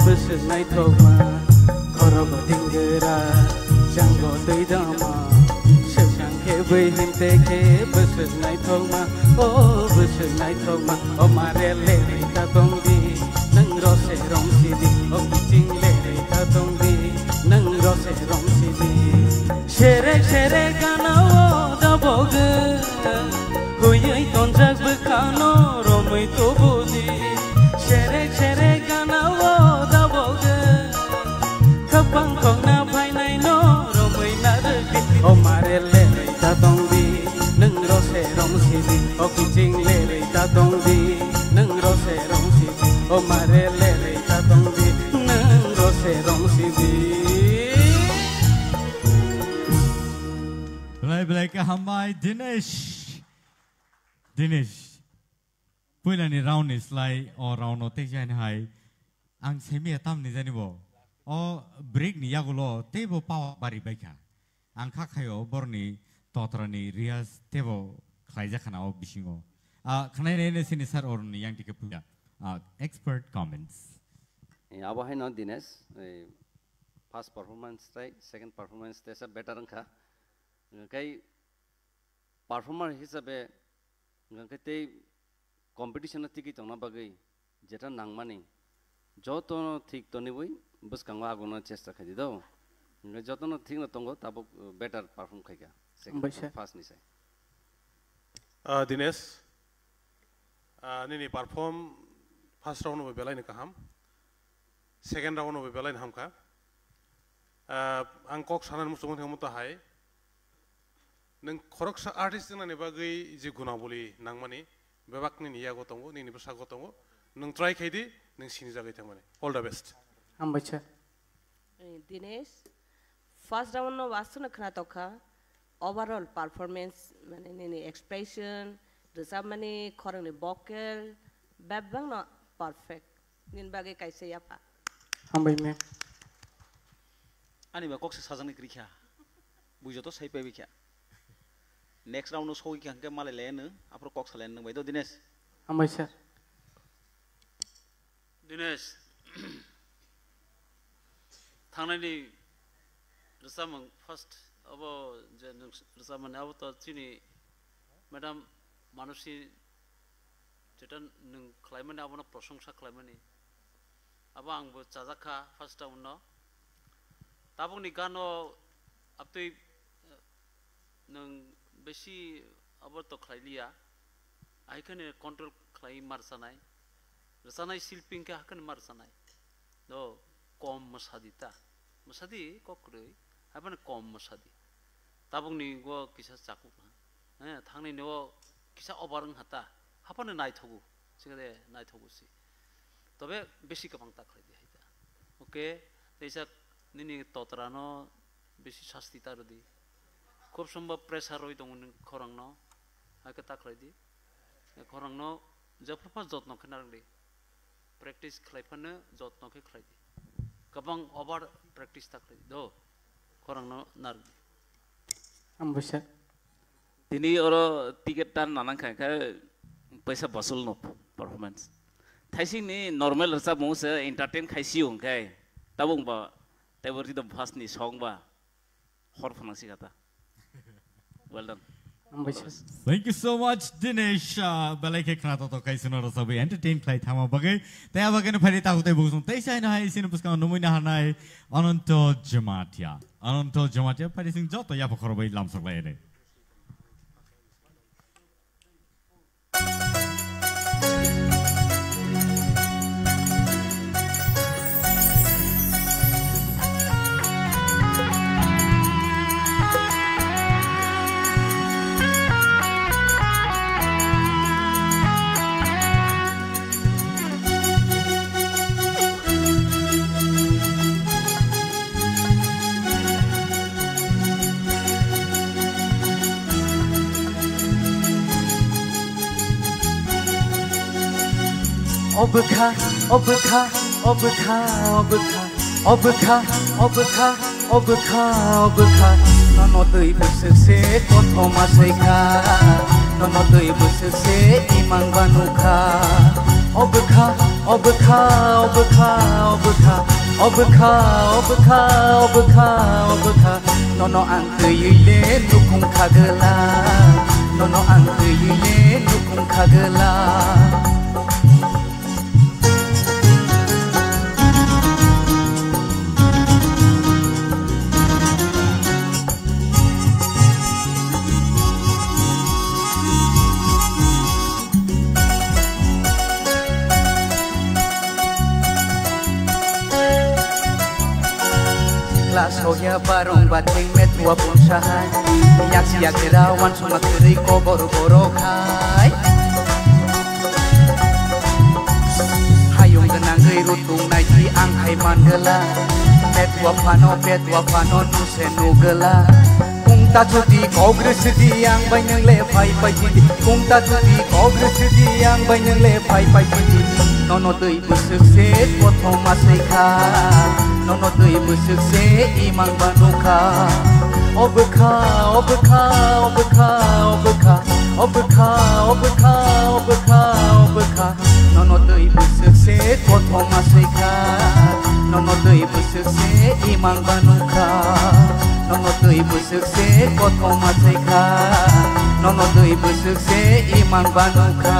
Besernai thoma, korok tinggera, janggo tidama. Sesang kebe hinte ke besernai thoma, oh besernai thoma. Oh marele ta tongdi, nang rose rom sidi. Oh kucing lele ta tongdi, nang rose rom sidi. Shere ganao da bog, huyai tonjak bekano romai to bodi. Shere ganao da bog, kapang kong na painai no romai narbi. O marele ta tongdi, nang rose rom sidi. O kucing lele ta tongdi, nang rose rom sidi. O marele ta tongdi, nang rose rom sidi. Belai Hambai Dinesh. Puila ni round is like or round or take and high. Ang semi atam ni zanibo. O break ni yagulo tebo power bari beka. Ang kakayo borni totrani rias tebo kaiza kana o bishingo. Kana ne sinisar or ni yang tikapuya. Expert comments. Abo hai no Dinesh. First performance right, second performance tesa better angka. Kai performer hisabe ngakete competition tiki tongna bagai jeta nangmani joto thik to ni boi bus kangwa agona chesta khadi do joto no thik no tongo tabo better perform khaiga second first ni sai Dinesh nini perform first round of belai ni kaham second round of belai ni hamka ang kok sanan musungun hamuta hai nang koroksa artist na ni bagai je guna boli nangmani bebak ni ya gotongo ni basa gotongo nang try khaidi nang sini jagai thamane all the best ambacha Dinesh first round no wasu na khana tokha overall performance mane ni expression resab mane khorang ni vocal babang no perfect nin bagai kaise yapa ambai me ani ba kok sa sajang ni krikha bujo to sai pe bikya next round no soi ki hanke male len apro kok salen nang bai to Dinesh Ambai sir. Dinesh थांनायनि रसामं first abo je रसामन abo to chini madam manusi जेटा नों खालामने आबो ना प्रशंसा खालामने आबो आंबो चाजाखा first town न ताबुनि गानो आपतै नों बेसी आबो तो खालायलिया आइखने कंट्रोल खालाय मारसानाय रसानाय शिल्पिं के हाकन मारसानाय दो कम मसादिता मसादि कक्रै आबन कम मसादि ताबुनि गो किसा चाकु थांनाय नो किसा अबारं हाता हापानो नायथगु सिगरे नायथगुसि तबे बेसी गोबां ताखै दि हायदा ओके तेसा निनि ततरानो बेसी शास्ति तारदि खूब सम्भव प्रेसार होय दङ नों खरंनो आके ताखै दि खरंनो जफरफा जत्न खनारदि प्रेक्टिस खालायफानो जत्न के खालायदि गोबां ओभार प्रेक्टिस ताखै दो खरंनो नारदि Ambai Tini oro tiket tan nanang kai पैसा वसूल नो परफॉर्मेंस थाइसी नि नॉर्मल रसा मोस एंटरटेन खाइसी हों काय तबुं बा तेवरी द फास्ट नि सॉन्ग बा हर फनासी गाता well done Thank you so much Dinesh belai ke khana to kai suno ro sabai entertain khai thama bagai taya bagai ne phari ta hote bugsun taisai na hai sin puska numui na hanai Ananto Jamatia phari sing joto ya pokhor bai lamsok lai ne obka nono tui busukse kotho masaika nono tui busukse imang banuka obka nono angkuyile nukung kagela nono angkuyile nukung kagela Soya barong bating metua pun sahai yak siak derawan sumak keri ko boro khai hayung genang gei rutung nai ti ang hai mandela metua pano nu senu gela kung ta chudi kogres di ang banyang le phai pai ti kung ta chudi kogres di ang banyang le phai pai ti nono tui busuk se kotho masai kha nono tui busuk se imang banuka obka nono tui busuk se kotho masai kha nono tui busuk se imang banuka nono tui busuk se kotho masai kha nono tui busuk se imang banuka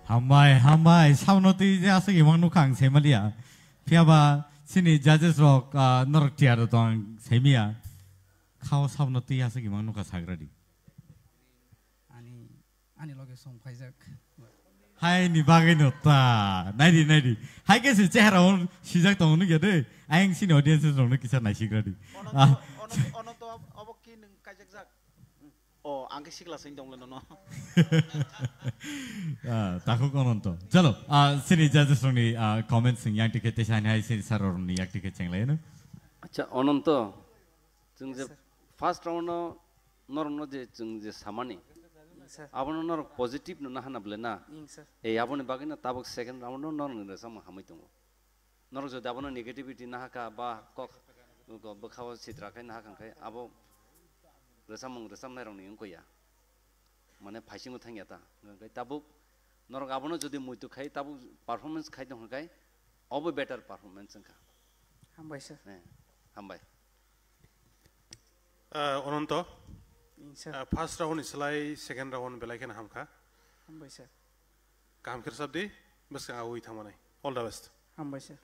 Hamai saunoti jasa imang nukang semalia piaba sini judges rock norok tiada tong semia kau saunoti jasa imang nuka sagradi ani loge som phaijak hai ni bagai nota naidi hai ke si chehra on sijak tong nu gede aing sini audience rong nu kisa nai sigradi ono to aboki nung kajak jak oh angke sikla sing dong leno no takut konon to chalo sini judges rong ni comments sing yang tiket tesan hai sini saror ni yang tiket ceng lain acha ononto jeng je first round no norno je jeng je samani abon nor positive no nahana blena e abon bagina tabok second round no nor ne sama hamai tongo nor jo dabon negativity nahaka ba kok Ugo bakawa citra kai nah kai abo resam nairong ning koya. Mane phasing uthang yata. Kai tabuk norok abono jodi muitu khai tabuk performance khai dong kai abo better performance ka. Hambai sir. Hambai. Ononto. First round islai second round belai kan hamka. Hambai sir. Kam kir sabdi bas ka awui thamanai. All the best. Hambai sir.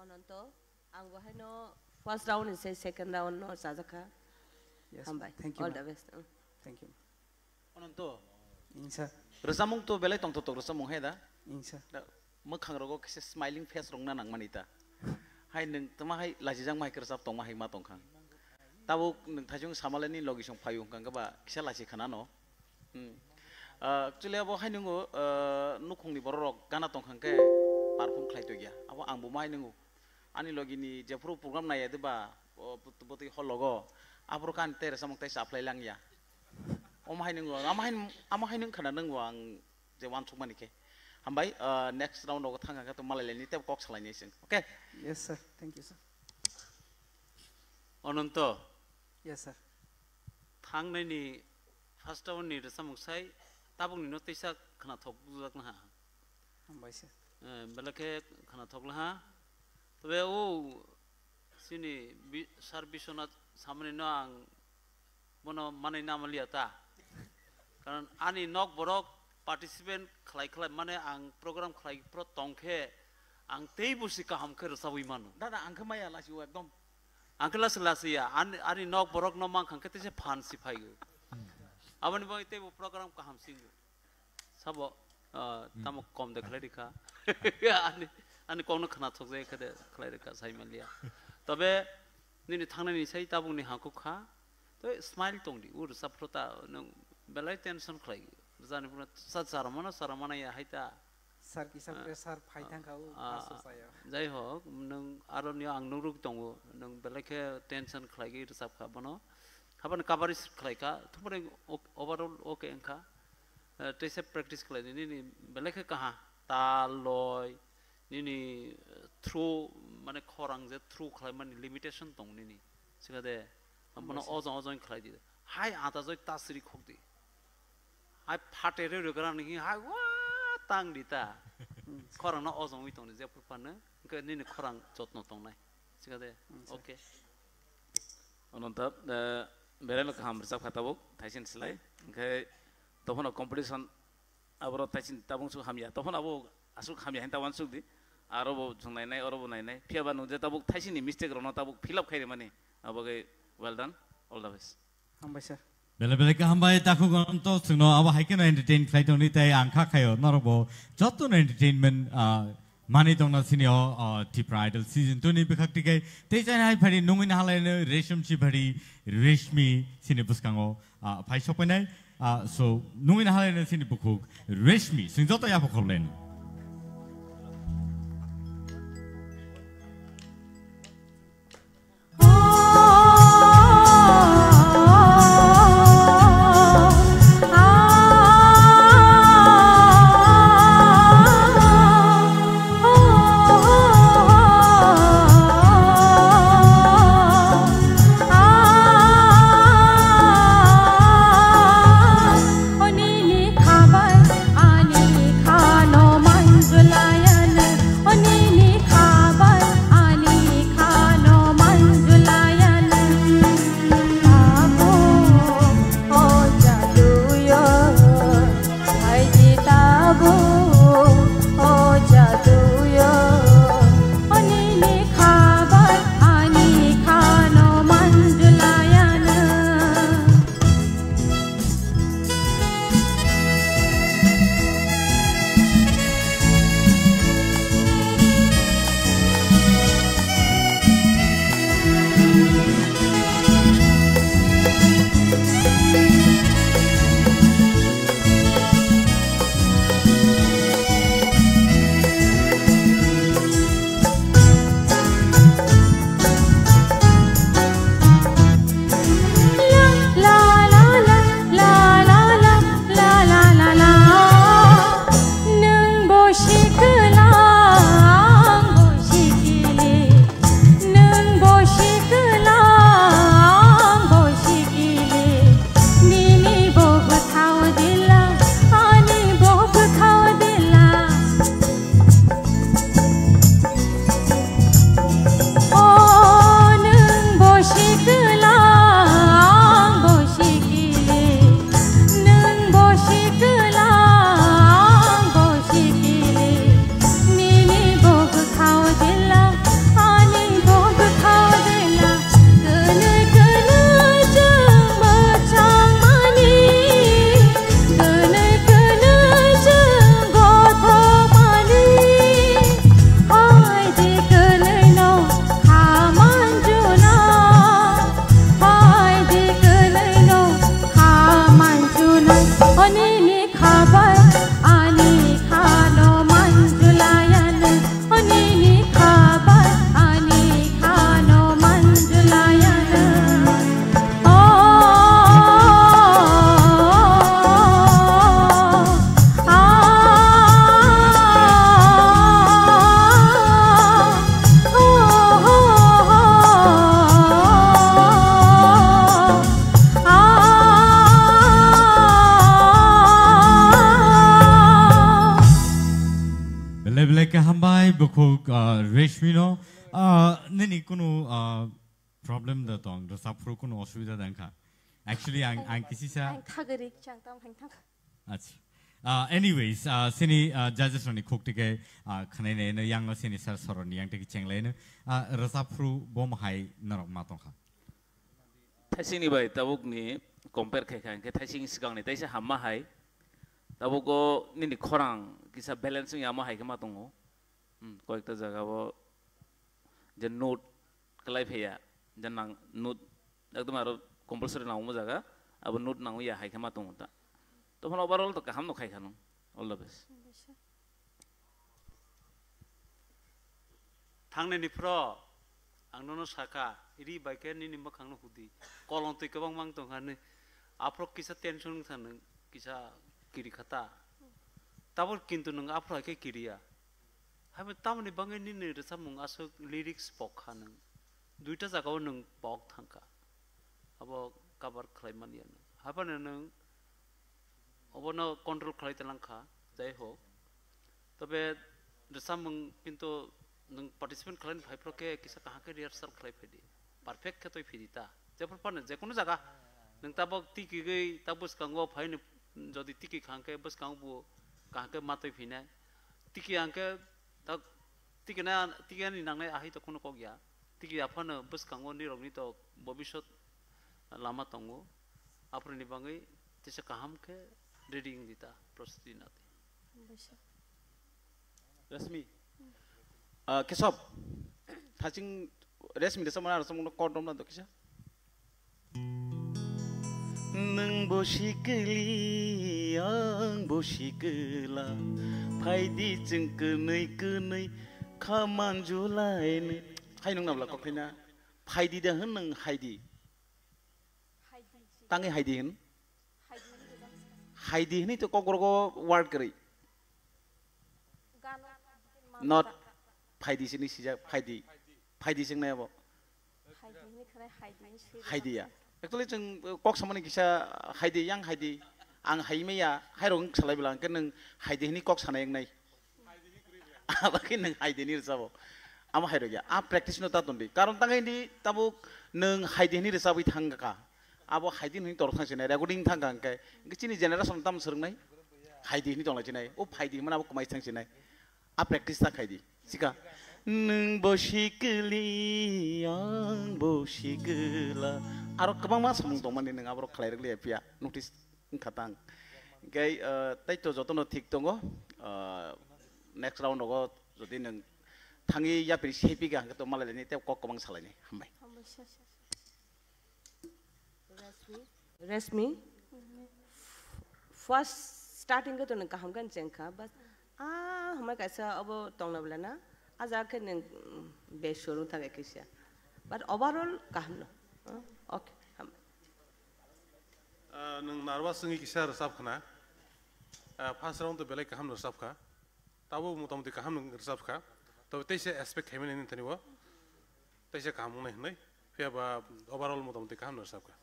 Ononto ang no first round is second round no sajaka. Yes. Hambai. Thank you. All the best. Thank you. Ononto. Insa. Resamung to belai tong to resamung heda. Insa. Makhang rogo kese smiling face rong na nang manita. Hai neng tama hai lajijang mai kersap tong mai ma tong khang. Tabuk neng thajung samalani logi song phayung kang ba kisa laji khana no. Actually abo hai nungo nukhong ni borok gana tong khang ke perform khlai to gya. Abo angbu mai nungo. Ani logi ni jepro program na ya de ba boti hol logo. Abo kan te resamung tai supply lang ya. Om hai nungo ama hai nung khana nung wang je wan chuk mani ke. Hambai next round ogo thanga ka to malai ni te kok salai ni sing. Okay. Yes sir. Thank you sir. Ononto. Yes sir. Thang nai ni first round ni resamung sai tabung ni no teisa khana thok bujak na ha. Hambai sir. Belake khana thok la ha. Tobe o sini sar bisonat samne no ang bono manai namali ata. Karon ani nok borok participant khlai mane ang program khlai pro tongkhe ang tei busi kaham khe rasawi manu dada angkhe maya lasi ekdom angkela selasiya ani nok borok no mang khangke tese phan sifai go abani boy te program kaham singu sabo tamo kom de khlai dikha ani kono khana thokje khade khlai dikha sai malia tobe nini thangnani sai tabung ni haku kha to smile tongdi ur saprota nang belai tension khlai Zani puna saramana ya haita. Sar kisah pressure fighting kau masuk saya. Jai ho, nung aron yo ang nuruk tongo, nung belake tension kelagi resap ka bono. Kapan kabaris kelaka, tu pun overall okay engka. Tese practice kelagi ni belake kaha taloi, ni through mana korang je through kelagi mana limitation tong ni. Sekade, mana ozon kelagi. Hai ata joi tasiri khokdi. Hai phate re gara ni hai wa tang dita khorang na ozong wi tong je purpana ke ni khorang jotno tong nai sikade okay ononta berelo kham resap khatabok thaisin slai ke tofon competition abro thaisin tabung su hamya tofon abo asuk hamya henta wan suk di arobo jungnai nai orobo nai nai phiaba nu je tabuk thaisin ni mistake rono tabuk fill up khaire mani aboge well done all the best hambai sir Bela ka hambai taku gonto sungno aba haike no entertain flight only tai angkha khayo norobo joto no entertainment mani tong na sinio tip idol season 2 ni bikhak tikai te chai hai phari nungin halai ne resham chi phari reshmi sini buskango phai sopenai so nungin halai ne sini bukhuk reshmi singjoto ya bukholen Belai ke hambai bukuk Reshmino nini kuno problem da tong da sapro kuno osubida dangka. Actually ang kisi sa ang thagari chang tam hang thang. Anyways, sini judges rani cook tige khanai ne yang sini sar soroni yang tige chenglai ne rasapru bom hai narok matong kha. Thasing ni bai tabuk ni compare khai khai ke thasing sigang ni taisa hamma hai tabuko nini khorang kisa balancing yama hai ke matongo koekta jaga bo je note kalai pheya janang note ekdom aro compulsory naung jaga abo note naung ya hai ke matongo ta to phone overall to kaham no khai khanu all the best thangne ni pro angnono saka iri baike ni nimba khangno hudi kolong tui kabang mang tong hane apro kisa tension thanang kisa kiri khata tabor kintu nang apro ke kiriya habe tamni bangai ni ne samung aso lyrics pok khanang duita jagao nang pok thangka abo cover khlaimani an habane nang obono control khlai talang kha jai ho tobe samung kintu nang participant khlain phai pro ke kisa kaha ke rehearsal khlai phedi perfect ke toi phidita jepur pan je kono jaga nang tabok tiki gei tabus kangwa phai ne jodi tiki khangke bus kangbu kahke matoi phina tiki angke ta tiki ni nangnai ahi to kono kogya tiki afana bus kangwa ni rogni to bobishot lama tongo apri ni bangai tisa kaham ke reading dita prostuti nati Rasmi kesop thaching Rasmi desa mana rasam kodom na to kisa nang bosikeli ang bosikela phaidi jeng kenai khaman julai ne hai nang nabla kokina phaidi da han nang haidi tangi haidi ni to kokrogo word kari not phaidi sini sija phaidi sing na abo haidi ya actually jeng kok samani kisa haidi yang haidi ang haimeya hairong salai bilang ke nang haidi ni kok sana yang nai abakin nang haidi ni resabo ama hairo ya a practice no tatondi karon tangai ni tabuk nang haidi ni resabi thangga ka abo haidi ni tor thang sinai recording thangga ke chini generation tam serung nai haidi ni tong la sinai o haidi mana abo kamai thang sinai a practice ta haidi sika nang bosikeli ang bosikela aro kabang mas mung tongmani nang abro khlai rekle pia notice khatang gai tai to jotono thik tongo next round ogo jodi nang thangi ya piri sepi ga to malai ni te kok kabang salai ni hambai Resmi first starting ke to nang kaham kan jengkha bas hamai kaisa abo tongna blana aja ke nang be shuru thake kisya but overall kaham no okay nang narwa singi kisar resap khana first round to belai kaham resap kha tabo motamoti kaham nang resap kha to teise aspect hemen ni taniwa teise kaham nai nai fia ba overall motamoti kaham resap kha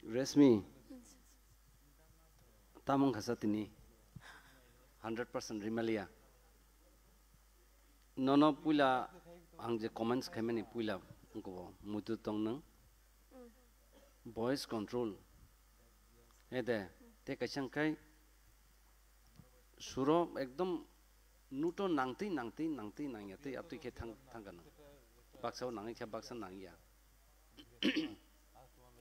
Resmi tamong khasatini 100% rimalia nono pula ang je comments khameni pula ko mutu tong nang voice control ede te kachang kai suro ekdom nuto nangti nangyate apti ke thang kana baksa nangi kha baksa nangiya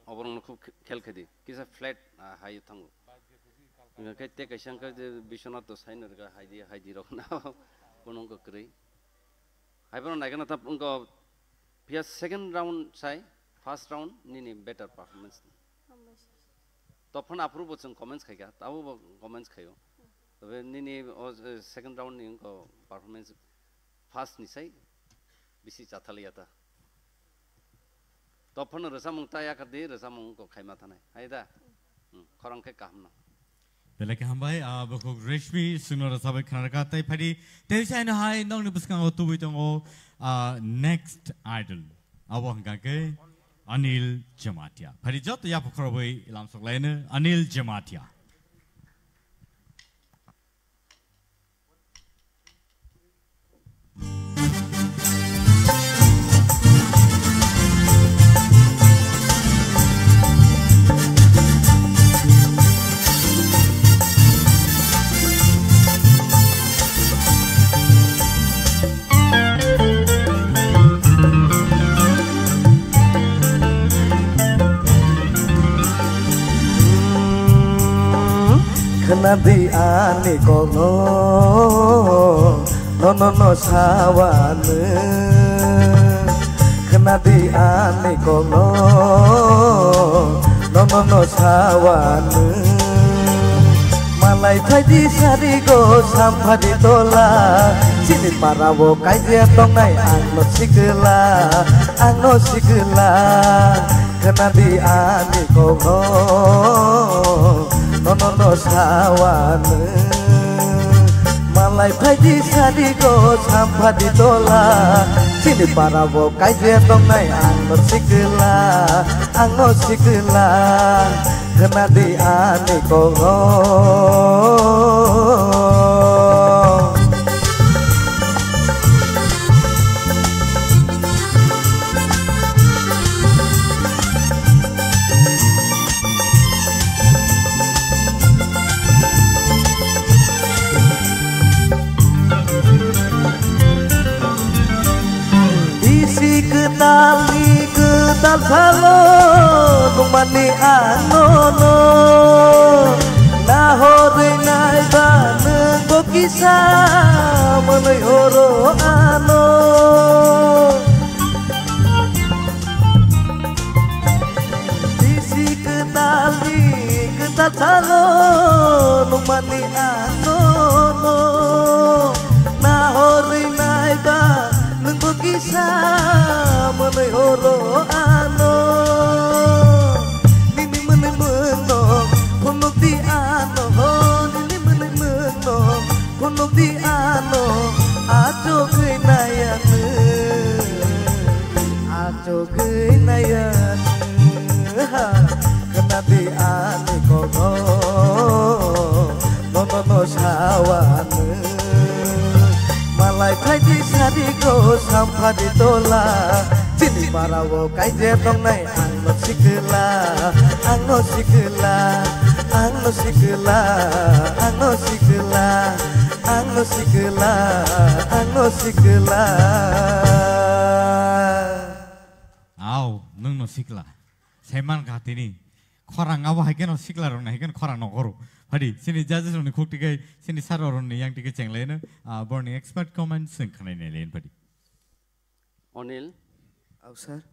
oborong khub khel khadi kisa flat high thangu kai te kachang ka bishona to sainer ga haidi rokna konong ko kri haibon naigana tap unko pia second round sai first round nini better performance tophan approve botong comments khaiga tabu comments khayo tobe nini second round ni unko performance first ni sai bisi chathaliyata tophan resamung ta ya khadi resamung ko khaima thanai haida khorang ke kamna Belai hambai bukuk Reshmi sunora sabai khanaraka tai phadi teisai na hai nong ni buskang o tubi tongo next idol abo hangka ke Anil Jamatia. Parijot ya pokroboy ilam soklaine Anil Jamatia. Kenadi ane kono no sawane Kenadi ane kono no sawane Malai phaidi sari go sampadi tola Sini parawo kaijia tongai angno sigela Kenadi ane kono no sawane Malai phaidi sari go sampadi tola Sini parawo kaijia tongai angno sigela Kenadi ane kono Ketal salo lumani anono nahore nai bane go kisah menai horo ano isi ketal salo lumani anono nahore nai bane go kisah menai horo ano nini menai menong punuk di ano nini menai menong punuk di ano ajo kenayan kena di ane kono no sawane Malai phaidi sari go sampadi tola Sini parawo kaijia tongai angno sigela Aw, nung no sigla. Seman katini. Khorang awa hagen no sigla rong na hagen khorang no goro. Hadi, sini judges rong ni khuk tikai sini saro rong ni yang tikai cengle na. Borni expert comments sing khanai ne len padi. Anil. Oh sir.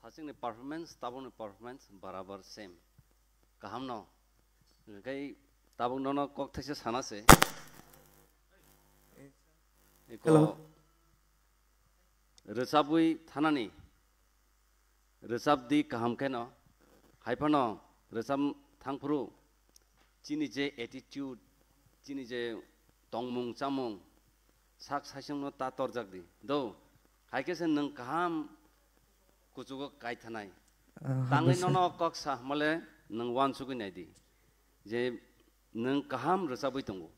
Fasing ni performance, tabung ni performance barabar same. Kaham no. Kai tabung no kok these sana se. Hello. Resabui thanani. Resab di kaham keno. Haipano resab thangpuru. Chini je attitude, chini je tongmung chamung. Sak sasung no ta torjak di. Do. Haike se nang kaham kuchugo kai thanai. Tangai no kok sa male nang wan sugi nai di. Je nang kaham resabui tongo.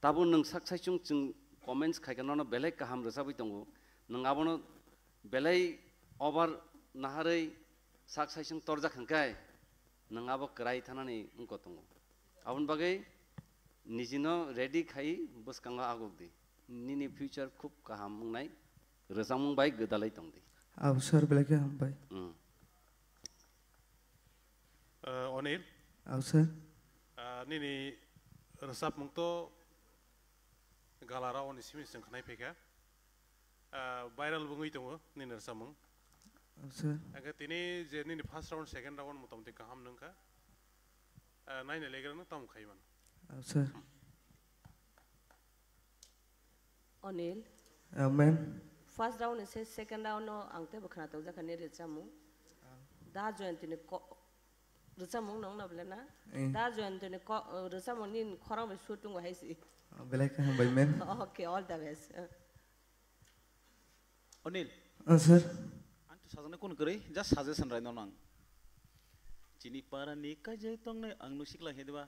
Tabu nang sak sasung chung comments khai no belai kaham resabui tongo. Nang abono belai over naharai sak sasung torjak hangkai. Nang abo kerai thanani ungko tongo. Abon bagai nijino ready khai bus kanga agok di. Nini future khub kaham nai resam bai gedalai tong di. Oh sir belaka ham bai. Anil. Oh sir. Nini resap mungto galara oni simis sing khnai peka. Viral bungui tongo nini resap mung. Oh sir. Aga tini je nini first round second round motamti kaham nangka. Nine eleger na tam khaiman. Oh sir. Anil. Ma'am. First round is second round no angte bakhna tau ja khane rechamu. Da join tini ko rechamu nong na blena. Da join tini ko rechamu nin khorang be shooting wa haisi. Belaka ham bai ma'am. Okay, all the best. Anil. Oh sir. Antu साजने कुन गरै just suggestion राय none आं चिनि पारानि काजे तंनाय आं नुसिकला हेदबा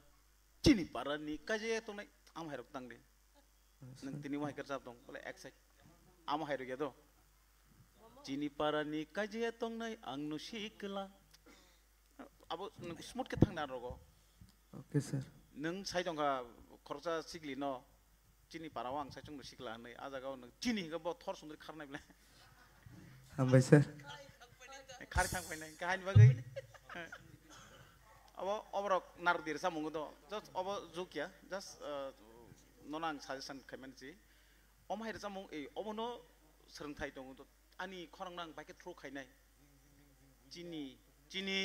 चिनि पारानि काजे तंनाय आम हायरक तांदे नों तिनि वाहिकर जाब दं बोले एक्साइट आम हायरक यादो चिनि पारानि काजे तंनाय आं नुसिकला अब नों स्मुथ के थांना रगो ओके सर नों साइ दंगा खरसा सिगलि न चिनि पाराव आं साइ चंग सिकला नै आ जागाव नों चिनि हिगा ब थर सुंदर खारनाय ब्ला हामबाय सर खार थांफायनाय काहानि बागै अब अबरक नारदिर सामुंग द जस्ट अब जुकिया जस्ट ननां साजेसन खायमानसि अमहायर सामुं ए अबनो सोलोंथाइ दङ द आनि खरंनां बाइके थ्रु खायनाय चिनि चिनि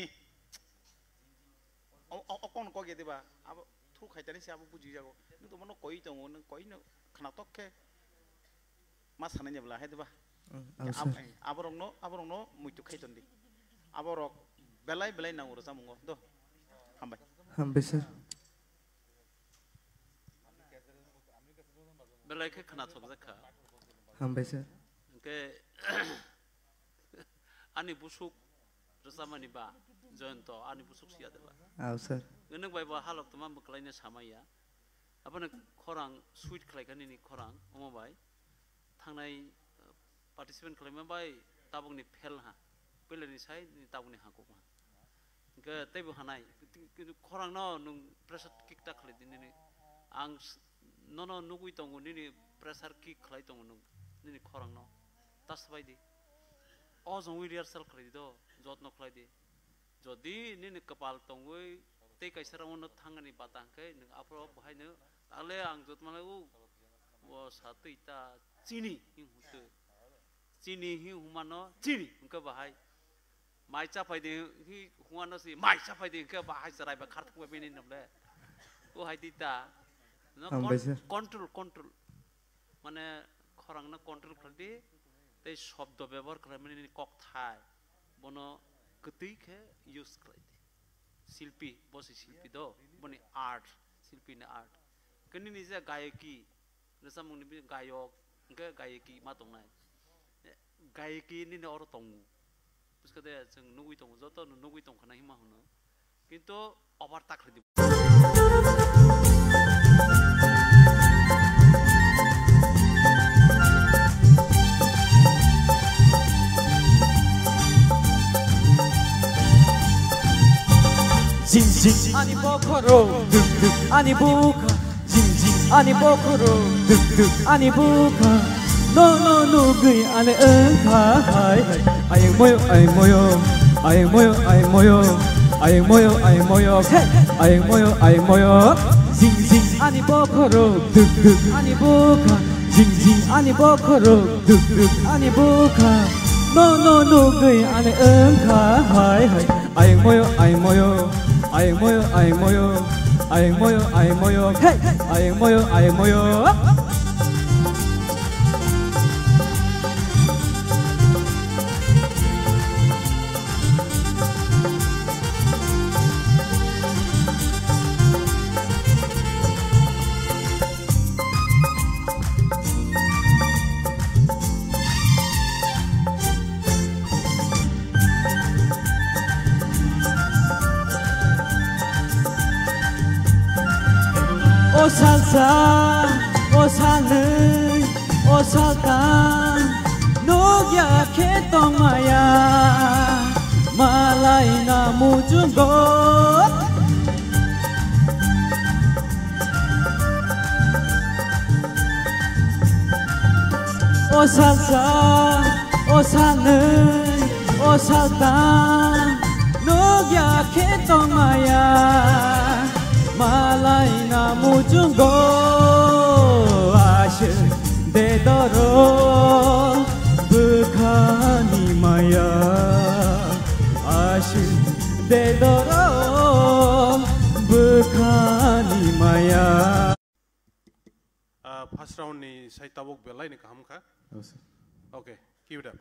अकन को गेदेबा अब थ्रु खायतानि से अब बुजि जागो नों तो मनो कोइ दङ नों कोइ न खाना तकके मा सानाय नेबला हेदबा आबरंनो मुइतु खायतोंदि आबरक बेलाय बेलाय नांगौ सामुंग द हामबाय हामबाय सर बेलायखे खोनाथब जाखा हामबाय सर के आनि बुसुक रसामानि बा जयन्त आनि बुसुक सिया देबा औ सर नों बायबा हालक तमा बखलायनो सामाया आपन खरां सुइट खलायखानि खरां अमबाय थांनाय पार्टिसिपेट खालामबाय ताबुंनि फेल हा बेलेनि साइ ताबुंनि हागौ हा के तेबो हानाय किन्तु खरां न नों प्रेसार किक ता खालाय दिनै आं न नुगुइ दङ निनि प्रेसार किक खालाय दङ निनि खरां न तास बायदि अ जों रिहार्साल खालाय द जत्न खालाय दि जदि निनि कपाल दङै ते कायसारावनो थांगानि बातांखे नों आप्रो बहायनो आले आं जतमालाय व सातैता चिनि हिहुते चिनि हि हुमानो चिनि उनका बाहाय माइ चाफायदे हि हुआनो सि माइ चाफायदे के बाहाय सरायबा खारथुबा बेनि नबले ओ हायदिता कंट्रोल माने खरांनो कंट्रोल खालदि ते शब्द व्यवहार खालामनि कक थाय बनो कतैखे यूज खालायदि शिल्पी बसि शिल्पी दो बनि आर्ट शिल्पी ने आर्ट कनि निजे गायकी रसामुनि गायक के गायकी मा दंनाय गायकी नि और तंगु उसके दे जों नुगुइ दं जत नुगुइ दं खाना हिमा होनो किन्तु over ताखलि 징징 아니 보코로 득득 아니 보카 징징 아니 보코로 득득 아니 보카 너너 누구이 안에 응가하이 아이 모여 아이 모여 아이 모여 아이 모여 아이 모여 아이 모여 아이 모여 아이 모여 징징 아니 보코로 득득 아니 보카 징징 아니 보코로 득득 아니 보카 너너 누구이 안에 응가하이 아이 모여 아이 모여 아이 모여 아이 모여 아이 모여 아이 모여 아이 모여 아이 모여 오살을 오살당 녹약했던 마야 말라이 나무 준것 오살을 오살당 녹약했던 마야 말라이 나무 준거 아실 되도록 북한이 마야 아실 되도록 북한이 마야 First round ni saya tabuk belai ni kaham kah? Okay, keep it up.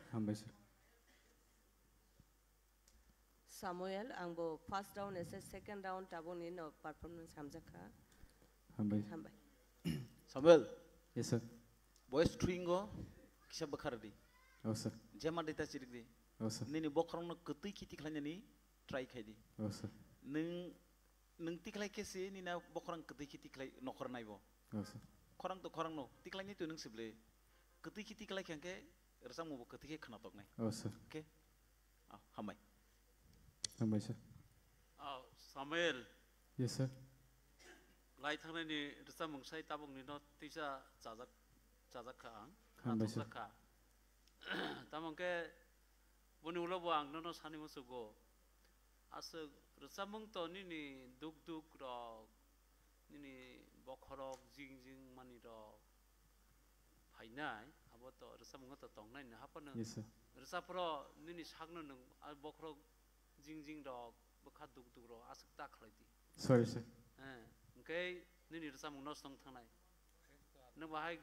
Samuel, angbo first round ese second round tabung ni no performance hamza kah? Hambai. Samuel. Yes sir. Voice stringo kisah bakar di. Oh sir. Jema data cirik di. nini bokrong no ketui kiti khlanya ni try khaidi nung tiklai kese ni na bokrong ketui kiti khlai nokor naibo korang to korang no tiklai ni tu nung sible ketui kiti khlai khangke rasang mo ketui ke khana tok nai okay hamai sir Samuel yes sir lai thang ni rasang mong sai tabong ni no tisa chajak kha hamai sir tamong ke boni ulo buang no sani mo sugo asa rasamong to ni duk ro ni bokhorok jing mani ro phainai abo to rasamong to tong nai na hapon yes sir rasapro ni sagno nung bokhorok jing ro bokha duk ro asuk ta khlaidi sorry sir okay ni rasamong no song thangnai no bahai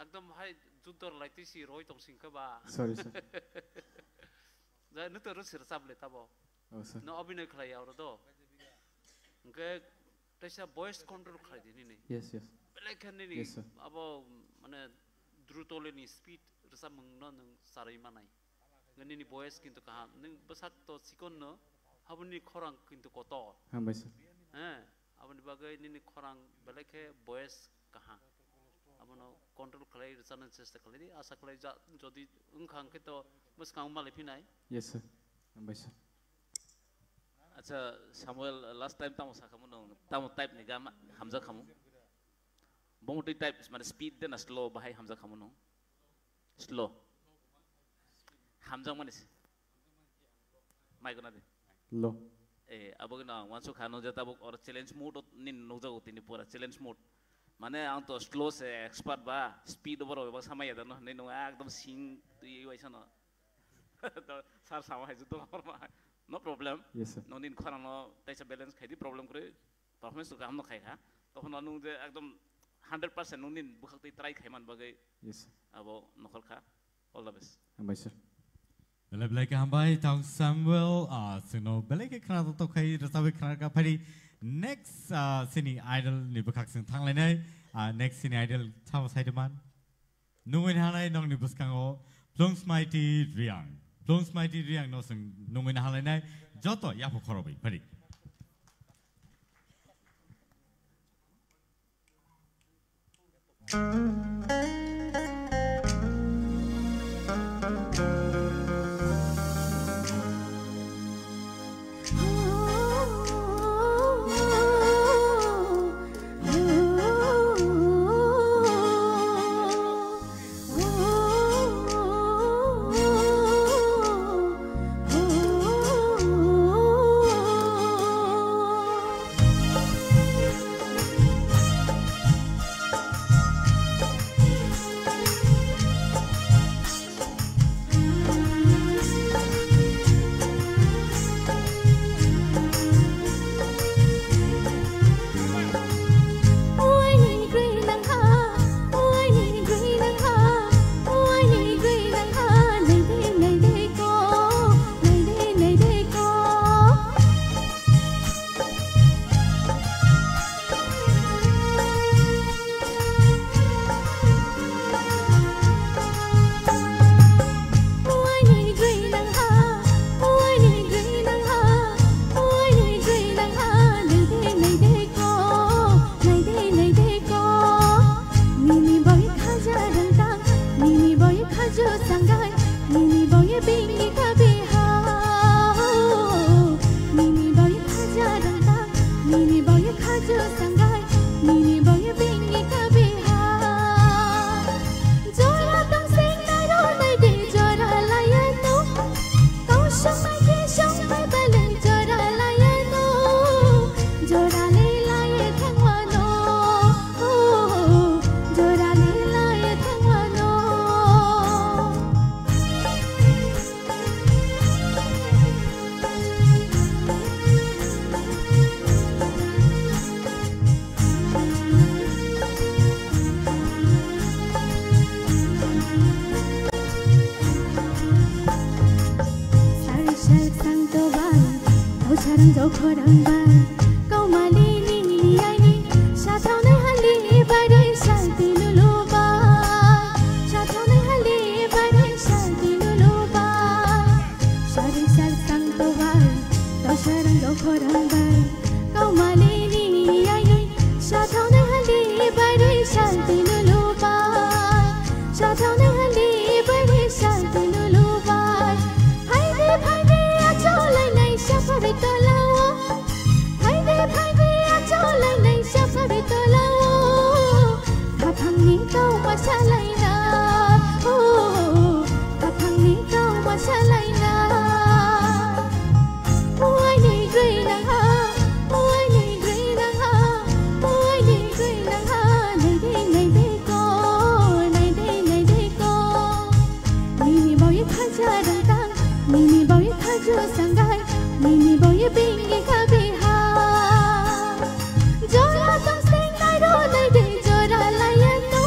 একদম high যুদ্ধর লাইতেছি রই তং সিংকবা sorry sir যা নতর সির সাবলে তাবো ন অভিনয় খাই আর তো ওকে তেসা voice control খাই দিনি নি ইয়েস ইয়েস বেলেখান নি আবো মানে দ্রুতলেনি স্পিড রসা মংন নং সারাই মানাই গনি ভয়েস কিন্তু কাহা নং বসাক তো সিকন ন হাবনি খরাং কিন্তু কত হ্যাঁ ভাই স্যার হ্যাঁ আপনি বাগাই নি খরাং বেলেখে ভয়েস কাহা abano control khalai resan chesta khalai asa khalai jodi ungkhang ke to bus kaung male phinai yes sir ambai sir acha Samuel last time tamo sakhamu no tamo type ni gama hamza khamu bongti type mane speed den slow bahai hamza khamu no slow hamza mane mai gona de low abog na wansu khano jata bok or challenge mode nin noja utini pura challenge mode माने आं तो slow से expert बा speed over बा समय याद न नै न एकदम सिंग तुई वैसा न तो सार सामा है तो नो प्रॉब्लम नो दिन खरा न तैसा बैलेंस खाइदि प्रॉब्लम करे परफॉर्मेंस तो काम न खाइखा तखन नु जे एकदम 100% नु दिन बुखते ट्राई खाइमान बगै यस अब नखल खा ऑल द बेस्ट हामबाय सर बेले के हामबाय तां सैमुअल सुनो बेले के खना तो खाइ रसाबे खना का फरि next sini idol ni bakak sing thanglai next sini idol thaw saideman nungin halai nong ni buskango Plungs Mighty Riang no sing nungin halai nai joto yapo khorobai pari masalayna Katangni kau masalayna Uai ni gray nang ha Uai ni gray nang ha Uai ni gray nang ha Nay day ko Nay day ko Nini bao ye khaja rang tang Nini bao ye khajo sangai Nini bao ye bingi khabi ha Jora tong sing nai ro nai day jora layan no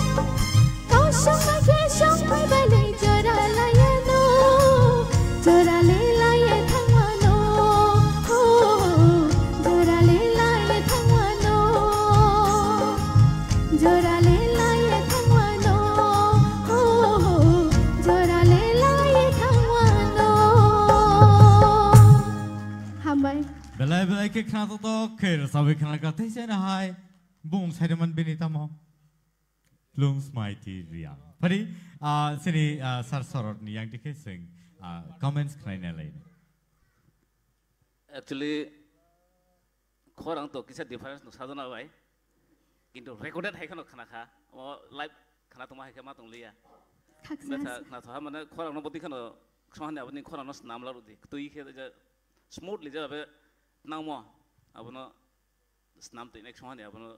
Kau shong mai ke shong mai ba le jora layan no Jora le laye thang wa no Jora le laye thang wa no Jora le laye thang wa no Jora le laye thang wa no Hambai Belai ke khana to kher sabe khana ka thai se na hai boom saidaman benita mo lungs mighty riang pari sini sar sorot ni yang dikhe sing comments khlaina lai actually khorang to kisa difference no sadona bai kintu recorded hai khano khana kha o live khana to ma hai ma tong liya beta khana to ha mane khorang no boti khano sohane abni khorang no nam la rudi tui khe ja smoothly ja be namo abono snam te next one abono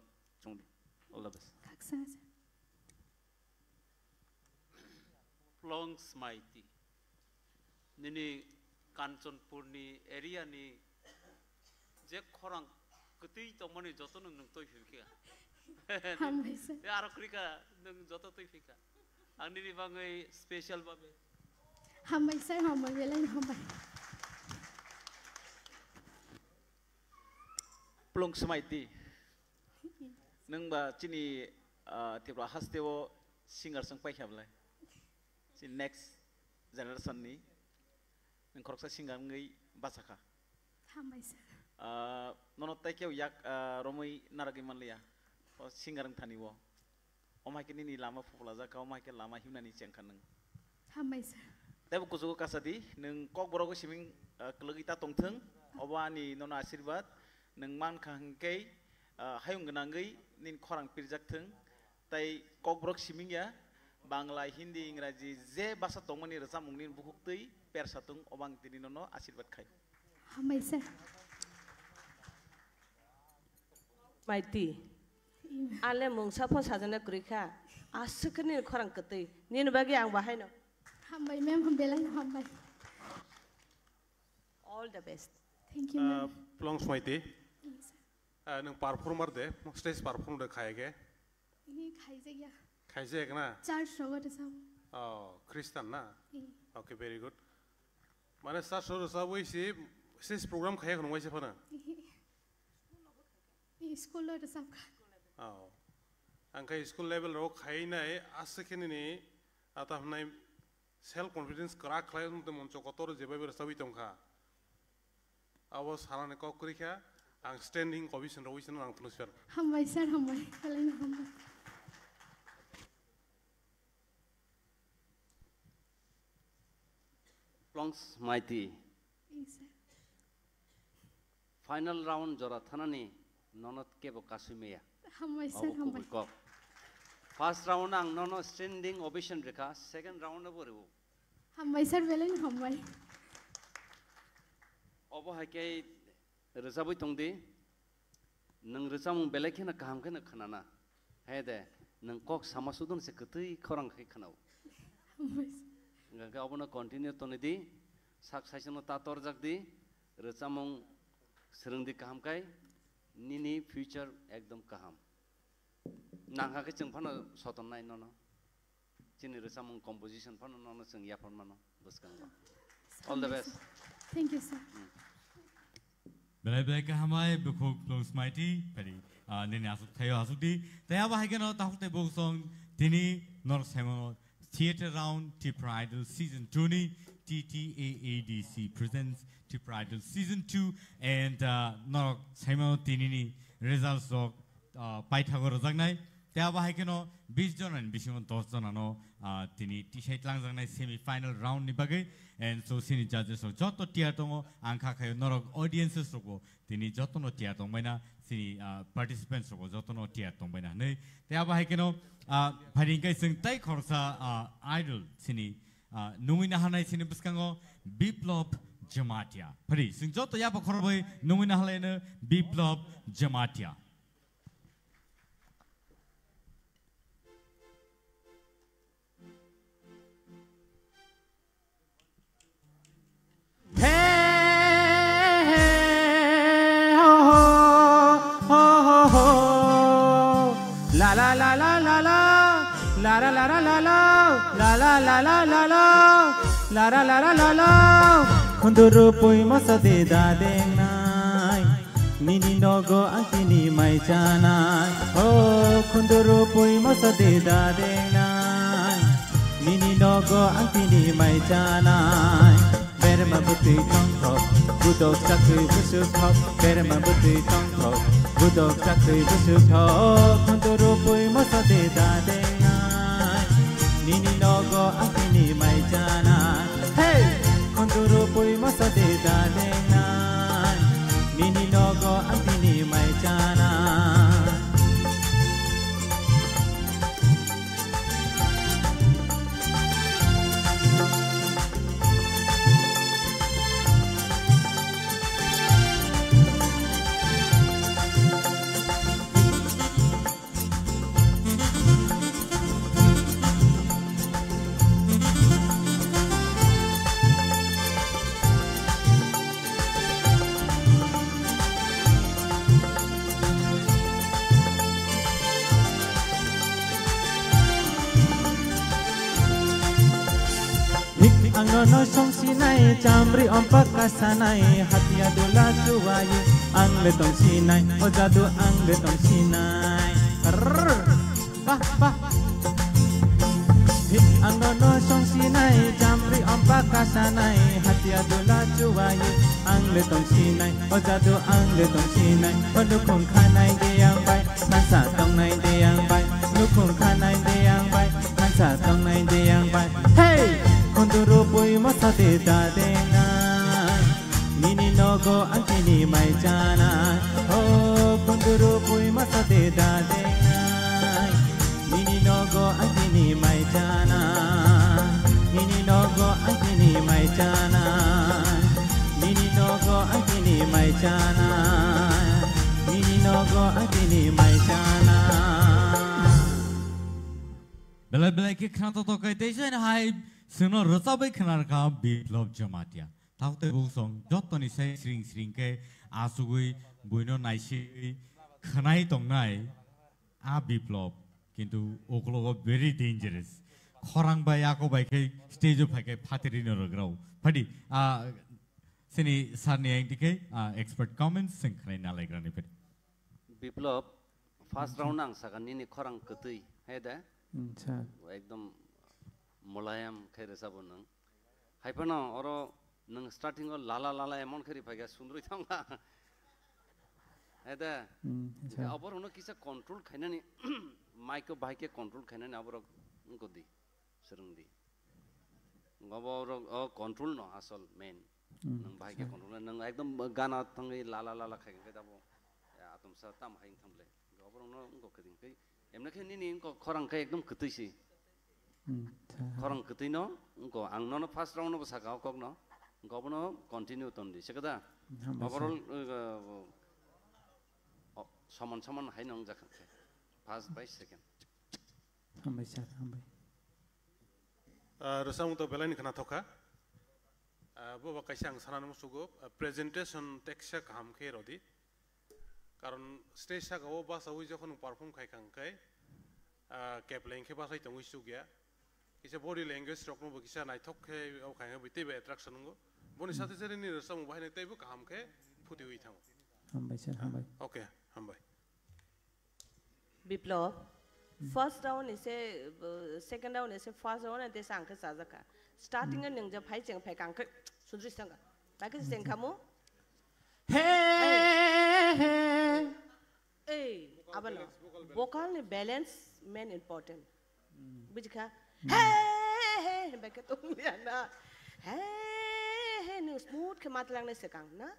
chungdi all the best Plongs mighty nini Kanchanpur ni area ni je khorang kutui to mani joto nung toi fika ya aro krika nung joto toi fika angni ni bangai special babe hambai sai hambai belai hambai Plongs mighty nung ba chini tibra hasteo singer sang pai khablai si next generation ni nung khoroksa singer ngai basaka hambai sai nono tai keu yak romoi naragi manlia o singer ng thani wo omai ke ni lama fupla ja ka omai ke lama himna ni chengkhan nung hambai sai tebo kusugo kasadi nung kok borogo siming klogita tongtheng obani nono asirbat nung man khangkei hayung gnangai nin khorang pirjak theng tai kok borok siming ya Bangla Hindi Ingraji je basa tongmani rajamung nin buhuktei persatung obang tini nono asirbat khai hambai sai Mighty ale mungsa pho sajana krikha asukni khorang kutei nin bagi ang bahai no hambai mem hambelai hambai all the best thank you ma'am Plongs mighty nung performer de stage perform de khayege ini khaije ya khaije na char show de sam oh Christian na okay very good mane sar show sa wei si stage program khaye khong wai se phana school de sam oh angkai school level ro khai nai asekeni ni ata hnai self confidence kra khlai tum moncho kotor jeba ber sabi tongkha abo sarane ko krikha ang standing commission rowisan ang tunusfer hambai sir hambai kalai hambai Plongs mighty final round jora thanani nonot kebo kasumeya hambai sir hambai first round ang nono standing ovation rekha second round aboru hambai sir belai hambai obo hakai Rezabai tongdi, neng rezamung belai kena kaham kena khanana, hede neng kok sama sudun seketui korang kai khanau. Gak abona continue toni di, sak saisano tator jak di, rezamung sereng di kaham kai, nini future ekdom kaham. Nangka ke ceng pano soton nai nono, cini rezamung composition pano nono ceng ya pano nono, buskan ba. All the best. Thank you sir. Belai ka hamai bukuk Plongs mighty pari nini asuk thayo asuk di taya bahai kena tahuk te buk song dini nor semo theater round Tipra Idol season 2 TTAADC presents Tipra Idol season 2 and nor semo dini ni results of pai thagor jagnai त्या बाहायकेनो 20 जन आणि बिसिमो 10 जनानो तिनी T-shirt लांजांनाय semi final round नि बागै and so सिनि जजेस जतो टियार दङ आंखा खायो नरक ऑडियन्सेस रको तिनी जतनो टियार दङ मैना सिनि पार्टिसिपेंट्स रको जतनो टियार दङ मैना नै त्या बाहायकेनो फारिंगै जों ताइ खरसा आइडल सिनि नुङिना हानाय सिनि बस्काङो बिप्लब जमाटिया फरि जों जतो याबो खरबै नुङिना हालायनो Biplab जमाटिया Kunduru pui masa de dadeng nai Nini nogo angkini mai janai Oh kunduru pui masa de dadeng nai Nini nogo angkini mai janai Berma buti tong tok Budok cakri busuk tok Berma buti tong tok Budok cakri busuk tok Kunduru pui masa de dadeng nai Nini nogo angkini mai janai Hey! Kunduru pui masa de dadeng nai Nini nogo angkini mai janai Anggono song sinai camri ompak kasanai hati adola cuayu ang letong sinai o jadu ang letong sinai bah bah Anggono song sinai camri ompak kasanai hati adola cuayu ang letong sinai o jadu ang letong sinai o dukung kanai deyang bai kansa tong nai deyang bai dukung kanai deyang bai kansa tong nai deyang bai hey Kunduru pui masa de dadeng nai Nini nogo angkini mai janai Oh kunduru pui masa de dadeng nai Nini nogo angkini mai janai Nini nogo angkini mai janai Nini nogo angkini mai janai Nini nogo angkini mai janai Bela-bela ke khana to kai teisen hai Sino rosabai khanar ka biplop jamatia taute bungsong jotoni sai sring ke asugui buino naisi khanai tongnai a biplop kintu oklogo very dangerous khorang bai ako bai ke stage of ke phateri no rograu phadi sini sarni dike expert comments sing khanai na laigrani phe biplop first round ang sagani ni khorang ketui heda ekdom Mulayam khair sabon nang, haipana oro nang starting o lala emon khairi phaga sundroi thanga, ada, abor uno kisa control khaina ni, mic ko bahai ke control khaina ni abor unko di, serung di, abor control no asal main, nang bahai ke control nang ekdom gana thangai lala khaga ke dabo, ya atom sa tam haing thamle, abor uno unko khading kai, emna khe ni unko khorang kai ekdom khetui si. Korang ketino, engko ang nono first round no sakau kok no, engko no continue tondi. Sekada, overall saman hai nong jakan first by second. Hambai sir, hambai. Resang to belai ni kena thoka. Bawa kaisang sanan musugo presentation text kaham ke rodi. Karon stage sa gawo bahasa uji jokon perform kai kangkai. Cap lengke bahasa itu uji juga. Kisah body language rok no kisah naik thok ke au kaya bete be attraction ngo boni sate sere ni rasa mobile ne teibu kaham ke phuti hui thang hambai sir hambai okay hambai Biplop first round is a second round is a first round and this angka sajaka starting an nang ja phai cheng phai kang ke sudri sanga ba ke seng kamu hey apa no vocal ni balance main important bijka he bakat umlian na he ni smooth ke matlang ni sekang na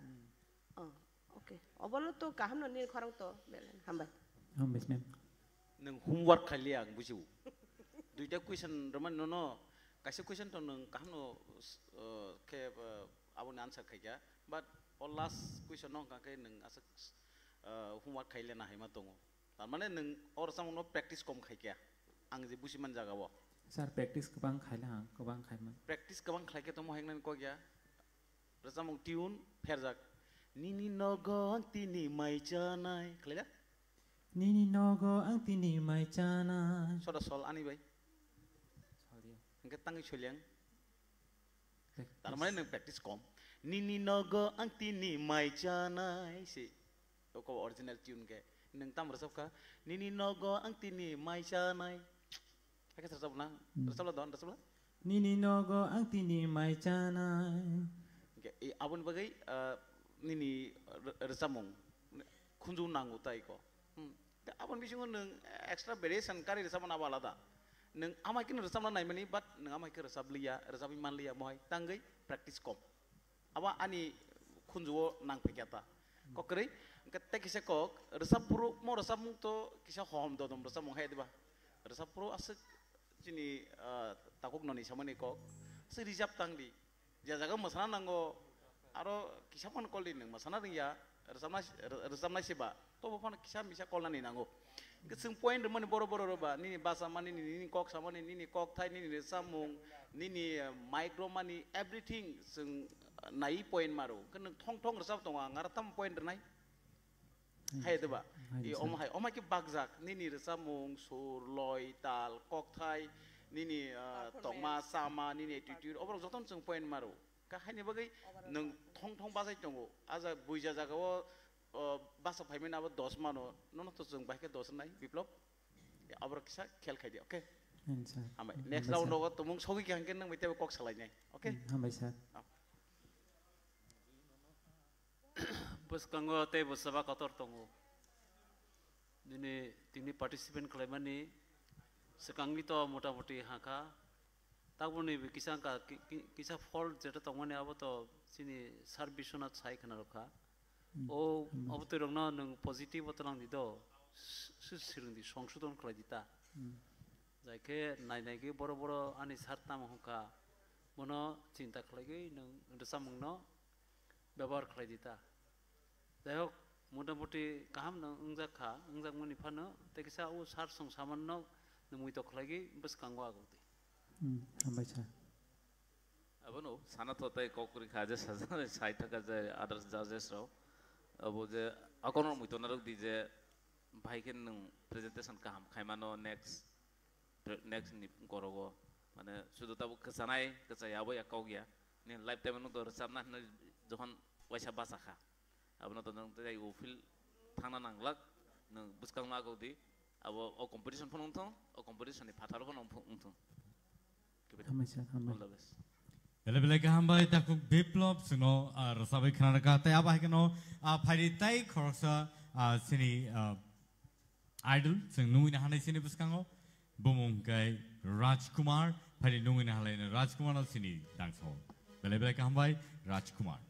okay obalo to kaham no ni khorang to balance hambat ma'am nang homework khali ang buju duita question roman no kaisa question to nang kaham no ke abon answer khaya but all last question no ka ke nang asa homework khayla na hai ma tongo tar mane nang or sam no practice kom khai kya ang je busiman jaga wo sir practice kabang khaila hang kabang khaima practice kabang khai ke to mo hengnan ko kya rasam tune pherjak nini nogo ang tini mai chanai khala nini nogo ang tini mai chanai soda sol ani bai engke tangi choliang tar mane nang practice kom nini nogo ang tini mai chanai si ko original tune ke nang tam resap ka nini nogo ang tini mai chanai ka resap na resap la don resap la nini nogo ang tini mai chanai ke abun bagai nini resamong khunju nangu tai ko abun bising nang extra variation kari resap na bala da nang amai kin resap na nai mani but nang amai ke resap liya resap iman liya mohai tangai practice kom aba ani khunju nang pekata kokri kete kisa kok resap puru mo resap mung to kisa hom do dom resap mong hai diba resap puru asik jini takuk noni samani kok se rijap tangdi jaga masana nango aro kisa pon kol din masana ria resap na siba to pon kisa bisa kol nani nango keseng point remani boro roba nini basa mani nini kok samani nini kok thai nini resap mung nini micro money everything seng nai point maru kan thong resap tonga ngaratam point nai hai tu ba omai ke bagzak nini resamung sur loi tal kok thai nini tongma sama nini attitude obrang joton sung point maru ka hani bagai nang thong basai tongo aja buija jaga wo basa phaimen abo 10 mano nono to sung baike 10 nai biplop abra kisa khel khai di okay amai next round no tumung sogi kyang ken nang mite kok salai nai okay amai sir bus kanggo te bus sabak kotor tongo ini participant klaimani sekang itu muta-muti haka tabuni kisah kisah fault jeta tongmani abo to sini service na sai kana rokha o abo to rongna nang positive otang dido sirung di songsudon khlai dita jaike nai ge boro ani sarta mohka mono cinta khlai ge nang resamungno ব্যবহার khlai dita যাই হোক মোটামুটি কাহাম না উংজাক খা উংজাক মনি Fanon তেকিসা ও সার song সামান্য নমুই তো খলাগি বস কাঙ্গো আগতে হামবাইছা আবনো সানা তো তাই ককরি খাজে সাজা 60 টাকা যে আদার্স জাজেস রাও আবো যে আকন মুই তো নারক দি যে ভাইকেন নং প্রেজেন্টেশন কাহাম খাইমানো নেক্সট নি করগো মানে শুধু তাবো কসানাই কসায়াবো একাও গিয়া নে লাইফ টাইম নো তো সামনা যখন ওয়াইসা বাসাখা abno to nang tai ufil thana nanglak nang buskang na godi abo o competition phon thong o competition ni phathar phon thong bele bele ka hambai takuk biplop sino rasabai khana ka tai aba hekno phari tai khorsa sini idol sing nungui na hanai sini buskango bumung kai Rajkumar phari nungui na halai Rajkumar no sini dangso bele bele ka hambai Rajkumar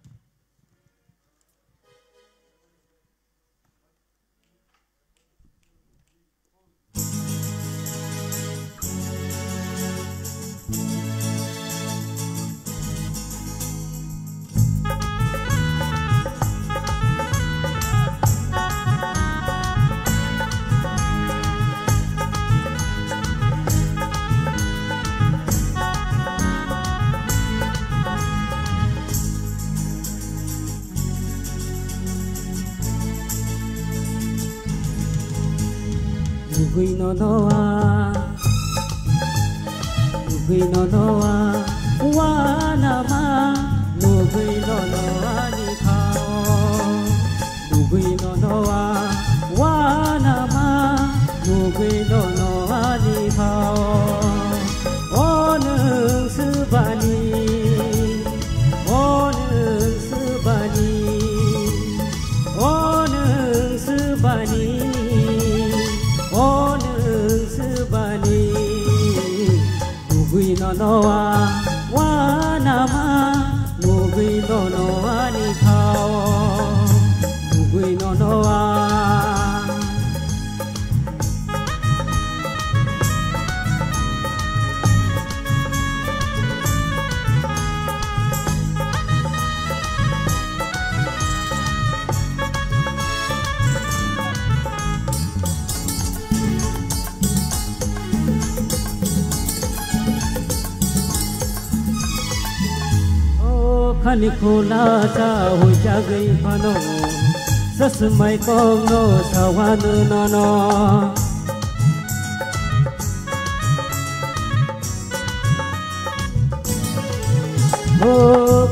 Nugui no noa wanama nugui no noa ni kao nugui no noa wanama nugui no noa ni kao onung subani onung subani noa wanama mugui no noa ni kao mugui no noa khani khula sa hui cha gai phano sas mai kong no sawan no no o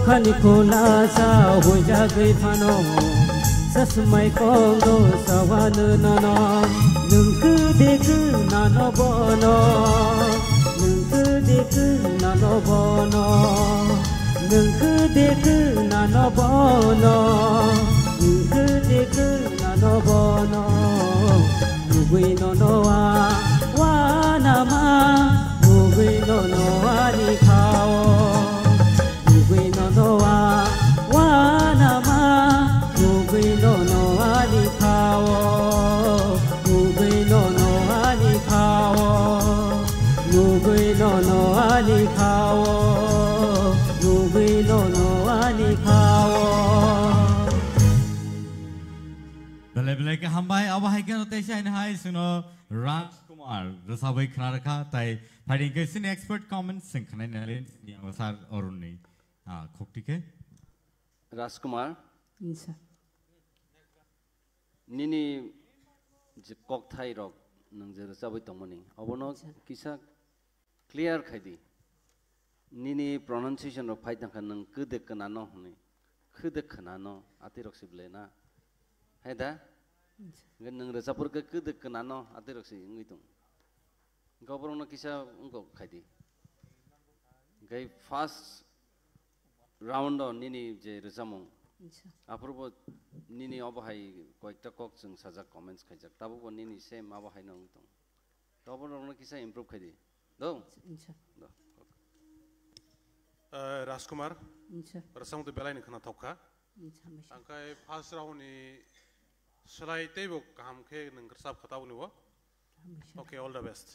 khani khula sa hui cha gai phano sas mai kong no sawan no no nung cứ de cứ na no bono nung cứ de cứ na no bono nung cứ de cứ na no bono nung cứ de cứ na no bono mugui no noa wana ma mugui no noa ni kao mugui no noa wana ma mugui no noa ni kao mugui no noa ni kao mugui no noa ni kao Bele ke hambai awa hai ke no te shine hai suno Rajkumar rasabai khana rakha tai fighting ke sin expert comments sing khana nale ni sar orun ni khokti ke Rajkumar insa nini je kok thai rok nang je rasabai tongmani abono kisa clear khaidi nini pronunciation of fight nang nang kude kanano hne kude kanano ati rok sible na haida nang resapur ke kude kanano ati rok si ngitung goborno kisa unko khaidi gai first round on nini je resamong apurbo nini obahai koikta kok jeng sajak comments khaijak tabu nini same abahai nang tong goborno kisa improve khaidi do do Rajkumar, rasam tu belai ni kena toka. Angkai pas round ni selai tebo kaham ke neng kersap ketahu ni wo. Okay, all the best.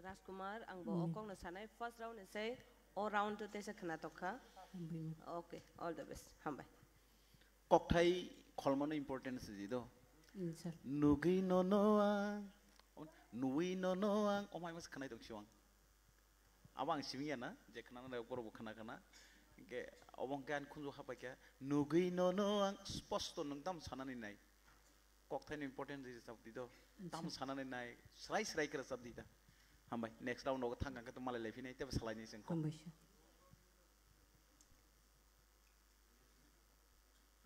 Rajkumar, ang bo okong na sanai first round ni say all round tu tesa kena toka. Okay, all the best. Hambai. Kok thai kolmano importance di do. Nugi no noang, nui no noang, omai mas kena itu siang. Abang simian na, jekna na lekor bukan kana, ke abang kan kunju apa kya, nugi no noang sposto nungtam sana ni nai, kok thai important di sabdi do, tam sana ni nai, serai kira sabdi da, hambai next round ogat thang angkat malah levi nai, tapi selai ni sengkok.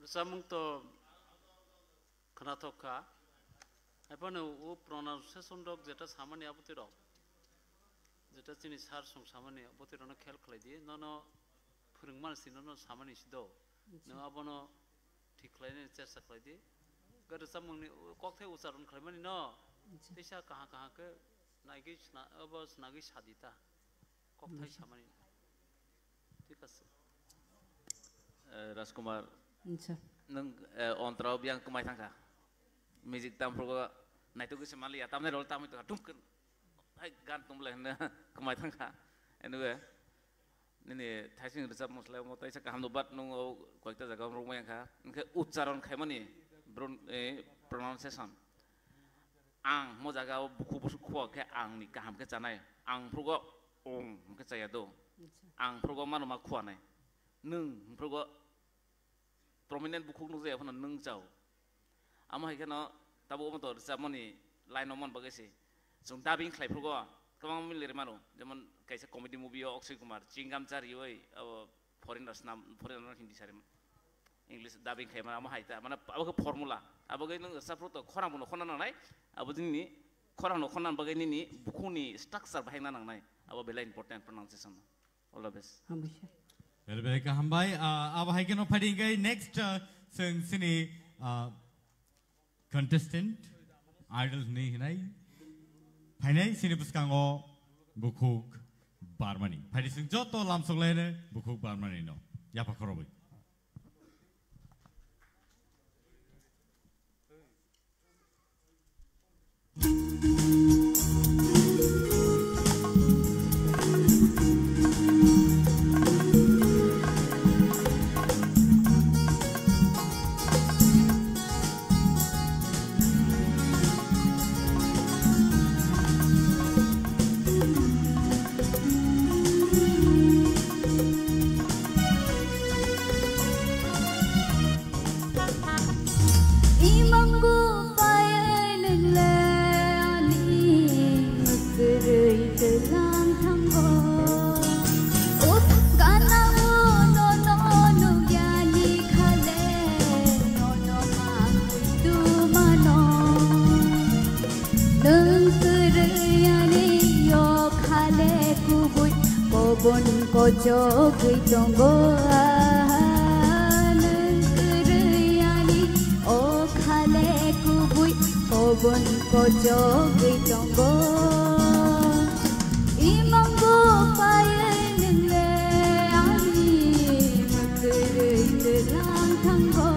Samung to kena toka, apa ni u pronunciation dok jeta sama ni apa tu dok. যেটা তিনি সার song সামানে বতিরনো খেল খেলাই দিয়ে নন ফোরংমান সিননো সামানে সিদো ন আবনো ঠিক খাইনে চেষ্টা খাই দিয়ে গরে সামংনি ককথে উচ্চারণ খাইমানি ন তেসা কাহা কাহা কে নাইগি অবস নাগি সাদিতা ককথাই সামানে ঠিক আছে Rajkumar nang ontrau biang kumai tangka music tampro naitu ke semali atamne rol tamu itu dumken hai gan tumle na kumai tangka anyway nini thaising resap mosla mo taisa kaham no bat nung koikta jaga rung yang kha ke uchcharon khaimani pronunciation ang mo jaga buku buku kho ke ang ni kaham ke janai ang phrugo ong ke chaya do ang phrugo manu ma khwa nai nung phrugo prominent buku nu je phana nung chau ama hikeno tabu mo to resap moni line mon bagesi jung dubbing khlai phrugo kamang milir manu jemon kaisa comedy movie o Akshay Kumar chingam chari oi foreigners nam foreigner hindi sare English dubbing khlai ama haita mana abo formula abo gai nung sapro to khorang bono khona nai abo dini khorang no khona bagai ni bukuni structure bahai na nang nai abo bela important pronunciation all the best Bele ka hambai abo hai keno phading gai next sing sini contestant idol ni hinai Painai sini puskango Bukuk Barmani. Parising Joto Lamsolene, Bukuk Barmani no. Yapakorobi. Kojo gitonggo anang kerayani o khale kubui kobon kojo gitonggo imanggo payen le ani mukere telang thanggo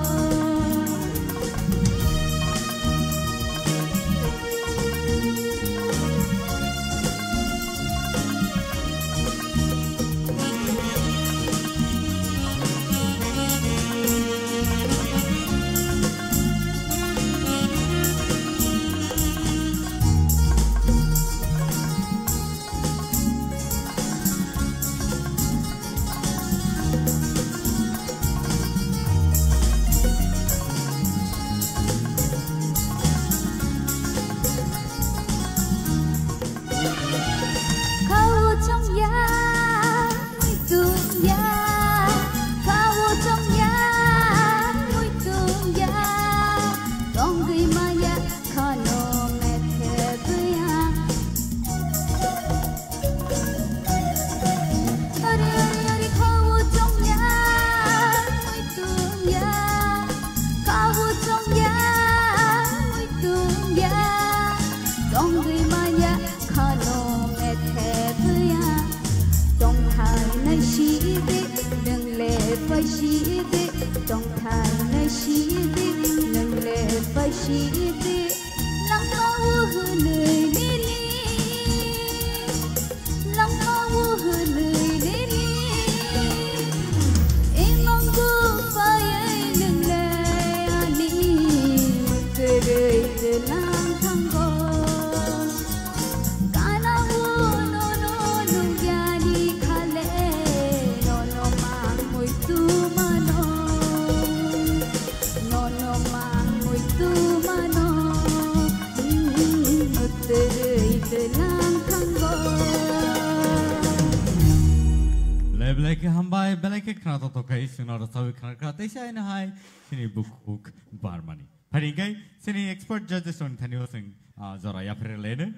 Beleke hambai beleke krato tokai sunara sawi krate shai na hai sini Bukuk Barmani. Haringai sini expert judges on Thanyo Singh zara ya phir lene.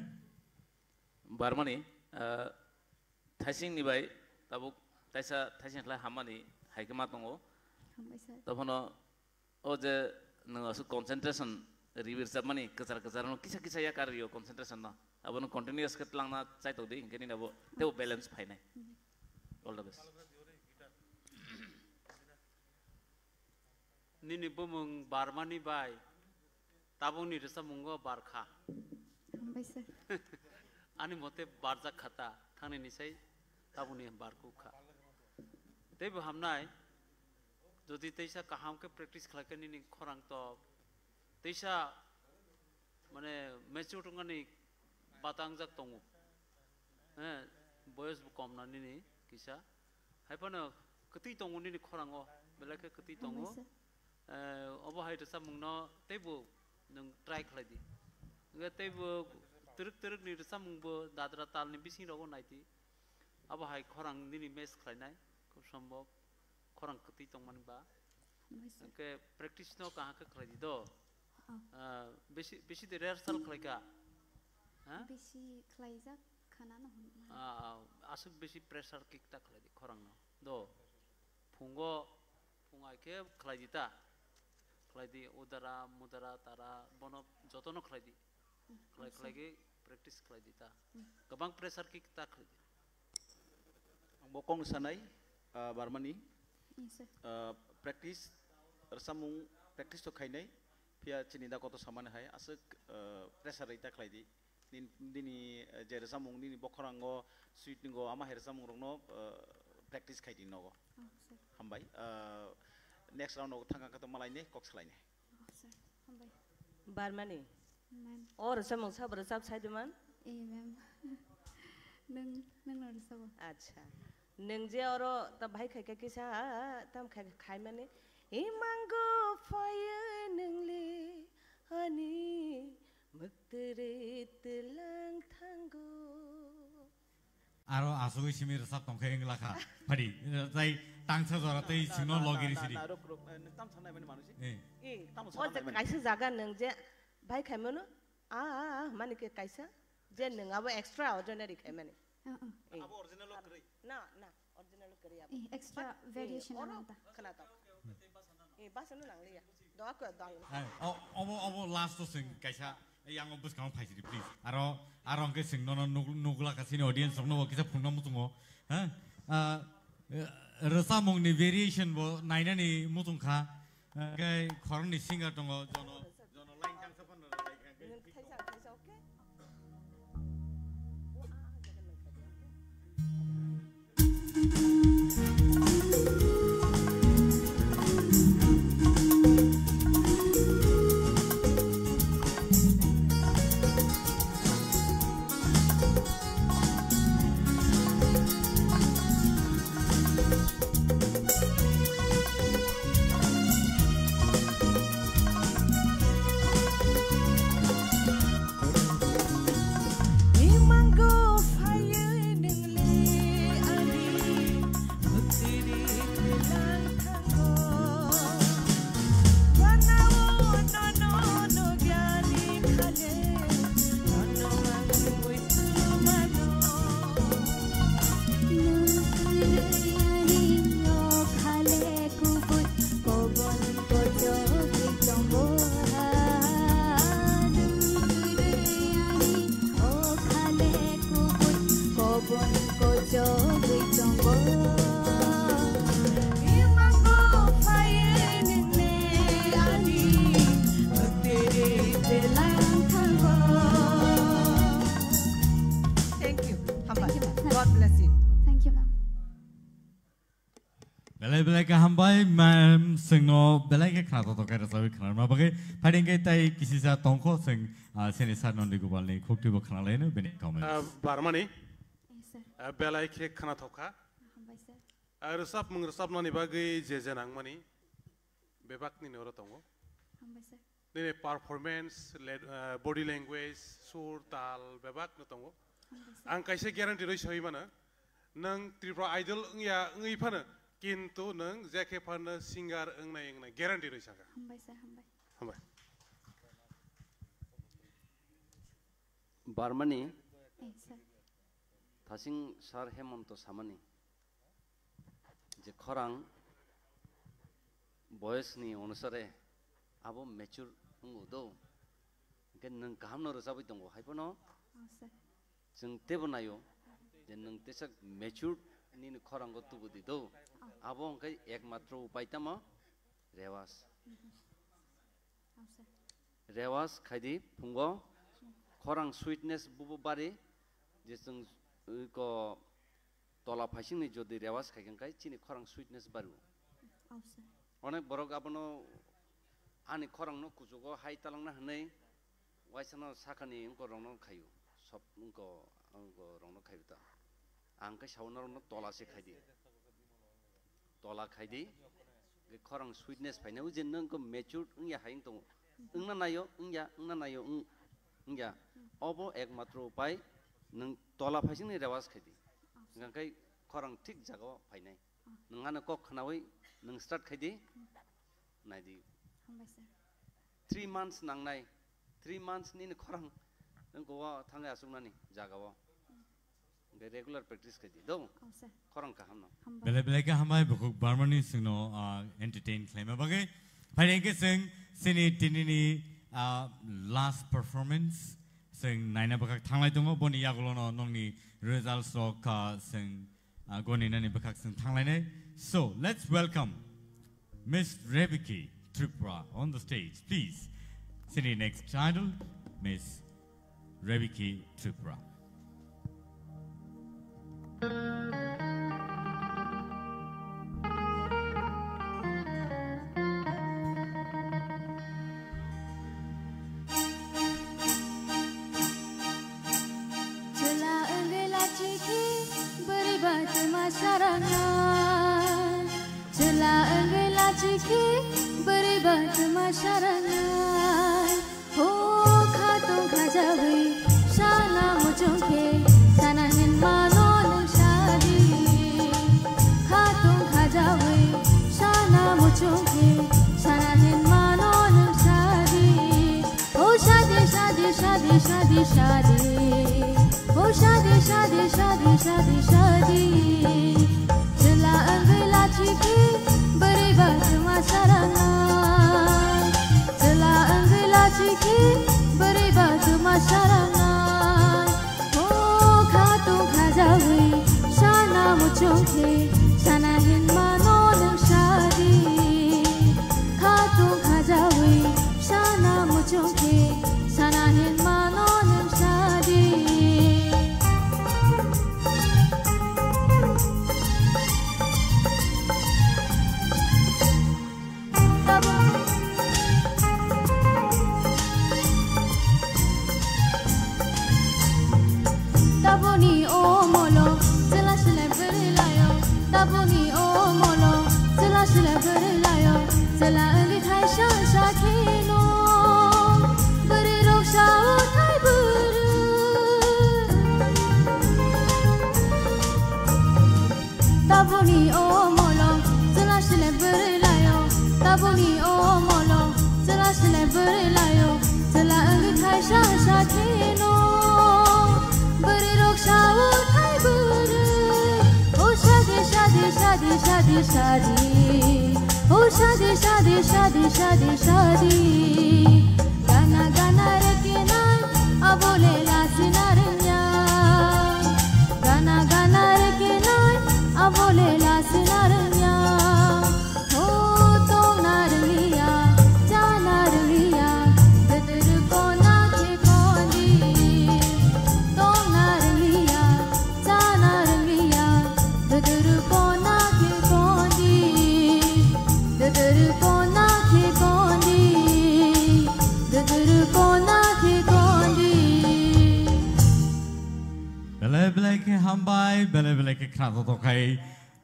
Barmani Thaising ni bai tabuk taisa Thaising la hamani haikema tongo. Tapono oje no su concentration reverse mani kasar no kisa ya karyo concentration na abono continuous ketlang na chai to de ingeni na bo te balance phai nai. All the best. Nini bumung Barmani bai, tabung ni rasa mungo barkha. Ani mote barja khata, thang ni say tabung ni barku kha. Tebe hamnai, jodi teisa kaham ke practice khalake nini khorang to, teisa mane mature tungani batang jak tongu. Boys bukom na nini. Kisah, hai pun ketik tongu ni korang oh, belakang ketik tongu, apa hai tu samung no, tebu nung try keladi, enggak tebu teruk ni tu samung bo dadra tal ni bising rogo naiti, apa hai korang ni mes kelai, kusambok korang ketik tong man ba, ke practice no kahak ke keladi do, besi de rehearsal kelai ka, besi kelai jak. Asuk besi pressure kick tak lagi korang no, do, pungai ke keladi ta, keladi udara, mudara, tara, bono, joto no keladi, keladi practice khlai di ta gabang pressure ki ta khlai di ang bokong sanai barmani practice samung practice to khainai pia chini da koto saman hai asuk pressure ita khlai di dini jere samung dini bokhorango sweet ningo ama her samung rongno practice khai di nogo hambai next round no thanga kato malai ne kok slai ne barmani और समूह सब रसाब side मान ma'am नंग रसाब अच्छा नंग जे और तब भाई खाई का किसा तब खाई माने ए मांगो फायर नंगले हनी मक्तरे तलांग थांगो आरो आसुगै सिमी रसाब तंखे इंगलाखा फादि जाय तांसा जरा तै सिनो लगिरि सिरि ताम थानाय माने मानुसि ताम थानाय माने काइसे जागा नंग जे भाई खाई मनो माने के कैसा जे नंगाबो एक्स्ट्रा ऑर्डिनरी खाई माने अब ओरिजिनल करै ना ओरिजिनल करै अब एक्स्ट्रा वेरिएशन नाता खनाता बासनो नांलिया दवा को दाल अब लास्ट तो सिं कैसा yang bus kamu paisi di please aro ke sing nono nugla kasini audience somno kita phungna mutungo ha rasa mong ni variation bo naina ni mutung kha kai khorong ni singer tongo jono line tang sapan thaisa okay belai hambai mam sengno belai ke khana to kara sabi khana ma bagai phading ke tai kisi sa tongko seng seni sa non digu balni khokti bo khana lene bene comment barmani belai ke khana thoka resap mung resap nani bagai jejenang mani bebak ni noro tongo dene performance body language sur tal bebak no tongo ang kaise guarantee roi sabi mana nang tripura idol ngya ngi phana किंतु नंग जेके fun singer अंगनाय guarantee रही सका हमबाय बारमानी थासिं सार हेमंत सामानी जे खरां बयसनि अनुसारे आबो mature उदो के नों गाहाम न रोजाबै दंगो हायबनो जों तेबो नायो जे नों तेसा मैच्योर नीन खरांगो तुबुदि दो आबो अंकै एकमात्र उपाय तमा रेवास खायदि फुंगो खरां स्वीटनेस बुबु बारि जे जों को तला फाइसिंनि जदि रेवास खायगोनखाय चिनि खरां स्वीटनेस बारु अनेक बरक आबनो आनि खरांनो कुजुगो हाय तालांना हनै वाइसनो साखानि अंको रंनो खायु सब अंको रंनो खायु ता आंखै सावनारनो तलासे खायदि तला खायदि खरां स्वीटनेस फाइनाव जे नोंको मैच्योर इंया हायिं दङ इंना नायो इंया अबो एकमात्र उपाय नों तला फाइसिंनि रेवास खायदि गांखाय खरां ठीक जागाव फायनाय नोंहानो कक खानावै नों स्टार्ट खायदि नायदि 3 months नांनाय 3 months नि खरां नोंखौ थांगा आसुंनानि जागाव regular practice kadi do khorang ka hamno belai ka hamai bukuk barmani singno entertain claim bagai phaideng ke sing sini tinini last performance जों नायना बखाक थांलाय दङ बनि यागलनो नंनि results का जों गनिनानि बखाक जों थांलायनाय so let's welcome Miss Rebiki Tripura on the stage please sitting next idol Miss Rebiki Tripura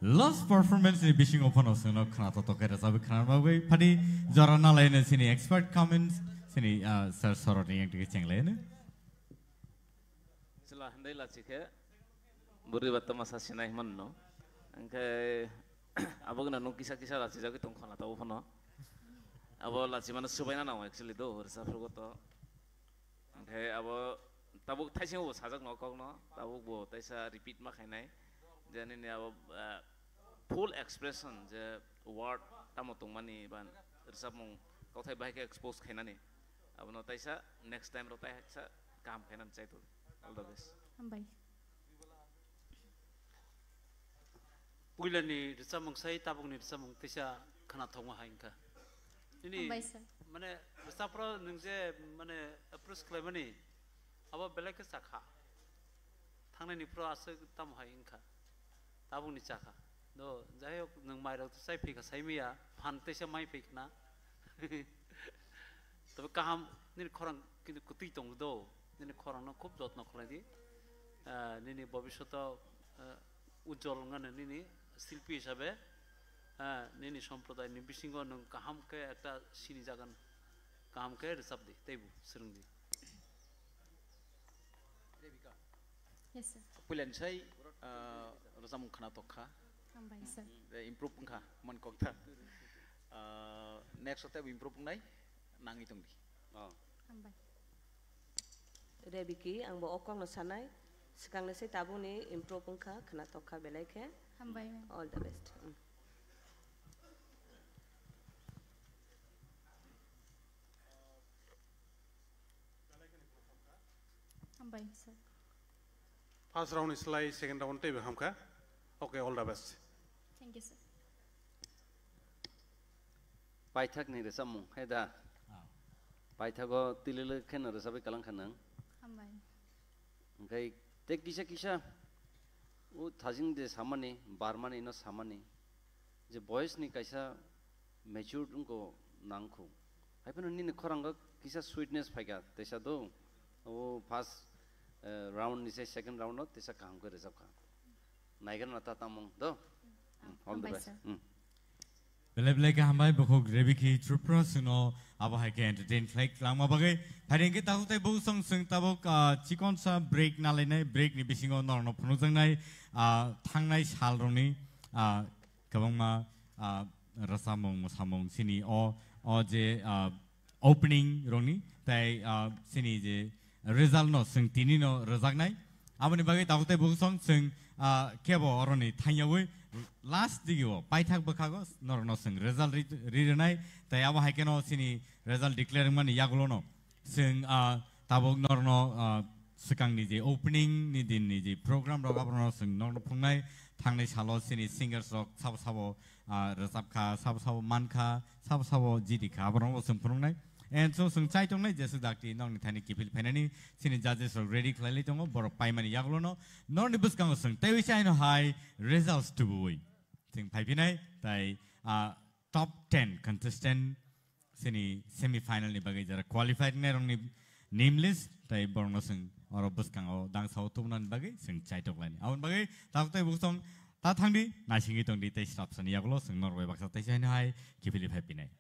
Last performance in Bishing Open of Suno Kanato Tokera Sabikanaway, Paddy, Jorana Lane, Sini expert comments, Sini Sir Soroti and Teaching Lane. Sila Handela Chike, Buribata Masasina Mano, and Abogana Nokisa Kisa, Zakiton Kanata Opano. About Lachimana Subana, actually, though, Safugoto. Okay, about Tabuk Tashin was Hazak no Kogno, Tabuko, Tessa repeat Makanai. Then in our full expression, the word Tamotung money, but some Kotai bike exposed Kenani. I will not say next time Rota come can and say to all the best. Pulani, the Samung say Tabuni, Samung Tisha Kanatoma Hanka. Mane, the Sapro Nunze, Mane, a prescribani, our Beleka Saka. Tangani Pro Tamhainka. Tabung ni caka, do jaya nang mai rau tu saya pika saya mia, pantai saya mai pik na. Tapi kaham ni korang kini kuti tong do, ni korang na kup dot na korang di, ni bhabishota ujjol ngan ni silpi hisabe, ni sampradaya ni bisingo nang kaham ke ekta sini jagan kaham ke resab di, tebu serung di. Yes sir. Pulen saya Razam Kanatoka, improve Punka, Mankokta. Next step improve Nai, Nangitung. Rebiki, ang bookong nasanay, sekang nasi tabu ni improve Punka, Kanatoka Beleke. All the best. हामबाय sir First round is like second round table hamka. Okay, all the best. Thank you sir Paithak ni resa mung hai da. Paithago tilile khen resa be kalang khanang. हामबाय Ngai te kisa kisa u thajing de samani barmani no samani je boys ni kaisa mature unko nangkhu. Hai pun ni khoranga kisa sweetness phaiga tesa do o first round ni se second round no tesa kaham ko resab kha. Naigan nata tamong do. All the best. Bele ka hambai bokho grevi ki trupra suno aba hai ke entertain flake lama bagai pharing ke tahu tai bu song sung tabok chikon sa break na lene break ni bisingo nor no phunu jang nai thangnai sal roni kabang ma rasamong samong sini o je opening roni tai sini je result no sung tini no razak nai abani bagai tahu tai bu song sung kebo oroni thangyawi last digio paithak bakago nor no sing result rirenai tai aba haikeno sini result declaring mani yagulo no sing tabok nor no sikang ni je opening ni din ni je program rok abro sing nor no phungnai thangnai salo sini singers rok sab sabo resap kha sab sabo man kha sab sabo jidi kha abro sing phungnai and so sung chai tong nai jesu dakti nong ni thani kipil phenani sini judges rok ready khlali tongo bor pai mani yagulo no nor ni bus kang sung tai wisai no high results to boy sing pai pinai tai top 10 contestant sini semi final ni bagai jara qualified ne rong ni name list tai borno sung oro bus kang o dang sau tumnan bagai sung chai tok lani aun bagai tak tai bus song ta thangdi na singi tong di tai stop sani yagulo sung nor bai baksa tai sai no high kipili pai pinai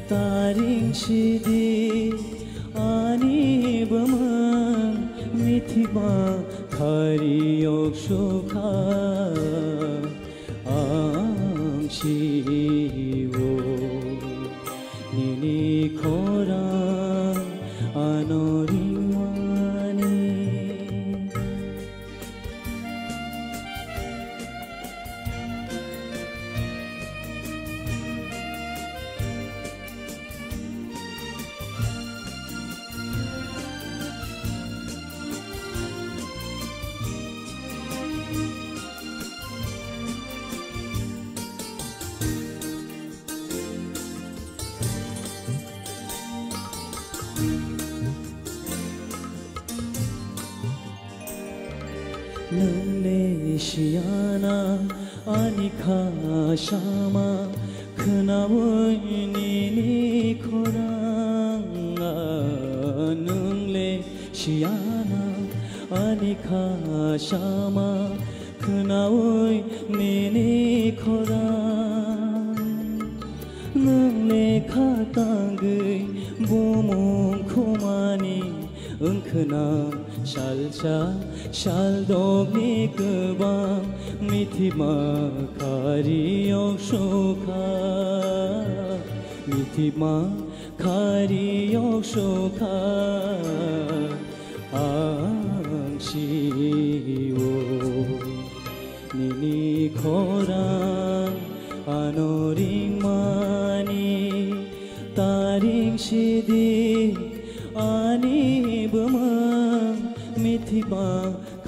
Taring shidi खारियक सुखा आं शिवो निनि खौरां आनरिमानि नोंने शियाना आनिखा शामा खोनावैनि खौराङा नोंले शियाना आनिखा शामा खोनावैनि खौरां नोंले खातांगै बुमुं खोमानि ओंखोना शालसा शालदगनि गोबां मिथिमा खारियक सुखा मिथिमा खारियक सुखा आं शिवो निनि खौरां आनरिमानि तारिं सिदि आनि बमं मिथिबा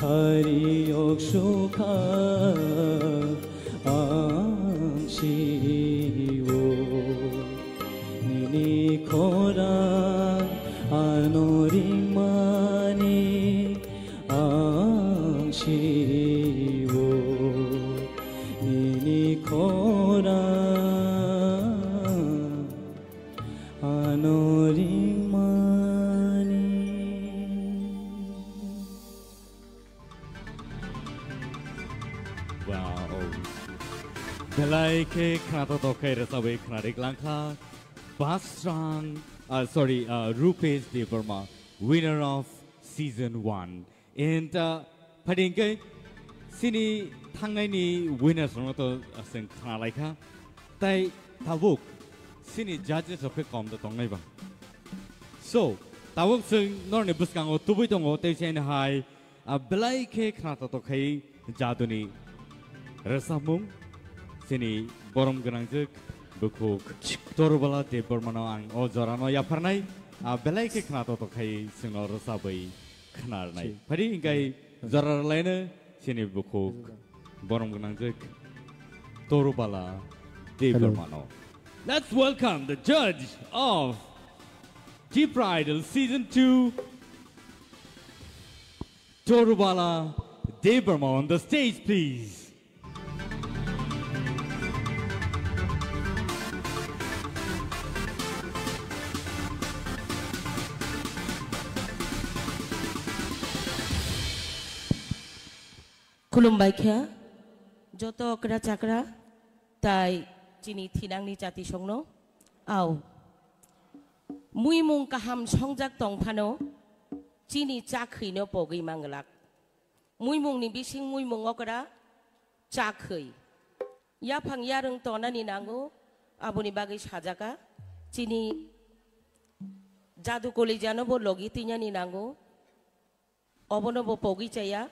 खारियक सुखा आं शिवो निनि खौरां आनरिमानि आं शिवो निनि खौरां आनरिमानि Wow. Belai ke kata tokai rasabai knarik langka Basrang Rupesh Devarma, winner of season 1. And padingkai sini thangai ni winner sono to sing khnalai kha tai tabuk sini judges of kom to tongai ba. So tabuk sing nor ne buskang o tubui tongo te chen hai belai ke kata tokai jaduni Rasamung sini borom genangjuk bukuk Torubala Devarmano ang o jorano yaparnai belai ke knato tokai sino rasabai knarnai pari ingkai jorar laina sini bukuk borom genangjuk Torubala Devarmano. Let's welcome the judge of Deep Idol Season 2 Torubala Devarmano on the stage please. खुलुमबाय खे जत अकरा चाकरा ताई चिनी थिनांगनि जाति संनो आव मुइमुं काहाम संजाक तंफानो चिनी चाखैनो पगै मांगलाक मुइमुंनि बिसिं मुइमुं अकरा चाखै याफां यारों तनानि नांगौ आबुनि बागै साजाका चिनी जादु कलेजानो बो लगी तिनानि नांगौ अबनो बो पगै चाया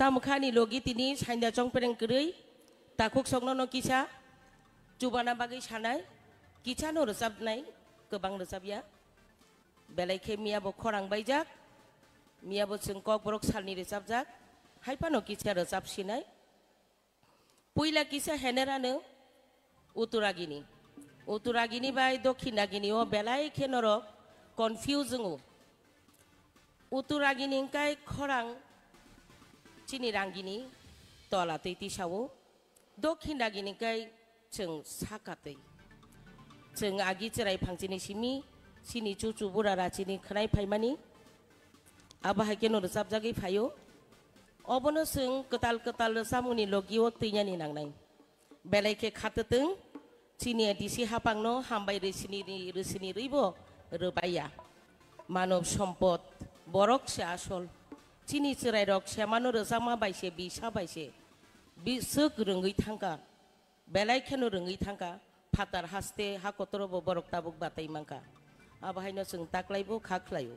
तामखानि लोगी तिनी साइन्दा चंपेरें गरै ताकुक संनो किसा जुबाना बागै सानाय किसानो रोजाबनाय गोबां रोजाबिया बेलायखे मियाबो खरां बायजाक मियाबो जों कक बरक सालनि रोजाबजाक हायपानो किसा रोजाबसिनाय पुइला किसा हेनेरानो उतुरागिनी बाय दक्षिणागिनी ओ बेलायखे नरक कनफ्यूजिंग उतुरागिनी काय खरां चिनी रांगिनी तला तैती सावो दक्षिणागिनी काय जों साकातै जों आगि चराय फांचिनि सिमी सिनि चुचु बुरा राचिनि खनाय फाइमानि आबाहायके न रोजाबजागै फायो अबनो जों कताल कताल सामुनि लगियो तैयानि नांनाय बेलायखे खातोतों चिनि दिसि हापांनो हामबाय रोसिनि रैबो रोबाया मानव सम्पद बरकसे आसल chini serai rok siamano resama baise bisa baise bisuk rengi thangka belai kheno rengi thangka phatar haste hakotoro bo borok tabuk batai mangka abahaino sung taklaibo khaklayo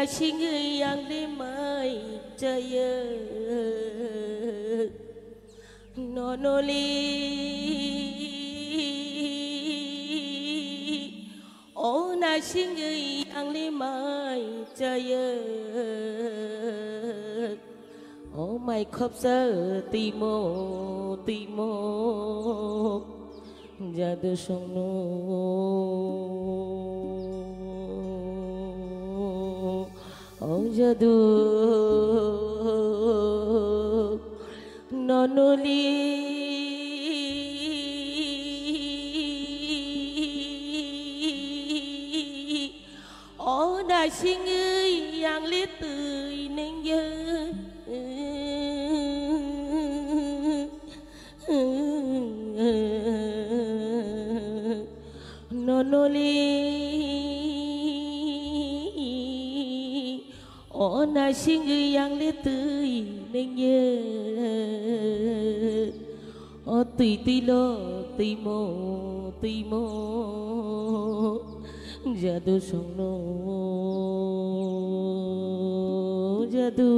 Singi yang dimai jaya nonoli ona singi yang dimai jaya oh my khopsa timo timo jadu songno oh jadu nonoli oh đại sinh ơi yang lít tươi nên nhớ nonoli oh na sinh yang lết tươi nên nhớ oh tùy tùy lo tùy mô jadu song no jadu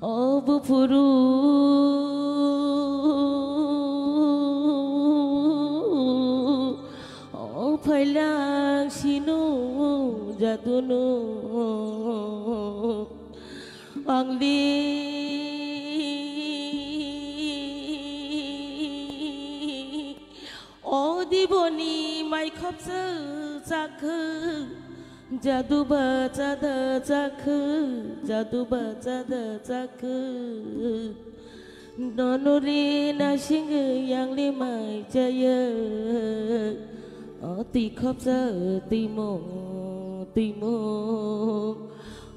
oh bu phuru oh phải lang sinu jadu no ang li o di boni mai khop sơ cha khư jadu ba cha da cha khư jadu ba cha da cha khư nonori na sing yang li mai jaya o ti khop sơ ti mo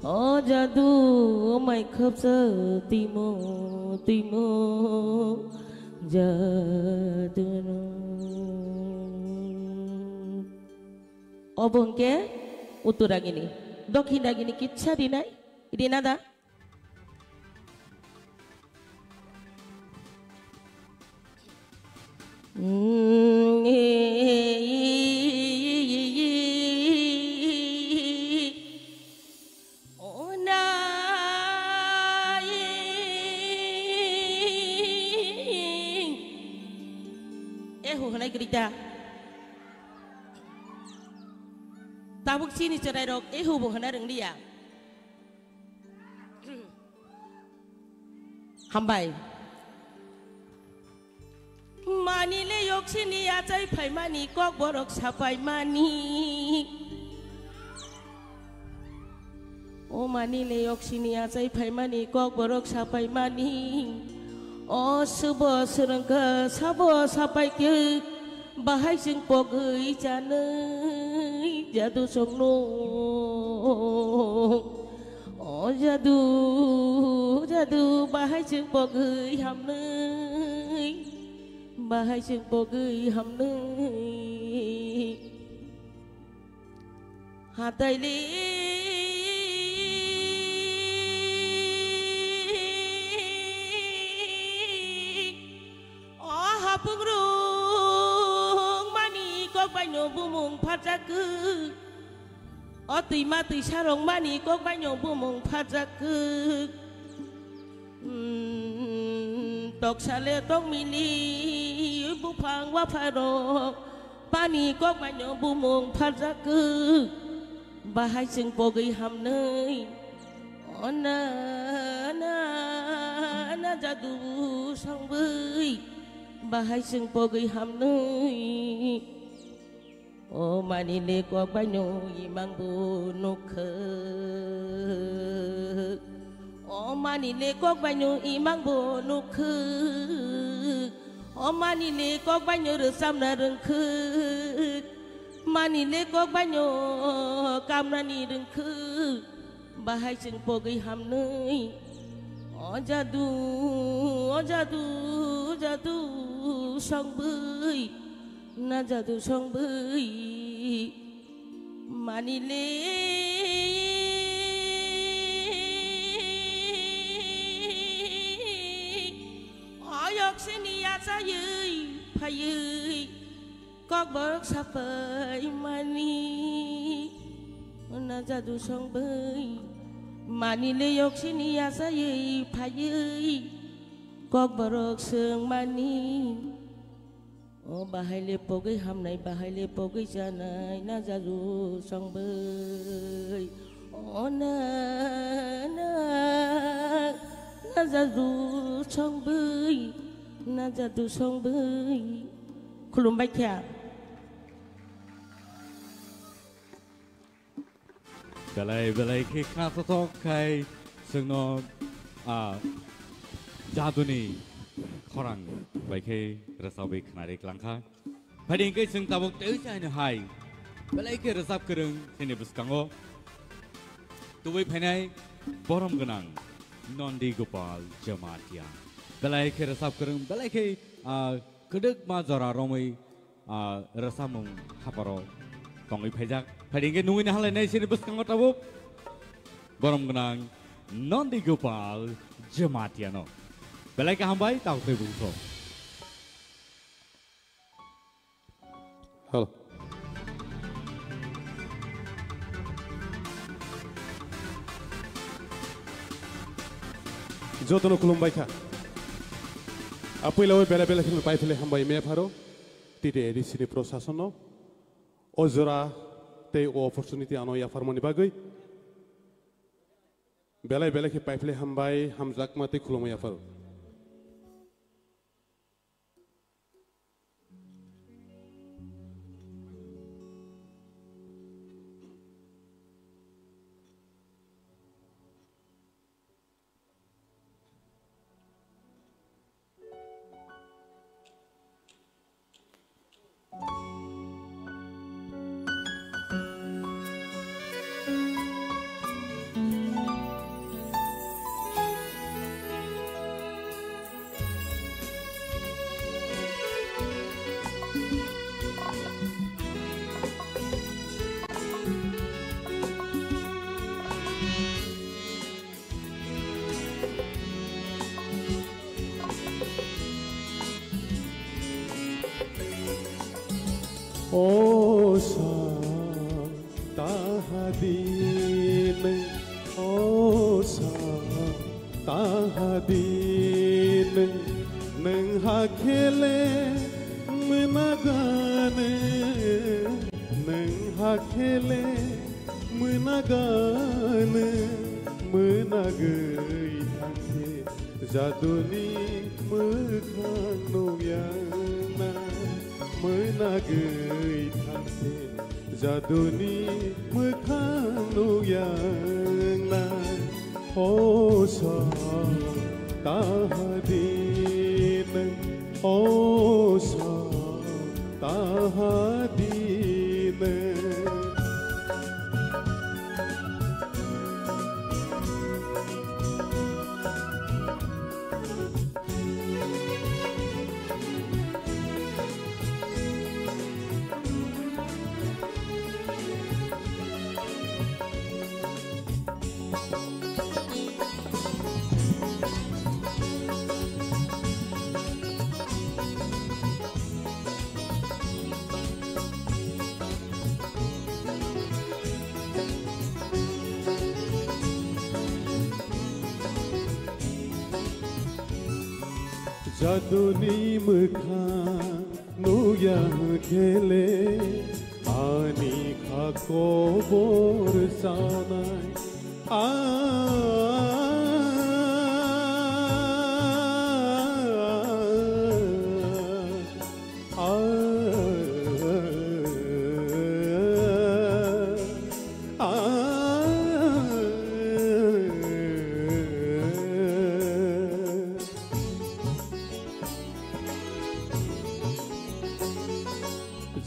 oh jadu mai khop sơ timo jadu no obongke uturagini dokhindagini kitcha dinai idinada Grita tabuk sini cerai rok ehu buhana reng dia hambai mani le yok sini acai pai mani kok borok sapai mani oh mani le yok sini acai pai mani kok borok sapai mani oh subo serengka sabo sapai ke bahai sing pogei janai jadu songno oh jadu bahai sing pogei hamnei bahai sing pogei hamnei hatai li oh hapung ru banyo bumung phajaku oti mati sarong mani kok banyo bumung phajaku tok sale tok mili bupang wa pharo pani có bao nhiêu bu mông phát ra cứ bà hai sừng bồ ghi hầm nơi na ra đủ sang bơi bà hai sừng bồ ghi hầm nơi ô mani lê có bao nhiêu mang bu nụ khờ ô mani lê có bao nhiêu mang bu nụ khờ ô mani lê có bao nhiêu được sam na rừng khờ mani lê có bao nhiêu cam na ni rừng khờ bà hai sừng bồ ghi hầm nơi ô jadu sang bơi na jadu sang bơi mani le oyok sini ya sayui phayui kok bok sapai mani na jadu sang bơi mani le yok sini ya sayui phayui kok bok sương mani ô bà hai lê po cái hầm này bà hai lê po cái cha này na ra ru sông bơi ô na ra ru sông bơi na ra ru sông bơi khulum bách kha belai khi khá to khai sừng nó jaduni khorang bai khe rasawi khnare klangkha phading ke sing tabok teu chai na hai belai ke rasap kereng sini buskango tuwi phainai borom ganang nondi gopal jamatia belai ke rasap kereng belai ke kedek ma jara romai rasamung haparo tongi phaijak phading ke nui na halai nai sini buskango tabok borom ganang nondi gopal jamatia no belai ka hambai tau te bungso halo jotono kulumbai kha apoi lawe bela bela khinu pai phele hambai me pharo tite edisini prosasono ozora te opportunity ano ya farmoni bagai belai bela khi pai phele hambai hamjak mate khulumai ya pharo O sang tahadin, o sang tahadin, neng hakele menagane, neng hakele menagane, menagai thake jaduni mekhanuyana. Menagai thake jaduni mekhanuyana o sang tahadin o sang tahadin Jaduni mekhan nuya khele ani khakobor sanai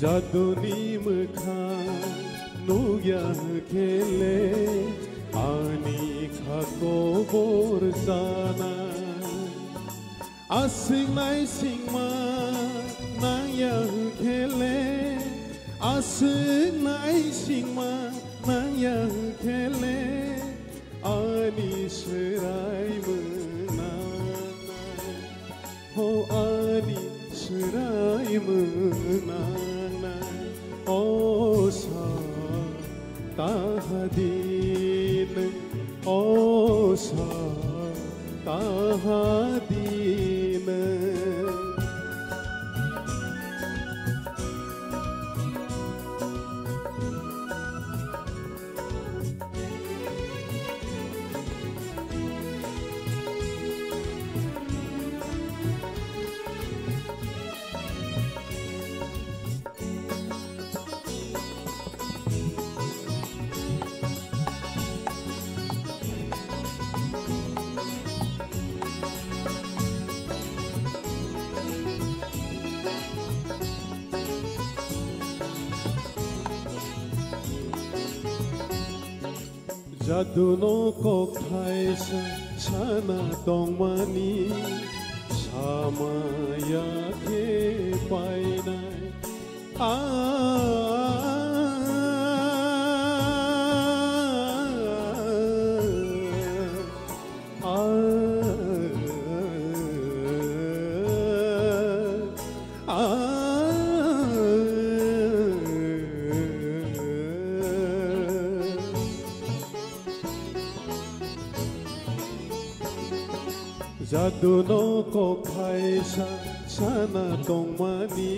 Jaduni mukha nuya khele ani khakobor sana asing nai singma naya khele asing nai singma naya khele ani shirai muna ho ani shirai muna Osa tahadin Osa tahadin Jaduno kokhaisa chana tongmani samaya ke painai Jaduno kokhaisa chana tongmani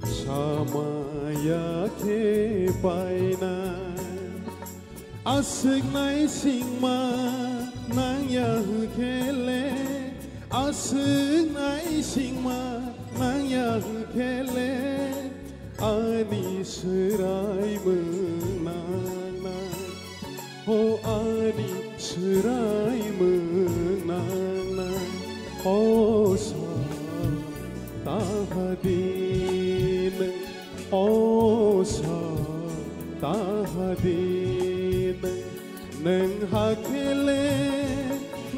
samaya ke painai asik nai singma naya khele asik nai singma naya khele ani shirai menana ho ani shirai menana Osa tahadin Osa tahadin Neng hakele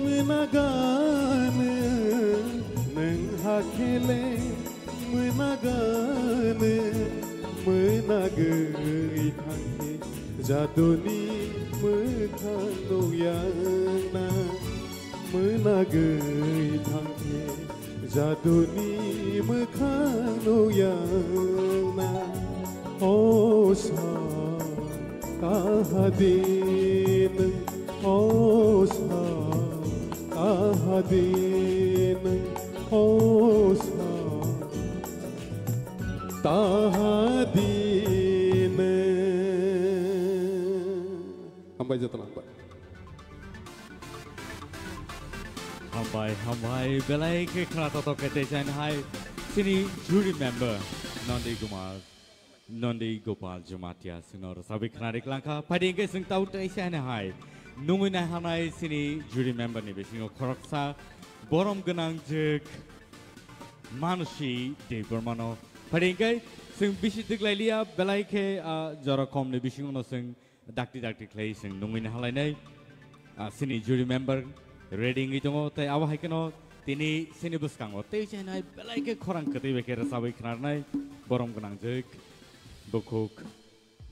menagane Neng hakele menagane Menagari thanghe Jaduni mekhano yana Menagai thanghe Jaduni mekhano yana Osa tahadin Osa tahadin Osa tahadin Hambai jatan hambai Hambai belai ke kerata to kete jan hai sini jury member Nandi Gopal Jamatia Sinor Sabi Knarik Lanka Padinge sing tau tai san hai nunguna hanai sini jury member ni besingo koroksa borom ganang jek manushi de bermano Padinge sing bisi diklailia belai ke jara kom ni bisingo no sing dakti klai sing nunguna halai nei sini jury member reading itu ngo teh awak hikeno tini sini buskango teh janai belai ke korang keti beker sabai kenarnai borom kenang jek bukuk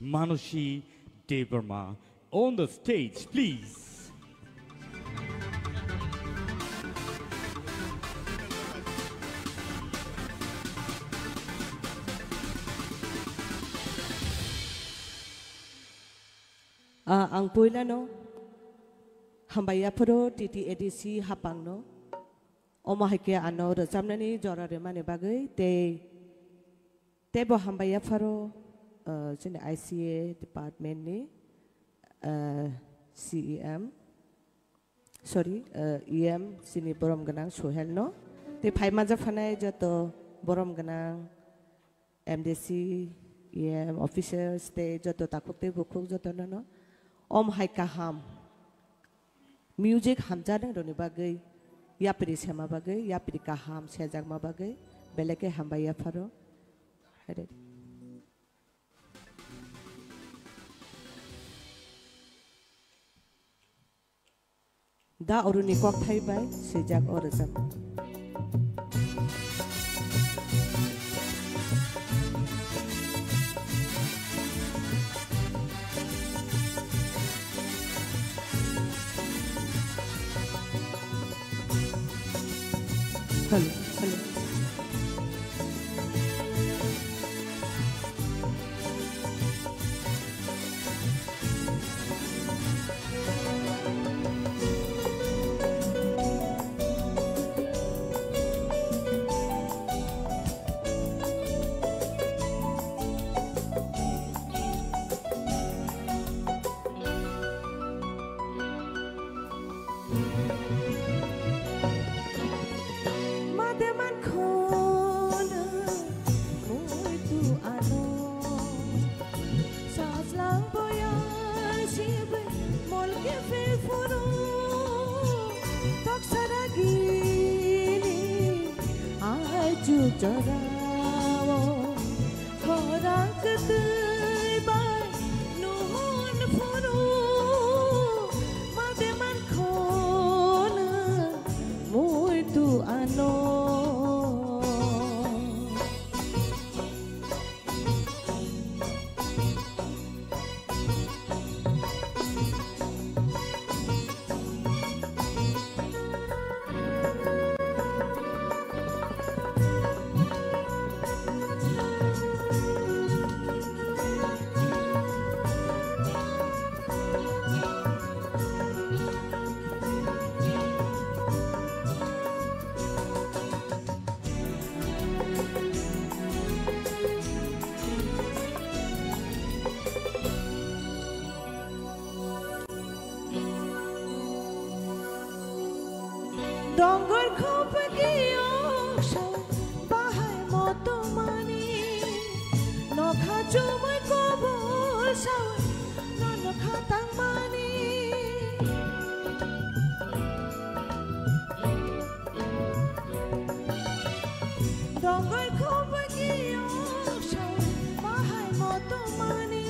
Manushi De Burma on the stage please. Ang puila no hambaya puro titi edisi hapang no oma hike ano rezamnani jora remane bagai te Tebo hambaya faro sini ICA department ni CEM sorry EM sini borom ganang Sohel no te phai maja phanai joto borom ganang MDC EM officers te joto takuk te bukhuk joto no om hai kaham music hamja dang roni bagai ya piri sema bagai ya piri kaham sejak ma bagai beleke hambaya faro hade da oruni kok thai bai sejak orajam hello hello Dongor ko pagiyo sa bahay mo tumani no khajumoy ko bol sa no khatang mani Dongor ko pagiyo sa bahay mo tumani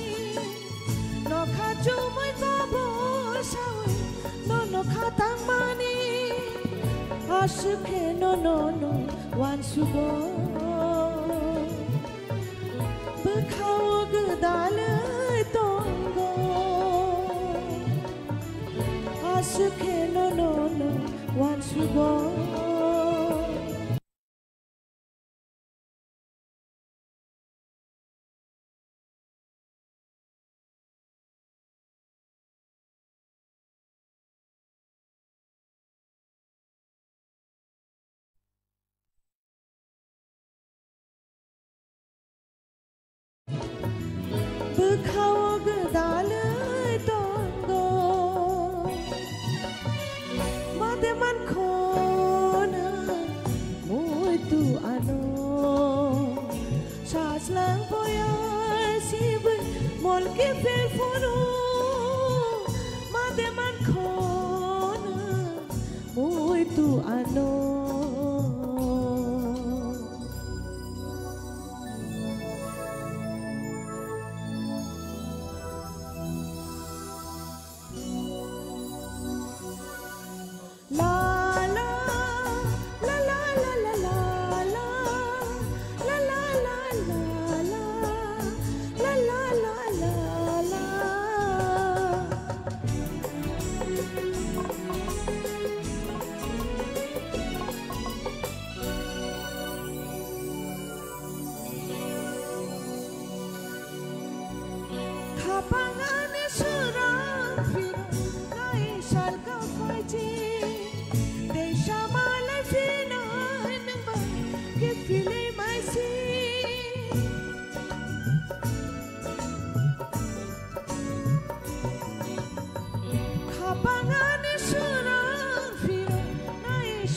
no khajumoy ko bol sa no khatang mani Asukhe no wan subo Bekhao gedal tongo Asukhe no wan subo Bekhao gedal tongo Mateman khona muitu ano Saslang poya sibu molke fel fono Mateman khona muitu ano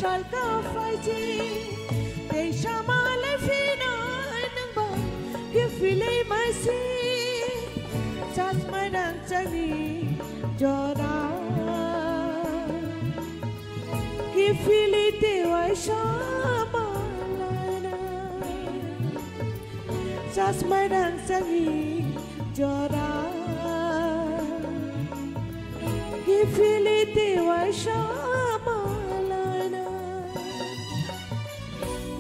salka faiji te shamale fina nangba gifile masi sas manang chani jora gifile te wai shamalana sas manang chani jora gifile te wai shamalana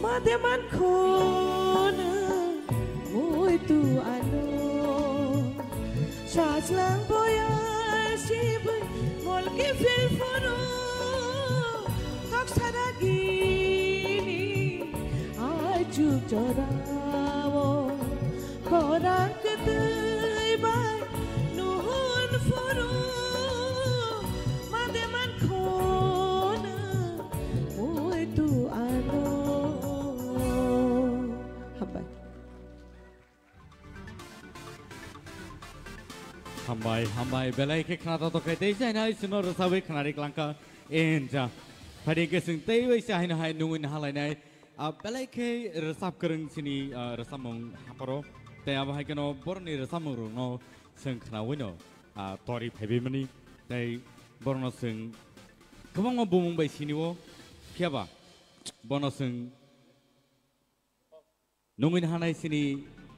mademan khona moi tu ano sas lang boya sibu ngol gifil fono tak saragini aju jorawo korang ketui bai nuhun fono mademan khona moi tu ano habai hambai belai ke khana to kai dei sai nai suno rasawe khana rik langka enja phadi ke sing tei wai sai na hai nungin halai nai belai ke rasap kereng sini rasamong haparo te abahai keno borni rasamong ro no sing khana wino tori phebi mani tei borno sing kabang mo bumung bai sini wo khiaba borno sing nungin hanai sini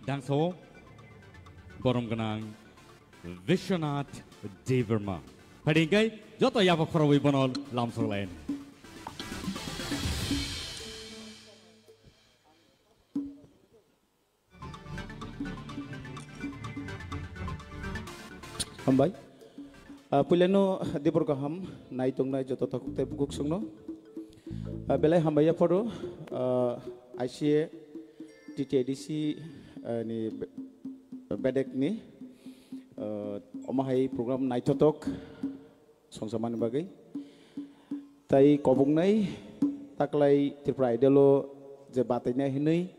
dangso borom ganang Vishwanath Devarma. Padingkai, joto yapa korawi bonol lamsor lain. Hambai, puleno dibor kaham naitung nai joto takuk te bukuk sungno. Belai hambai ya poro ICA TTDC ni bedek ni. Omahai program naitotok songsaman bagai tai kobung nai taklai Tripura idelo je batainya hinai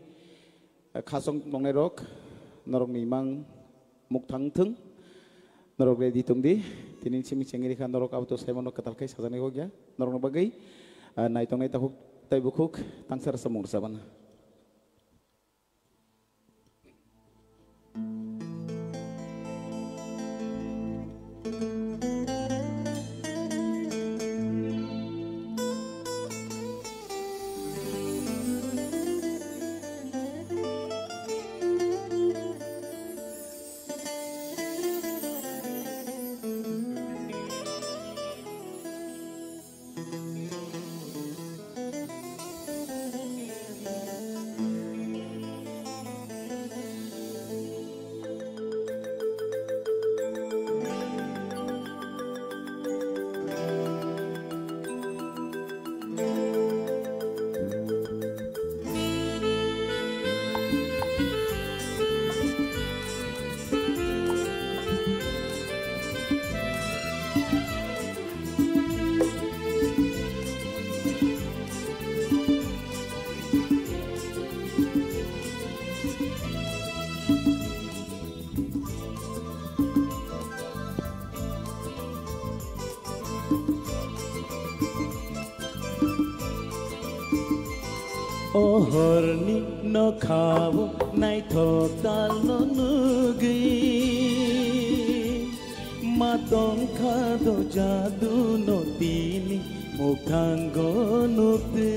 khasong mongnai rok norok ni mang muk thang thung norok re ditung di tinin simi chengiri khan norok auto saimono katalkai sajane ho gya norok bagai naitong nai takuk tai bukuk tangsar samur sabana. Horni no khavo nai thok tal no nugi matong khado jadu no tini mukhango nukte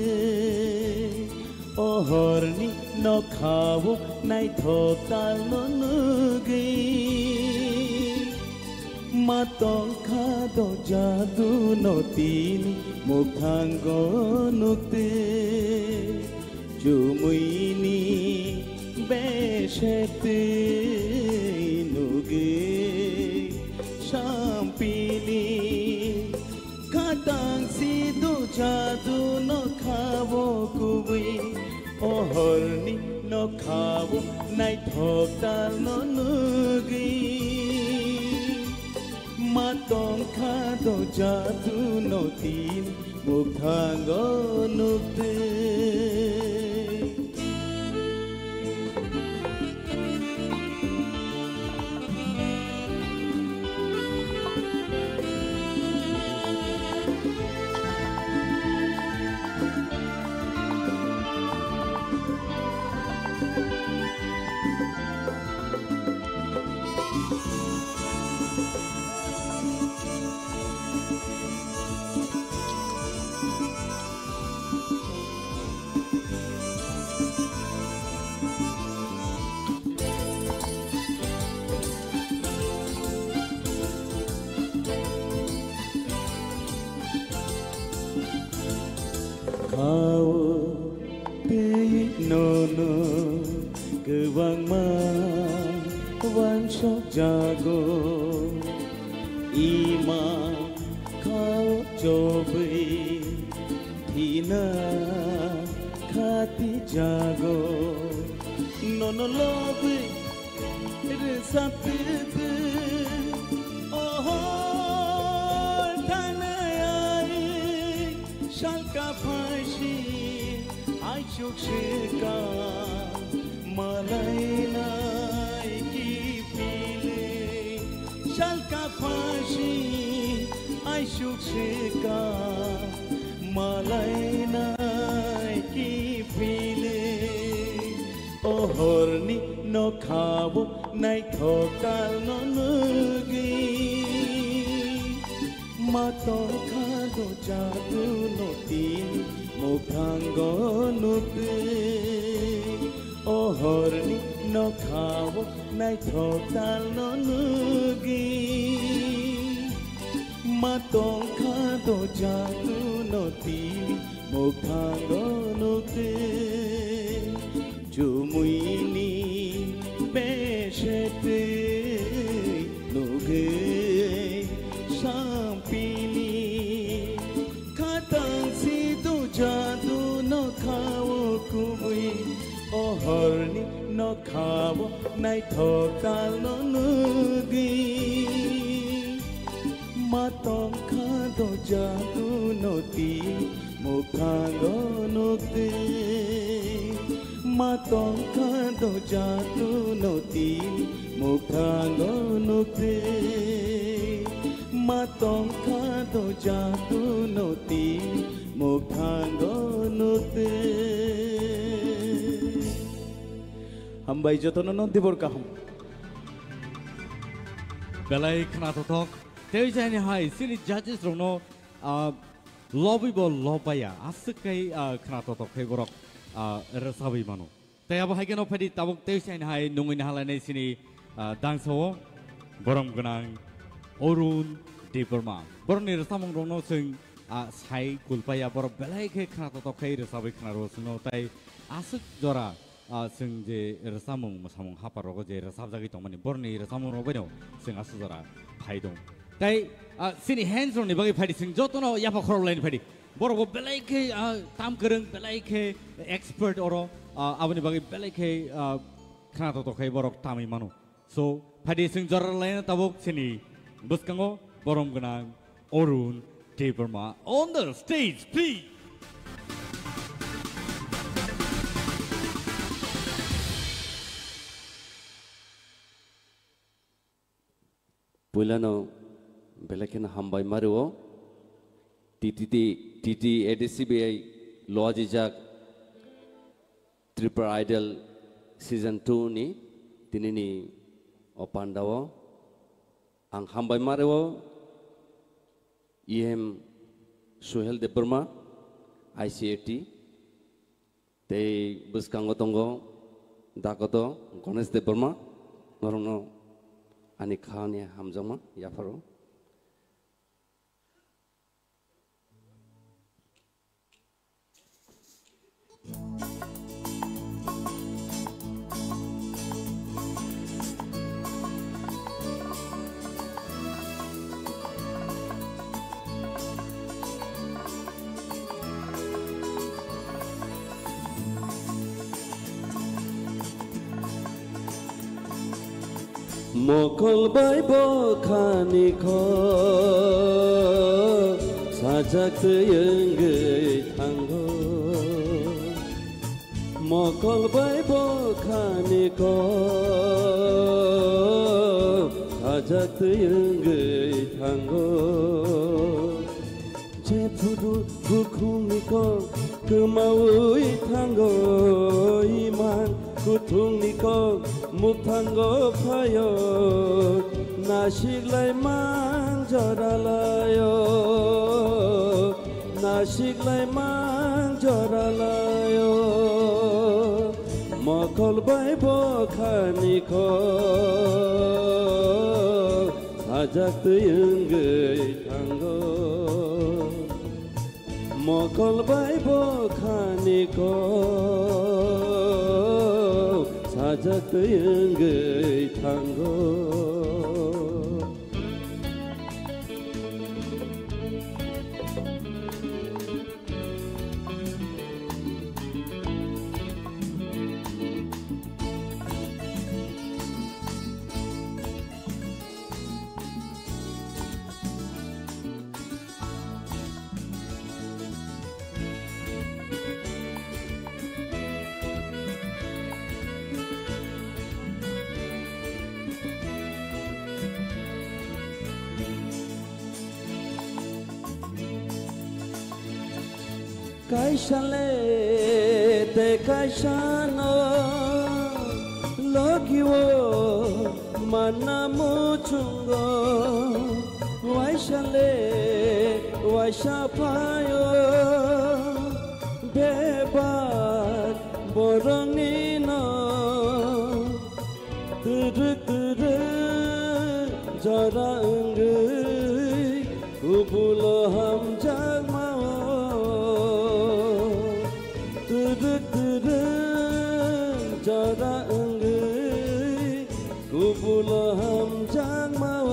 horni no khavo nai thok tal no nugi matong khado jadu no tini mukhango nukte Jumuini beshete nuge shampili katang sidu jadu no khavo kubi ohorni no khavo nai thok tal no nugi matong khado jadu no tin mukhango nukte खाओ ते nono gewang ma wan shok jago ima khao jobe thina khati jago nono lobe re sapte oh tanai shalka phashi ai chuk shika malai nai ki pile shalka phashi ai chuk shika malai nai ki pile oh horni no khabo nai thokal no nugi mato khado jadu no tin mukhango nuti oh horni no khabo nai thokal no nugi mato khado jadu no tin mukhango nuti jumuini beshete nuge sampini khatang si tu jadu no khao kubui oh horni no khao nai thokal no nugi matong khado jadu no ti mukhango nuti matong khado jadu no ti mukhango nuti matong khado jadu no ti mukhango nuti hambai jotono no dibor kaham belai khna to thok tei jani hai sini judges rono lobby bol lobaya askai khna to thok borok rasabi mano tei abo haigeno phadi tabuk tei jani hai nungin halane sini dangso borom gnang Orun Deberma borni rasamong rono sing sai kulpaya bor belai ke khna to thok rasabi khna ro sino tai asuk jora sing je rasamong masamong haparogo je rasabjagi tongmani borni rasamong robeno sing asujara phaidong tai sini hands on ni bagi phadi sing jotono yapa khoro line phadi borogo belai ke tam kereng belai ke expert oro abani bagi belai ke khana to khai borok tami manu so phadi sing jora line tabok sini buskango borom gnang Orun Deberma on the stage please. Pulano belakin hambai maruo TT ADCBI Lojijak Triple Idol Season 2 ni tinini opandawo ang hambai maruo EM Suhel Deberma ICAT te buskango tongo dakoto Ganesh Deberma norongno ani khania hamjama yafaro Mokol bai bo khani kho sajak teyengei thango Mokol bai bo khani kho sajak teyengei thango Je phudu bukhumi ko kemaui thango iman kuthung niko mukhango phayo nashik lai mang joralayo nashik lai mang joralayo mokol bai bo khani ko sajak teyengei thango मकलबाय बखानिको साजाखै थांगौ Kaisale te kaisano logiwo manamu chungo waishale waishapayo bebat borongino turu jara enggai kubulo hamjag mau jara enggai kubulo hamjag mau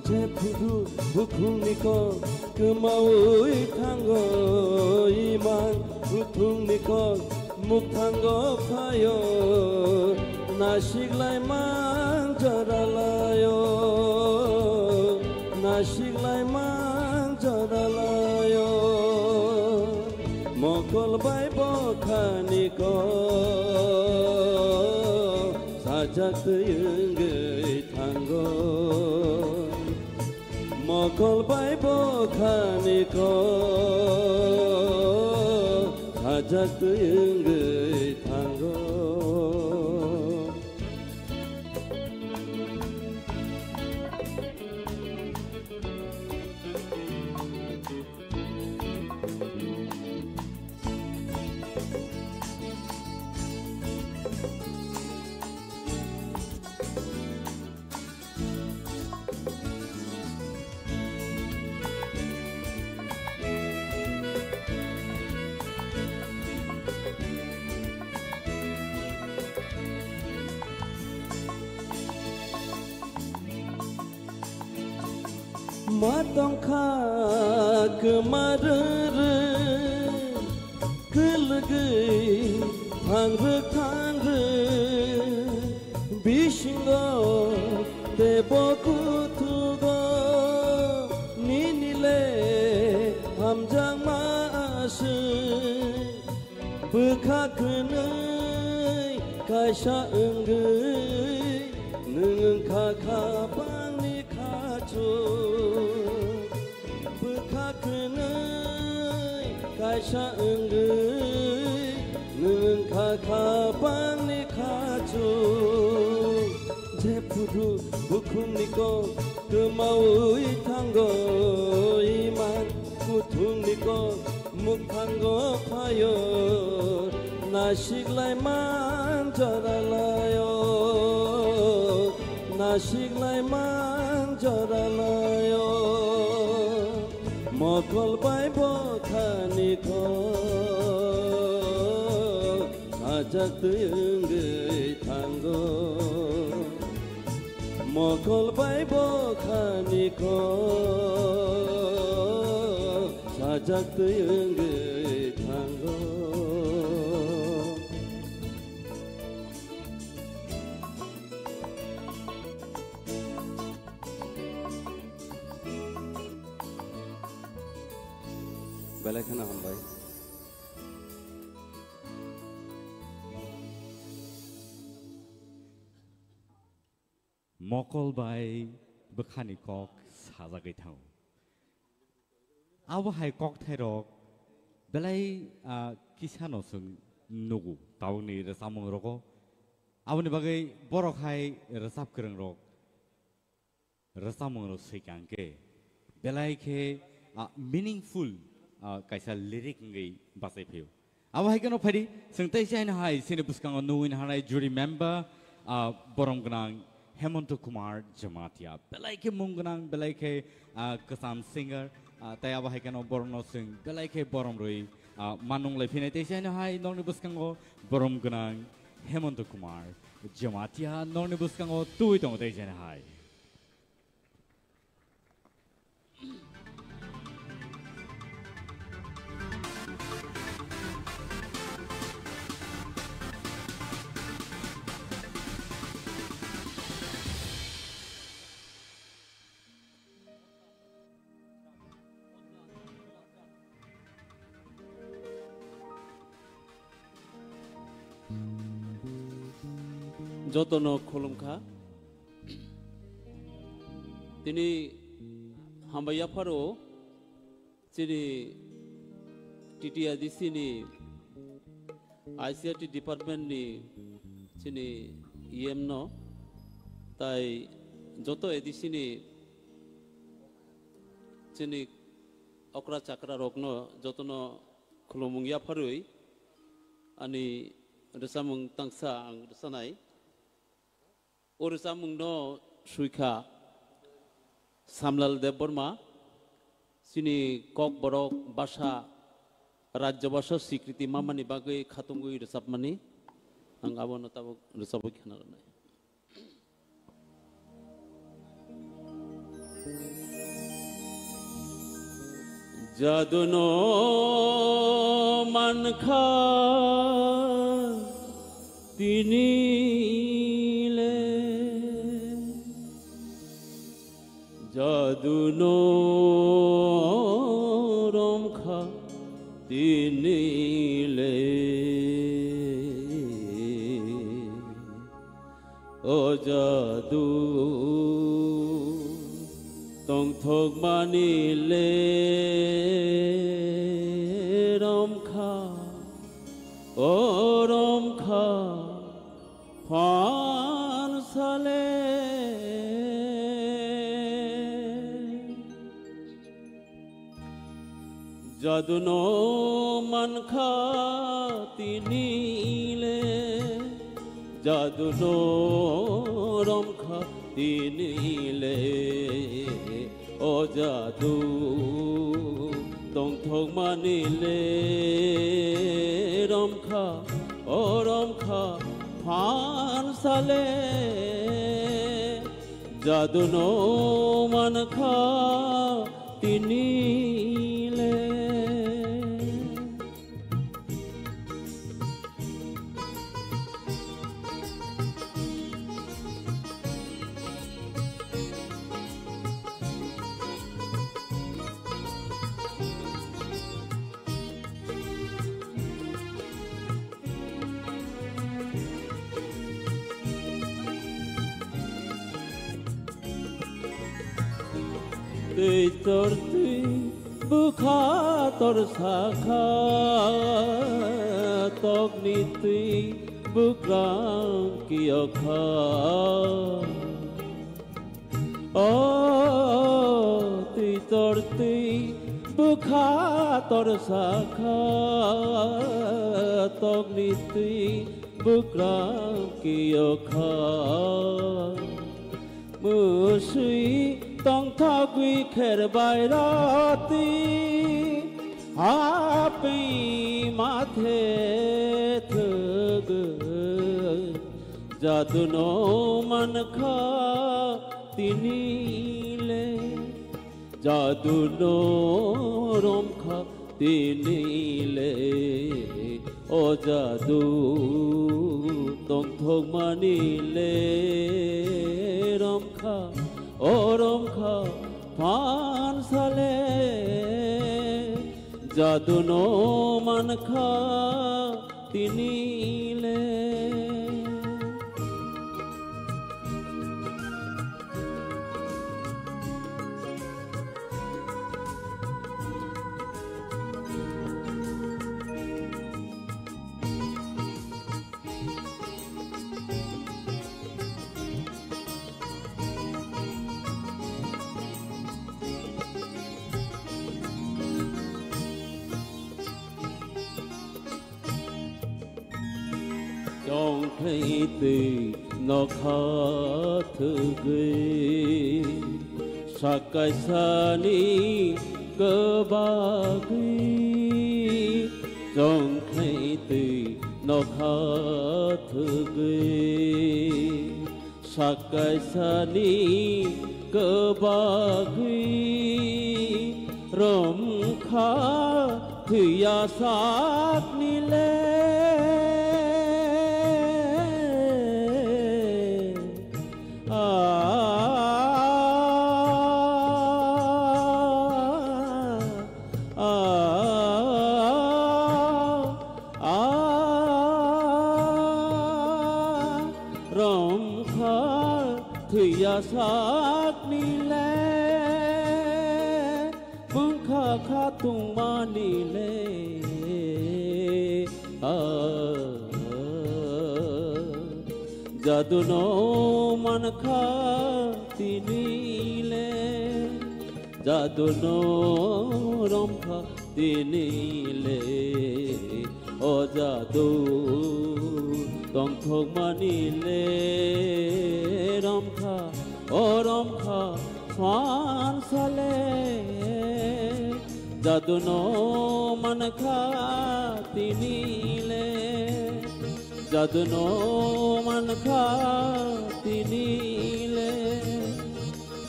je phudu bukhung niko kemaui thanggo iman bukhung niko muk thanggo phayo nasik lai mang jara layo nasik lai mang jara layo मकलबाय बखानिको साजाखै थांगौ मकलबाय बखानिको साजाखै थांगौ matongkha kemarere kelgei thangre bishingo tebokutugo ninile hamjang maase bekhakenei kaisa enggai neng khakhabangni khachu bekhakenei kaisa enggai neng khakhabangni khachu jepudu bukhumniko kemaui thanggo iman kuthumniko muk thanggo phayo nasik lai man jara layo nasik lai man jara layo mokholbai bokhaniko sajak enggai thanggo mokholbai bokhaniko sajak enggai thanggo बेलायखौनो हामबाय मकलबाय बखानि कक साजागै थाङो आव हाय कक थायरक बेलाय किसानोसों नुगु तावनि रसामं रको आवनि बागै बरक हाय रसाब करं रक रसामं रो सैकांके बेलाय के meaningful kaisa lyric ngai basai pheu aw hai kano phari sengtai chaina hai sine buskang nuin hanai jury member borom gnang Hemanto Kumar Jamatia belai ke mung gnang belai ke kasam singer ताई आबाहाय केन बरम जों बेलायखे बरम रई मानुंलाय फैनाय तेजानो हाय नरनि बुस्कांगो बरम गोनां हेमंत कुमार जमातिया नरनि बुस्कांगो तुइ दं तेजानो हाय যতন খোলমখা তিনি হামবাইয়া ফারো চিনি টিটিআইডিসিনি আইসিআরটি ডিপার্টমেন্টনি চিনি ইএম ন তাই যত এদিসিনি চিনি অকরা চাকরা রগ্ন যতন খুলুমুংয়া ফারুই আনি রসামুং তাংসা আং রসানাই Urusan mungno suika Samlal Dev Burma sini kok borok basha rajya basha sikriti mamani bagai khatungui resap mani ang abono tabuk resabu khanarnai jaduno mankha tini Jaduno romkha tinile O jadu tong thok manile romkha O romkha phan sale Jaduno mankha tinile Jaduno romkha tinile O jadu tong thok manile romkha O romkha phan sale Jaduno mankha tinile Tui tortui bukha tor sakha tok ni tui bukram kiyokha Oh tui tortui bukha tor sakha tok ni tui bukram kiyokha Musui tong thagui kher bairati hapi mathe thug jaduno mankha tinile jaduno romkha tinile o jadu tong thog manile romkha Oromkha phan sale jaduno mankha tinile Trong thấy từ nó khát thử ghê sa cái sa ni cơ ba ghi trong thấy từ nó khá thư ghi sakai sani cơ ba ghi rom khá thư ya sát ni le sát ni le mong kha kha tung ma ni le jadu no man kha ti ni le jadu no rom kha ti ni le o jadu tong thong ma ni le rom kha Oram kha swan sale jadu no man kha tinile jadu no man kha tinile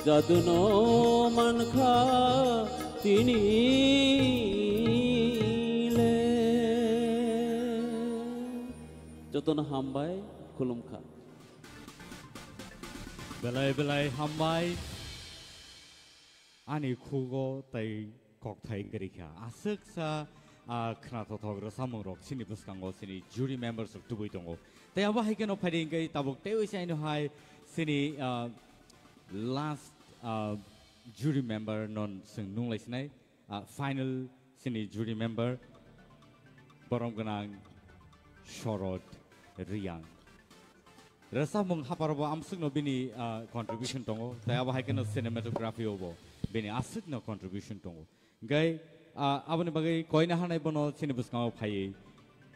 jadu no man kha tinile joton hambai khulum kha belai belai hambai ani khugo tai kok thai gerikha asuk sa khna thog samung rok sini buskango sini jury members of tubui tongo tai aba haikeno phading gai tabuk tei sai no hai sini last jury member non sing nung lai sinai final sini jury member borom ganang shorot riang Rasa mung haparbo amsuk no bini contribution tongo tai aba haikeno cinematography obo bini asuk no contribution tongo gai abani bagai koina hanai bono cinebus kau phai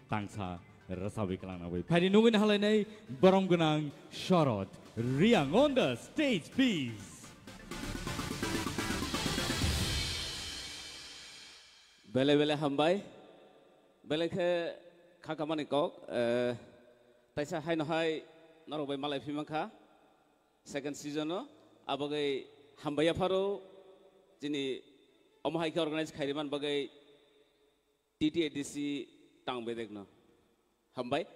tangsa rasa wiklang na bai phai nungin halai nai borom gunang shorot riang on the stage please bele bele hambai bele ke khakamani kok taisa hai no hai Narobai malai phimangkha second season no abagai hambaya pharo jini omahai ke organize khairiman bagai TTADC tangbedek no hambai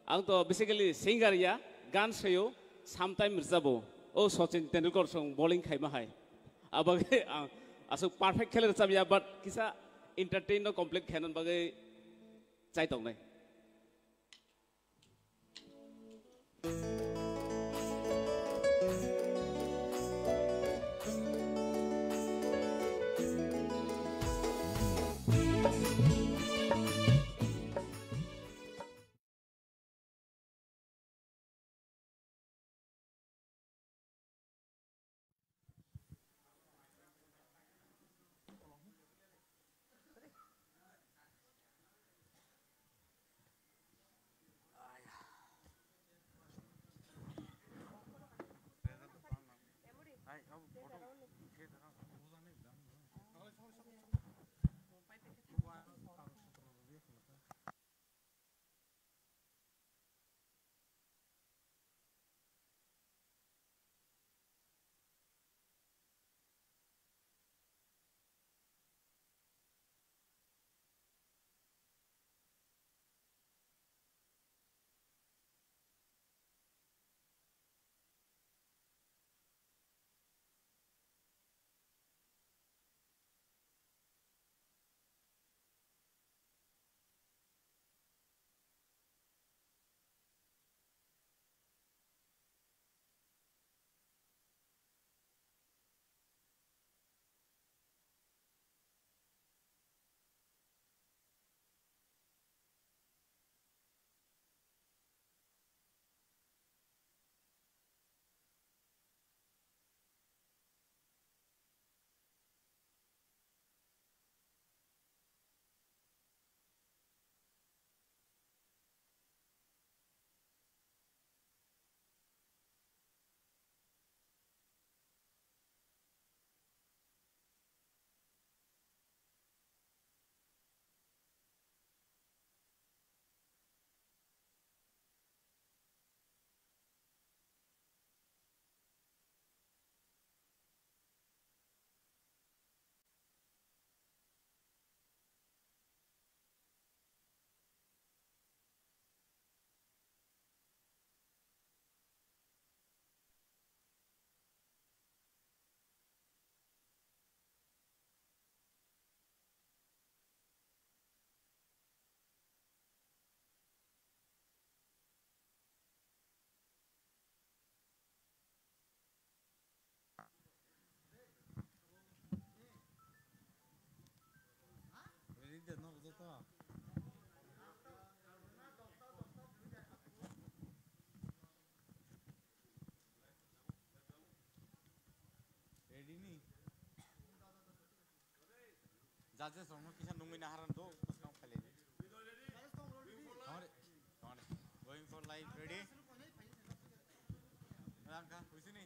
ang to basically singer ya gan sayo sometime mirzabo o Sachin Tendulkar song bowling khaima hai abagai asuk perfect kheler cham ya but kisa entertain no complete khanon bagai chai tong nai Judges orang kisah nungguin haran tu, pas kau kali ni. Going for live, ready? Angka, di sini.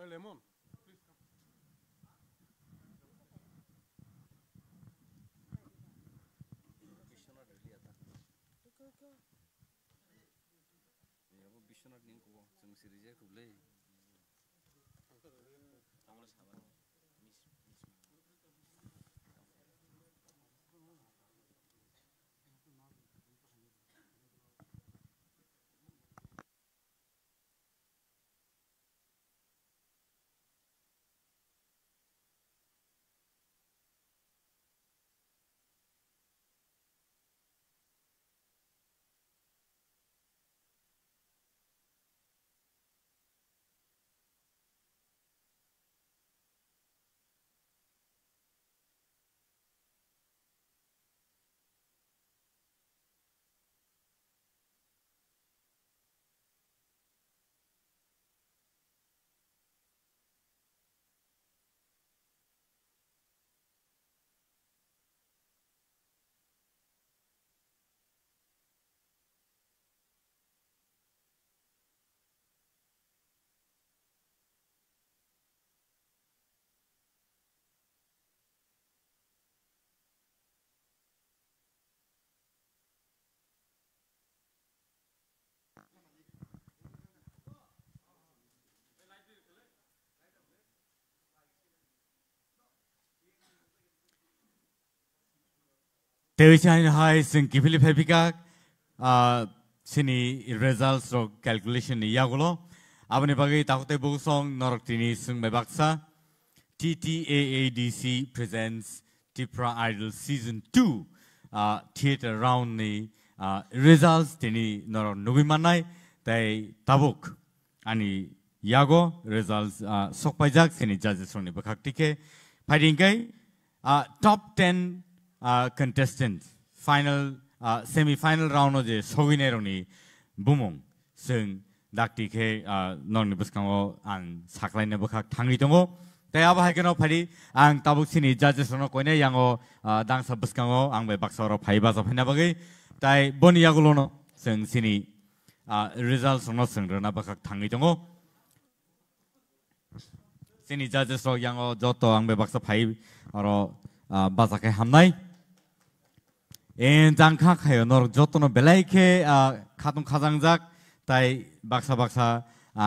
Oh, lemon. Biswanath নিয়ে কো जों সিরিজে খুবলে আমরা সাবান Tewisan hai sing kipili pepika sini results ro calculation ni yagulo abani bagi takote bugusong norok tini sing mebaksa TTAADC presents Tipra Idol Season 2 theater round ni results tini norok nugimanai tai tabuk ani yago results sokpajak sini judges ro ni bakak tike fighting kai top 10 contestants final semi-final round of the Sogineroni Bumong Sung Dakti K non Buskango and Saklai Nebukak Tangitongo. They have Hakano Padi and Tabusini judges on Okone Yango Dansa Buskango and Baksoro Paibas of Nabagi. Tai Boniagulono Sung Sini results on Nosung Nabakak Tangitongo. Sini judges of Yango Joto and Baksa Pai or Basake Hamnai. En jangka kayo nor joto no belai ke katung kazangjak tai baksa baksa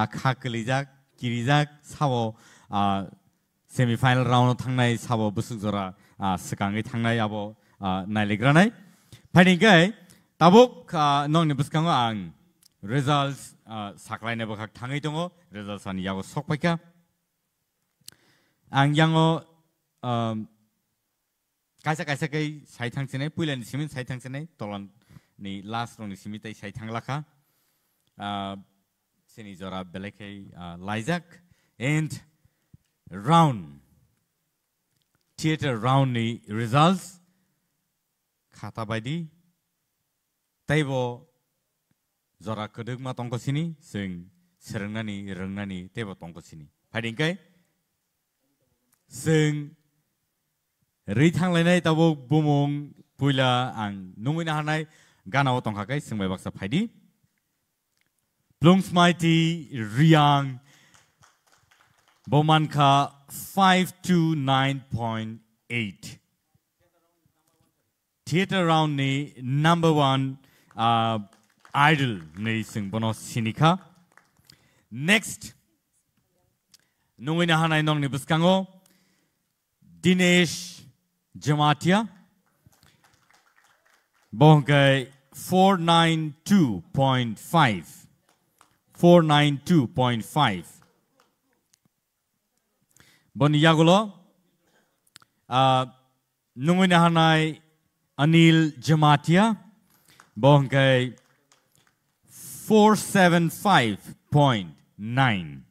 kakelijak kirijak sawo semi final round thangnai sawo busuk jora sekangi thangnai abo nailegranai fighting kai tabuk nong ni buskango ang results saklai ne bakak thangai tongo results ani yago sokpaika ang yango kaisa kaisa kai sai thangchene puilan simin sai thangchene tolon ni last rong ni simitai sai thanglaka sini jora beleke laizak and round theater round ni results khata baidi taibo jora kedugma tongko sini sing serengnani taibo tongko sini fighting kai sing Ritang lenai tabo bumong pula ang nungin hanai gana otong kakai singbai baksa phaidi Plungs Mighty Riang Bomanka 529.8 Theater round ni number 1 idol ni sing bono sinika next nungin hanai nong ni buskango Dinesh Jamatia Bongkai 492.5 Boni Yagulo nungui na hanai Anil Jamatia bongkai 475.9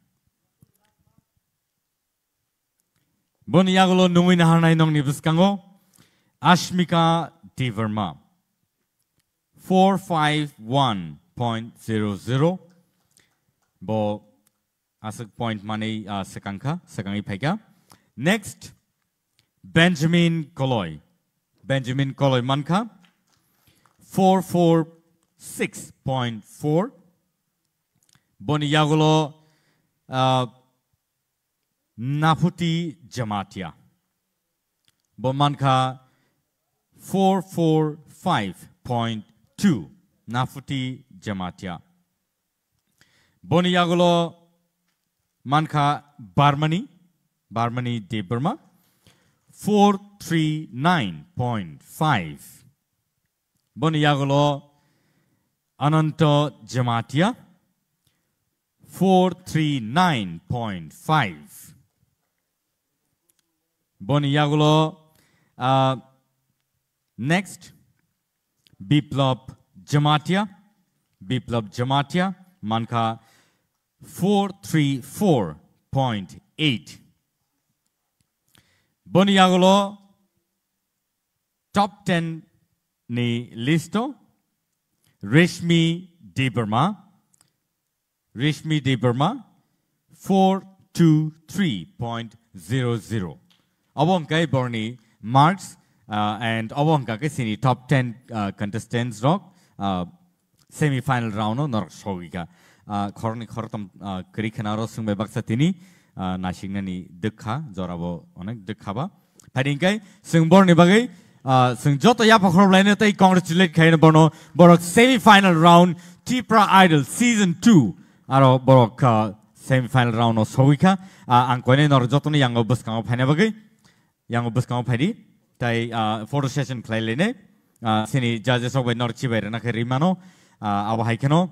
Bon yagulo nungui na hanai nong nibuskango Ashmika Deverma 451.00 bo asak point money sekangi phaika. Next Benjamin Koloy manka 446.4 boni yagulo Nafuti Jamatia bon manka 445.2 Nafuti Jamatia boni yagulo manka Barmani de Burma 439.5 boni yagulo Ananto Jamatia 439.5 boni yagulo next Biplop Jamatia manka 434.8 boni yagulo top 10 ni listo Rishmi De Burma 423.00 abongkai borni marks and abongka ke sini top 10 contestants rock semi final round no nor shogika khorni khortam kri khanaro sungbe baksa tini nasingnani dekha jorabo onek dekhaba phadingkai sungborni bagai sung joto yapa khorlaine tai congratulate khaina borno borok semi final round Tipra Idol season 2 aro borok semi final round no shogika angkone nor jotoni yango buskang phaina bagai yango buskang phadi tai photo session playlene sini judges of nor chibai na rimano abo haikeno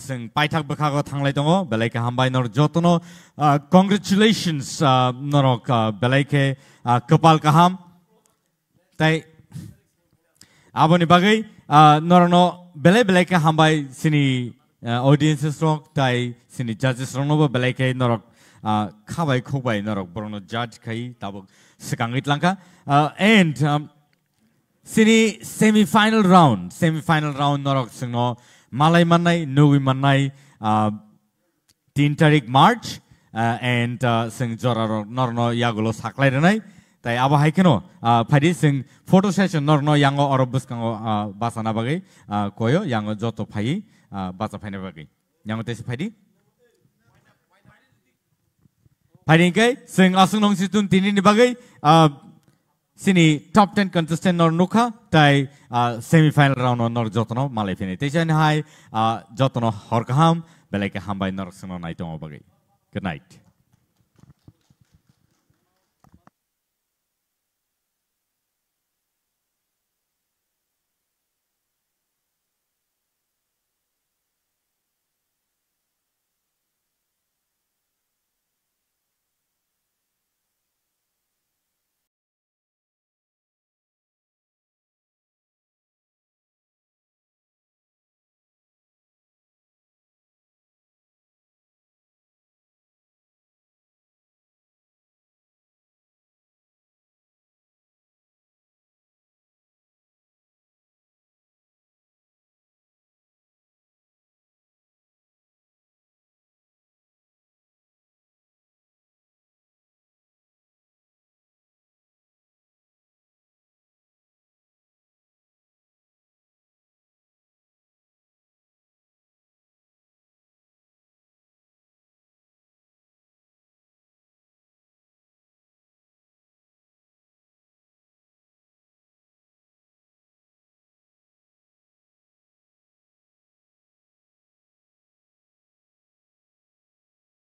sing paithak bakago thanglai dongo belaike hambai nor jotono congratulations norok belaike kapal kaham tai aboni bagai norno belaike hambai sini audiences rock tai sini judges rono belaike norok khabai khobai norok borno judge khai tabok sekangit langka and sini semi final round norok singno Malay Manai, Nui Manai, 3 tarik March, and sing Joraro Norno Yagulo Saklai Renai, Tai Aba Haikeno, Padi sing photo session Norno Yango or Buskango Basanabagi, Koyo, Yango Joto Pai, Basa Panabagi. Yango Tesi Padi? Padinke, sing Asunong Situn Tini Bagay, sini top 10 contestant nor nuka tai semi final round nor jotono malai fini tejan hai jotono horkaham belaike hambai nor suno nai tong bagai. Good night.